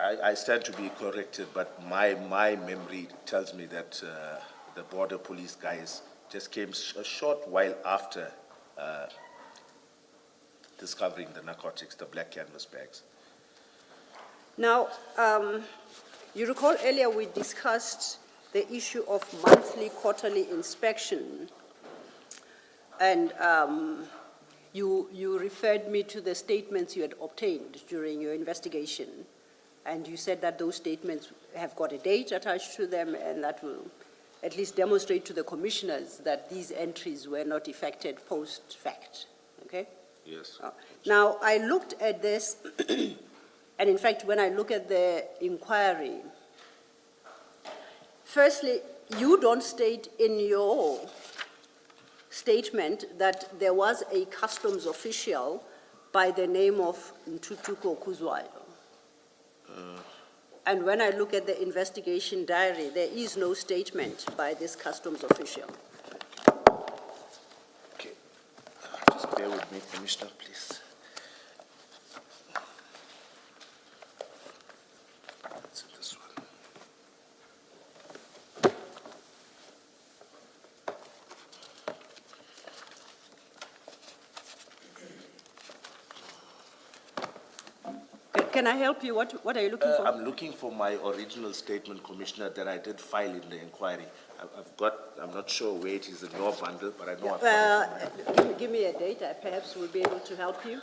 S3: I stand to be corrected, but my memory tells me that the border police guys just came a short while after discovering the narcotics, the black canvas bags.
S2: Now, you recall earlier we discussed the issue of monthly, quarterly inspection, and you referred me to the statements you had obtained during your investigation, and you said that those statements have got a date attached to them, and that will at least demonstrate to the commissioners that these entries were not effected post-fact, okay?
S3: Yes.
S2: Now, I looked at this, and in fact, when I look at the inquiry, firstly, you don't state in your statement that there was a customs official by the name of Ntutuko Kuzwayo. And when I look at the investigation diary, there is no statement by this customs official.
S3: Okay. Just bear with me, Commissioner, please. That's this one.
S2: Can I help you? What are you looking for?
S3: I'm looking for my original statement, Commissioner, that I did file in the inquiry. I'm not sure where it is in your bundle, but I know I've got it.
S2: Give me a date, I perhaps will be able to help you.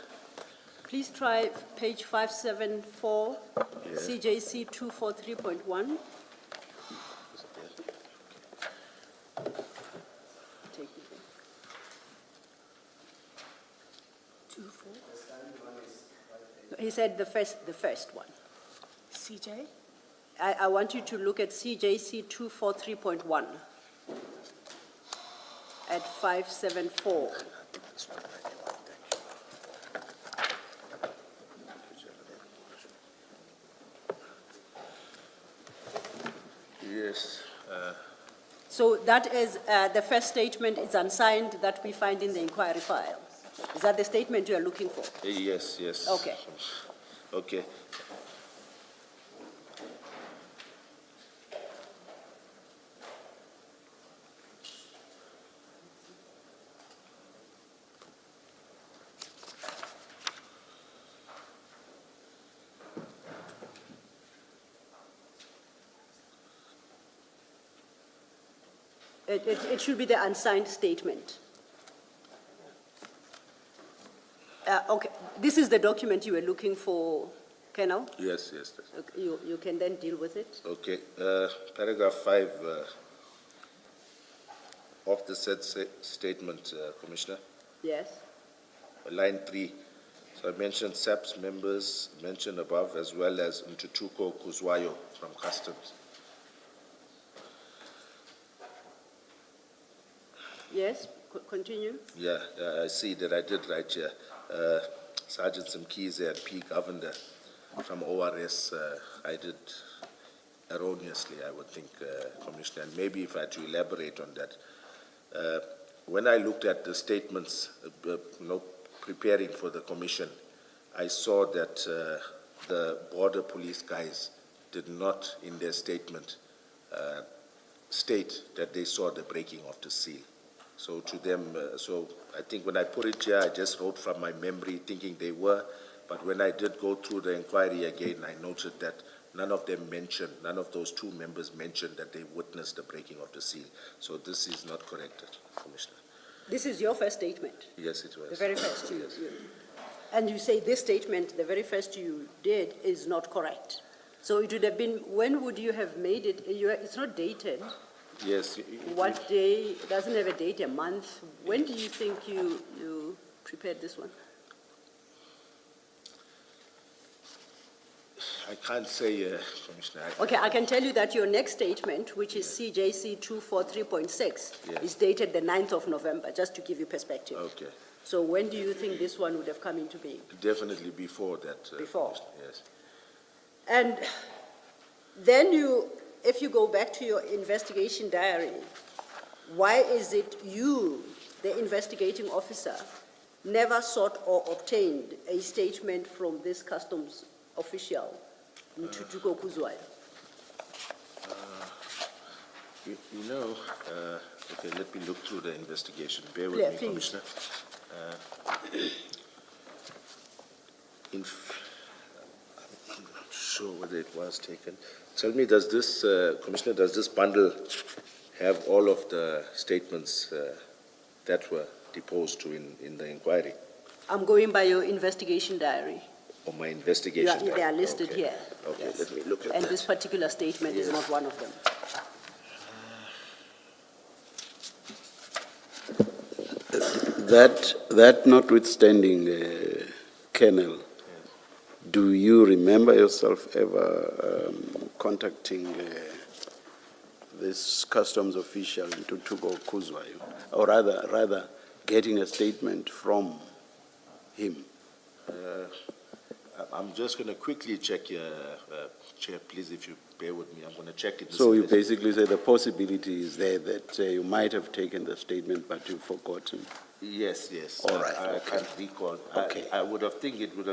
S2: Please try page 574, CJC 243.1. He said the first one.
S7: CJ?
S2: I want you to look at CJC 243.1 at 574.
S3: Yes.
S2: So that is the first statement, is unsigned, that we find in the inquiry file. Is that the statement you are looking for?
S3: Yes, yes.
S2: Okay.
S3: Okay.
S2: It should be the unsigned statement. Okay, this is the document you were looking for, Colonel?
S3: Yes, yes.
S2: Okay, you can then deal with it.
S3: Okay, paragraph 5 of the said statement, Commissioner,
S2: Yes.
S3: line 3. So I mentioned SAPS members mentioned above, as well as Mtutuko Kuzwayo from Customs.
S2: Yes, continue.
S3: Yeah, I see that I did write here. Sergeant Mkhize and P. Governor from ORS, I did erroneously, I would think, Commissioner, and maybe if I had to elaborate on that. When I looked at the statements, preparing for the commission, I saw that the border police guys did not, in their statement, state that they saw the breaking of the seal. So to them, so I think when I put it here, I just wrote from my memory thinking they were, but when I did go through the inquiry again, I noted that none of them mentioned, none of those 2 members mentioned that they witnessed the breaking of the seal. So this is not corrected, Commissioner.
S2: This is your first statement,
S3: Yes, it was.
S2: the very first you,
S3: Yes.
S2: and you say this statement, the very first you did, is not correct. So it would have been, when would you have made it? It's not dated.
S3: Yes.
S2: What day? It doesn't have a date, a month. When do you think you prepared this one?
S3: I can't say, Commissioner.
S2: Okay, I can tell you that your next statement, which is CJC 243.6,
S3: Yes.
S2: is dated the 9th of November, just to give you perspective.
S3: Okay.
S2: So when do you think this one would have come into being?
S3: Definitely before that.
S2: Before.
S3: Commissioner, yes.
S2: And then if you go back to your investigation diary, why is it you, the investigating officer, never sought or obtained a statement from this customs official, Mtutuko Kuzwayo?
S3: You know, okay, let me look through the investigation. Bear with
S2: Yeah,
S3: me,
S2: please.
S3: Commissioner. I'm not sure whether it was taken. Tell me, does this, Commissioner, does this bundle have all of the statements that were deposed to in the inquiry?
S2: I'm going by your investigation diary.
S3: Or my investigation?
S2: They are listed
S3: Okay.
S2: here.
S3: Okay,
S2: Yes.
S3: let me look at
S2: And
S3: that.
S2: this particular statement is
S3: Yes.
S2: not one of them.
S1: That notwithstanding, Colonel, do you remember yourself ever contacting this customs official in Tutuko Kuzwayo, or rather getting a statement from him?
S3: I'm just going to quickly check here, Chair, please, if you bear with me. I'm going to check it.
S1: So you basically say the possibility is there that you might have taken the statement, but you've forgotten.
S3: Yes, yes.
S1: All right,
S3: I
S1: okay.
S3: can't recall.
S1: Okay.
S3: I would have thought it would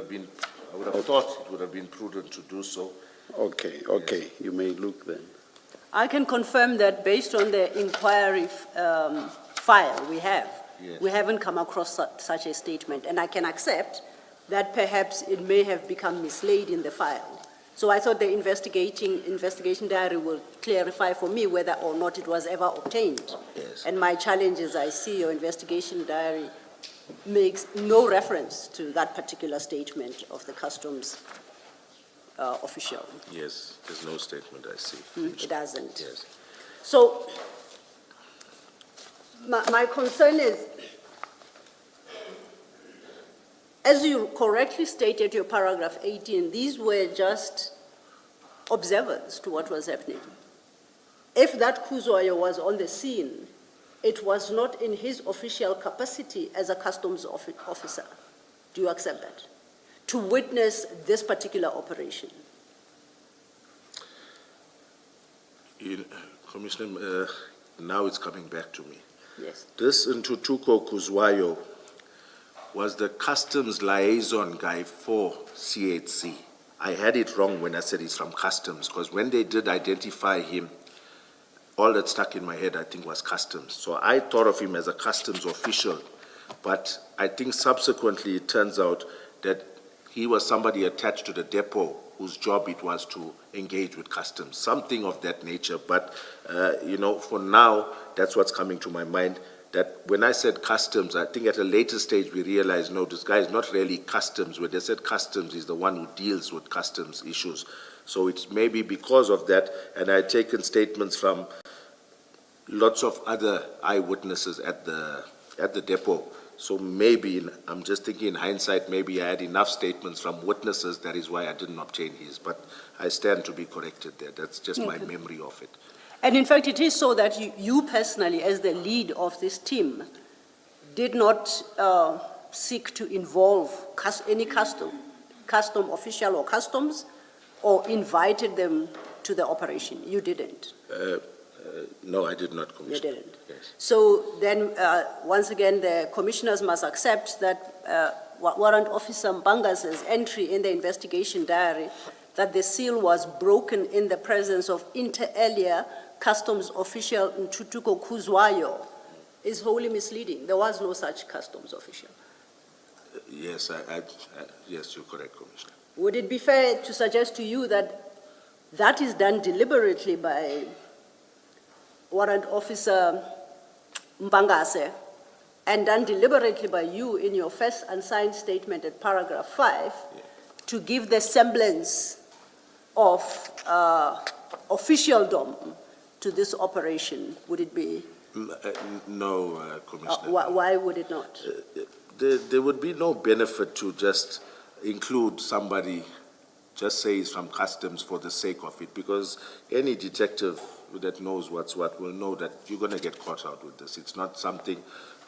S3: have been prudent to do so.
S1: Okay, you may look then.
S2: I can confirm that based on the inquiry file we have,
S3: Yes.
S2: we haven't come across such a statement, and I can accept that perhaps it may have become mislaid in the file. So I thought the investigation diary will clarify for me whether or not it was ever obtained.
S3: Yes.
S2: And my challenge is I see your investigation diary makes no reference to that particular statement of the customs official.
S3: Yes, there's no statement I see.
S2: It doesn't.
S3: Yes.
S2: So my concern is, as you correctly stated your paragraph 18, these were just observers to what was happening. If that Kuzwayo was on the scene, it was not in his official capacity as a customs officer. Do you accept that? To witness this particular operation.
S3: Commissioner, now it's coming back to me.
S2: Yes.
S3: This Ntutuko Kuzwayo was the customs liaison guy for CHC. I had it wrong when I said he's from customs, because when they did identify him, all that stuck in my head, I think, was customs. So I thought of him as a customs official, but I think subsequently it turns out that he was somebody attached to the depot whose job it was to engage with customs, something of that nature. But, for now, that's what's coming to my mind, that when I said customs, I think at a later stage we realized, no, this guy is not really customs. When they said customs, he's the one who deals with customs issues. So it's maybe because of that, and I had taken statements from lots of other eyewitnesses at the depot. So maybe, I'm just thinking in hindsight, maybe I had enough statements from witnesses, that is why I didn't obtain his. But I stand to be corrected there. That's just my memory of it.
S2: And in fact, it is so that you personally, as the lead of this team, did not seek to involve any custom official or customs, or invited them to the operation. You didn't.
S3: No, I did not, Commissioner.
S2: You didn't.
S3: Yes.
S2: So then, once again, the commissioners must accept that Warrant Officer Mpanga's entry in the investigation diary that the seal was broken in the presence of inter alia customs official Ntutuko Kuzwayo is wholly misleading. There was no such customs official.
S3: Yes, yes, you're correct, Commissioner.
S2: Would it be fair to suggest to you that that is done deliberately by Warrant Officer Mpangase and done deliberately by you in your first unsigned statement at paragraph 5 to give the semblance of officialdom to this operation? Would it be?
S3: No, Commissioner.
S2: Why would it not?
S3: There would be no benefit to just include somebody, just say he's from customs for the sake of it, because any detective that knows what's what will know that you're going to get caught out with this. It's not something,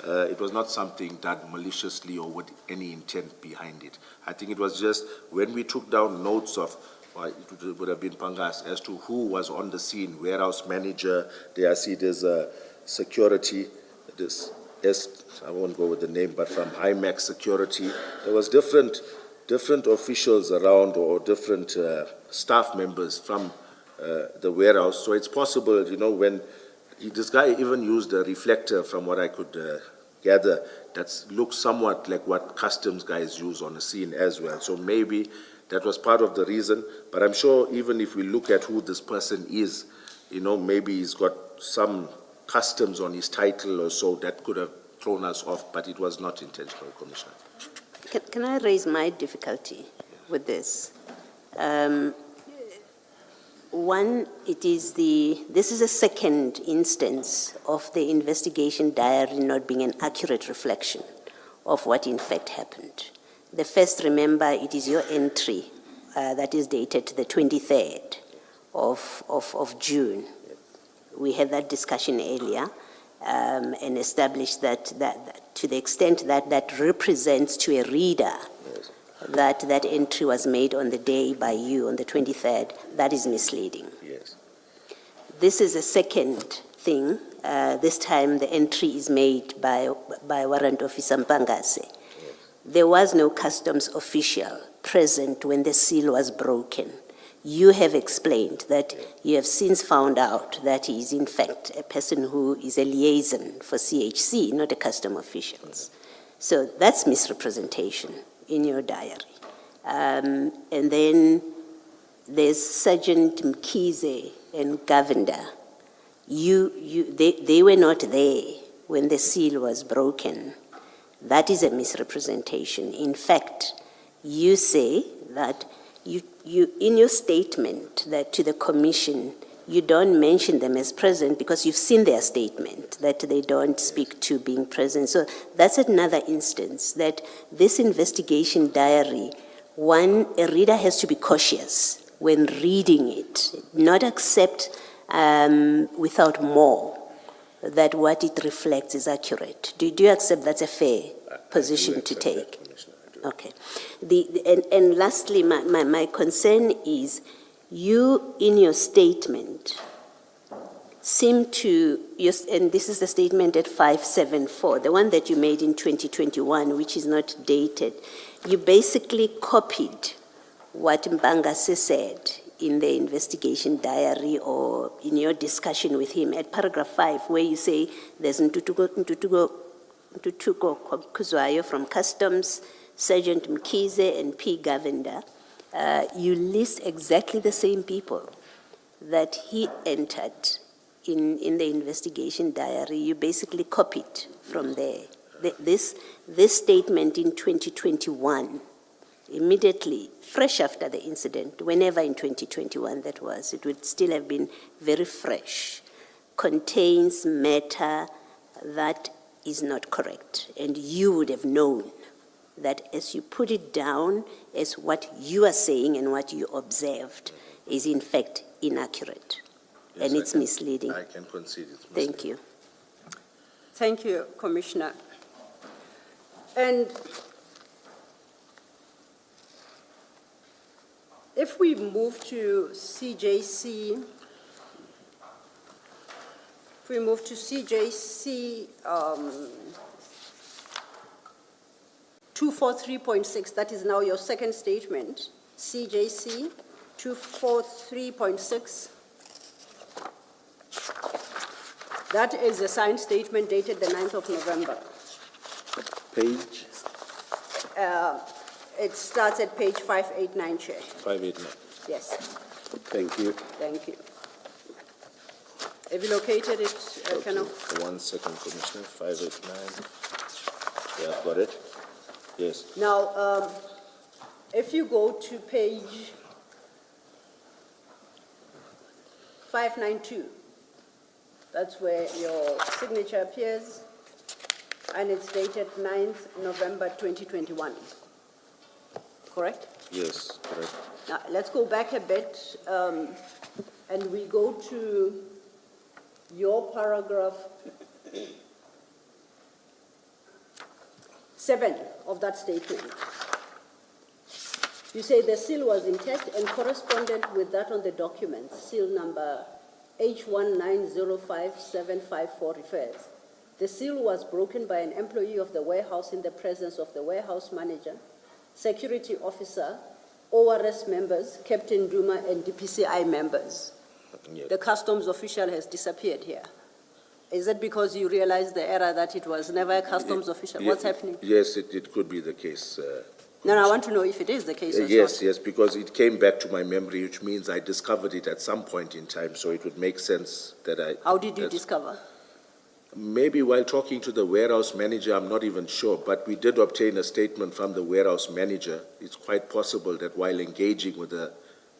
S3: it was not something done maliciously or with any intent behind it. I think it was just when we took down notes of, well, it would have been Pangas, as to who was on the scene, warehouse manager, there I see there's a security, I won't go with the name, but from HIMAX Security, there was different officials around, or different staff members from the warehouse. So it's possible, when this guy even used a reflector, from what I could gather, that looks somewhat like what customs guys use on the scene as well. So maybe that was part of the reason. But I'm sure even if we look at who this person is, maybe he's got some customs on his title or so that could have thrown us off, but it was not intentional, Commissioner.
S4: Can I raise my difficulty with this? One, this is a second instance of the investigation diary not being an accurate reflection of what in fact happened. The first, remember, it is your entry that is dated the 23rd of June. We had that discussion earlier and established that to the extent that represents to a reader that entry was made on the day by you, on the 23rd, that is misleading.
S3: Yes.
S4: This is a second thing. This time the entry is made by Warrant Officer Mpangase. Yes. There was no customs official present when the seal was broken. You have explained that you have since found out that he is in fact a person who is a liaison for CHC, not a custom officials. So that's misrepresentation in your diary. And then there's Sergeant Mkize and Governor. They were not there when the seal was broken. That is a misrepresentation. In fact, you say that you in your statement that to the commission, you don't mention them as present because you've seen their statement that they don't speak to being present. So that's another instance that this investigation diary, one, a reader has to be cautious when reading it, not accept without more that what it reflects is accurate. Do you accept that's a fair position to take? Okay. And lastly, my concern is you, in your statement, seem to, and this is the statement at 574, the one that you made in 2021, which is not dated, you basically copied what Mpangase said in the investigation diary or in your discussion with him at paragraph 5, where you say there's Ntutuko Kuzwayo from Customs, Sergeant Mkize and P. Govender you list exactly the same people that he entered in the investigation diary. You basically copied from there. This statement in 2021, immediately, fresh after the incident, whenever in 2021 that was, it would still have been very fresh, contains matter that is not correct. And you would have known that as you put it down as what you are saying and what you observed is in fact inaccurate.
S3: Yes,
S4: And it's misleading.
S3: I can concede it's misleading.
S4: Thank you.
S2: Thank you, Commissioner. And if we move to CJC, 243.6, that is now your second statement, CJC 243.6. That is a signed statement dated the 9th of November.
S1: Page?
S2: It starts at page 589, Chair.
S3: 589.
S2: Yes,
S1: Thank you.
S2: thank you. Have you located it, Colonel?
S3: 1 second, Commissioner. 589. Yeah, I've got it. Yes.
S2: Now, if you go to page 592, that's where your signature appears, and it's dated 9th November 2021. Correct?
S3: Yes, correct.
S2: Now, let's go back a bit, and we go to your paragraph 7 of that statement. You say the seal was intact and correspondent with that on the document, seal number H1905754 refers. The seal was broken by an employee of the warehouse in the presence of the warehouse manager, security officer, ORS members, Captain Duma, and DPCI members.
S3: Yes.
S2: The customs official has disappeared here. Is it because you realized the error that it was never a customs official? What's happening?
S3: Yes, it could be the case.
S2: No, I want to know if it is the case or
S3: Yes,
S2: not.
S3: yes, because it came back to my memory, which means I discovered it at some point in time, so it would make sense that I...
S2: How did you
S3: that's-
S2: discover?
S3: Maybe while talking to the warehouse manager, I'm not even sure, but we did obtain a statement from the warehouse manager. It's quite possible that while engaging with the,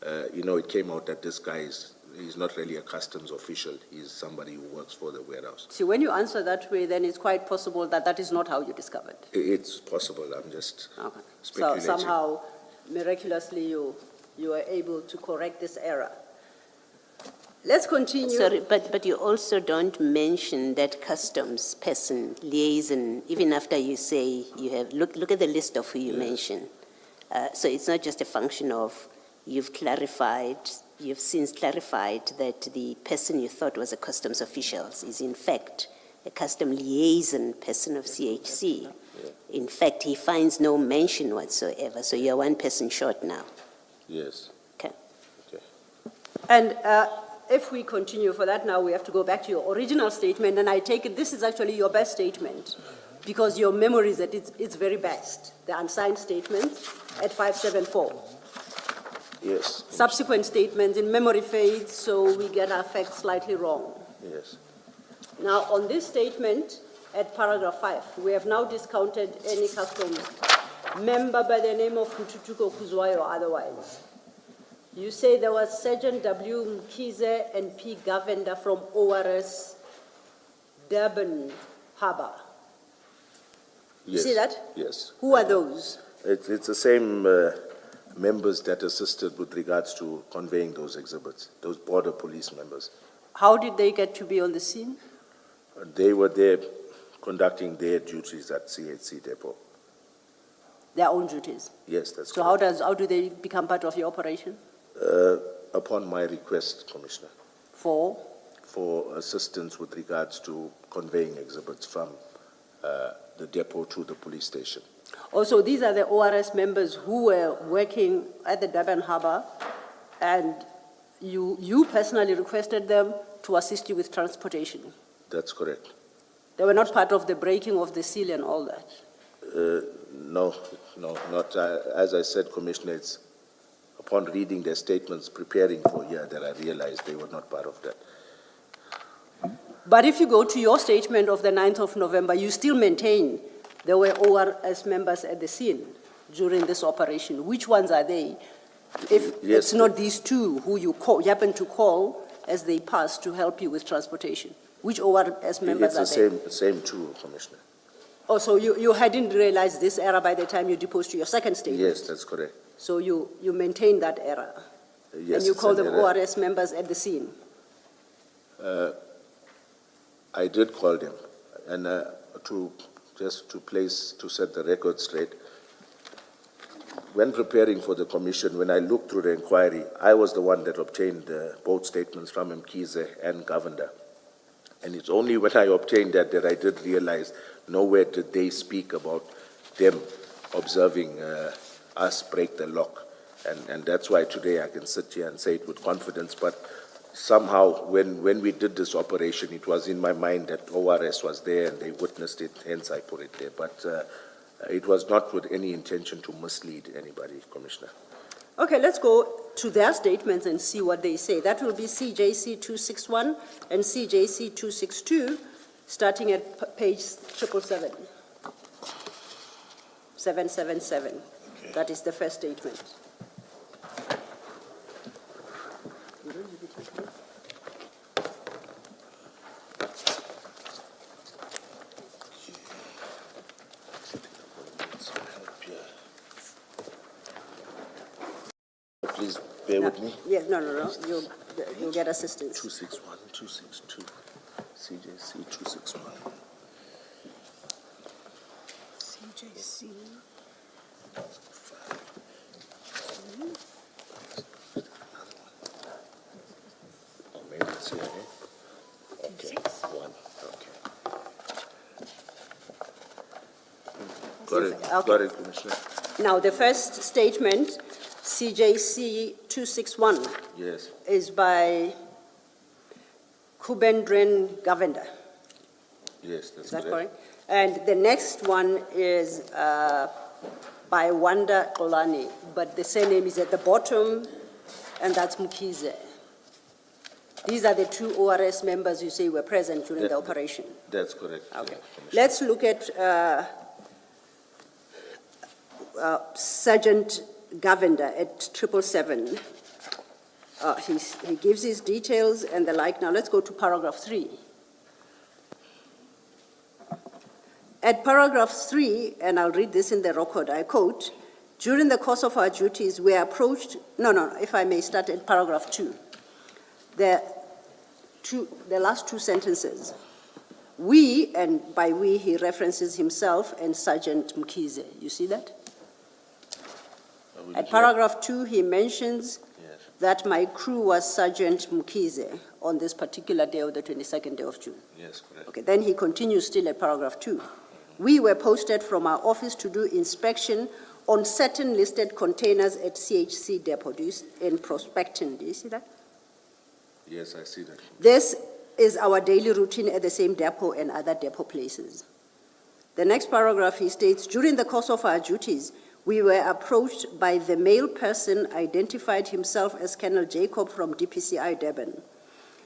S3: it came out that this guy he's not really a customs official. He's somebody who works for the warehouse.
S2: See, when you answer that way, then it's quite possible that that is not how you discovered.
S3: It's possible, I'm just
S2: Okay. So
S3: speculating.
S2: somehow, miraculously, you were able to correct this error. Let's continue.
S4: Sorry, but you also don't mention that customs person, liaison, even after you say you have, look at the list of who you mention. So it's not just a function of you've since clarified that the person you thought was a customs official is in fact a custom liaison person of CHC. In fact, he finds no mention whatsoever, so you're one person short now.
S3: Yes.
S4: Okay.
S3: Okay.
S2: And if we continue for that now, we have to go back to your original statement, and I take it this is actually your best statement, because your memory is at its very best, the unsigned statement at 574.
S3: Yes.
S2: Subsequent statements in memory fades, so we get our facts slightly wrong.
S3: Yes.
S2: Now, on this statement, at paragraph 5, we have now discounted any customs member by the name of Mtutuko Kuzwayo or otherwise. You say there was Sergeant W. Mkize and P. Govender from ORS Durban Harbour. You
S3: Yes.
S2: see that?
S3: Yes.
S2: Who are those?
S3: It's the same members that assisted with regards to conveying those exhibits, those border police members.
S2: How did they get to be on the scene?
S3: They were there conducting their duties at CHC depot.
S2: Their own duties.
S3: Yes, that's
S2: So
S3: correct.
S2: how do they become part of your operation?
S3: Upon my request, Commissioner,
S2: For?
S3: for assistance with regards to conveying exhibits from the depot to the police station.
S2: Also, these are the ORS members who were working at the Durban Harbour, and you personally requested them to assist you with transportation.
S3: That's correct.
S2: They were not part of the breaking of the seal and all that.
S3: No, not, as I said, Commissioner, it's upon reading their statements, preparing for here, that I realized they were not part of that.
S2: But if you go to your statement of the 9th of November, you still maintain there were ORS members at the scene during this operation. Which ones are they? If
S3: Yes.
S2: it's not these two who you happen to call as they pass to help you with transportation, which ORS members
S3: It's
S2: are
S3: the
S2: they?
S3: same two, Commissioner.
S2: Oh, so you hadn't realized this error by the time you deposed to your second statement?
S3: Yes, that's correct.
S2: So you maintain that error?
S3: Yes,
S2: And you
S3: it's
S2: call
S3: an
S2: them
S3: error.
S2: ORS members at the scene?
S3: I did call them, and to set the record straight, when preparing for the commission, when I looked through the inquiry, I was the one that obtained both statements from Mkize and Governor. And it's only when I obtained that I did realize nowhere did they speak about them observing us break the lock. And that's why today I can sit here and say it with confidence. But somehow, when we did this operation, it was in my mind that ORS was there and they witnessed it, hence I put it there. But it was not with any intention to mislead anybody, Commissioner.
S2: Okay, let's go to their statements and see what they say. That will be CJC 261 and CJC 262, starting at page 777.
S3: Okay.
S2: That is the first statement.
S3: Please bear with me.
S2: Yes, no. You'll get assistance.
S3: 261, 262, CJC 261.
S2: CJC.
S3: Oh, maybe it's here, eh? Okay, one, okay.
S2: Okay.
S3: Got it, Commissioner.
S2: Now, the first statement, CJC 261,
S3: Yes,
S2: is by Kubendren Govender.
S3: yes, that's
S2: Is that
S3: correct.
S2: correct? And the next one is by Wanda Kolani, but the surname is at the bottom, and that's Mkize. These are the two ORS members you say were present during the operation.
S3: That's correct.
S2: Okay.
S3: yeah, Commissioner.
S2: Let's look at Sergeant Govender at 777. He gives his details and the like. Now let's go to paragraph 3. At paragraph 3, and I'll read this in the record, I quote, during the course of our duties, we approached, if I may start at paragraph 2. The last two sentences. We, and by we he references himself and Sergeant Mkize. You see that? At paragraph 2, he mentions
S3: Yes.
S2: that my crew was Sergeant Mkize on this particular day of the 22nd day of June.
S3: Yes, correct.
S2: Okay, then he continues still at paragraph 2. We were posted from our office to do inspection on certain listed containers at CHC depot. In prospecting, do you see that?
S3: Yes, I see that.
S2: This is our daily routine at the same depot and other depot places. The next paragraph, he states, during the course of our duties, we were approached by the male person identified himself as Colonel Jacob from DPCI Durban.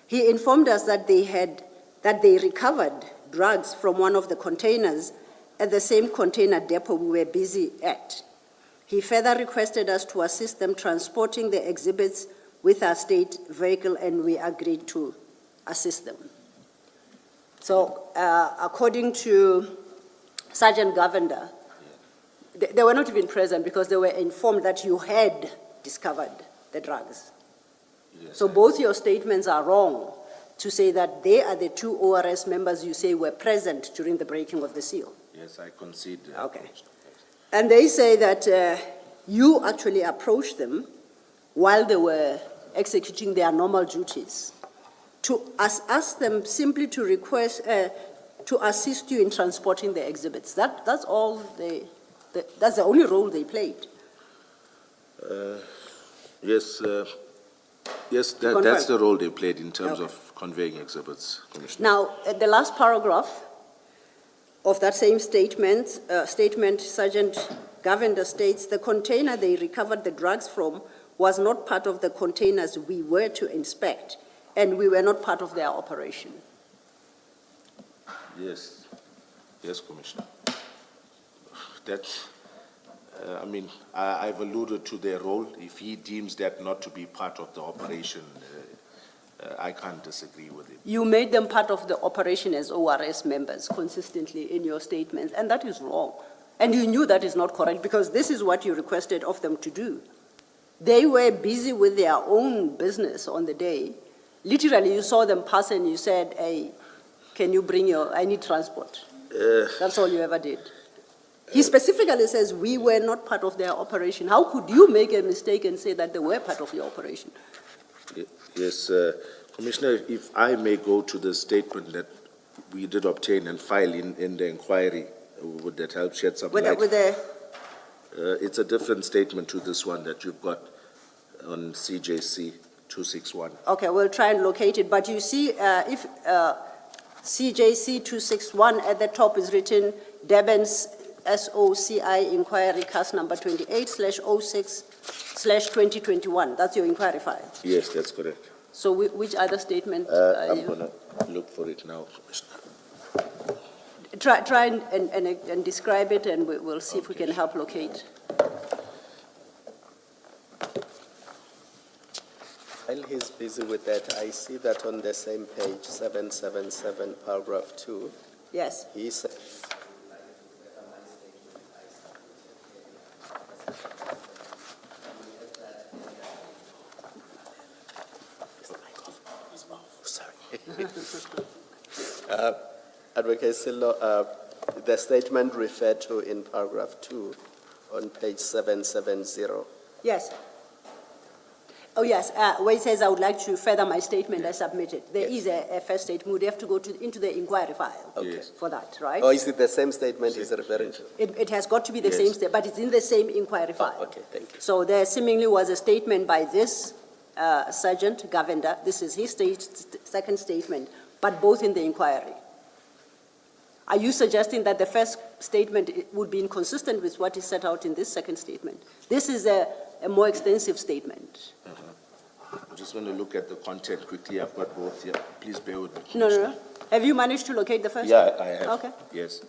S2: He informed us that they recovered drugs from one of the containers at the same container depot we were busy at. He further requested us to assist them transporting the exhibits with our state vehicle, and we agreed to assist them. So, according to Sergeant Govender, they were not even present because they were informed that you had discovered the drugs.
S3: Yes,
S2: So both your statements are wrong to say that they are the two ORS members you say were present during the breaking of the seal.
S3: Yes, I concede.
S2: Okay.
S3: Commissioner.
S2: And they say that you actually approached them while they were executing their normal duties to ask them simply to request, to assist you in transporting the exhibits. That's all that's the only role they played.
S3: Yes, yes,
S2: Confirm.
S3: that's the role they played in terms
S2: Okay.
S3: of conveying exhibits, Commissioner.
S2: Now, at the last paragraph of that same statement, Sergeant Govender states, the container they recovered the drugs from was not part of the containers we were to inspect, and we were not part of their operation.
S3: Yes, yes, Commissioner. That's, I've alluded to their role. If he deems that not to be part of the operation, I can't disagree with him.
S2: You made them part of the operation as ORS members consistently in your statements, and that is wrong. And you knew that is not correct because this is what you requested of them to do. They were busy with their own business on the day. Literally, you saw them pass and you said, hey, can you bring I need transport. That's all you ever did. He specifically says we were not part of their operation. How could you make a mistake and say that they were part of your operation?
S3: Yes, Commissioner, if I may go to the statement that we did obtain and file in the inquiry, would that help shed some light? It's a different statement to this one that you've got on CJC 261.
S2: Okay, we'll try and locate it. But you see, if CJC 261 at the top is written Durban's SOCI inquiry cast number 28/06/2021. That's your inquiry file.
S3: Yes, that's correct.
S2: So which other statement are
S3: I'm
S2: you?
S3: going to look for it now, Commissioner.
S2: Try and describe it, and we'll see if we can help locate.
S5: While he's busy with that, I see that on the same page, 777, paragraph 2,
S2: Yes.
S5: he said, Advocate Silo, the statement referred to in paragraph 2 on page 770.
S2: Yes. Oh, yes, where it says I would like to further my statement I submitted. There is a first statement. We'd have to go into the inquiry file for that, right?
S5: Oh, is it the same statement he's referring to?
S2: It has got to be the same statement, but it's in the same inquiry file.
S5: Oh, okay, thank you.
S2: So there seemingly was a statement by this Sergeant Gavin. This is his second statement, but both in the inquiry. Are you suggesting that the first statement would be inconsistent with what is set out in this second statement? This is a more extensive statement.
S3: I'm just going to look at the content quickly. I've got both here. Please bear with me.
S2: No. Have you managed to locate the first?
S3: Yeah, I have.
S2: Okay.
S3: Yes.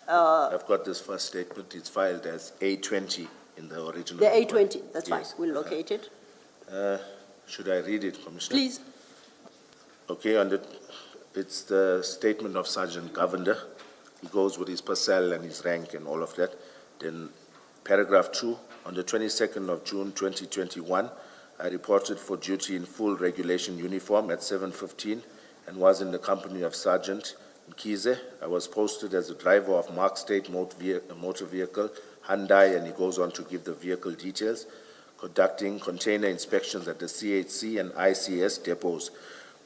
S3: I've got this first statement. It's filed as A20 in the original.
S2: The A20, that's fine.
S3: Yes.
S2: We'll locate it.
S3: Should I read it, Commissioner?
S2: Please.
S3: Okay, it's the statement of Sergeant Govender. He goes with his parcel and his rank and all of that. Then paragraph 2, on the 22nd of June 2021, I reported for duty in full regulation uniform at 7:15 and was in the company of Sergeant Mkize. I was posted as a driver of Mark State motor vehicle, Hyundai, and he goes on to give the vehicle details, conducting container inspections at the CHC and ICS depots.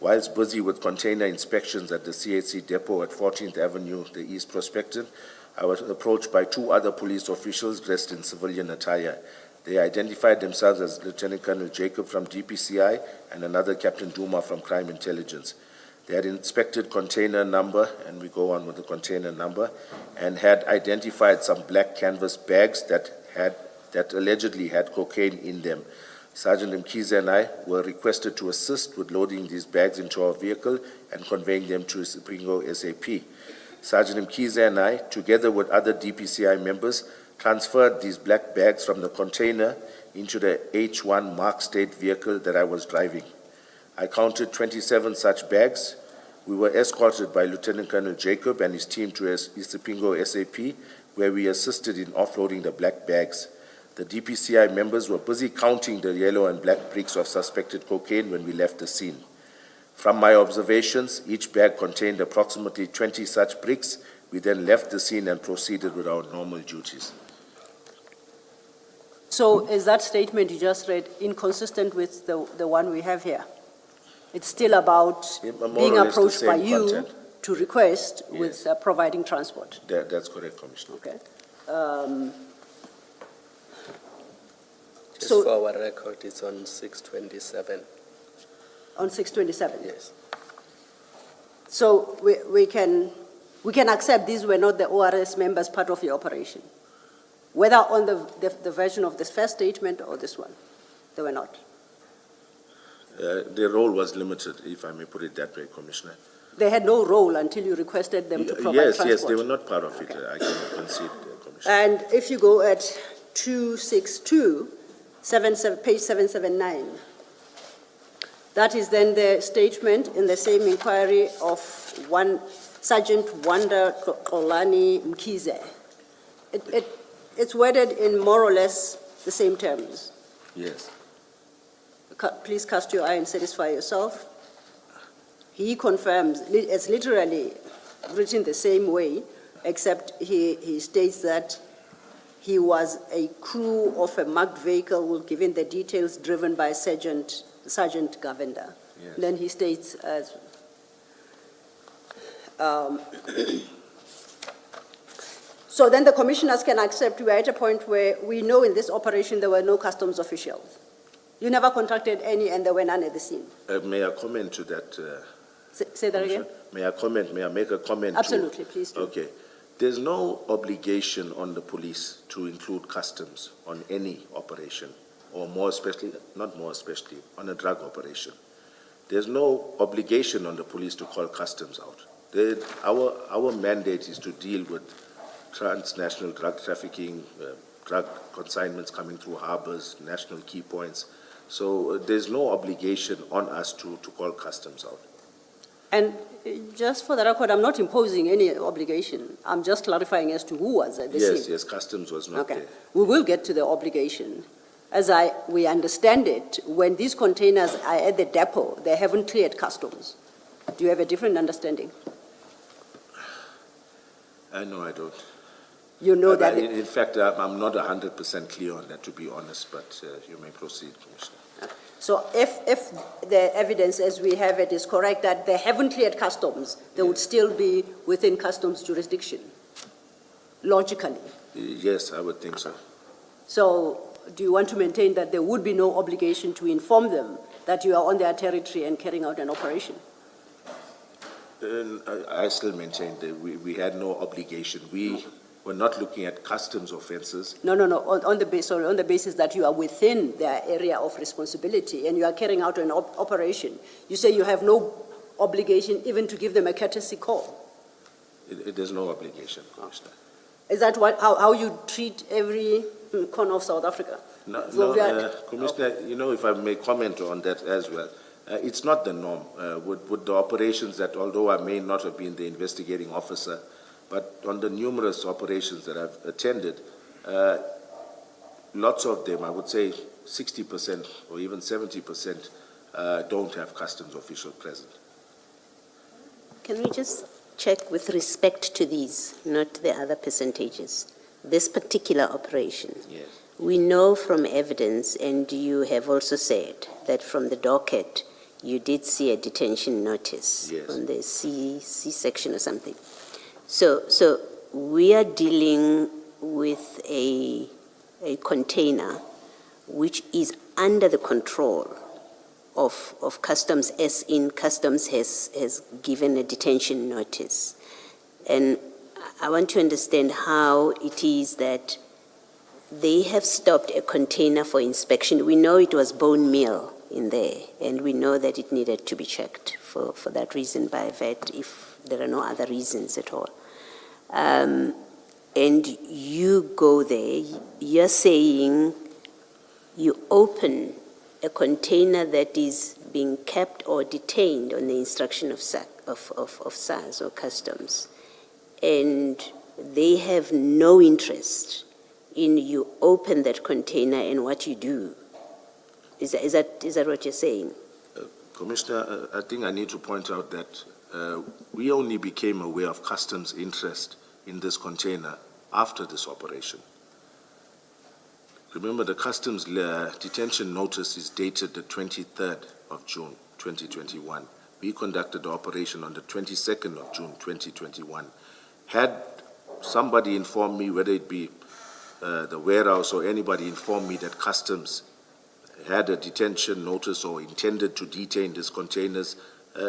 S3: Whilst busy with container inspections at the CHC depot at 14th Avenue, the East Prospective, I was approached by 2 other police officials dressed in civilian attire. They identified themselves as Lieutenant Colonel Jacob from DPCI and another Captain Duma from Crime Intelligence. They had inspected container number, and we go on with the container number, and had identified some black canvas bags that allegedly had cocaine in them. Sergeant Mkize and I were requested to assist with loading these bags into our vehicle and conveying them to Isipingo SAP. Sergeant Mkize and I, together with other DPCI members, transferred these black bags from the container into the H1 Mark State vehicle that I was driving. I counted 27 such bags. We were escorted by Lieutenant Colonel Jacob and his team to Isipingo SAP, where we assisted in offloading the black bags. The DPCI members were busy counting the yellow and black bricks of suspected cocaine when we left the scene. From my observations, each bag contained approximately 20 such bricks. We then left the scene and proceeded with our normal duties.
S2: So is that statement you just read inconsistent with the one we have here? It's still about being approached by you to request with providing transport.
S3: That's correct, Commissioner.
S2: Okay.
S5: Just
S2: So-
S5: for our record, it's on 627.
S2: On 627?
S5: Yes.
S2: So we can accept these were not the ORS members part of your operation, whether on the version of this first statement or this one. They were not.
S3: Their role was limited, if I may put it that way, Commissioner.
S2: They had no role until you requested them to provide transport.
S3: Yes, they were not part of it. I can concede, Commissioner.
S2: And if you go at 262, page 779, that is then the statement in the same inquiry of Sergeant Wanda Kolani Mkize. It's worded in more or less the same terms.
S3: Yes.
S2: Please cast your eye and satisfy yourself. He confirms, it's literally written the same way, except he states that he was a crew of a marked vehicle, given the details, driven by Sergeant Gavin.
S3: Yes.
S2: Then he states as so then the commissioners can accept we are at a point where we know in this operation there were no customs officials. You never contacted any and there were none at the scene.
S3: May I comment to that?
S2: Say that again?
S3: May I make a comment?
S2: Absolutely, please do.
S3: Okay. There's no obligation on the police to include customs on any operation, or more especially, not more especially, on a drug operation. There's no obligation on the police to call customs out. Our mandate is to deal with transnational drug trafficking, drug consignments coming through harbors, national key points. So there's no obligation on us to call customs out.
S2: And just for the record, I'm not imposing any obligation. I'm just clarifying as to who was at the scene.
S3: Yes, customs was not there.
S2: We will get to the obligation. As we understand it, when these containers are at the depot, they haven't cleared customs. Do you have a different understanding?
S3: No, I don't.
S2: You know that...
S3: In fact, I'm not 100% clear on that, to be honest, but you may proceed, Commissioner.
S2: So if the evidence as we have it is correct that they haven't cleared customs, they would still be within customs jurisdiction, logically.
S3: Yes, I would think so.
S2: So do you want to maintain that there would be no obligation to inform them that you are on their territory and carrying out an operation?
S3: I still maintain that we had no obligation. We were not looking at customs offenses.
S2: No. On the basis that you are within their area of responsibility and you are carrying out an operation, you say you have no obligation even to give them a courtesy call.
S3: There's no obligation, Commissioner.
S2: Is that how you treat every corner of South Africa?
S3: No, Commissioner, if I may comment on that as well, it's not the norm. With the operations that, although I may not have been the investigating officer, but on the numerous operations that I've attended, lots of them, I would say 60% or even 70%, don't have customs official present.
S4: Can we just check with respect to these, not the other percentages, this particular operation?
S3: Yes.
S4: We know from evidence, and you have also said that from the docket, you did see a detention notice on the C section or something. So we are dealing with a container which is under the control of customs, as in customs has given a detention notice. And I want to understand how it is that they have stopped a container for inspection. We know it was bone meal in there, and we know that it needed to be checked for that reason by a vet if there are no other reasons at all. And you go there, you're saying you open a container that is being kept or detained on the instruction of SARS or customs, and they have no interest in you open that container and what you do. Is that what you're saying?
S3: Commissioner, I think I need to point out that we only became aware of customs' interest in this container after this operation. Remember, the customs detention notice is dated the 23rd of June, 2021. We conducted the operation on the 22nd of June, 2021. Had somebody informed me, whether it be the warehouse or anybody informed me that customs had a detention notice or intended to detain these containers,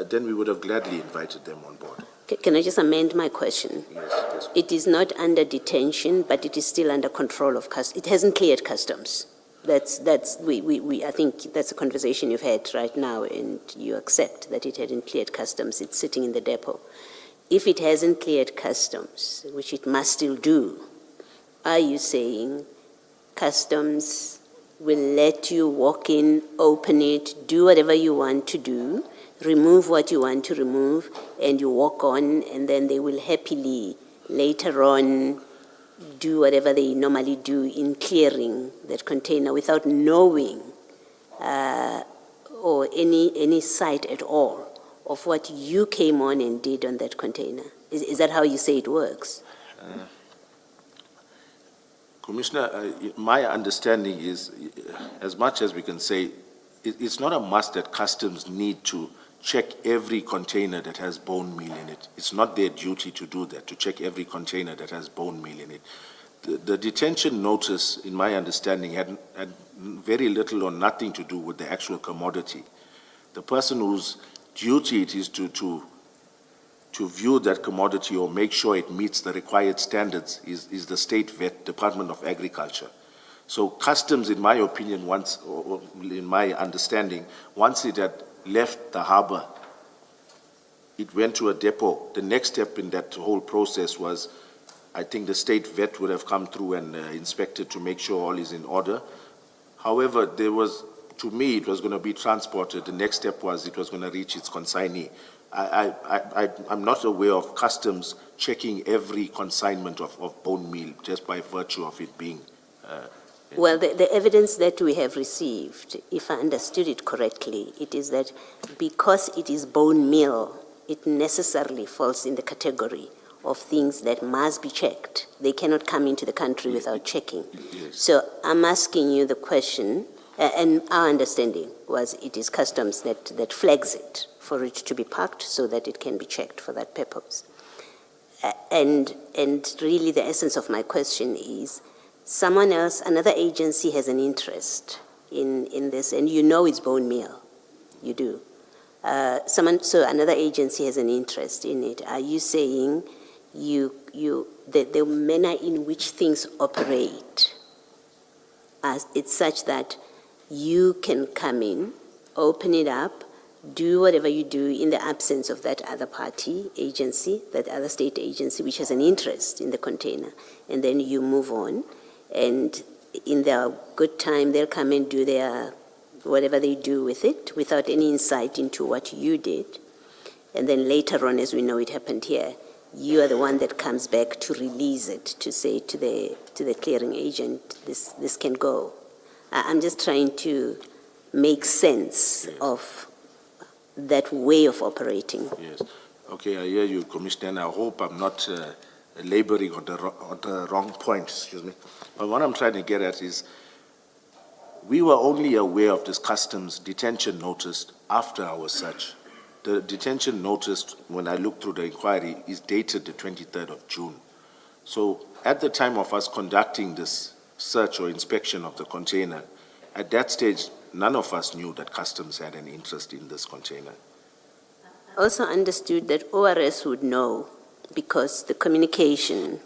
S3: then we would have gladly invited them on board.
S4: Can I just amend my question?
S3: Yes.
S4: It is not under detention, but it is still under control of customs. It hasn't cleared customs. I think that's a conversation you've had right now, and you accept that it hadn't cleared customs, it's sitting in the depot. If it hasn't cleared customs, which it must still do, are you saying customs will let you walk in, open it, do whatever you want to do, remove what you want to remove, and you walk on, and then they will happily later on do whatever they normally do in clearing that container without knowing or any sight at all of what you came on and did on that container? Is that how you say it works?
S3: Commissioner, my understanding is, as much as we can say, it's not a must that customs need to check every container that has bone meal in it. It's not their duty to do that, to check every container that has bone meal in it. The detention notice, in my understanding, had very little or nothing to do with the actual commodity. The person whose duty it is to view that commodity or make sure it meets the required standards is the state vet, Department of Agriculture. So customs, in my opinion, or in my understanding, once it had left the harbor, it went to a depot. The next step in that whole process was, I think the state vet would have come through and inspected to make sure all is in order. However, to me, it was going to be transported. The next step was it was going to reach its consignee. I'm not aware of customs checking every consignment of bone meal just by virtue of it being.
S4: Well, the evidence that we have received, if I understood it correctly, it is that because it is bone meal, it necessarily falls in the category of things that must be checked. They cannot come into the country without checking.
S3: Yes.
S4: So I'm asking you the question, and our understanding was it is customs that flags it for it to be packed so that it can be checked for that purpose. And really the essence of my question is, someone else, another agency has an interest in this, and you know it's bone meal, you do. So another agency has an interest in it. Are you saying the manner in which things operate, it's such that you can come in, open it up, do whatever you do in the absence of that other party agency, that other state agency which has an interest in the container, and then you move on, and in their good time they'll come and do their whatever they do with it without any insight into what you did, and then later on, as we know it happened here, you are the one that comes back to release it, to say to the clearing agent, this can go. I'm just trying to make sense of that way of operating.
S3: Yes. Okay, I hear you, Commissioner, and I hope I'm not laboring on the wrong point, excuse me. But what I'm trying to get at is, we were only aware of this customs detention notice after our search. The detention notice, when I looked through the inquiry, is dated the 23rd of June. So at the time of us conducting this search or inspection of the container, at that stage, none of us knew that customs had an interest in this container.
S4: I also understood that ORS would know because the communication,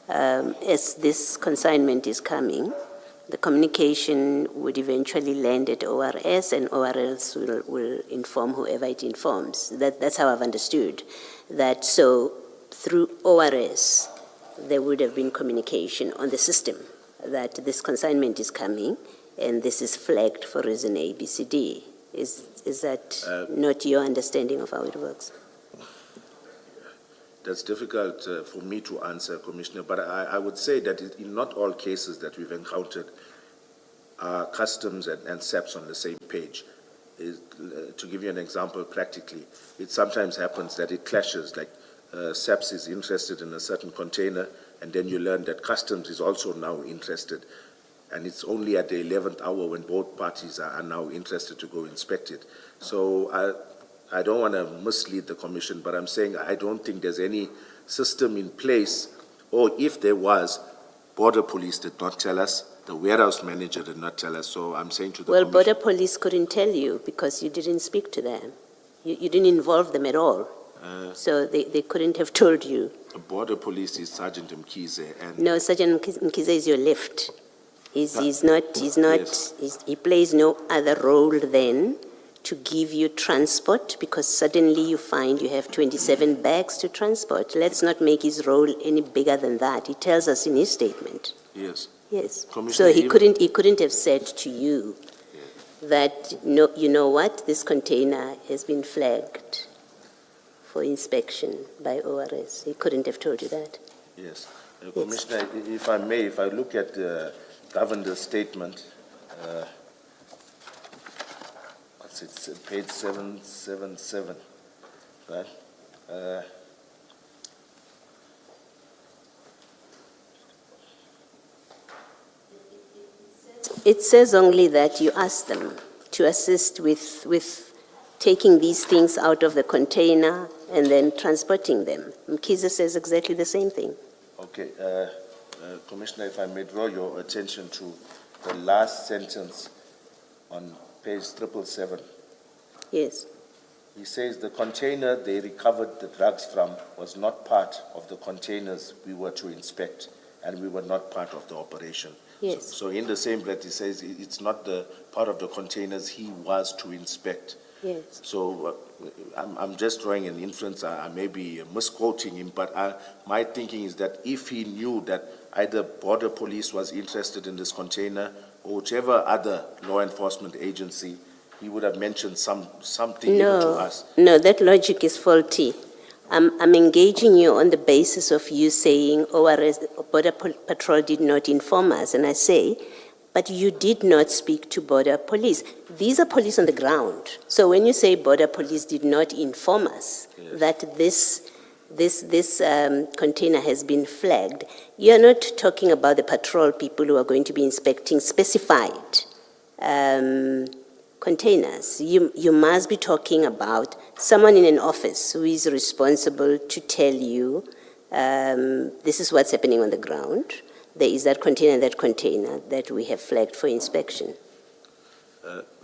S4: as this consignment is coming, the communication would eventually land at ORS, and ORS will inform whoever it informs. That's how I've understood that. So through ORS, there would have been communication on the system that this consignment is coming and this is flagged for reason A, B, C, D. Is that not your understanding of how it works?
S3: That's difficult for me to answer, Commissioner, but I would say that in not all cases that we've encountered are customs and SAPS on the same page. To give you an example practically, it sometimes happens that it clashes, like SAPS is interested in a certain container, and then you learn that customs is also now interested. And it's only at the 11th hour when both parties are now interested to go inspect it. So I don't want to mislead the Commission, but I'm saying I don't think there's any system in place, or if there was, Border Police did not tell us, the warehouse manager did not tell us, so I'm saying to the
S4: Well,
S3: Commission,
S4: Border Police couldn't tell you because you didn't speak to them. You didn't involve them at all. So they couldn't have told you.
S3: Border Police is Sergeant Mkize, and
S4: No, Sergeant Mkize is your left. He plays no other role than to give you transport, because suddenly you find you have 27 bags to transport. Let's not make his role any bigger than that. He tells us in his statement.
S3: Yes.
S4: Yes.
S3: Commissioner,
S4: So he
S3: even-
S4: couldn't have said to you that, no, you know what, this container has been flagged for inspection by ORS. He couldn't have told you that.
S3: Yes. Commissioner, if I may, if I look at the Governor's statement, it's page 777, right?
S4: It says only that you asked them to assist with taking these things out of the container and then transporting them. Mkhize says exactly the same thing.
S3: Okay, Commissioner, if I may draw your attention to the last sentence on page 777.
S4: Yes.
S3: He says the container they recovered the drugs from was not part of the containers we were to inspect, and we were not part of the operation.
S4: Yes.
S3: So in the same breath, he says it's not the part of the containers he was to inspect.
S4: Yes.
S3: So I'm just drawing an inference. I may be misquoting him, but my thinking is that if he knew that either Border Police was interested in this container or whichever other law enforcement agency, he would have mentioned something even to us.
S4: No, that logic is faulty. I'm engaging you on the basis of you saying ORS, Border Patrol did not inform us, and I say, but you did not speak to Border Police. These are police on the ground. So when you say Border Police did not inform us that this container has been flagged, you're not talking about the patrol people who are going to be inspecting specified containers. You must be talking about someone in an office who is responsible to tell you this is what's happening on the ground. There is that container that we have flagged for inspection.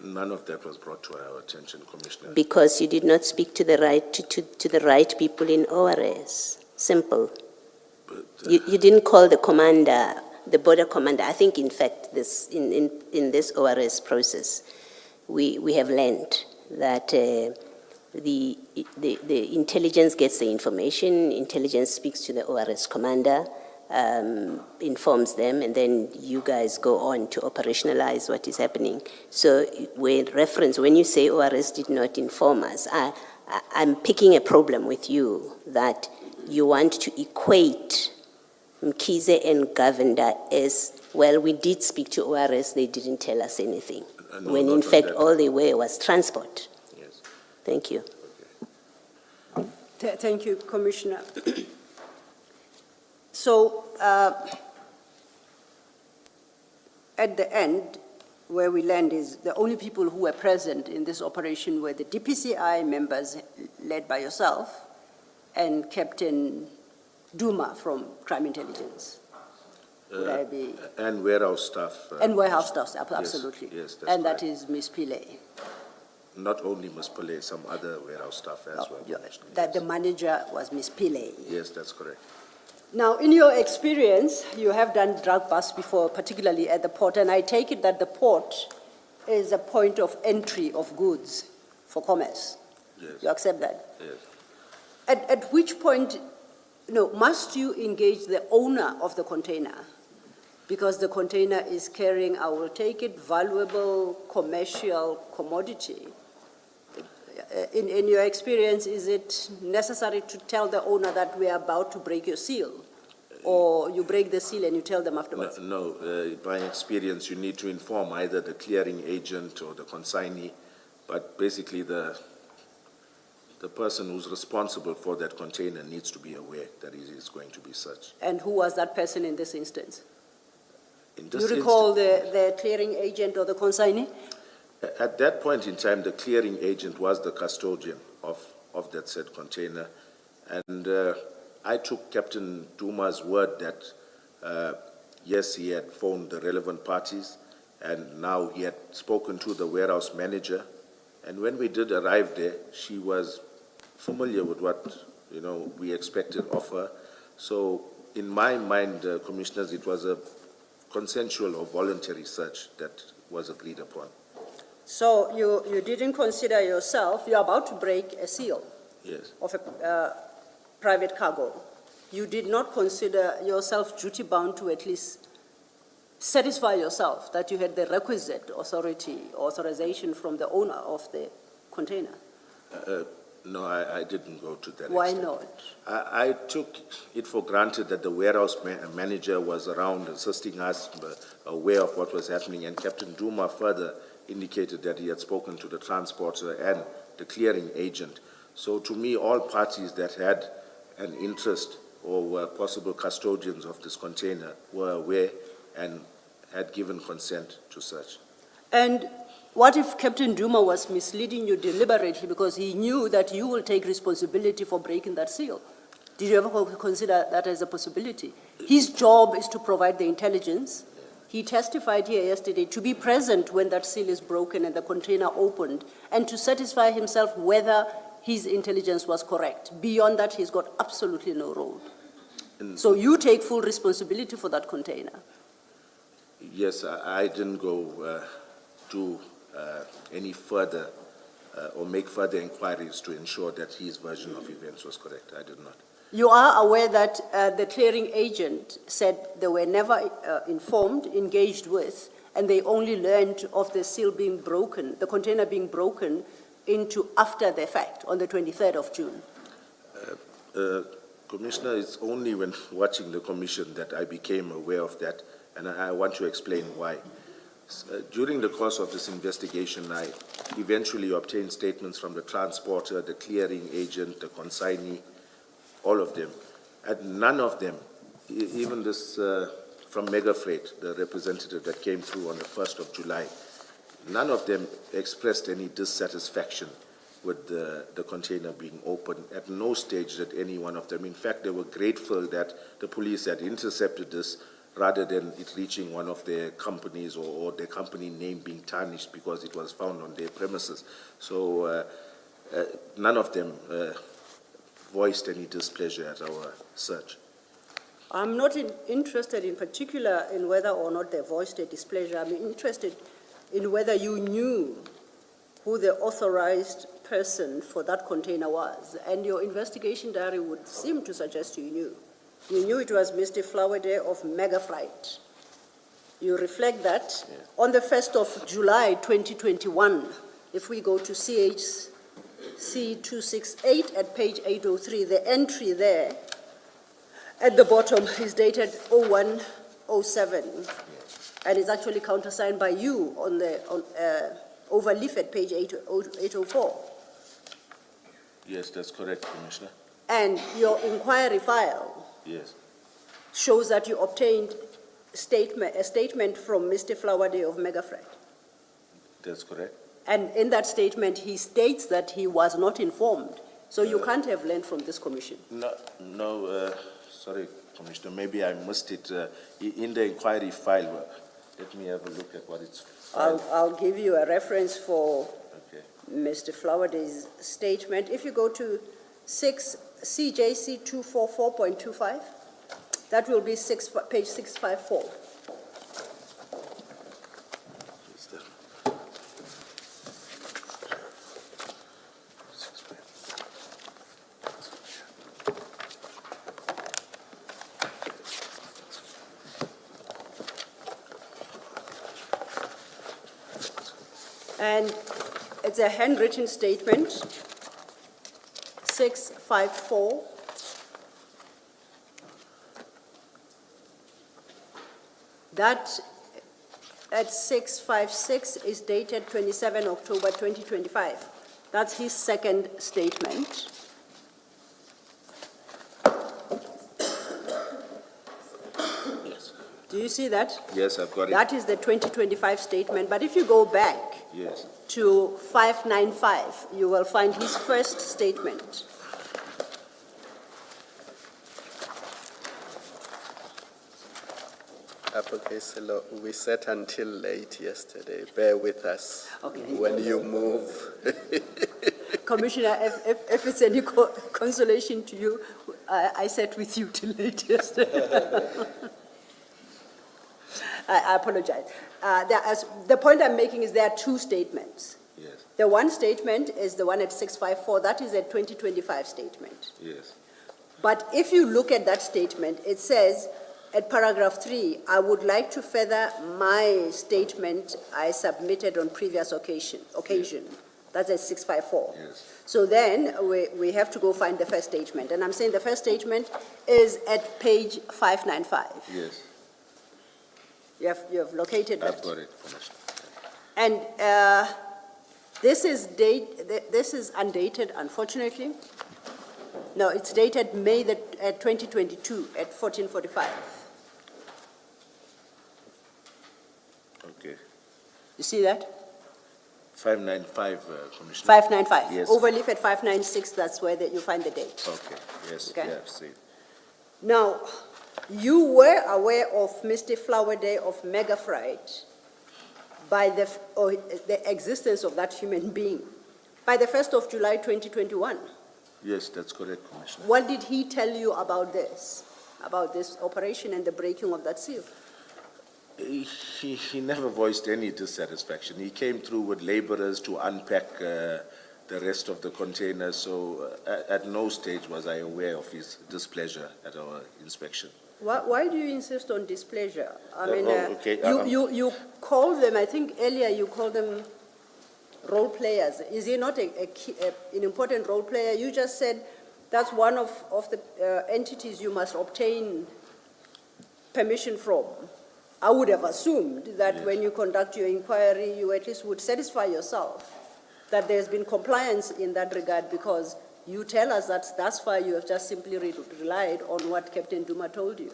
S3: None of that was brought to our attention, Commissioner.
S4: Because you did not speak to the right people in ORS. Simple.
S3: But,
S4: You didn't call the commander, the border commander. I think, in fact, in this ORS process, we have learned that the intelligence gets the information, intelligence speaks to the ORS commander, informs them, and then you guys go on to operationalize what is happening. So when you say ORS did not inform us, I'm picking a problem with you that you want to equate Mkhize and Governor as, well, we did speak to ORS, they didn't tell us anything.
S3: No,
S4: When
S3: not
S4: in
S3: on
S4: fact
S3: that.
S4: all they were was transport.
S3: Yes.
S4: Thank you.
S2: Thank you, Commissioner. So, at the end, where we land is the only people who were present in this operation were the DPCI members led by yourself and Captain Duma from Crime Intelligence. Would I be?
S3: And warehouse staff.
S2: And warehouse staff, absolutely.
S3: Yes, that's
S2: and that
S3: correct.
S2: is Ms. Pillay.
S3: Not only Ms. Pillay, some other warehouse staff as well. Commissioner.
S2: That the manager was Ms. Pillay.
S3: Yes, that's correct.
S2: Now, in your experience, you have done drug busts before, particularly at the port, and I take it that the port is a point of entry of goods for commerce.
S3: Yes.
S2: You accept that?
S3: Yes.
S2: At which point, must you engage the owner of the container? Because the container is carrying, I will take it, valuable commercial commodity. In your experience, is it necessary to tell the owner that we are about to break your seal? Or you break the seal and you tell them afterwards?
S3: No, by experience, you need to inform either the clearing agent or the consignee, but basically the person who's responsible for that container needs to be aware that it is going to be such.
S2: And who was that person in this instance?
S3: In
S2: Do
S3: this
S2: you recall the clearing agent or the consignee?
S3: At that point in time, the clearing agent was the custodian of that said container. And I took Captain Duma's word that, yes, he had phoned the relevant parties, and now he had spoken to the warehouse manager. And when we did arrive there, she was familiar with what, we expected of her. So in my mind, Commissioners, it was a consensual or voluntary search that was agreed upon.
S2: So you didn't consider yourself, you're about to break a seal
S3: Yes.
S2: of a private cargo. You did not consider yourself duty-bound to at least satisfy yourself that you had the requisite authorization from the owner of the container?
S3: No, I didn't go to that
S2: Why
S3: extent.
S2: not?
S3: I took it for granted that the warehouse manager was around assisting us, aware of what was happening, and Captain Duma further indicated that he had spoken to the transporter and the clearing agent. So to me, all parties that had an interest or were possible custodians of this container were aware and had given consent to search.
S2: And what if Captain Duma was misleading you deliberately because he knew that you will take responsibility for breaking that seal? Did you ever consider that as a possibility? His job is to provide the intelligence. He testified here yesterday to be present when that seal is broken and the container opened and to satisfy himself whether his intelligence was correct. Beyond that, he's got absolutely no role. So you take full responsibility for that container.
S3: Yes, I didn't go to any further or make further inquiries to ensure that his version of events was correct. I did not.
S2: You are aware that the clearing agent said they were never informed, engaged with, and they only learned of the seal being broken, the container being broken into after the fact, on the 23rd of June.
S3: Commissioner, it's only when watching the commission that I became aware of that, and I want to explain why. During the course of this investigation, I eventually obtained statements from the transporter, the clearing agent, the consignee, all of them. And none of them, even this from Mega Freight, the representative that came through on the 1st of July, none of them expressed any dissatisfaction with the container being opened. At no stage did any one of them. In fact, they were grateful that the police had intercepted this rather than it reaching one of their companies or their company name being tarnished because it was found on their premises. So none of them voiced any displeasure at our search.
S2: I'm not interested in particular in whether or not they voiced a displeasure. I'm interested in whether you knew who the authorized person for that container was. And your investigation diary would seem to suggest you knew. You knew it was Mr. Flowerday of Mega Freight. You reflect that.
S3: Yeah.
S2: On the 1st of July 2021, if we go to CHC 268 at page 803, the entry there at the bottom is dated 0107, and it's actually countersigned by you on the overleaf at page 804.
S3: Yes, that's correct, Commissioner.
S2: And your inquiry file
S3: Yes.
S2: shows that you obtained a statement from Mr. Flowerday of Mega Freight.
S3: That's correct.
S2: And in that statement, he states that he was not informed. So you can't have learned from this commission.
S3: No, sorry, Commissioner, maybe I missed it. In the inquiry file, let me have a look at what it's filed.
S2: I'll give you a reference for
S3: Okay.
S2: Mr. Flowerday's statement. If you go to CJC 244.25, that will be page 654.
S3: Is that-
S2: And it's a handwritten statement, 654. That at 656 is dated 27 October 2025. That's his second statement.
S3: Yes.
S2: Do you see that?
S3: Yes, I've got it.
S2: That is the 2025 statement. But if you go back
S3: Yes.
S2: to 595, you will find his first statement.
S5: Apokeselo, we sat until late yesterday. Bear with us
S2: Okay.
S5: when you move.
S2: Commissioner, if it's any consolation to you, I sat with you till late yesterday. I apologize. The point I'm making is there are two statements.
S3: Yes,
S2: The one statement is the one at 654, that is a 2025 statement.
S3: yes,
S2: But if you look at that statement, it says at paragraph 3, I would like to further my statement I submitted on previous occasion. That's at 654.
S3: yes.
S2: So then we have to go find the first statement. And I'm saying the first statement is at page 595.
S3: Yes,
S2: You have located that.
S3: I've got it, Commissioner.
S2: And this is undated, unfortunately. No, it's dated May 2022 at 14:45.
S3: Okay.
S2: You see that?
S3: 595, Commissioner.
S2: 595.
S3: Yes.
S2: Overleaf at 596, that's where you find the date.
S3: Okay, yes,
S2: Okay.
S3: yeah, see.
S2: Now, you were aware of Mr. Flower Day of Mega Fright by the existence of that human being by the 1st of July 2021.
S3: Yes, that's correct, Commissioner.
S2: What did he tell you about this operation and the breaking of that seal?
S3: He never voiced any dissatisfaction. He came through with laborers to unpack the rest of the containers, so at no stage was I aware of his displeasure at our inspection.
S2: Why do you insist on displeasure? I mean,
S3: okay,
S2: you call them, I think earlier you called them role players. Is he not an important role player? You just said that's one of the entities you must obtain permission from. I would have assumed that
S3: Yes.
S2: when you conduct your inquiry, you at least would satisfy yourself that there's been compliance in that regard, because you tell us that thus far you have just simply relied on what Captain Duma told you.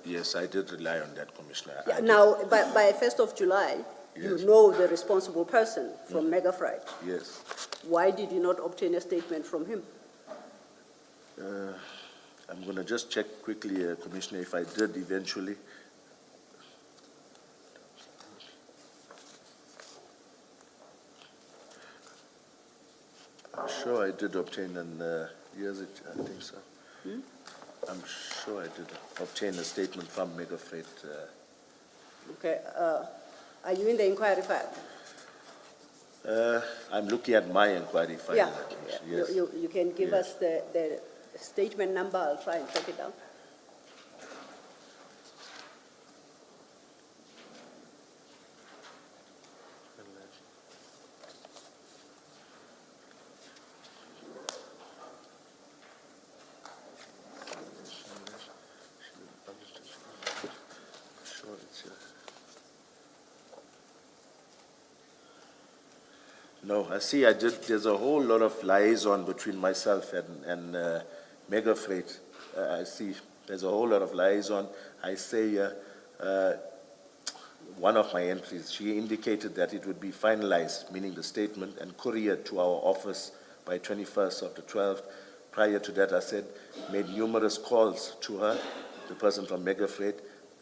S3: Yes, I did rely on that, Commissioner.
S2: Yeah, now, by 1st of July, you
S3: Yes.
S2: know the responsible person from Mega Fright.
S3: Yes.
S2: Why did you not obtain a statement from him?
S3: I'm going to just check quickly, Commissioner, if I did eventually. I'm sure I did obtain I think so. I'm sure I did obtain a statement from Mega Freight.
S2: Okay, are you in the inquiry file?
S3: I'm looking at my inquiry file.
S2: Yeah,
S3: Yes.
S2: you can give
S3: Yes.
S2: us the statement number, I'll try and track it down.
S3: Sure it's here. No, I see there's a whole lot of liaison between myself and Mega Freight. I see there's a whole lot of liaison. I say one of my entries, she indicated that it would be finalized, meaning the statement, and couriered to our office by 21st of the 12th. Prior to that, I said, made numerous calls to her, the person from Mega Freight,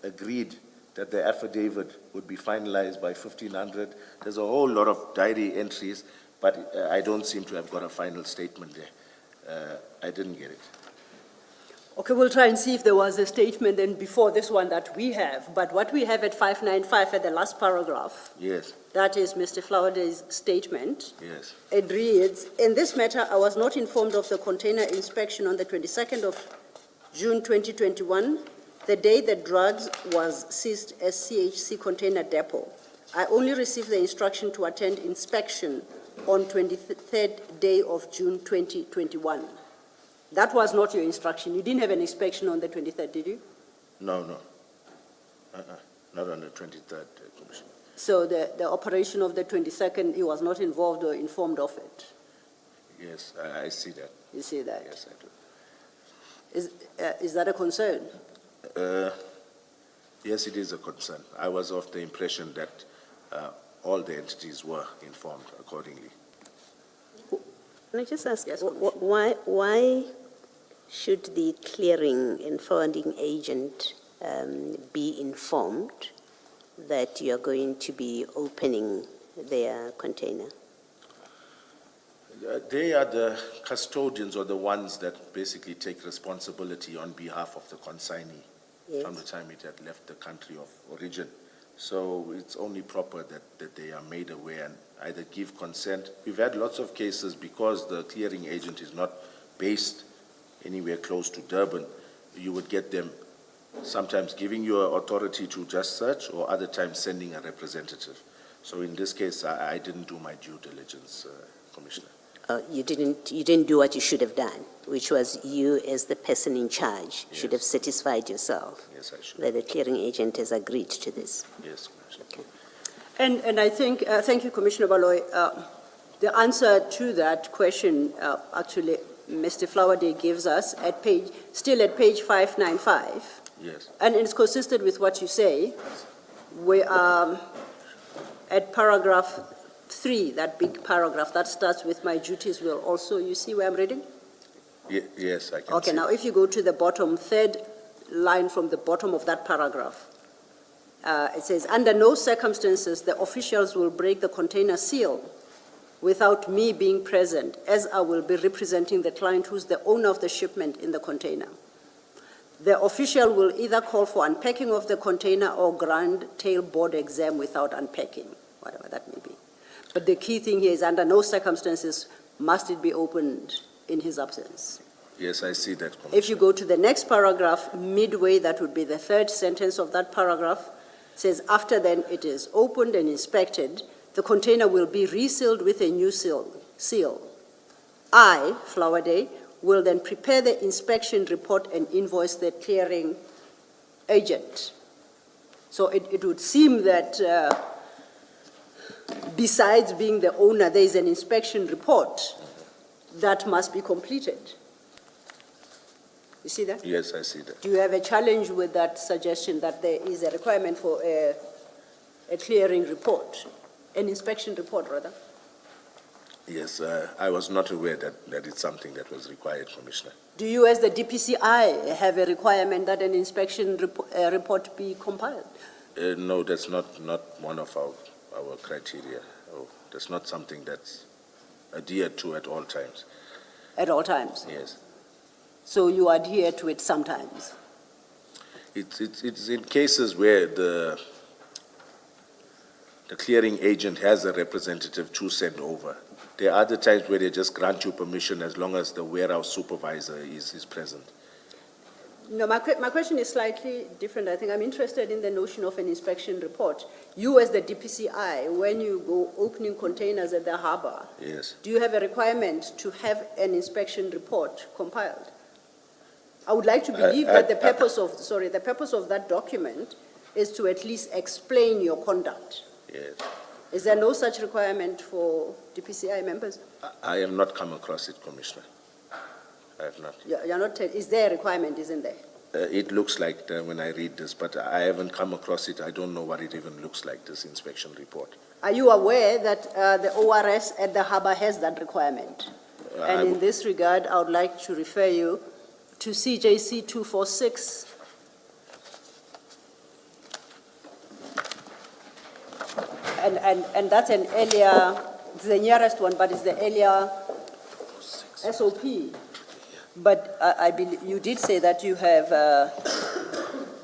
S3: agreed that the affidavit would be finalized by 1500. There's a whole lot of diary entries, but I don't seem to have got a final statement there. I didn't get it.
S2: Okay, we'll try and see if there was a statement then before this one that we have. But what we have at 595 at the last paragraph,
S3: Yes,
S2: that is Mr. Flowerday's statement.
S3: yes,
S2: It reads, in this matter, I was not informed of the container inspection on the 22nd of June 2021, the day the drugs was seized as CHC container depot. I only received the instruction to attend inspection on 23rd day of June 2021. That was not your instruction. You didn't have an inspection on the 23rd, did you?
S3: no. Not on the 23rd, Commissioner.
S2: So the operation of the 22nd, he was not involved or informed of it.
S3: Yes, I see that.
S2: You see that?
S3: Yes, I do.
S2: Is that a concern?
S3: Yes, it is a concern. I was of the impression that all the entities were informed accordingly.
S4: Can I just ask,
S2: Yes,
S4: why should the clearing and forwarding agent be informed that you are going to be opening their container?
S3: They are the custodians or the ones that basically take responsibility on behalf of the consignee.
S4: Yes.
S3: from the time it had left the country of origin. So it's only proper that they are made aware and either give consent. We've had lots of cases because the clearing agent is not based anywhere close to Durban. You would get them sometimes giving you authority to just search or other times sending a representative. So in this case, I didn't do my due diligence, Commissioner.
S4: You didn't do what you should have done, which was you as the person in charge should have satisfied yourself
S3: Yes, I should.
S4: that the clearing agent has agreed to this.
S3: Yes, Commissioner.
S2: And I think, thank you, Commissioner Baloy. The answer to that question, actually, Mr. Flowerday gives us still at page 595.
S3: Yes.
S2: And it's consistent with what you say. We are at paragraph 3, that big paragraph that starts with my duties will also, you see where I'm reading?
S3: Yes, I can
S2: Okay,
S3: see.
S2: now if you go to the bottom, third line from the bottom of that paragraph, it says, under no circumstances the officials will break the container seal without me being present, as I will be representing the client who's the owner of the shipment in the container. The official will either call for unpacking of the container or grant tailboard exam without unpacking, whatever that may be. But the key thing here is under no circumstances must it be opened in his absence.
S3: Yes, I see that, Commissioner.
S2: If you go to the next paragraph, midway, that would be the third sentence of that paragraph, says after then it is opened and inspected, the container will be resealed with a new seal. I, Flowerday, will then prepare the inspection report and invoice the clearing agent. So it would seem that besides being the owner, there is an inspection report that must be completed. You see that?
S3: Yes, I see that.
S2: Do you have a challenge with that suggestion that there is a requirement for a clearing report, an inspection report, rather?
S3: Yes, I was not aware that it's something that was required, Commissioner.
S2: Do you, as the DPCI, have a requirement that an inspection report be compiled?
S3: No, that's not one of our criteria. Oh, that's not something that's adhered to at all times.
S2: At all times?
S3: Yes.
S2: So you adhere to it sometimes?
S3: It's in cases where the clearing agent has a representative to send over. There are other times where they just grant you permission as long as the warehouse supervisor is present.
S2: No, my question is slightly different. I think I'm interested in the notion of an inspection report. You as the DPCI, when you go opening containers at the harbor,
S3: Yes.
S2: do you have a requirement to have an inspection report compiled? I would like to believe that the purpose of that document is to at least explain your conduct.
S3: Yes.
S2: Is there no such requirement for DPCI members?
S3: I have not come across it, Commissioner. I have not.
S2: You're not. Is there a requirement? Isn't there?
S3: It looks like that when I read this, but I haven't come across it. I don't know what it even looks like, this inspection report.
S2: Are you aware that the ORS at the harbor has that requirement? And in this regard, I would like to refer you to CJC 246. And that's an earlier, it's the nearest one, but it's the earlier SOP. But I believe you did say that you have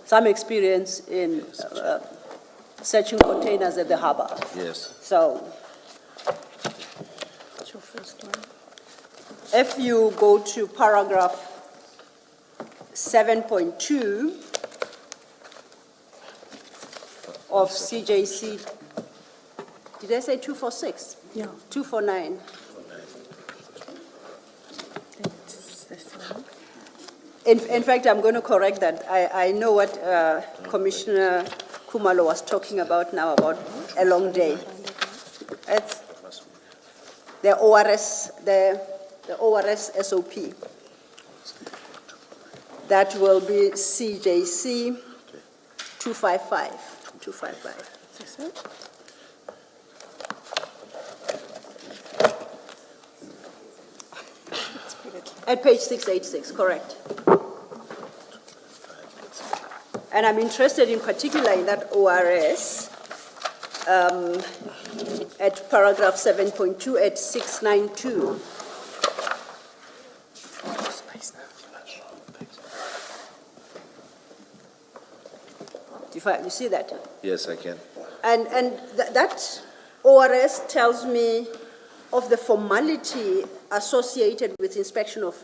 S2: some experience in searching containers at the harbor.
S3: Yes.
S2: So, if you go to paragraph 7.2 of CJC, did I say 246?
S7: Yeah.
S2: 249. In fact, I'm going to correct that. I know what Commissioner Kumalo was talking about now, about a long day. It's the ORS, the ORS SOP. That will be CJC 255. 255. At page 686, correct. And I'm interested in particular in that ORS at paragraph 7.2 at 692. You see that?
S3: Yes, I can.
S2: And that ORS tells me of the formality associated with inspection of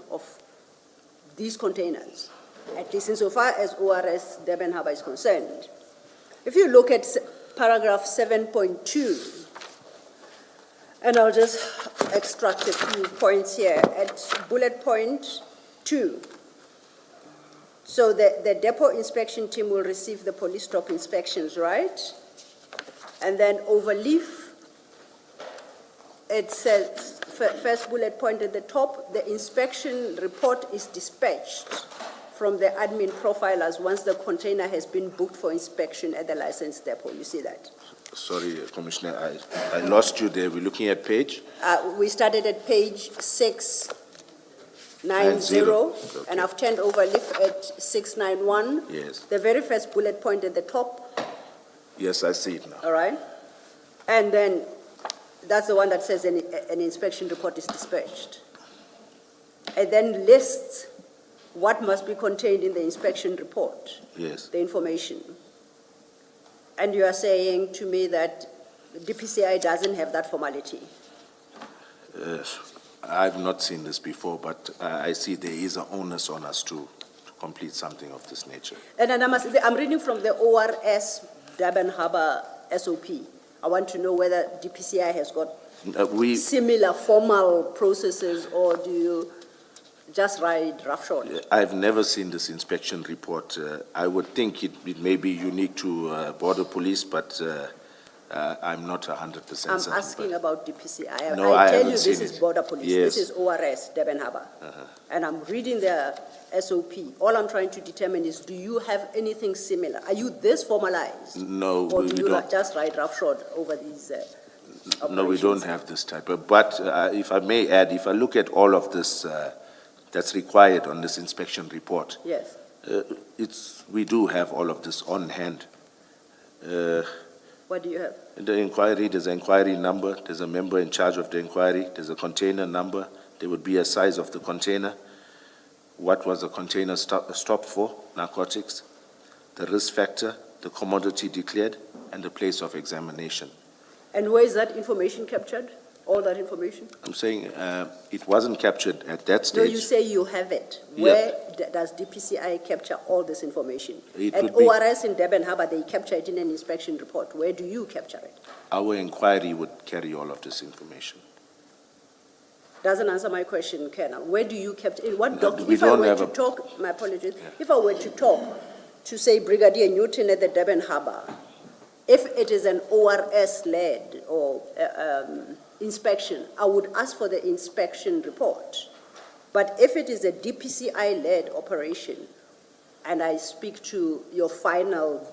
S2: these containers, at least insofar as ORS Durban Harbour is concerned. If you look at paragraph 7.2, and I'll just extract a few points here, at bullet point 2. So the depot inspection team will receive the police stop inspections, right? And then overleaf, it says, first bullet point at the top, the inspection report is dispatched from the admin profilers once the container has been booked for inspection at the licensed depot. You see that?
S3: Sorry, Commissioner, I lost you there. We're looking at page?
S2: We started at page 690,
S3: Okay.
S2: and I've turned over leaf at 691.
S3: Yes.
S2: The very first bullet point at the top,
S3: Yes, I see it now.
S2: all right? And then that's the one that says an inspection report is dispatched. And then lists what must be contained in the inspection report,
S3: Yes.
S2: the information. And you are saying to me that DPCI doesn't have that formality.
S3: I've not seen this before, but I see there is an onus on us to complete something of this nature.
S2: And then I'm reading from the ORS Durban Harbour SOP. I want to know whether DPCI has got similar formal processes, or do you just ride roughshod?
S3: I've never seen this inspection report. I would think it may be unique to border police, but I'm not 100% certain.
S2: I'm asking about DPCI.
S3: No,
S2: I tell
S3: haven't
S2: you
S3: seen
S2: this is
S3: it.
S2: border police.
S3: Yes.
S2: This is ORS Durban Harbour. And I'm reading their SOP. All I'm trying to determine is, do you have anything similar? Are you this formalized?
S3: No,
S2: Or
S3: we
S2: do you
S3: don't.
S2: just ride roughshod over these
S3: No, we
S2: operations?
S3: don't have this type of, but if I may add, if I look at all of this that's required on this inspection report,
S2: Yes.
S3: we do have all of this on hand.
S2: What do you have?
S3: In the inquiry, there's an inquiry number, there's a member in charge of the inquiry, there's a container number, there would be a size of the container, what was the container stopped for, narcotics, the risk factor, the commodity declared, and the place of examination.
S2: And where is that information captured? All that information?
S3: I'm saying it wasn't captured at that
S2: No,
S3: stage.
S2: you say you have it.
S3: Yeah.
S2: Where does DPCI capture all this information?
S3: It
S2: At
S3: would be-
S2: ORS in Durban Harbour, they capture it in an inspection report. Where do you capture it?
S3: Our inquiry would carry all of this information.
S2: Doesn't answer my question, Colonel. Where do you capture, in what
S3: No,
S2: document?
S3: we
S2: If I
S3: don't
S2: were
S3: have
S2: to
S3: a-
S2: talk, my apologies, if I were to talk to, say, Brigadier Newton at the Durban Harbour, if it is an ORS-led or inspection, I would ask for the inspection report. But if it is a DPCI-led operation, and I speak to your final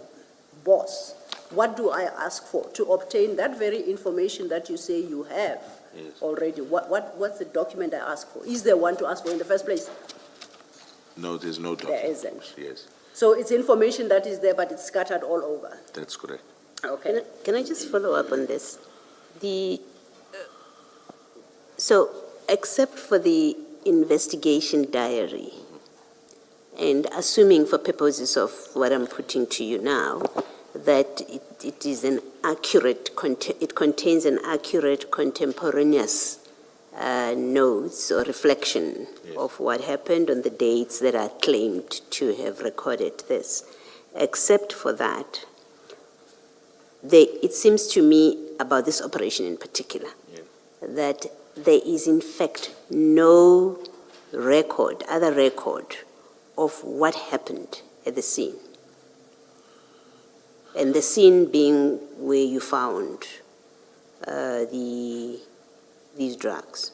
S2: boss, what do I ask for? To obtain that very information that you say you have already. What's the document I ask for? Is there one to ask for in the first place?
S3: No, there's no document.
S2: There isn't.
S3: Yes,
S2: So it's information that is there, but it's scattered all over.
S3: that's correct.
S2: Okay.
S4: Can I just follow up on this? So, except for the investigation diary, and assuming for purposes of what I'm putting to you now, that it is an accurate, it contains an accurate contemporaneous notes or reflection of what happened on the dates that are claimed to have recorded this. Except for that, it seems to me about this operation in particular, that there is in fact no record, other record of what happened at the scene. And the scene being where you found these drugs.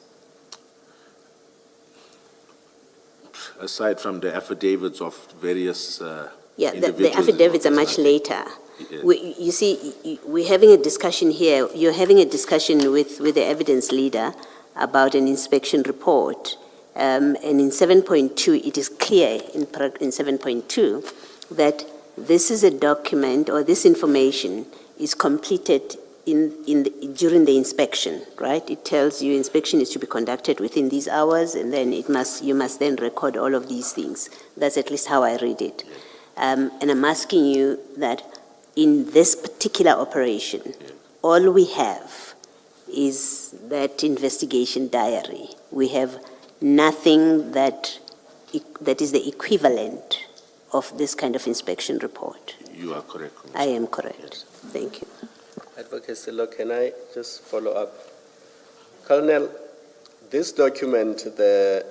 S3: Aside from the affidavits of various
S4: Yeah, the
S3: individuals
S4: affidavits are
S3: involved,
S4: much later.
S3: Yeah.
S4: You see, we're having a discussion here, you're having a discussion with the evidence leader about an inspection report. And in 7.2, it is clear in 7.2 that this is a document, or this information is completed during the inspection, right? It tells you inspection is to be conducted within these hours, and then you must then record all of these things. That's at least how I read it. And I'm asking you that in this particular operation, all we have is that investigation diary. We have nothing that is the equivalent of this kind of inspection report.
S3: You are correct,
S4: I
S3: Commissioner.
S4: am correct. Thank you.
S5: Advocate Silo, can I just follow up? Colonel, this document, the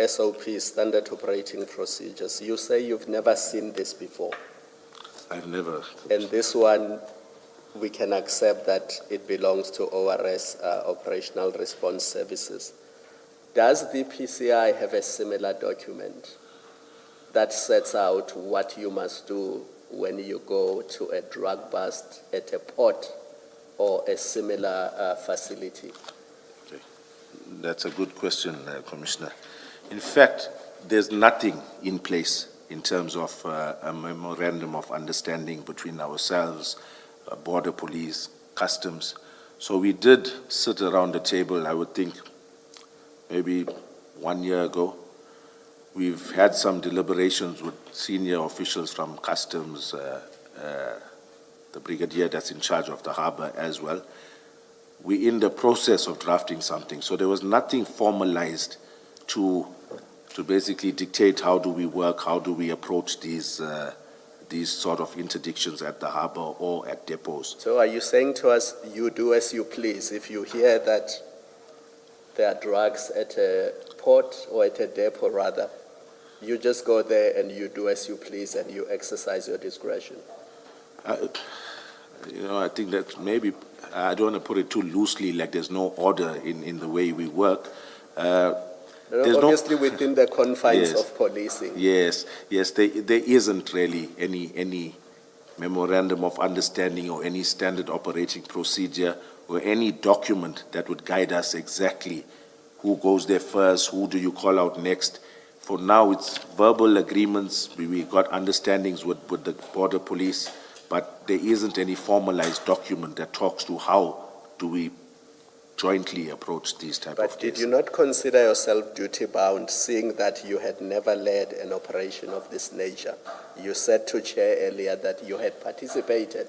S5: SOP, Standard Operating Procedures, you say you've never seen this before.
S3: I've never.
S5: And this one, we can accept that it belongs to ORS, Operational Response Services. Does the PCI have a similar document that sets out what you must do when you go to a drug bust at a port or a similar facility?
S3: Okay. That's a good question, Commissioner. In fact, there's nothing in place in terms of a memorandum of understanding between ourselves, border police, customs. So we did sit around the table, I would think, maybe 1 year ago. We've had some deliberations with senior officials from customs, the brigadier that's in charge of the harbor as well. We're in the process of drafting something. So there was nothing formalized to basically dictate how do we work, how do we approach these sort of interdictions at the harbor or at depots.
S5: So are you saying to us, you do as you please? If you hear that there are drugs at a port or at a depot rather, you just go there and you do as you please and you exercise your discretion?
S3: I think that maybe, I don't want to put it too loosely, like there's no order in the way we work.
S5: Obviously within the confines of policing.
S3: Yes, there isn't really any memorandum of understanding or any standard operating procedure or any document that would guide us exactly who goes there first, who do you call out next. For now, it's verbal agreements. We got understandings with the border police, but there isn't any formalized document that talks to how do we jointly approach these type of
S5: But
S3: cases.
S5: did you not consider yourself duty-bound, seeing that you had never led an operation of this nature? You said to Chair earlier that you had participated,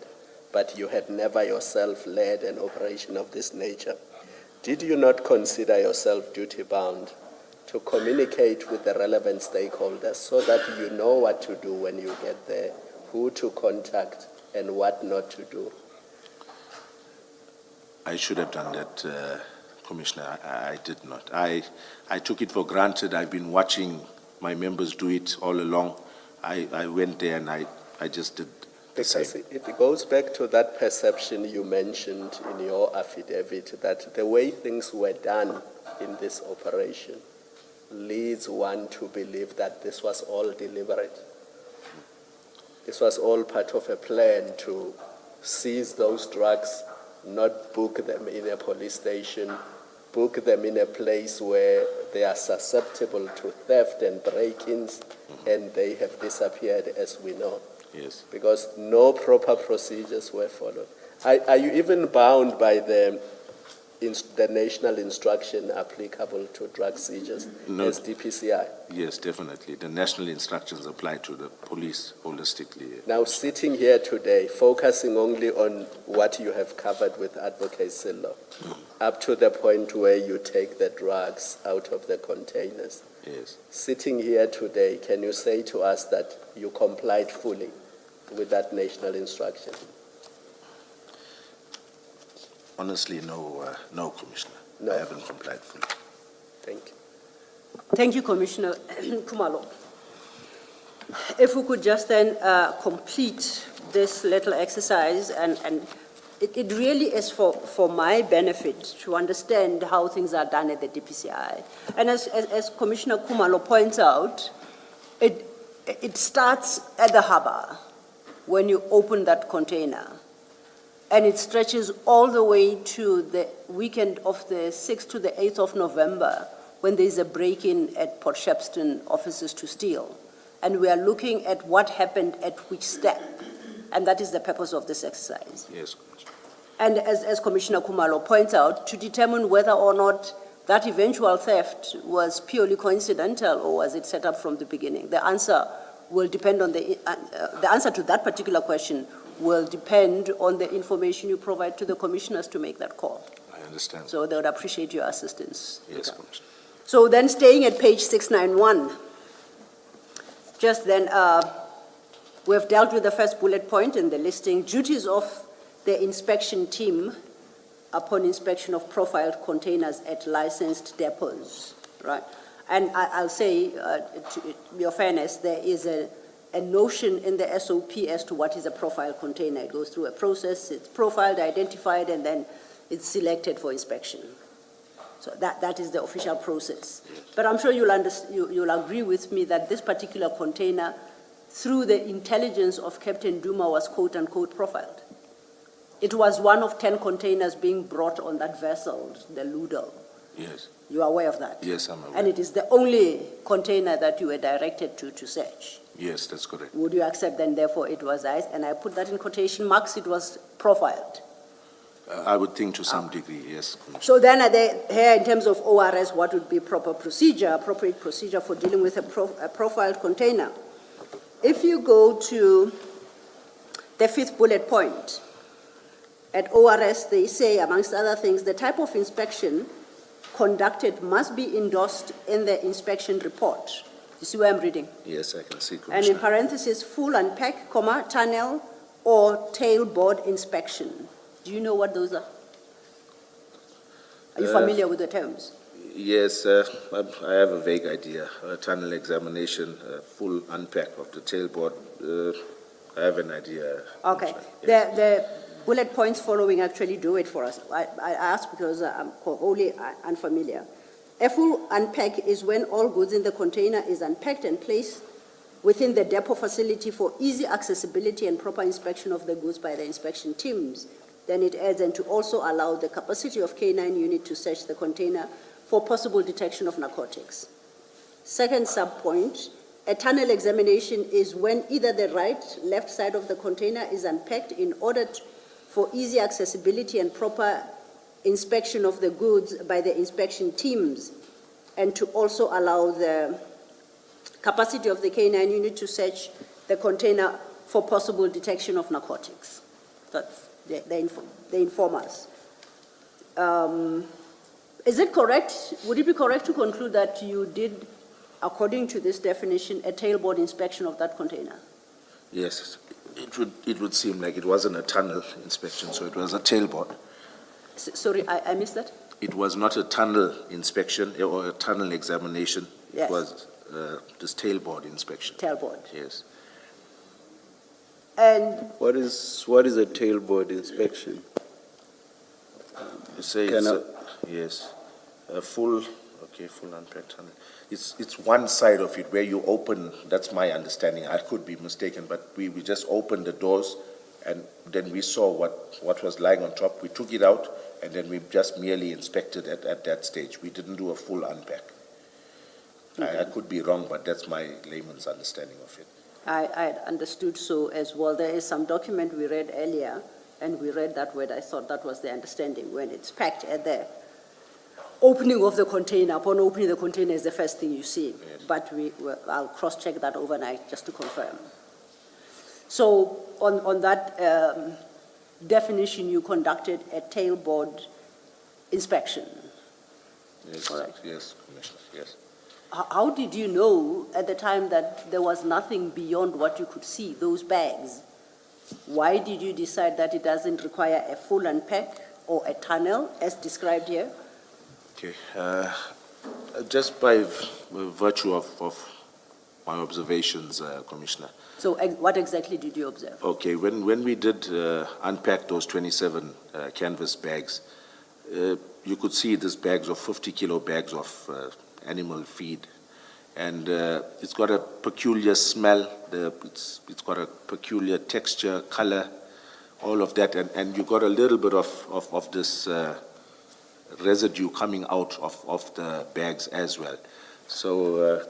S5: but you had never yourself led an operation of this nature. Did you not consider yourself duty-bound to communicate with the relevant stakeholders so that you know what to do when you get there, who to contact, and what not to do?
S3: I should have done that, Commissioner. I did not. I took it for granted. I've been watching my members do it all along. I went there and I just did the same.
S5: Because it goes back to that perception you mentioned in your affidavit, that the way things were done in this operation leads one to believe that this was all deliberate. This was all part of a plan to seize those drugs, not book them in a police station, book them in a place where they are susceptible to theft and break-ins, and they have disappeared, as we know.
S3: Yes.
S5: Because no proper procedures were followed. Are you even bound by the national instruction applicable to drug seizures as DPCI?
S3: Yes, definitely. The national instructions apply to the police holistically.
S5: Now, sitting here today, focusing only on what you have covered with Advocate Silo, up to the point where you take the drugs out of the containers.
S3: Yes.
S5: Sitting here today, can you say to us that you complied fully with that national instruction?
S3: Honestly, no, Commissioner.
S5: No.
S3: I haven't complied fully.
S5: Thank you.
S2: Thank you, Commissioner Khumalo. If we could just then complete this little exercise, and it really is for my benefit to understand how things are done at the DPCI. And as Commissioner Khumalo points out, it starts at the harbor when you open that container. And it stretches all the way to the weekend of the 6th to the 8th of November, when there's a break-in at Port Shepstone offices to steal. And we are looking at what happened at which step. And that is the purpose of this exercise.
S3: Yes, Commissioner.
S2: And as Commissioner Khumalo points out, to determine whether or not that eventual theft was purely coincidental or was it set up from the beginning. The answer will depend on the answer to that particular question will depend on the information you provide to the commissioners to make that call.
S3: I understand.
S2: So they would appreciate your assistance.
S3: Yes, Commissioner.
S2: So then staying at page 691, just then, we have dealt with the first bullet point in the listing, duties of the inspection team upon inspection of profiled containers at licensed depots, right? And I'll say, to your fairness, there is a notion in the SOP as to what is a profile container. It goes through a process, it's profiled, identified, and then it's selected for inspection. So that is the official process. But I'm sure you'll agree with me that this particular container, through the intelligence of Captain Duma, was quote-unquote profiled. It was one of 10 containers being brought on that vessel, the Ludo.
S3: Yes.
S2: You are aware of that?
S3: Yes, I'm aware.
S2: And it is the only container that you were directed to search.
S3: Yes, that's correct.
S2: Would you accept then, therefore, it was ICE, and I put that in quotation marks, it was profiled?
S3: I would think to some degree, yes, Commissioner.
S2: So then here, in terms of ORS, what would be proper procedure, appropriate procedure for dealing with a profiled container? If you go to the 5th bullet point, at ORS, they say, amongst other things, the type of inspection conducted must be endorsed in the inspection report. You see where I'm reading?
S3: Yes, I can see,
S2: And
S3: Commissioner.
S2: in parentheses, full unpack, comma, tunnel, or tailboard inspection. Do you know what those are? Are you familiar with the terms?
S3: Yes, I have a vague idea. Tunnel examination, full unpack of the tailboard. I have an idea.
S2: Okay.
S3: Commissioner. Yes.
S2: The bullet points following actually do it for us. I ask because I'm wholly unfamiliar. A full unpack is when all goods in the container is unpacked and placed within the depot facility for easy accessibility and proper inspection of the goods by the inspection teams. Then it adds, and to also allow the capacity of K9 unit to search the container for possible detection of narcotics. Second subpoint, a tunnel examination is when either the right, left side of the container is unpacked in order for easy accessibility and proper inspection of the goods by the inspection teams, and to also allow the capacity of the K9 unit to search the container for possible detection of narcotics. That's they inform us. Is it correct, would it be correct to conclude that you did, according to this definition, a tailboard inspection of that container?
S3: Yes, it would seem like it wasn't a tunnel inspection, so it was a tailboard.
S2: Sorry, I missed that?
S3: It was not a tunnel inspection or a tunnel examination.
S2: Yes.
S3: It was this tailboard inspection.
S2: Tailboard.
S3: Yes.
S2: And
S1: What is a tailboard inspection?
S3: You say
S1: Can
S3: it's yes, a full unpacked tunnel. It's one side of it where you open, that's my understanding, I could be mistaken, but we just opened the doors and then we saw what was lying on top. We took it out and then we just merely inspected it at that stage. We didn't do a full unpack. I could be wrong, but that's my layman's understanding of it.
S2: I understood so as well. There is some document we read earlier, and we read that word. I thought that was the understanding. When it's packed at the opening of the container, upon opening the container is the first thing you see.
S3: Yes.
S2: But I'll cross-check that overnight just to confirm. So on that definition, you conducted a tailboard inspection.
S3: Yes,
S2: Correct.
S3: yes, Commissioner, yes.
S2: How did you know at the time that there was nothing beyond what you could see, those bags? Why did you decide that it doesn't require a full unpack or a tunnel as described here?
S3: Okay, just by virtue of my observations, Commissioner.
S2: So what exactly did you observe?
S3: Okay, when we did unpack those 27 canvas bags, you could see these bags of 50-kilo bags of animal feed, and it's got a peculiar smell. It's got a peculiar texture, color, all of that, and you got a little bit of this residue coming out of the bags as well. So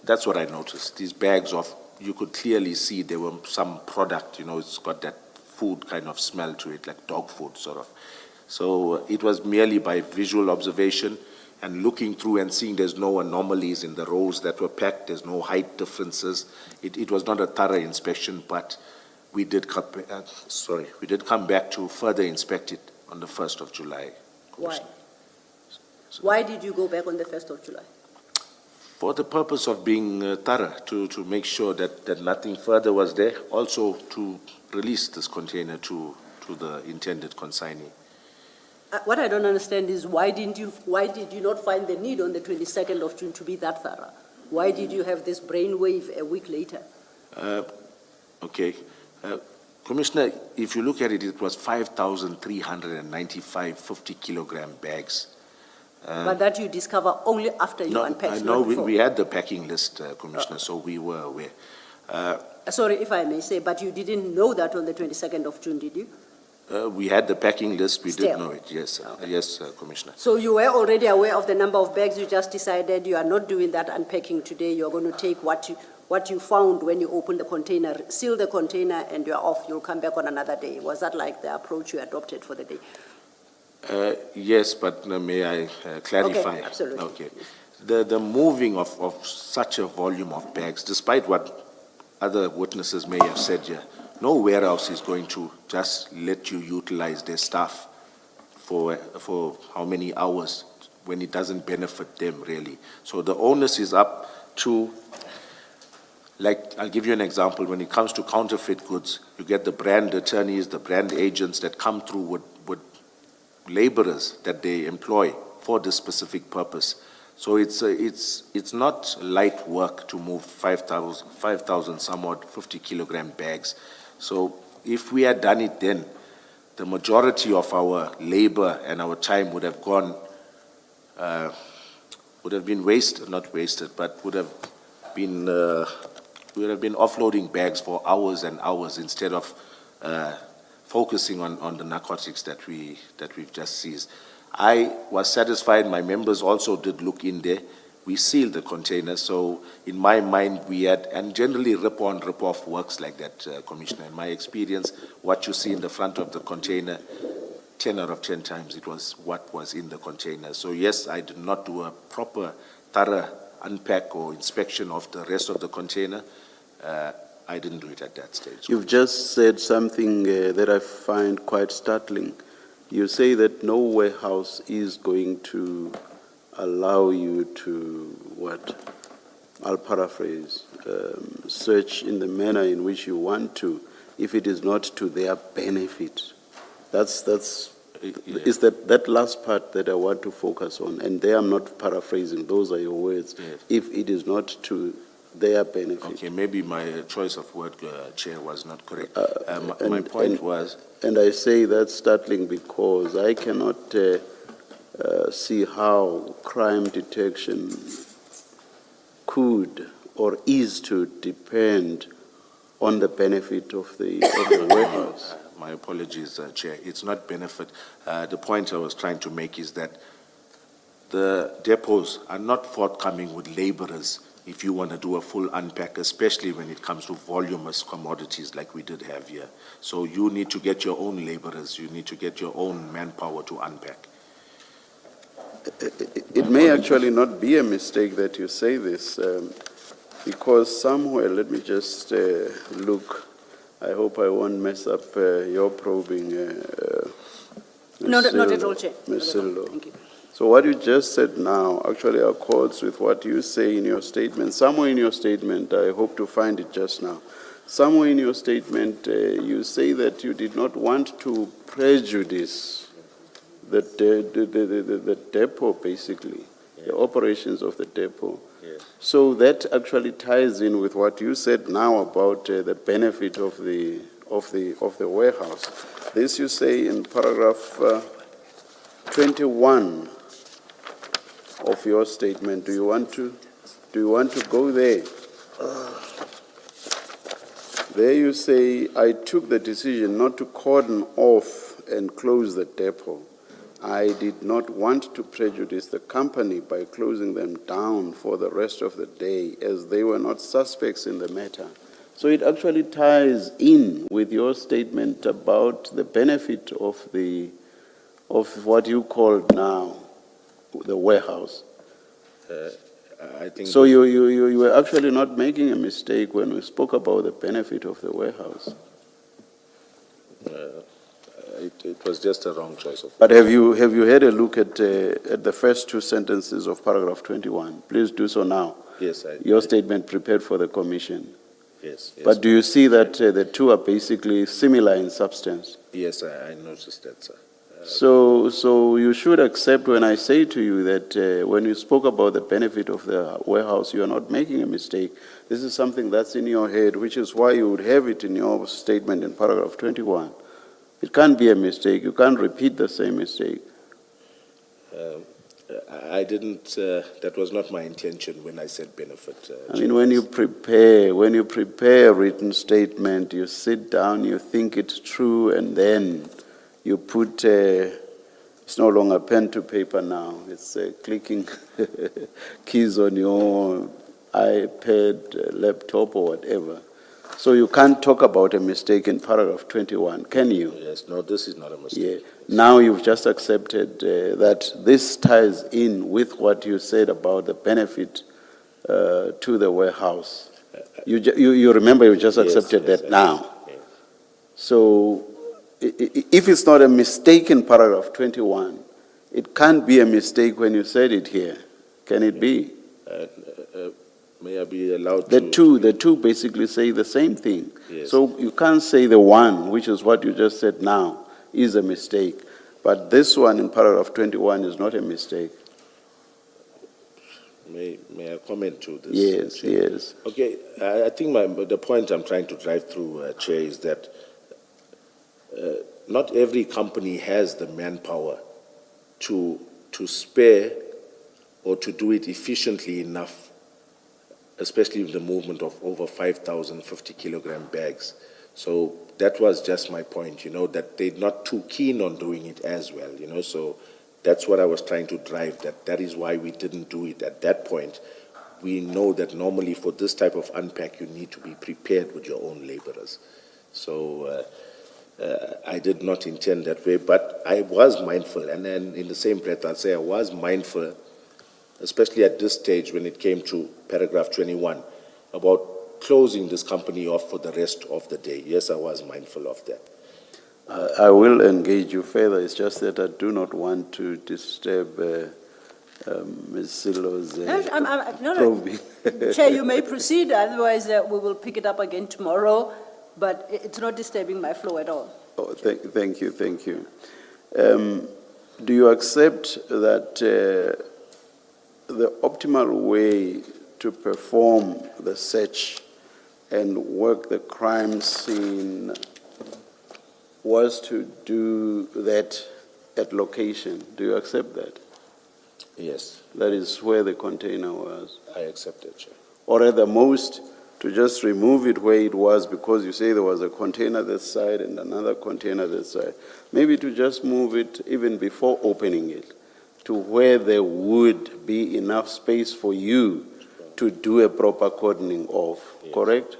S3: that's what I noticed. These bags you could clearly see there were some product. It's got that food kind of smell to it, like dog food sort of. So it was merely by visual observation. and looking through and seeing there's no anomalies in the rows that were packed, there's no height differences. It was not a thorough inspection, but we did come back to further inspect it on the 1st of July.
S2: Why? Why did you go back on the 1st of July?
S3: For the purpose of being thorough, to make sure that nothing further was there, also to release this container to the intended consignee.
S2: What I don't understand is why did you not find the need on the 22nd of June to be that thorough? Why did you have this brainwave a week later?
S3: Okay. Commissioner, if you look at it, it was 5,395 50-kilogram bags.
S2: But that you discover only after you unpacked.
S3: No,
S2: not before.
S3: we had the packing list, Commissioner, so we were aware.
S2: Sorry, if I may say, but you didn't know that on the 22nd of June, did you?
S3: We had the packing list, we
S2: Still.
S3: did know it, yes,
S2: Okay.
S3: yes, Commissioner.
S2: So you were already aware of the number of bags, you just decided you are not doing that unpacking today, you're going to take what you found when you opened the container, seal the container, and you're off, you'll come back on another day. Was that like the approach you adopted for the day?
S3: Yes, but may I clarify?
S2: Okay, absolutely.
S3: Okay. The moving of such a volume of bags, despite what other witnesses may have said here, no warehouse is going to just let you utilize their staff for how many hours when it doesn't benefit them really. So the onus is up to, like, I'll give you an example. When it comes to counterfeit goods, you get the brand attorneys, the brand agents that come through with laborers that they employ for this specific purpose. So it's not light work to move 5,000 somewhat 50-kilogram bags. So if we had done it then, the majority of our labor and our time would have gone, would have been wasted, not wasted, but would have been offloading bags for hours and hours instead of focusing on the narcotics that we've just seized. I was satisfied. My members also did look in there. We sealed the container. So in my mind, we had, and generally rip-on, rip-off works like that, Commissioner. In my experience, what you see in the front of the container, 10 out of 10 times it was what was in the container. So yes, I did not do a proper, thorough unpack or inspection of the rest of the container. I didn't do it at that stage.
S1: You've just said something that I find quite startling. You say that no warehouse is going to allow you to, I'll paraphrase, search in the manner in which you want to, if it is not to their benefit. Is that last part that I want to focus on, and there I'm not paraphrasing, those are your words.
S3: Yes.
S1: If it is not to their benefit.
S3: Okay, maybe my choice of word, Chair, was not correct. My point was...
S1: And I say that's startling because I cannot see how crime detection could or is to depend on the benefit of the warehouse.
S3: My apologies, Chair. It's not benefit. The point I was trying to make is that the depots are not forthcoming with laborers if you want to do a full unpack, especially when it comes to voluminous commodities like we did have here. So you need to get your own laborers. You need to get your own manpower to unpack.
S1: It may actually not be a mistake that you say this, because somewhere, let me just look. I hope I won't mess up your probing.
S2: Not at all, Chair.
S1: Ms. Sillo.
S2: Thank you.
S1: So what you just said now actually accords with what you say in your statement. Somewhere in your statement, I hope to find it just now. Somewhere in your statement, you say that you did not want to prejudice the depot, basically, the operations of the depot.
S3: Yes.
S1: So that actually ties in with what you said now about the benefit of the warehouse. This you say in paragraph 21 of your statement. Do you want to go there? There you say, I took the decision not to cordon off and close the depot. I did not want to prejudice the company by closing them down for the rest of the day, as they were not suspects in the matter. So it actually ties in with your statement about the benefit of what you called now the warehouse.
S3: I think.
S1: So you were actually not making a mistake when we spoke about the benefit of the warehouse.
S3: It was just a wrong choice of.
S1: But have you had a look at the first two sentences of paragraph 21? Please do so now.
S3: Yes,
S1: Your statement prepared for the commission.
S3: Yes, yes.
S1: But do you see that the two are basically similar in substance?
S3: Yes, I noticed that, sir.
S1: So you should accept when I say to you that when you spoke about the benefit of the warehouse, you are not making a mistake. This is something that's in your head, which is why you would have it in your statement in paragraph 21. It can't be a mistake. You can't repeat the same mistake.
S3: I didn't, that was not my intention when I said benefit.
S1: I mean, when you prepare a written statement, you sit down, you think it through, and then you put, it's no longer pen to paper now, it's clicking keys on your iPad, laptop, or whatever. So you can't talk about a mistake in paragraph 21, can you?
S3: Yes, no, this is not a mistake.
S1: Yeah. Now you've just accepted that this ties in with what you said about the benefit to the warehouse. You remember you just accepted
S3: Yes,
S1: that now.
S3: yes.
S1: So if it's not a mistake in paragraph 21, it can't be a mistake when you said it here. Can it be?
S3: May I be allowed to?
S1: The two basically say the same thing.
S3: Yes.
S1: So you can't say the one, which is what you just said now, is a mistake. But this one in paragraph 21 is not a mistake.
S3: May I comment to this?
S1: Yes,
S3: Chair?
S1: yes.
S3: Okay, I think the point I'm trying to drive through, Chair, is that not every company has the manpower to spare or to do it efficiently enough, especially with the movement of over 5,050 kilogram bags. So that was just my point, that they're not too keen on doing it as well, so that's what I was trying to drive, that is why we didn't do it at that point. We know that normally for this type of unpack, you need to be prepared with your own laborers. So I did not intend that way, but I was mindful, and then in the same breath, I'll say I was mindful, especially at this stage when it came to paragraph 21, about closing this company off for the rest of the day. Yes, I was mindful of that.
S1: I will engage you further. It's just that I do not want to disturb Ms. Silo's probing.
S2: Chair, you may proceed, otherwise we will pick it up again tomorrow, but it's not disturbing my flow at all.
S1: Oh, thank you. Do you accept that the optimal way to perform the search and work the crime scene was to do that at location? Do you accept that?
S3: Yes,
S1: That is where the container was?
S3: I accept it, Chair.
S1: Or at the most, to just remove it where it was, because you say there was a container this side and another container this side. Maybe to just move it even before opening it to where there would be enough space for you to do a proper cordoning off,
S3: Yes.
S1: Correct?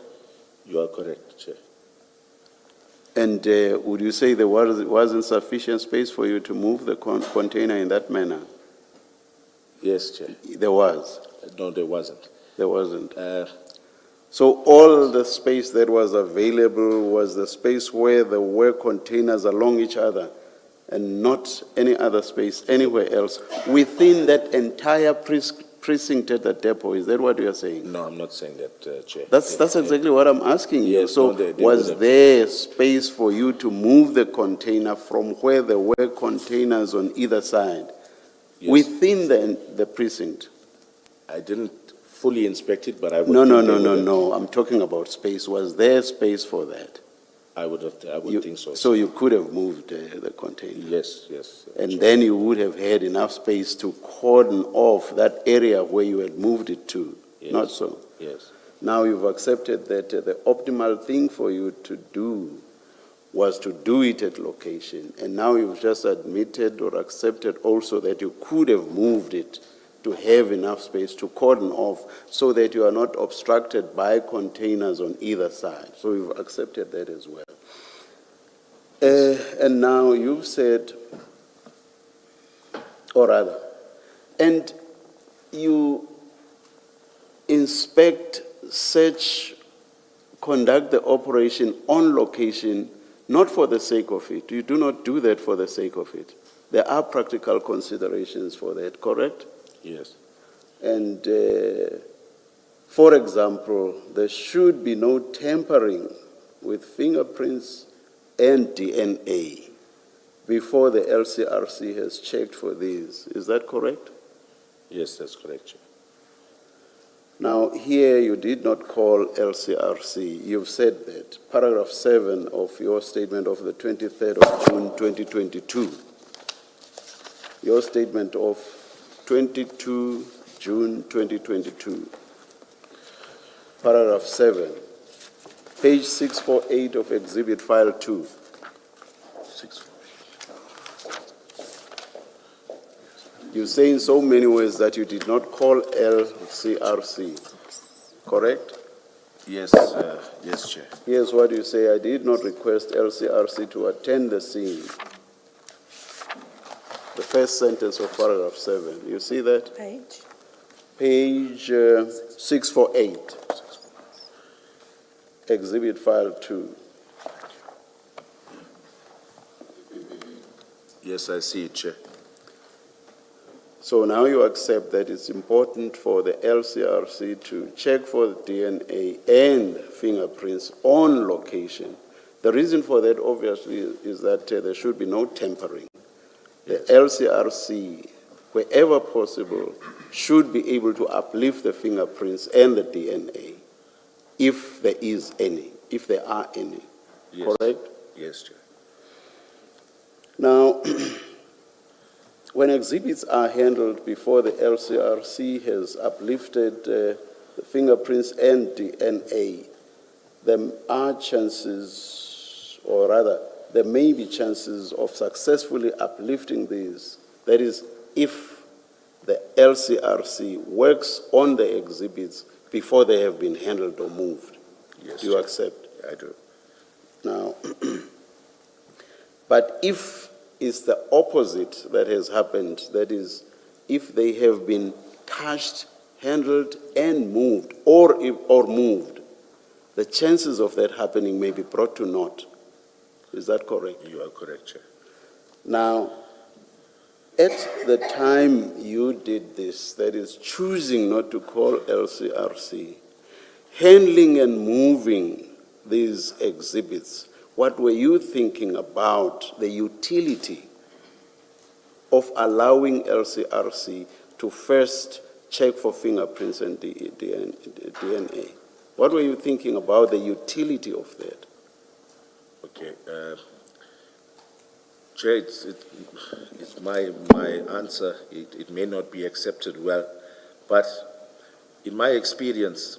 S3: You are correct, Chair.
S1: And would you say there wasn't sufficient space for you to move the container in that manner?
S3: Yes, Chair.
S1: There was.
S3: No, there wasn't.
S1: There wasn't. So all the space that was available was the space where there were containers along each other and not any other space anywhere else within that entire precinct at the depot. Is that what you are saying?
S3: No, I'm not saying that, Chair.
S1: That's exactly what I'm asking you.
S3: Yes,
S1: So
S3: no, they
S1: was
S3: wouldn't.
S1: there space for you to move the container from where there were containers on either side
S3: Yes.
S1: within the precinct?
S3: I didn't fully inspect it, but I would.
S1: No.
S3: think they would have-
S1: No. I'm talking about space. Was there space for that?
S3: I would think so.
S1: So you could have moved the container.
S3: Yes.
S1: And
S3: Chair.
S1: then you would have had enough space to cordon off that area where you had moved it to.
S3: Yes.
S1: Not so.
S3: Yes.
S1: Now you've accepted that the optimal thing for you to do was to do it at location. And now you've just admitted or accepted also that you could have moved it to have enough space to cordon off so that you are not obstructed by containers on either side. So you've accepted that as well. And now you've said, or rather, And you inspect, search, conduct the operation on location, not for the sake of it. You do not do that for the sake of it. There are practical considerations for that, correct?
S3: Yes.
S1: And for example, there should be no tampering with fingerprints and DNA before the LCRC has checked for these. Is that correct?
S3: Yes, that's correct, Chair.
S1: Now, here you did not call LCRC. You've said that. Paragraph 7 of your statement of the 23rd of June 2022. Your statement of 22 June 2022. Paragraph 7. Page 648 of Exhibit File 2. You say in so many ways that you did not call LCRC, correct?
S3: Yes, yes, Chair.
S1: Here's what you say: I did not request LCRC to attend the scene. The first sentence of paragraph 7. You see that?
S2: Page?
S1: Page 648. Exhibit File 2.
S3: Yes, I see it, Chair.
S1: So now you accept that it's important for the LCRC to check for the DNA and fingerprints on location. The reason for that, obviously, is that there should be no tampering. The LCRC, wherever possible, should be able to uplift the fingerprints and the DNA, if there is any, if there are any.
S3: Yes.
S1: Correct?
S3: Yes, Chair.
S1: Now, when exhibits are handled before the LCRC has uplifted the fingerprints and DNA, there are chances, or rather, there may be chances of successfully uplifting these. That is, if the LCRC works on the exhibits before they have been handled or moved.
S3: Yes,
S1: Do you
S3: Chair.
S1: accept?
S3: I do.
S1: Now, but if it's the opposite that has happened, that is, if they have been touched, handled, and moved, or moved, the chances of that happening may be brought to naught. Is that correct?
S3: You are correct, Chair.
S1: Now, at the time you did this, that is, choosing not to call LCRC, handling and moving these exhibits, what were you thinking about the utility of allowing LCRC to first check for fingerprints and DNA? What were you thinking about the utility of that?
S3: Okay. Chair, it's my answer. It may not be accepted well, but in my experience,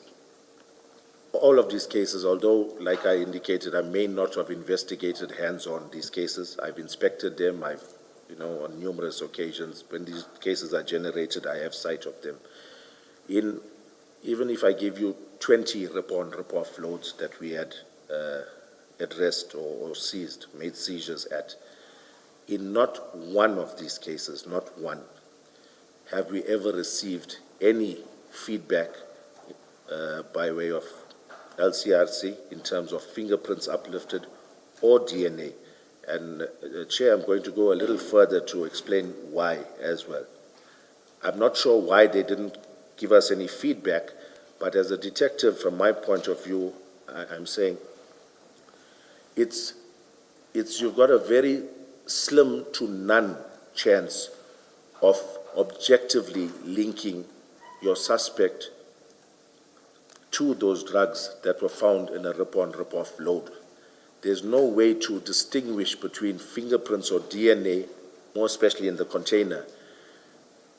S3: all of these cases, although, like I indicated, I may not have investigated hands-on these cases. I've inspected them. I've, on numerous occasions, when these cases are generated, I have sight of them. Even if I give you 20 rip-off loads that we had addressed or seized, made seizures at, in not one of these cases, not one, have we ever received any feedback by way of LCRC in terms of fingerprints uplifted or DNA. And Chair, I'm going to go a little further to explain why as well. I'm not sure why they didn't give us any feedback, but as a detective, from my point of view, I'm saying you've got a very slim to none chance of objectively linking your suspect to those drugs that were found in a rip-off load. There's no way to distinguish between fingerprints or DNA, more especially in the container,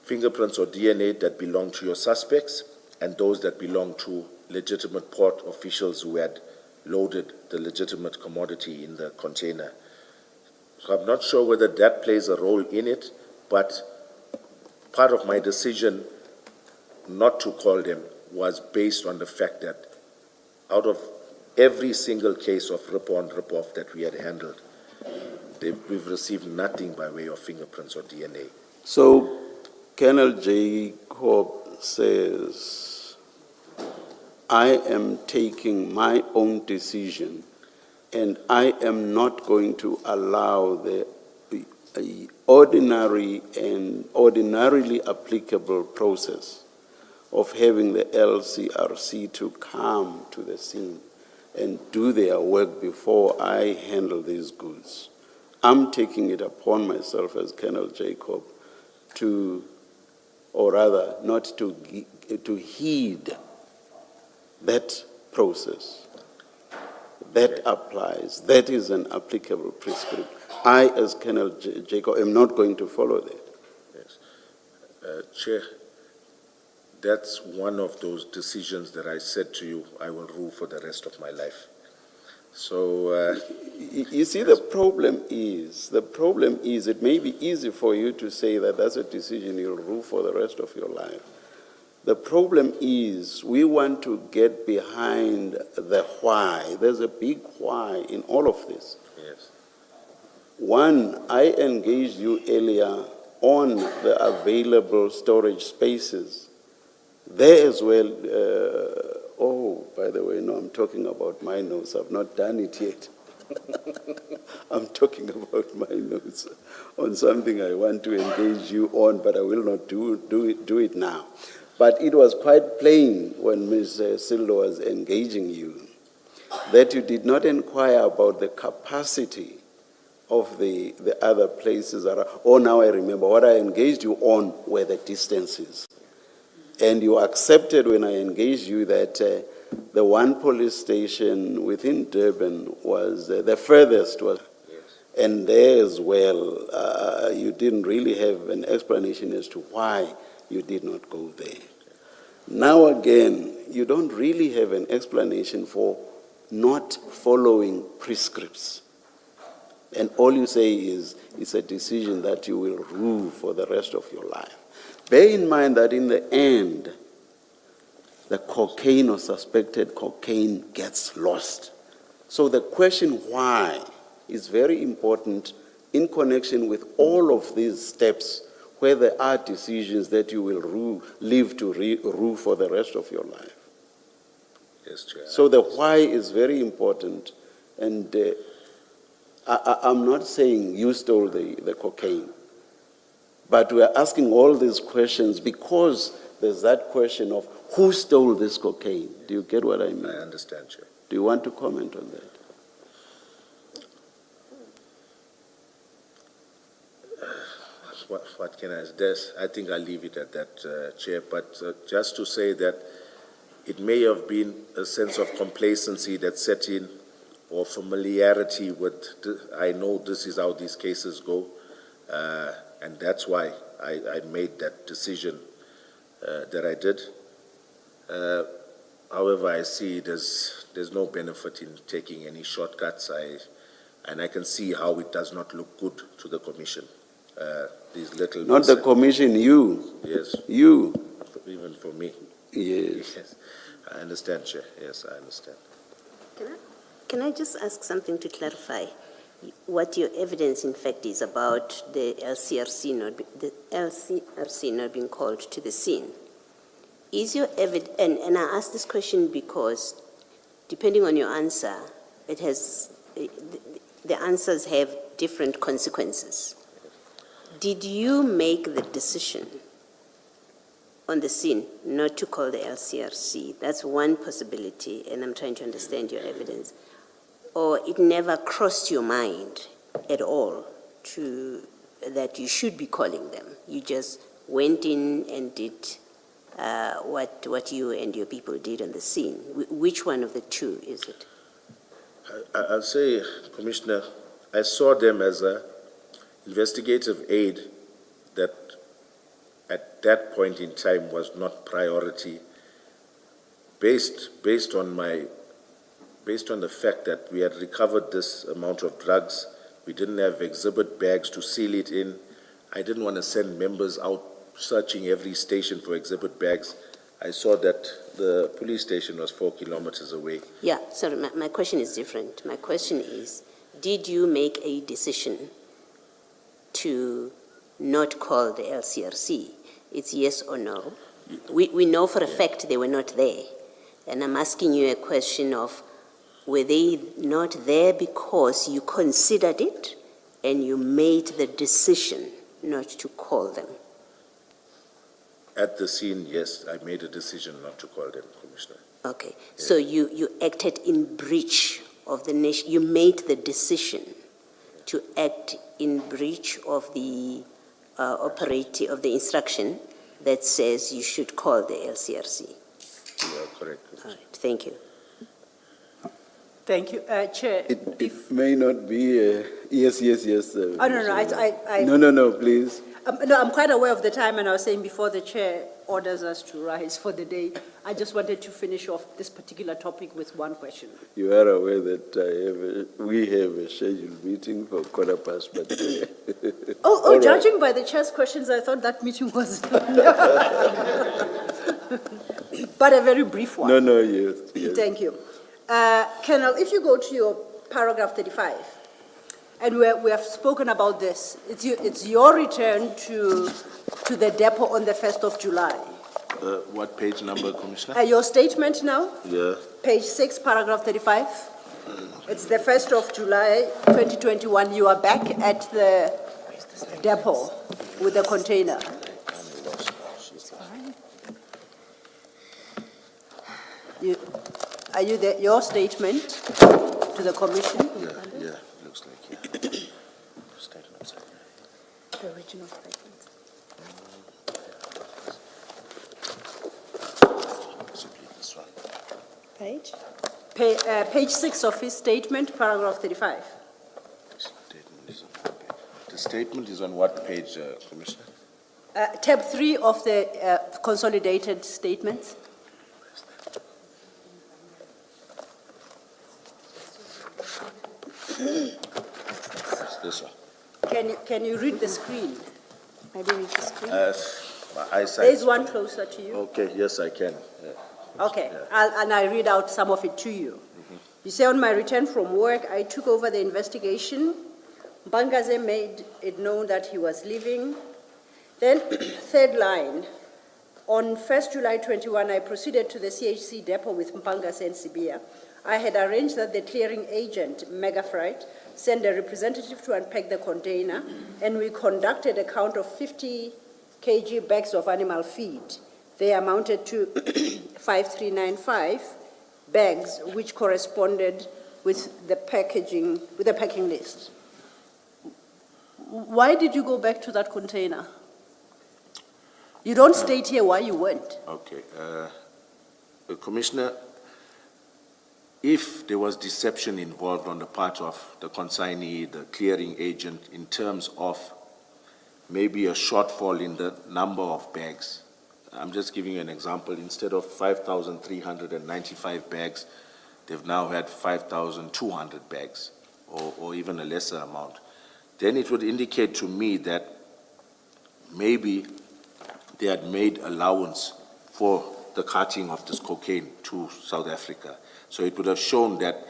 S3: fingerprints or DNA that belong to your suspects and those that belong to legitimate port officials who had loaded the legitimate commodity in the container. So I'm not sure whether that plays a role in it, but part of my decision not to call them was based on the fact that out of every single case of rip-on, rip-off that we had handled, we've received nothing by way of fingerprints or DNA.
S1: So Colonel Jacob says, I am taking my own decision and I am not going to allow the ordinary and ordinarily applicable process of having the LCRC to come to the scene and do their work before I handle these goods. I'm taking it upon myself as Colonel Jacob to, or rather not to heed that process. That applies. That is an applicable prescript. I, as Colonel Jacob, am not going to follow that.
S3: Yes. Chair, that's one of those decisions that I said to you I will rule for the rest of my life. So,
S1: you see, the problem is, it may be easy for you to say that that's a decision you'll rule for the rest of your life. The problem is we want to get behind the why. There's a big why in all of this.
S3: yes.
S1: One, I engaged you earlier on the available storage spaces. There as well, oh, by the way, no, I'm talking about my notes. I've not done it yet. I'm talking about my notes on something I want to engage you on, but I will not do it now. But it was quite plain when Ms. Sildo was engaging you that you did not inquire about the capacity of the other places. Oh, now I remember. What I engaged you on were the distances. And you accepted when I engaged you that the one police station within Durban was the furthest. And there as well, you didn't really have an explanation as to why you did not go there. Now again, you don't really have an explanation for not following prescripts. And all you say is it's a decision that you will rule for the rest of your life. Bear in mind that in the end, the cocaine or suspected cocaine gets lost. So the question why is very important in connection with all of these steps where there are decisions that you will live to rule for the rest of your life.
S3: Yes, Chair.
S1: So the why is very important. And I'm not saying you stole the cocaine, but we're asking all these questions because there's that question of who stole this cocaine. Do you get what I mean?
S3: I understand, Chair.
S1: Do you want to comment on that?
S3: What can I say? I think I'll leave it at that, Chair. But just to say that it may have been a sense of complacency that set in, or familiarity with, I know this is how these cases go, and that's why I made that decision that I did. However, I see there's no benefit in taking any shortcuts, and I can see how it does not look good to the Commission. These little
S1: Not the Commission, you.
S3: Yes.
S1: You.
S3: Even for me.
S1: Yes.
S3: Yes. I understand, Chair. Yes, I understand.
S4: Can I just ask something to clarify? What your evidence, in fact, is about the LCRC not being called to the scene. Is your evidence, and I ask this question because, depending on your answer, the answers have different consequences. Did you make the decision on the scene not to call the LCRC? That's one possibility, and I'm trying to understand your evidence. Or it never crossed your mind at all that you should be calling them. You just went in and did what you and your people did on the scene. Which one of the two is it?
S3: I'll say, Commissioner, I saw them as an investigative aid that at that point in time was not priority, based on the fact that we had recovered this amount of drugs. We didn't have exhibit bags to seal it in. I didn't want to send members out searching every station for exhibit bags. I saw that the police station was 4 kilometers away.
S4: Yeah, sorry, my question is different. My question is, did you make a decision to not call the LCRC? It's yes or no. We know for a fact they were not there. And I'm asking you a question of, were they not there because you considered it and you made the decision not to call them?
S3: At the scene, yes, I made a decision not to call them, Commissioner.
S4: Okay, so you acted in breach of the nation, you made the decision to act in breach of the of the instruction that says you should call the LCRC.
S3: You are correct.
S4: All right, thank you.
S2: Thank you. Chair,
S1: It may not be, yes.
S2: Oh, no,
S1: No, please.
S2: no, I'm quite aware of the time, and I was saying before the chair orders us to rise for the day, I just wanted to finish off this particular topic with one question.
S1: You are aware that we have a scheduled meeting for 15:15, but...
S2: Oh,
S1: All right.
S2: judging by the chair's questions, I thought that meeting was... But a very brief one.
S1: No, yes.
S2: Thank you. Colonel, if you go to your paragraph 35, and we have spoken about this, it's your return to the depot on the 1st of July.
S3: What page number, Commissioner?
S2: Your statement now,
S3: Yeah.
S2: page 6, paragraph 35. It's the 1st of July, 2021. You are back at the depot with the container. Are you there? Your statement to the commission?
S3: Yeah, looks like, yeah. Statements.
S2: The original statement.
S3: Possibly this one.
S2: Page? Page 6 of his statement, paragraph 35.
S3: The statement is on what page, Commissioner?
S2: Tab 3 of the consolidated statements.
S3: It's this one.
S2: Can you read the screen? Maybe read the screen.
S3: My eyesight.
S2: There's one closer to you.
S3: Okay, yes, I can. Yeah.
S2: Okay, and I read out some of it to you. You say, on my return from work, I took over the investigation. Mpangaze made it known that he was leaving. Then, third line, on 1st July 21, I proceeded to the CHC depot with Mpangaze and Sibia. I had arranged that the clearing agent, Megafreight, send a representative to unpack the container, and we conducted a count of 50 kg bags of animal feed. They amounted to 5395 bags, which corresponded with the packing list. Why did you go back to that container? You don't state here why you went.
S3: Okay. Commissioner, if there was deception involved on the part of the consignee, the clearing agent, in terms of maybe a shortfall in the number of bags, I'm just giving you an example. Instead of 5,395 bags, they've now had 5,200 bags, or even a lesser amount. Then it would indicate to me that maybe they had made allowance for the carting of this cocaine to South Africa. So it would have shown that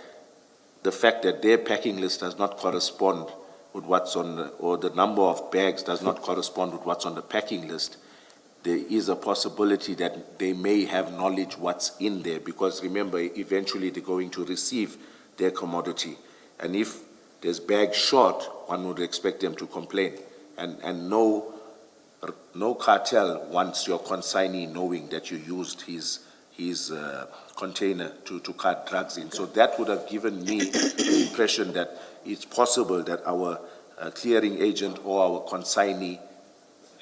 S3: the fact that their packing list does not correspond with what's on, or the number of bags does not correspond with what's on the packing list, there is a possibility that they may have knowledge what's in there, because remember, eventually they're going to receive their commodity. And if there's bags short, one would expect them to complain. And no cartel wants your consignee knowing that you used his container to cart drugs in. So that would have given me the impression that it's possible that our clearing agent or our consignee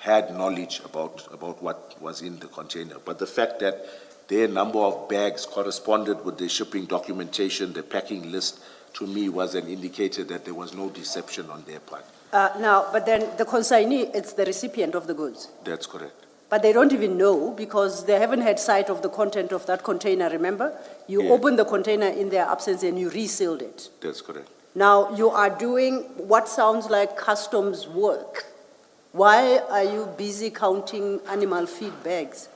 S3: had knowledge about what was in the container. But the fact that their number of bags corresponded with the shipping documentation, the packing list, to me was an indicator that there was no deception on their part.
S2: Now, but then the consignee, it's the recipient of the goods.
S3: That's correct.
S2: But they don't even know, because they haven't had sight of the content of that container, remember? You opened the container in their absence and you resealed it.
S3: That's correct.
S2: Now, you are doing what sounds like customs work. Why are you busy counting animal feed bags?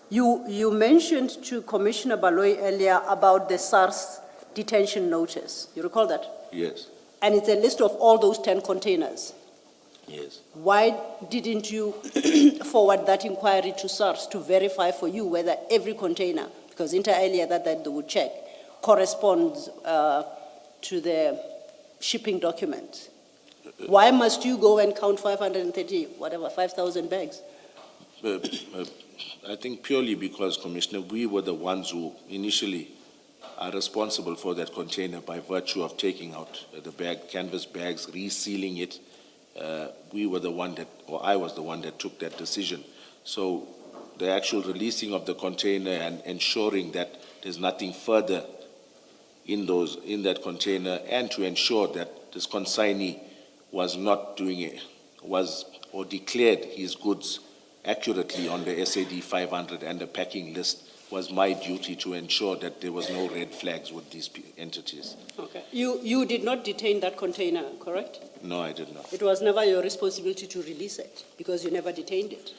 S2: You mentioned to Commissioner Baloyi earlier about the SARS detention notice. You recall that?
S3: Yes.
S2: And it's a list of all those 10 containers.
S3: Yes.
S2: Why didn't you forward that inquiry to SARS to verify for you whether every container, because inter alia that they would check, corresponds to the shipping documents? Why must you go and count 5,000 bags?
S3: I think purely because, Commissioner, we were the ones who initially are responsible for that container by virtue of taking out the bag, canvas bags, resealing it. We were the one that, or I was the one that took that decision. So the actual releasing of the container and ensuring that there's nothing further in that container, and to ensure that this consignee was not doing it, or declared his goods accurately on the SAD 500 and the packing list, was my duty to ensure that there was no red flags with these entities.
S2: Okay. You did not detain that container, correct?
S3: No, I did not.
S2: It was never your responsibility to release it because you never detained it.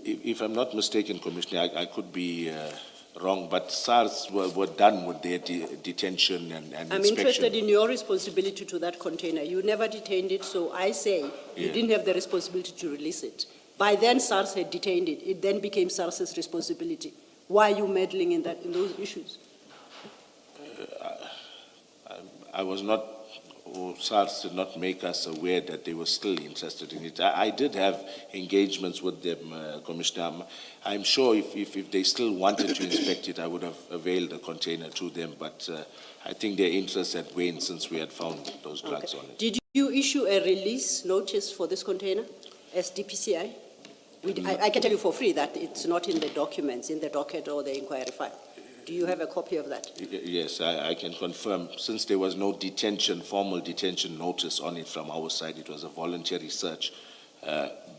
S3: If I'm not mistaken, Commissioner, I could be wrong, but SARS were done with their detention and
S2: I'm
S3: inspection.
S2: interested in your responsibility to that container. You never detained it, so I say you didn't have the responsibility to release it. By then, SARS had detained it. It then became SARS's responsibility. Why are you meddling in those issues?
S3: I was not, or SARS did not make us aware that they were still interested in it. I did have engagements with them, Commissioner. I'm sure if they still wanted to inspect it, I would have availed the container to them, but I think their interest had waned since we had found those drugs on it.
S2: Did you issue a release notice for this container as DPCI? I can tell you for free that it's not in the documents, in the docket or the inquiry file. Do you have a copy of that?
S3: Yes, I can confirm. Since there was no formal detention notice on it from our side, it was a voluntary search.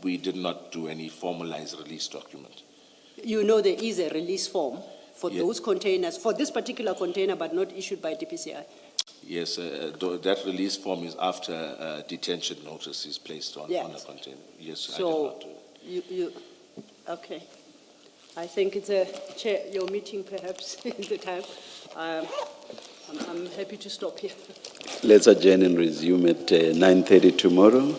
S3: We did not do any formalized release document.
S2: You know there is a release form for those containers, for this particular container, but not issued by DPCI?
S3: Yes, that release form is after detention notice is placed on a container. Yes,
S2: So
S3: I did not do it.
S2: Okay. I think it's your meeting perhaps in the time. I'm happy to stop here.
S1: Let's adjourn and resume at 9:30 tomorrow.